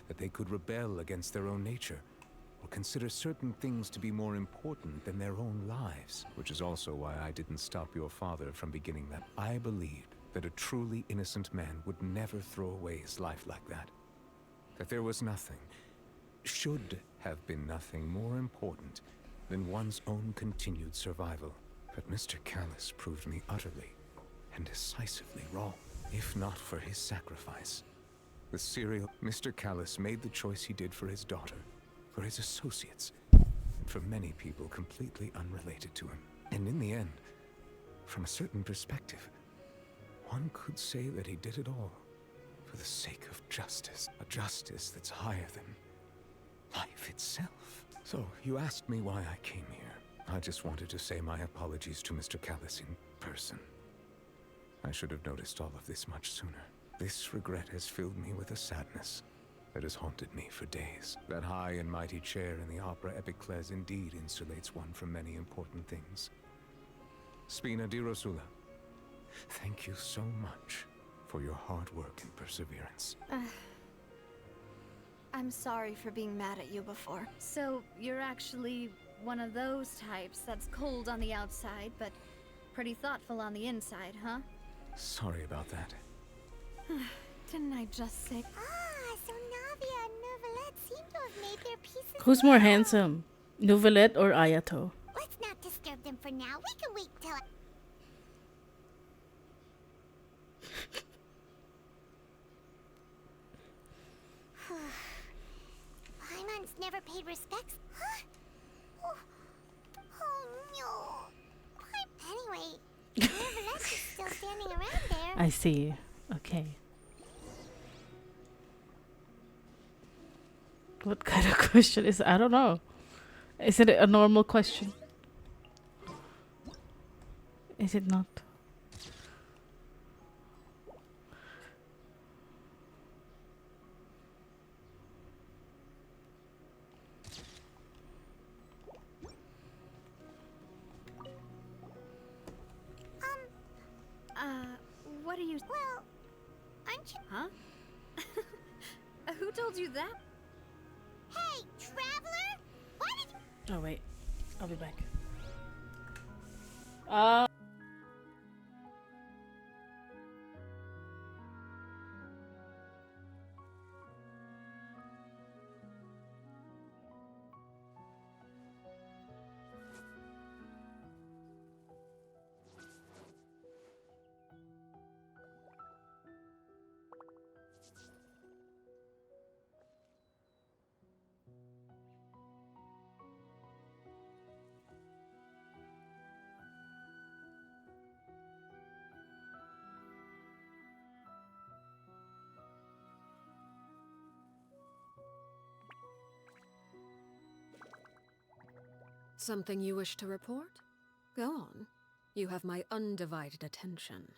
That they could rebel against their own nature, or consider certain things to be more important than their own lives. Which is also why I didn't stop your father from beginning that. I believed that a truly innocent man would never throw away his life like that. That there was nothing, should have been nothing more important than one's own continued survival. But Mr. Callus proved me utterly and decisively wrong. If not for his sacrifice, the serial Mr. Callus made the choice he did for his daughter, for his associates, and for many people completely unrelated to him. And in the end, from a certain perspective, one could say that he did it all for the sake of justice. A justice that's higher than life itself. So, you asked me why I came here. I just wanted to say my apologies to Mr. Callus in person. I should have noticed all of this much sooner. This regret has filled me with a sadness that has haunted me for days. That high and mighty chair in the opera Epiclese indeed insulates one from many important things. Spina di Rosula, thank you so much for your hard work and perseverance. I'm sorry for being mad at you before. So, you're actually one of those types that's cold on the outside, but pretty thoughtful on the inside, huh? Sorry about that. Didn't I just say... Ah, so Navia and Neuvillette seem to have made their peace as Who's more handsome, Neuvillette or Ayato? Let's not disturb them for now. We can wait till... Paimon's never paid respects. Huh? Oh no. Anyway, Neuvillette is still standing around there. I see. Okay. What kind of question is... I don't know. Is it a normal question? Is it not? What are you... Well, aren't you... Huh? Who told you that? Hey, traveler! Why did you... Oh, wait. I'll be back. Something you wish to report? Go on. You have my undivided attention.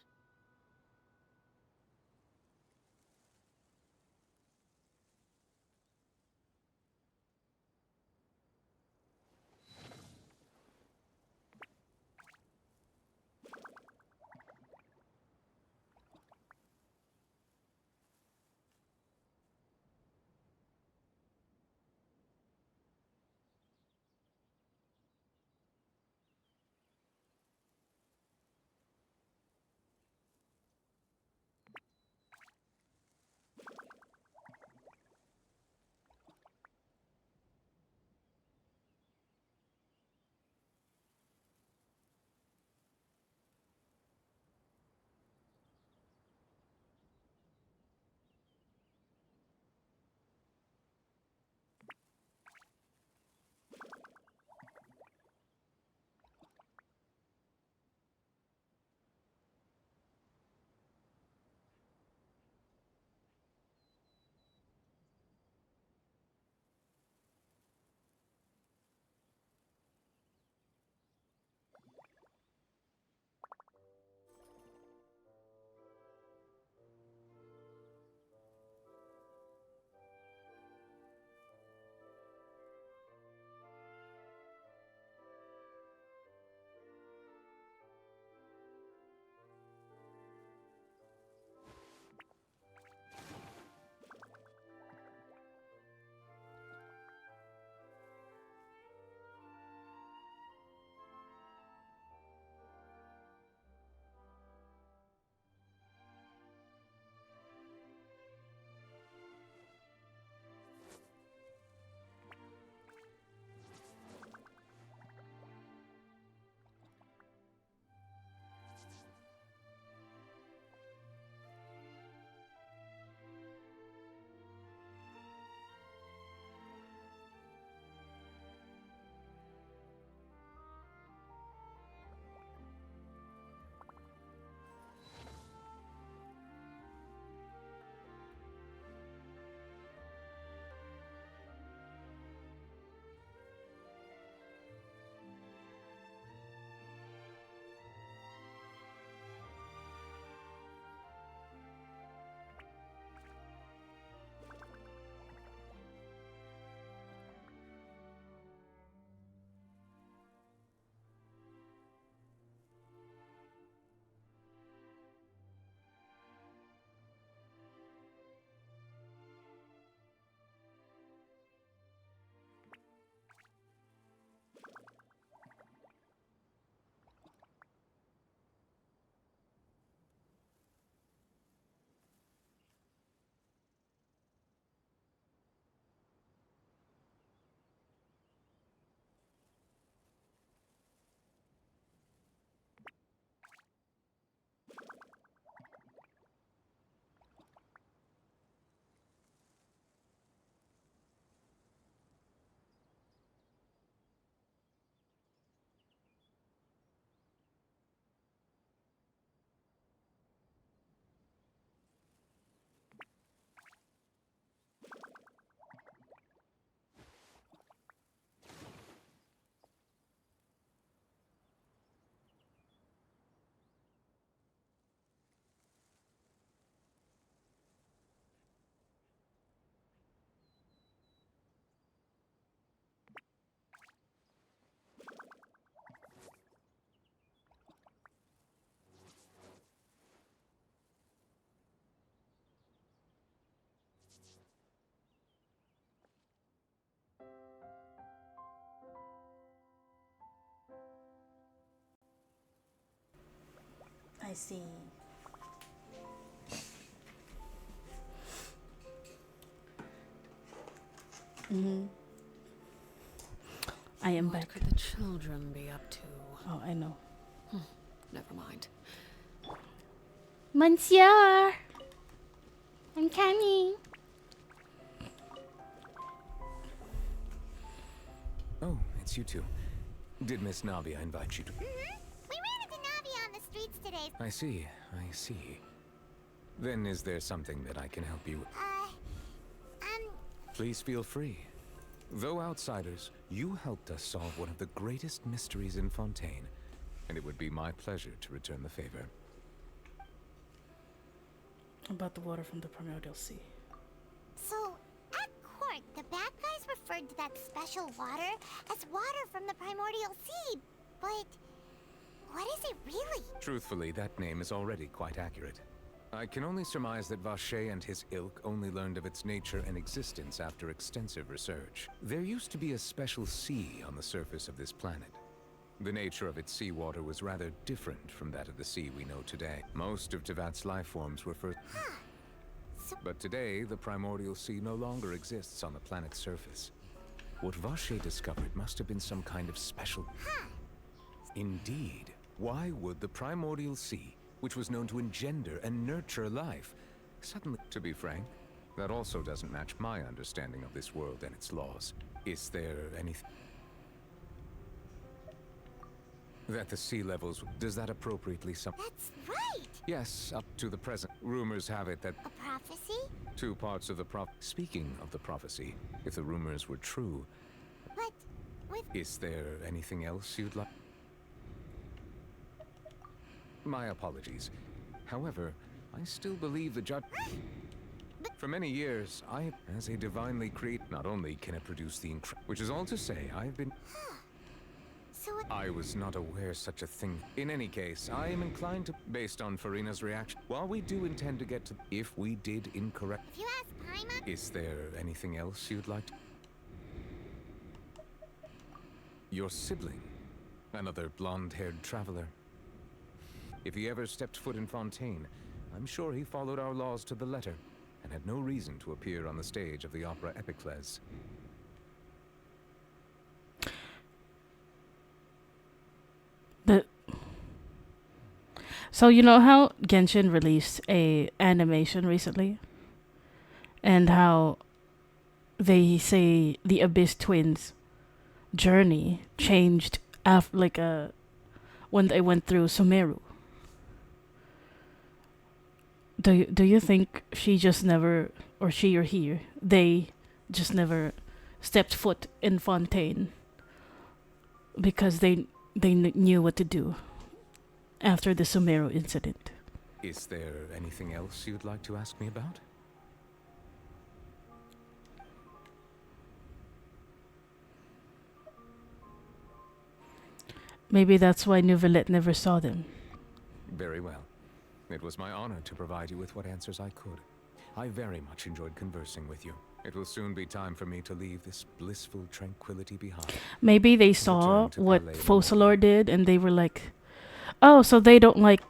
see. I am back. What could the children be up to? Oh, I know. Never mind. Monsieur! I'm coming. Oh, it's you two. Did Miss Navia invite you to... We ran into Navi on the streets today. I see, I see. Then is there something that I can help you with? Please feel free. Though outsiders, you helped us solve one of the greatest mysteries in Fontaine, and it would be my pleasure to return the favor. About the water from the primordial sea. So, at court, the bad guys referred to that special water as water from the primordial sea. But what is it really? Truthfully, that name is already quite accurate. I can only surmise that Vacher and his ilk only learned of its nature and existence after extensive research. There used to be a special sea on the surface of this planet. The nature of its seawater was rather different from that of the sea we know today. Most of Tevat's life forms were first... But today, the primordial sea no longer exists on the planet's surface. What Vacher discovered must have been some kind of special... Indeed. Why would the primordial sea, which was known to engender and nurture life, suddenly... To be frank, that also doesn't match my understanding of this world and its laws. Is there anything... That the sea levels... Does that appropriately sum... That's right! Yes, up to the present. Rumors have it that... A prophecy? Two parts of the Speaking of the prophecy, if the rumors were true... But with... Is there anything else you'd like... My apologies. However, I still believe the judge... For many years, as a divinely created... Not only can it produce the which is all to say, I've been... I was not aware such a thing. In any case, I am inclined to... Based on Farina's reaction, while we do intend to get to... If we did incorrect... If you ask Paimon... Is there anything else you'd like to... Your sibling. Another blonde-haired traveler. If he ever stepped foot in Fontaine, I'm sure he followed our laws to the letter, and had no reason to appear on the stage of the opera Epicles. So you know how Genshin released a animation recently? And how they say the Abyss Twins' journey changed after when they went through Sumeru. Do you think she just never, or she or he, they just never stepped foot in Fontaine because they knew what to do after the Sumeru incident? Is there anything else you'd like to ask me about? Maybe that's why Neuvillette never saw them. Very well. It was my honor to provide you with what answers I could. I very much enjoyed conversing with you. It will soon be time for me to leave this blissful tranquility behind. Maybe they saw what Focalor did and they were like, oh, so they don't like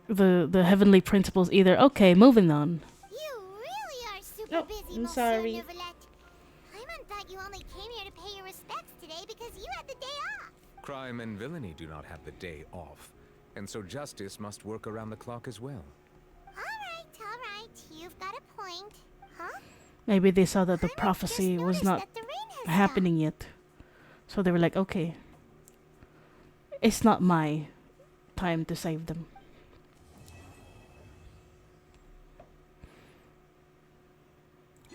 the heavenly principles either. Okay, moving on. You really are super busy, Monsieur Neuvillette. Paimon thought you only came here to pay your respects today because you had the day off. Crime and villainy do not have the day off, and so justice must work around the clock as well. All right, you've got a point. Huh? Maybe they saw that the prophecy was not happening yet. So they were like, okay, it's not my time to save them.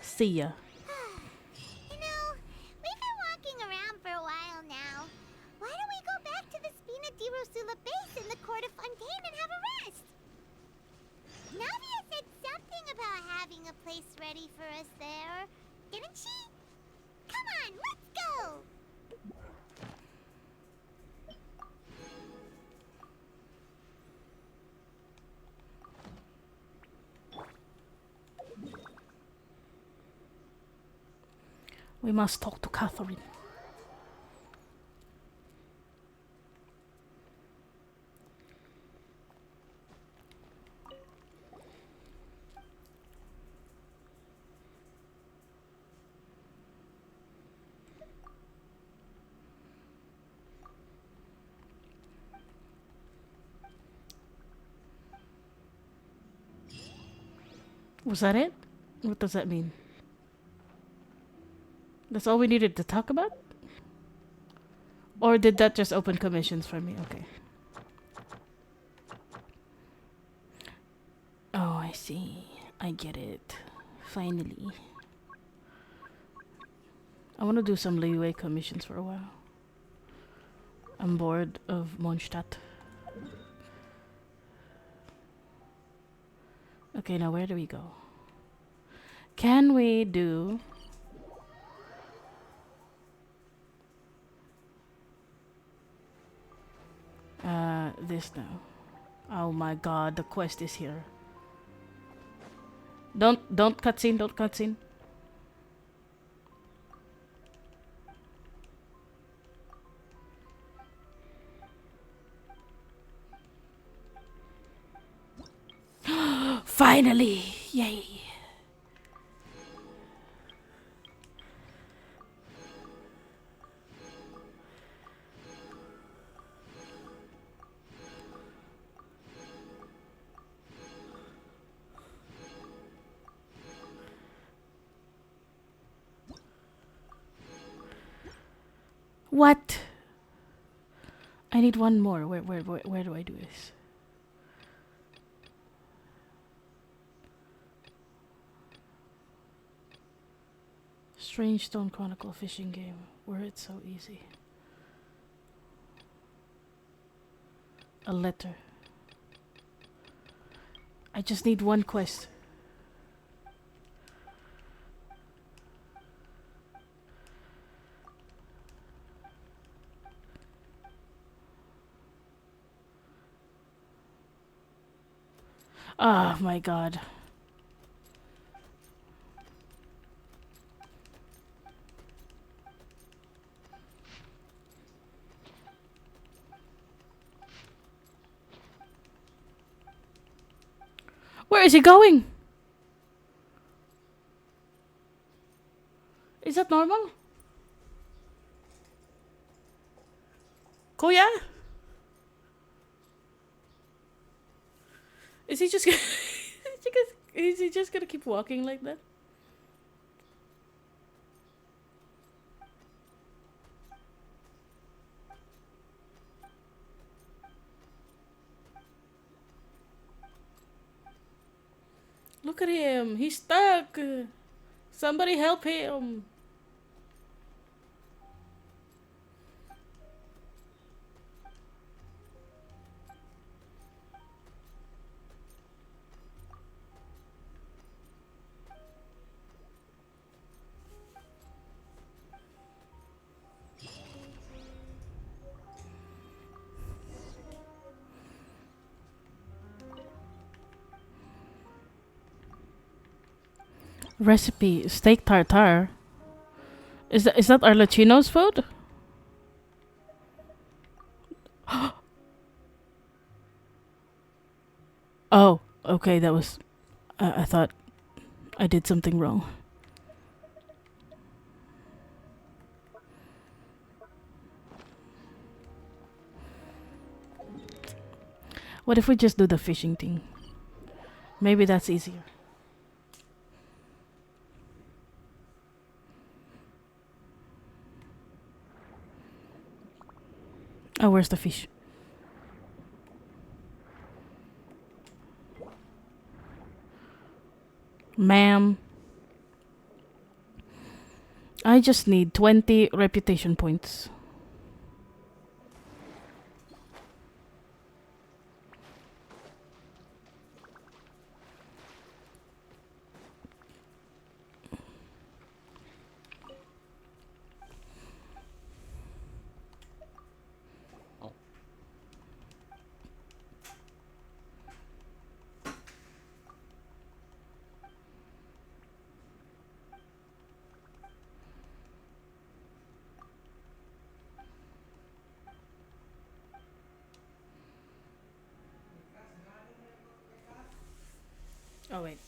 See ya. You know, we've been walking around for a while now. Why don't we go back to the Spina di Rosula base in the court of Fontaine and have a rest? Navia said something about having a place ready for us there, didn't she? Come on, let's go! We must talk to Catherine. Was that it? What does that mean? That's all we needed to talk about? Or did that just open commissions for me? Okay. Oh, I see. I get it. Finally. I want to do some leeway commissions for a while. I'm bored of Mondstadt. Okay, now where do we go? Can we do... this now. Oh my god, the quest is here. Don't cutscene, don't cutscene. Finally! Yay! What? I need one more. Where do I do this? Strange Stone Chronicle fishing game. Where it's so easy. A letter. I just need one quest. Oh my god. Where is he going? Is that normal? Koya? Is he just is he just gonna keep walking like that? Look at him. He's stuck. Somebody help him. Recipe steak tartare. Is that our Latino's food? Oh, okay, that was... I thought I did something wrong. What if we just do the fishing thing? Maybe that's easier. Oh, where's the fish? Ma'am. I just need 20 reputation points. Oh, wait.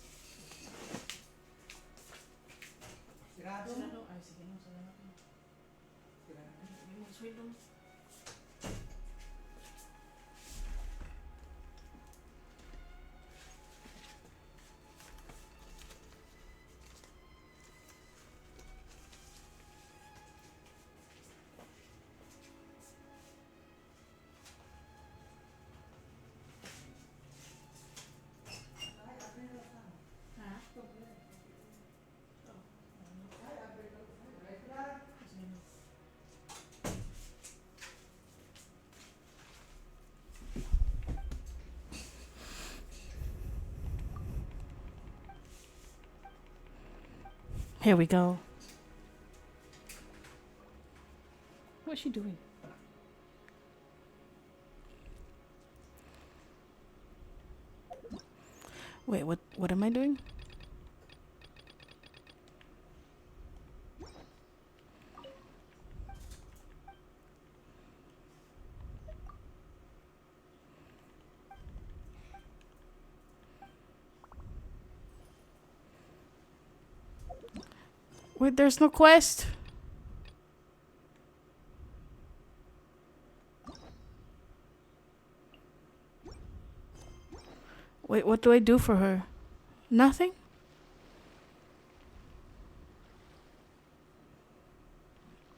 Here we go. What's she doing? Wait, what am I doing? Wait, there's no quest. Wait, what do I do for her? Nothing?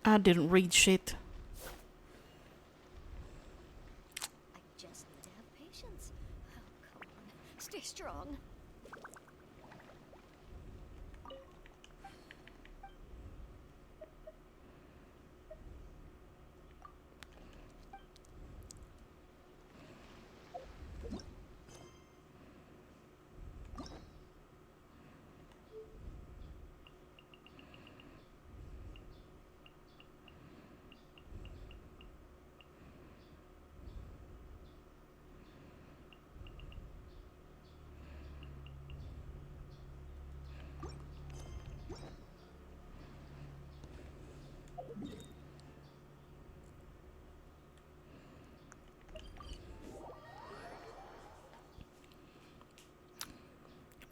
I didn't read shit. I just need to have patience. Oh, come on. Stay strong.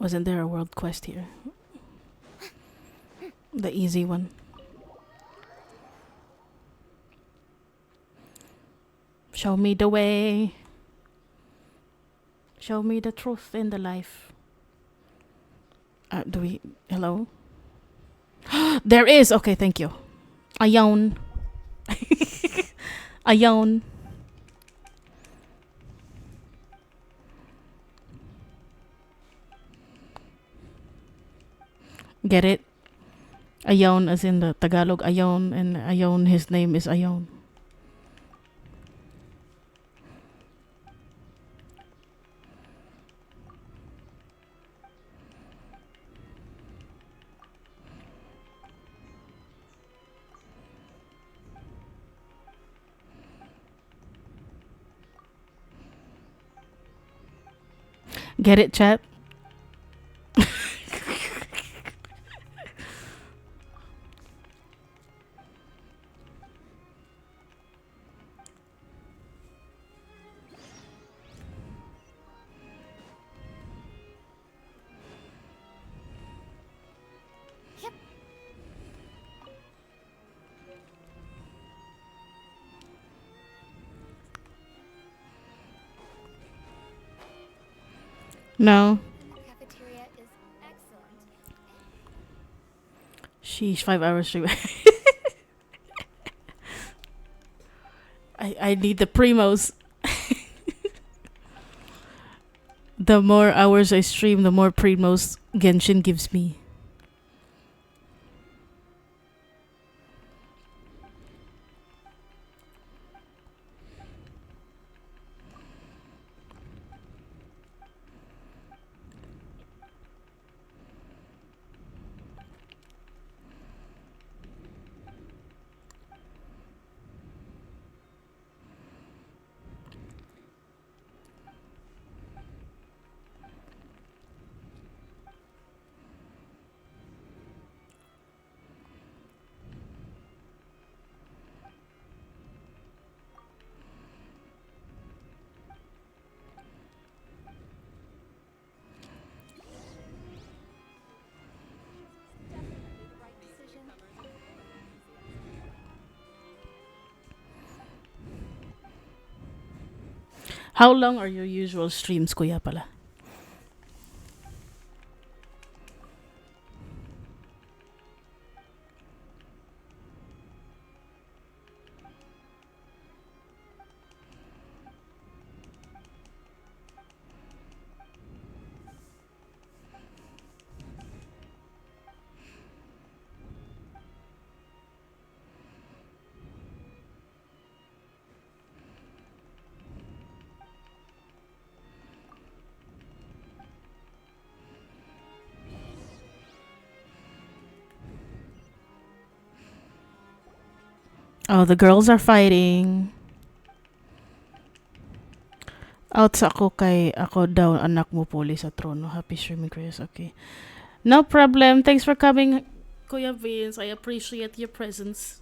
Wasn't there a world quest here? The easy one. Show me the way. Show me the truth in the life. Do we... Hello? There is! Okay, thank you. Ayon. Ayon. Get it? Ayon as in the Tagalog Ayon, and Ayon, his name is Ayon. Get it, chat? No. Cafeteria is excellent. Sheesh, 5 hours stream. I need the primos. The more hours I stream, the more primos Genshin gives me. How long are your usual streams, kuya pala? Oh, the girls are fighting. Out sa ako kay ako daw anak mo puli sa trono. Happy streaming, Chris. Okay. No problem. Thanks for coming, Kuya Vince. I appreciate your presence.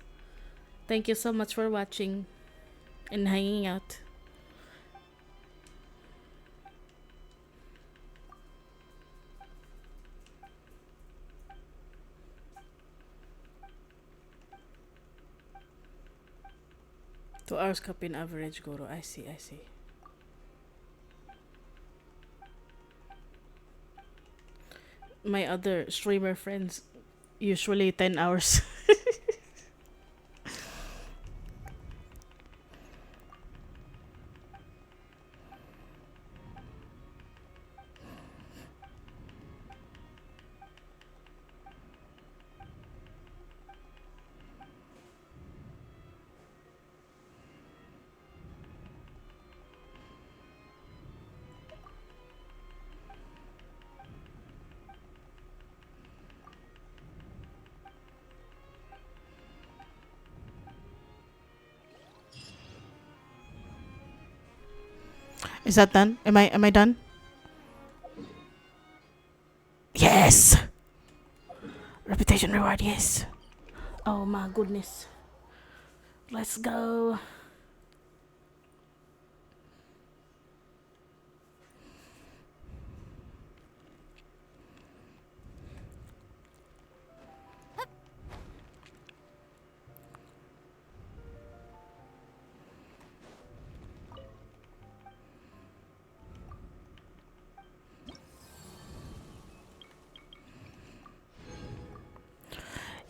Thank you so much for watching and hanging out. Two hours cup in average, Goro. I see. My other streamer friends usually 10 hours. Is that done? Am I done? Yes. Reputation reward, yes. Oh my goodness. Let's go.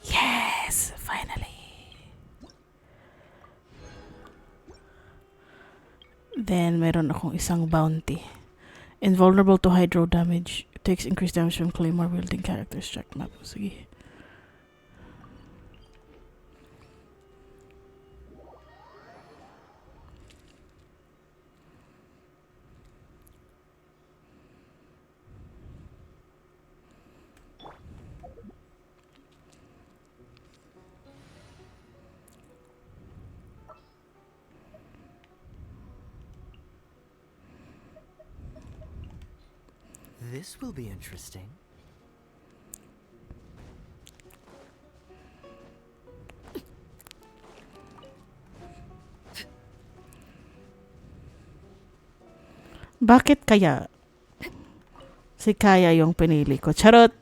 Yes, finally. Then, meron akong isang bounty. Invulnerable to hydro damage. Takes increased damage from claymore wielding characters. Check map. Sige. This will be interesting. Bakit kaya si Kaya yung pinili ko? Charot!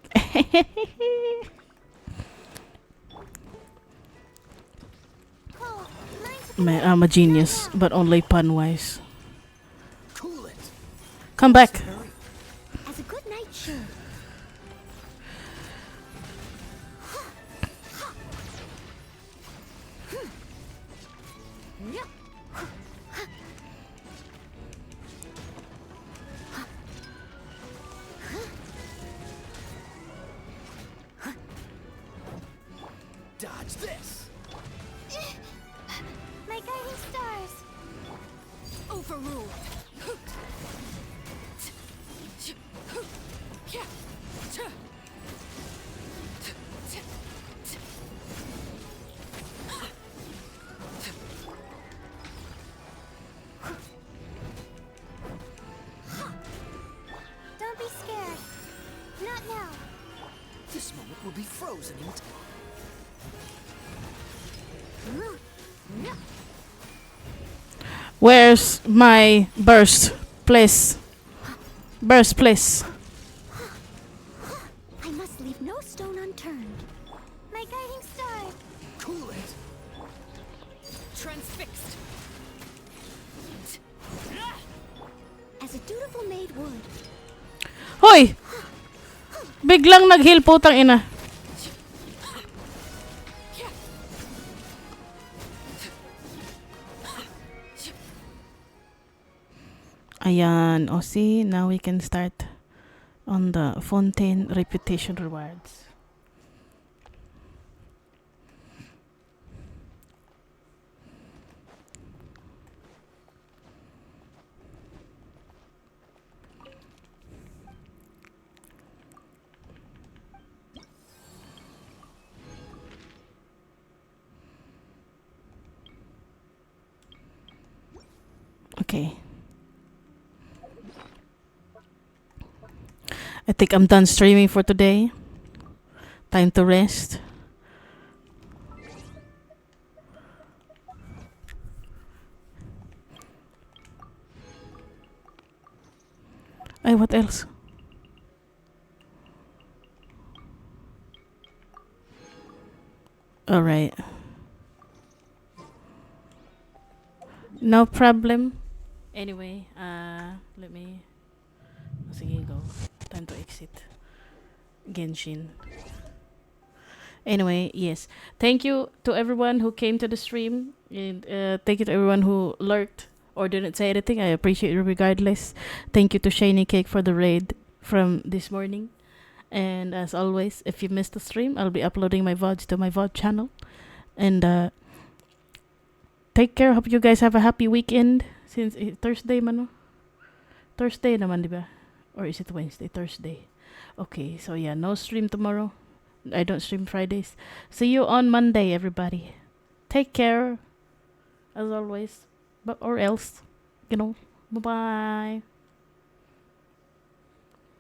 I'm a genius, but only pun-wise. Come back! As a good night should. Dodge this. My guiding stars. Overruled. Don't be scared. Not now. This moment will be frozen in time. Where's my burst? Please. Burst, please. I must leave no stone unturned. My guiding star. Cool it. Transfixed. As a dutiful maid would. Hoy! Biglang nag-heal, putang ina. Ayan. O see, now we can start on the Fontaine reputation rewards. Okay. I think I'm done streaming for today. Time to rest. Ay, what else? Alright. No problem. Anyway, let me... Sige, go. Time to exit. Genshin. Anyway, yes. Thank you to everyone who came to the stream. And thank you to everyone who lurked or didn't say anything. I appreciate it regardless. Thank you to Shiny Cake for the raid from this morning. And as always, if you missed the stream, I'll be uploading my VODs to my VOD channel. And take care. Hope you guys have a happy weekend. Since Thursday man, no? Thursday naman, diba? Or is it Wednesday? Thursday. Okay, so yeah, no stream tomorrow. I don't stream Fridays. See you on Monday, everybody. Take care. As always. But or else, you know. Bye-bye.